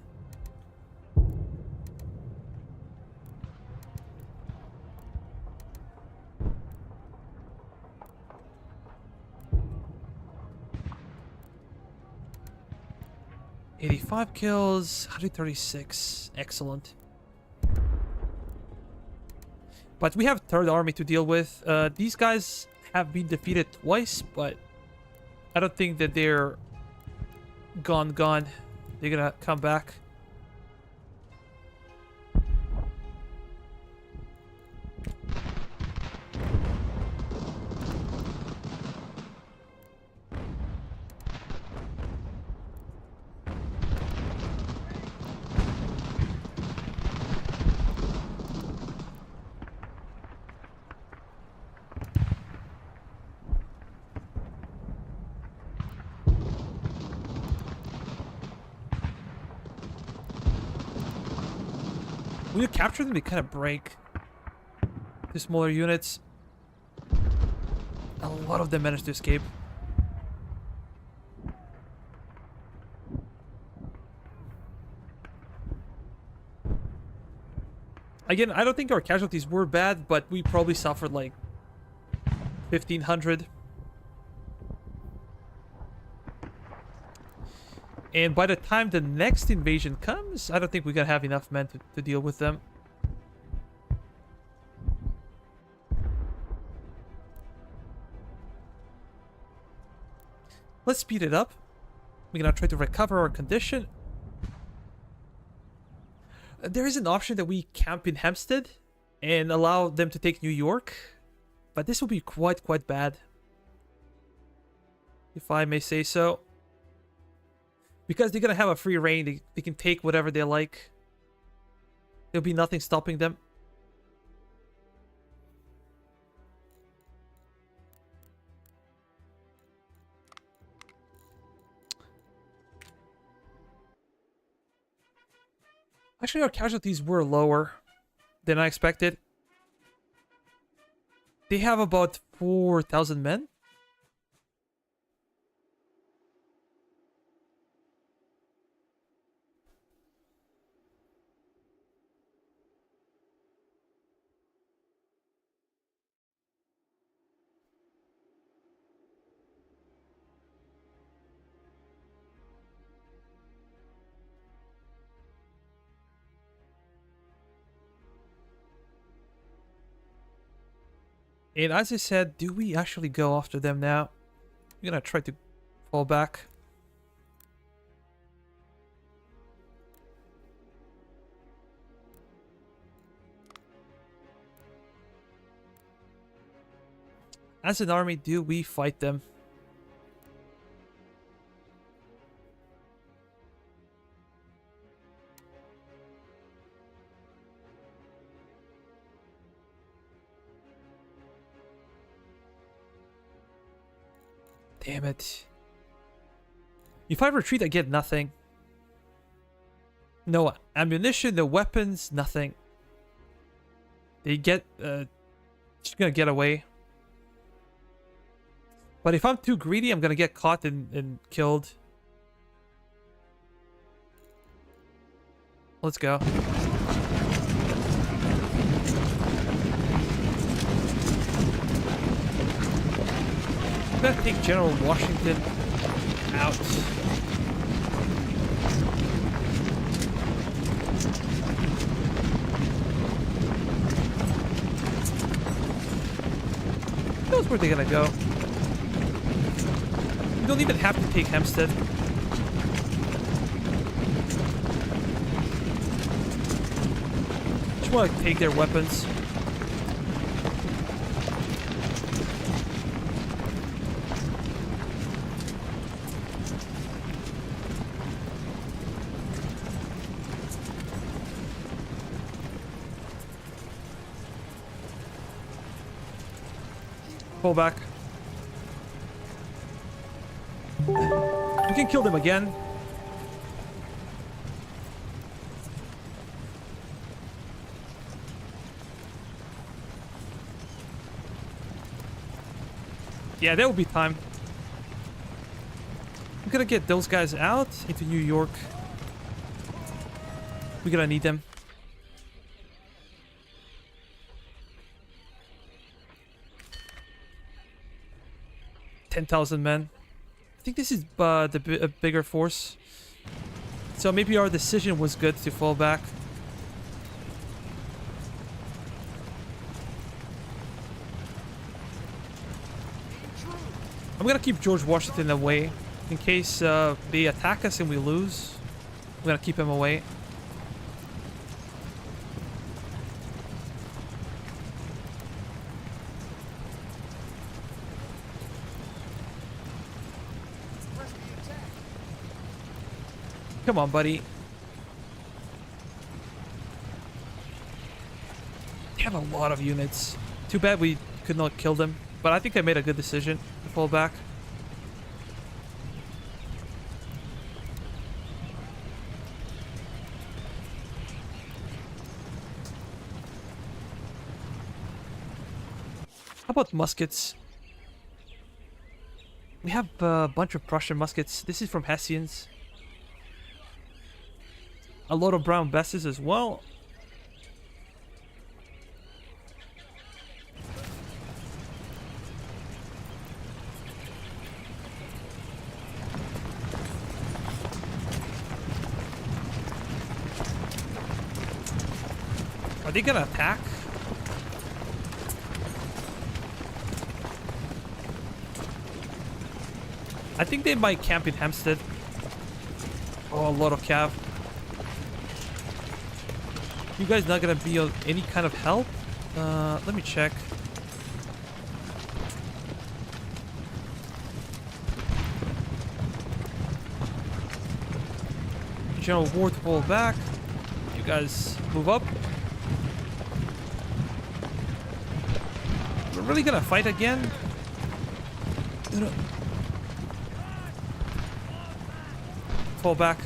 $85 kills, 136. Excellent. But we have Third Army to deal with. These guys have been defeated twice, but I don't think that they're gone. They're gonna come back. When you capture them, they kind of break. The smaller units. A lot of them managed to escape. Again, I don't think our casualties were bad, but we probably suffered like 1,500. And by the time the next invasion comes, I don't think we're gonna have enough men to deal with them. Let's speed it up. We're gonna try to recover our condition. There is an option that we camp in Hempstead and allow them to take New York, but this will be quite bad, if I may say so. Because they're gonna have a free reign, they can take whatever they like. There'll be nothing stopping them. Actually, our casualties were lower. than I expected. They have about 4,000 men. And as I said, do we actually go after them now? We're gonna try to fall back. As an army, do we fight them? Damn it. If I retreat, I get nothing. No ammunition, no weapons, nothing. They get, just gonna get away. But if I'm too greedy, I'm gonna get caught and killed. Let's go. I'm gonna take General Washington out. Who knows where they're gonna go? We don't even have to take Hempstead. Just want to take their weapons. Pull back. We can kill them again. Yeah, that would be time. I'm gonna get those guys out into New York. We're gonna need them. 10,000 men. I think this is a bigger force. So maybe our decision was good to fall back. I'm gonna keep George Washington away in case they attack us and we lose. I'm gonna keep him away. Come on, buddy. They have a lot of units. Too bad we could not kill them. But I think I made a good decision to fall back. How about muskets? We have a bunch of Prussian muskets. This is from Hessians. A lot of brown besses as well. Are they gonna attack? I think they might camp in Hempstead. Oh, a lot of cav. You guys not gonna be of any kind of help? Let me check. General Ward to pull back. You guys move up. We're really gonna fight again? Fall back.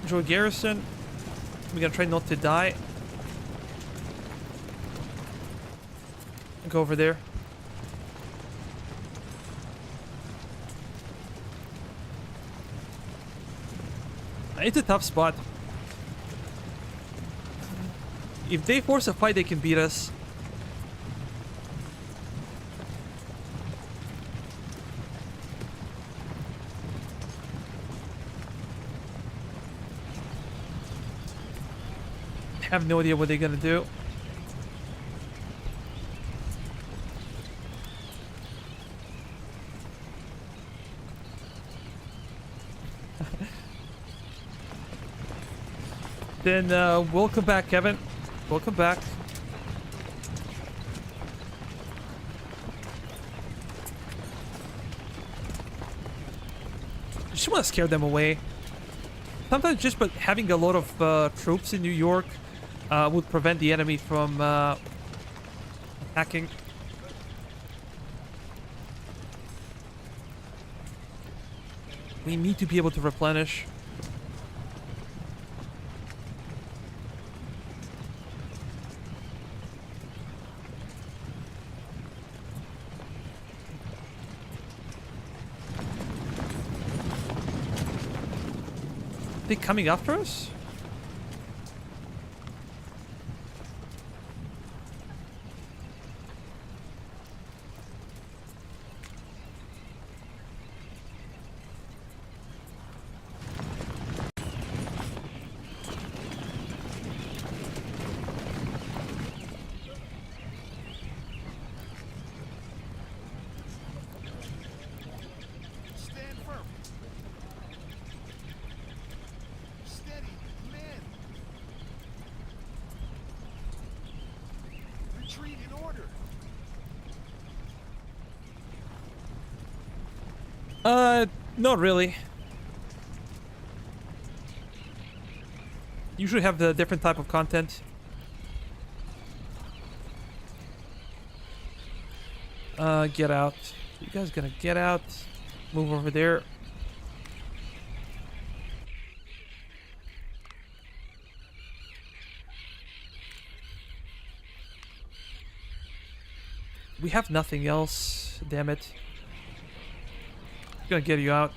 Enjoy garrison. We gotta try not to die. Go over there. It's a tough spot. If they force a fight, they can beat us. I have no idea what they're gonna do. Then, welcome back, Kevin. Welcome back. Just want to scare them away. Sometimes just but having a lot of troops in New York would prevent the enemy from attacking. We need to be able to replenish. They coming after us? Stand firm. Steady, men. Retreat in order. Not really. Usually have the different type of content. Get out. You guys gonna get out? Move over there. We have nothing else. Damn it. Gonna get you out.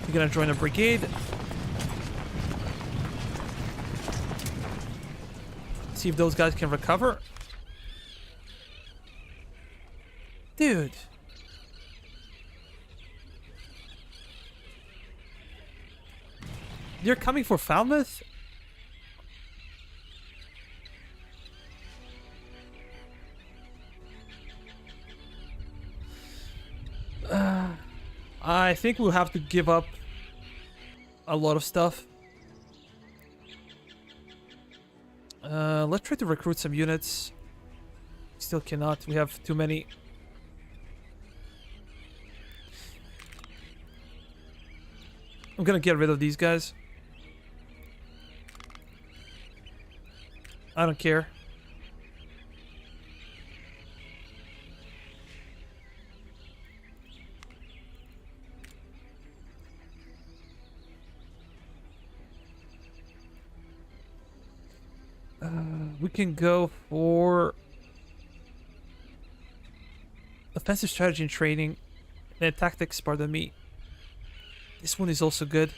You're gonna join a brigade. See if those guys can recover. Dude. You're coming for Falmouth? I think we'll have to give up a lot of stuff. Let's try to recruit some units. Still cannot. We have too many. I'm gonna get rid of these guys. I don't care. We can go for offensive strategy and training and tactics, pardon me. This one is also good.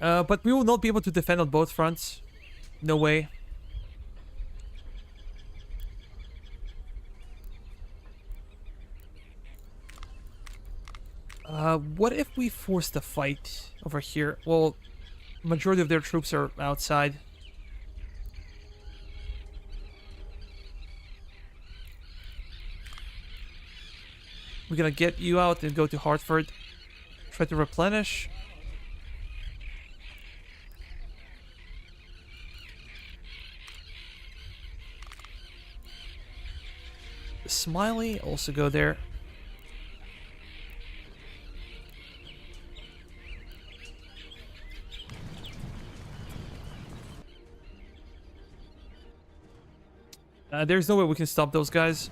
But we will not be able to defend on both fronts. No way. What if we force the fight over here? Well, majority of their troops are outside. We're gonna get you out and go to Hartford. Try to replenish. Smiley, also go there. There's no way we can stop those guys.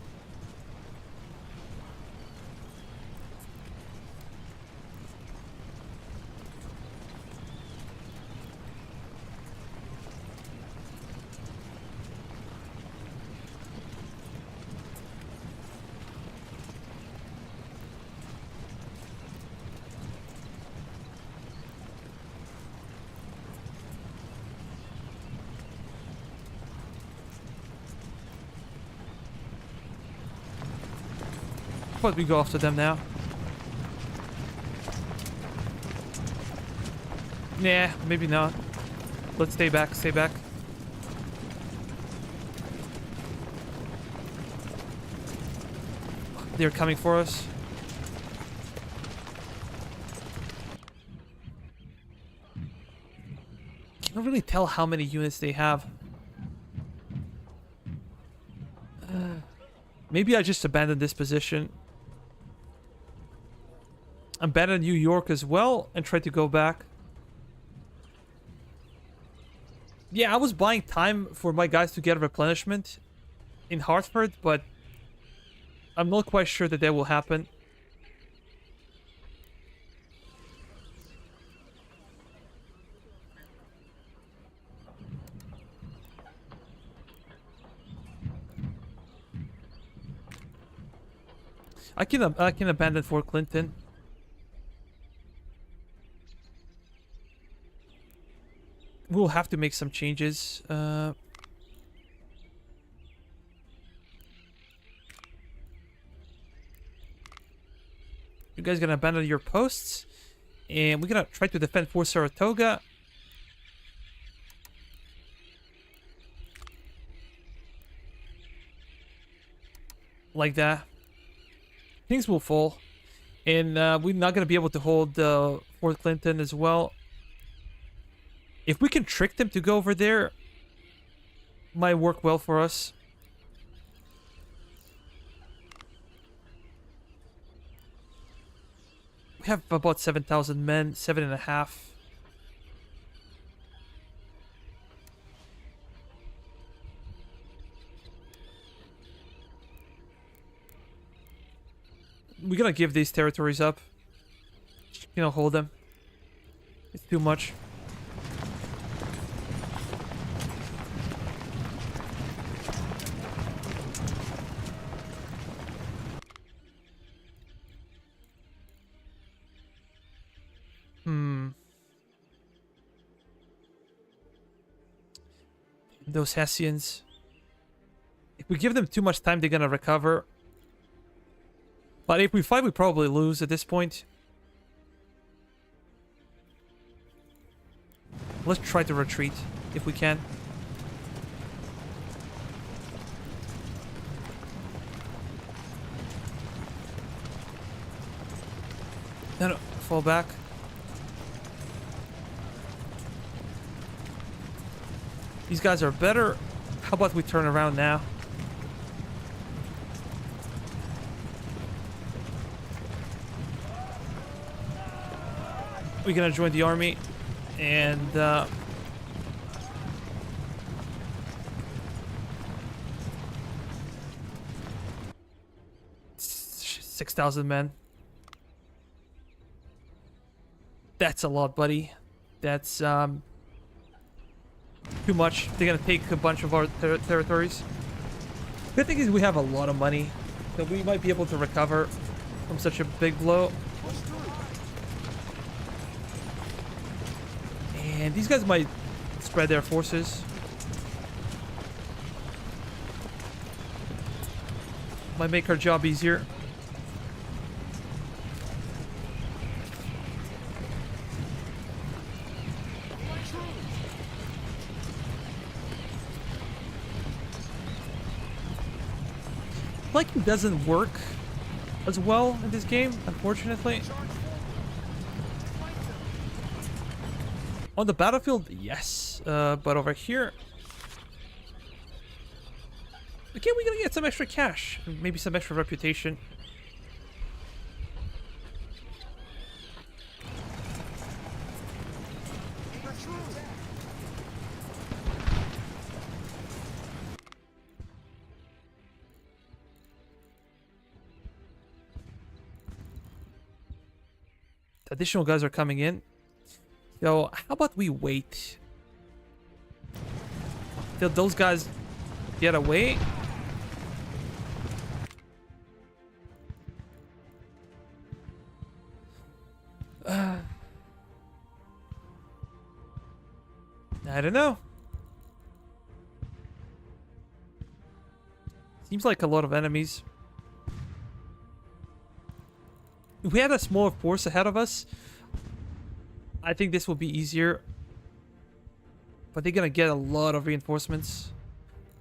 But we go after them now. Nah, maybe not. Let's stay back, stay back. They're coming for us. Can't really tell how many units they have. Maybe I just abandoned this position. Abandon New York as well and try to go back. Yeah, I was buying time for my guys to get a replenishment in Hartford, but I'm not quite sure that will happen. I can abandon Fort Clinton. We'll have to make some changes. You guys gonna abandon your posts, and we're gonna try to defend Fort Saratoga. Like that. Things will fall, and we're not gonna be able to hold Fort Clinton as well. If we can trick them to go over there, might work well for us. We have about 7,000 men, 7.5. We're gonna give these territories up. You know, hold them. It's too much. Those Hessians. If we give them too much time, they're gonna recover. But if we fight, we probably lose at this point. Let's try to retreat if we can. No, fall back. These guys are better. How about we turn around now? We're gonna join the army, and 6,000 men. That's a lot, buddy. That's too much. They're gonna take a bunch of our territories. Good thing is we have a lot of money, so we might be able to recover from such a big blow. And these guys might spread their forces. Might make our job easier. Flanking doesn't work as well in this game, unfortunately. On the battlefield, yes, but over here, okay, we're gonna get some extra cash, maybe some extra reputation. Additional guys are coming in. So how about we wait till those guys get away? I don't know. Seems like a lot of enemies. If we had a smaller force ahead of us, I think this will be easier. But they're gonna get a lot of reinforcements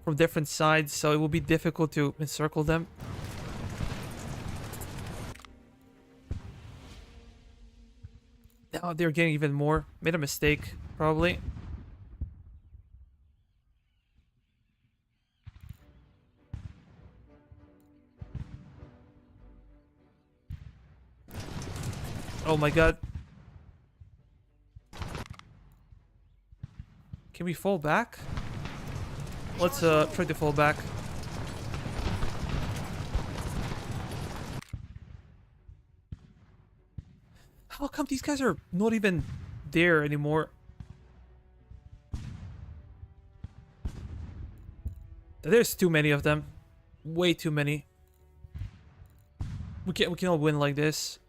from different sides, so it will be difficult to encircle them. Now they're getting even more. Made a mistake, probably. Oh my god. Can we fall back? Let's try to fall back. How come these guys are not even there anymore? There's too many of them. Way too many. We cannot win like this.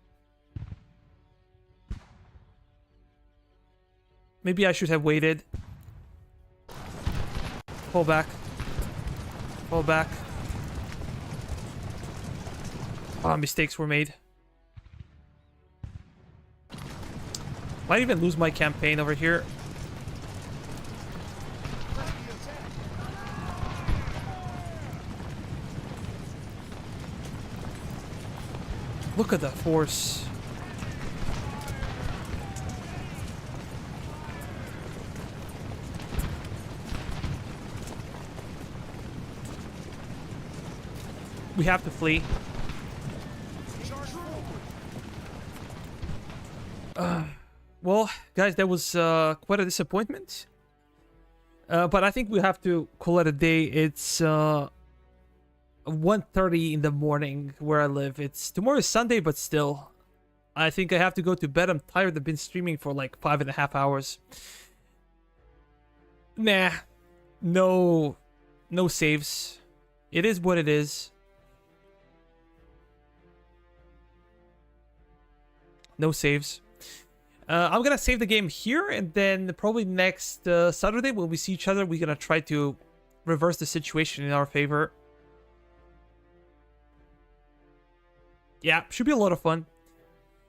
Maybe I should have waited. Fall back. Fall back. Ah, mistakes were made. Might even lose my campaign over here. Look at the force. We have to flee. Well, guys, that was quite a disappointment. But I think we have to call it a day. It's 1:30 in the morning where I live. Tomorrow is Sunday, but still, I think I have to go to bed. I'm tired. I've been streaming for like 5.5 hours. Nah, no saves. It is what it is. No saves. I'm gonna save the game here, and then probably next Saturday when we see each other, we're gonna try to reverse the situation in our favor. Yeah, should be a lot of fun.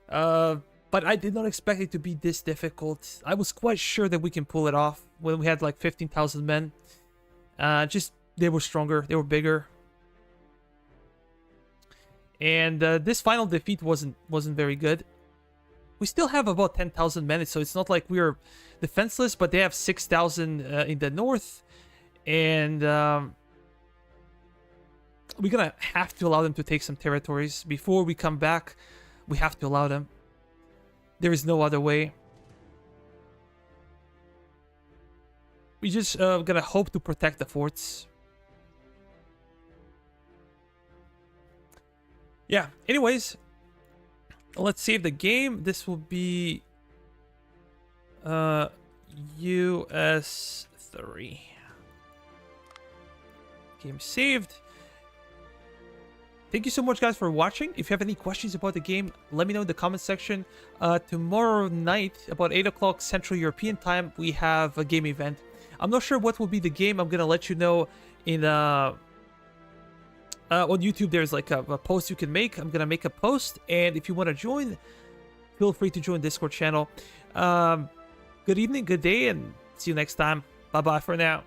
But I did not expect it to be this difficult. I was quite sure that we can pull it off when we had like 15,000 men. Just they were stronger, they were bigger. And this final defeat wasn't very good. We still have about 10,000 men, so it's not like we're defenseless, but they have 6,000 in the north. And we're gonna have to allow them to take some territories. Before we come back, we have to allow them. There is no other way. We just gonna hope to protect the forts. Yeah, anyways, let's save the game. This will be US 3. Game saved. Thank you so much, guys, for watching. If you have any questions about the game, let me know in the comment section. Tomorrow night, about 8 o'clock Central European time, we have a game event. I'm not sure what will be the game. I'm gonna let you know in on YouTube. There's like a post you can make. I'm gonna make a post, and if you want to join, feel free to join Discord channel. Good evening, good day, and see you next time. Bye bye for now.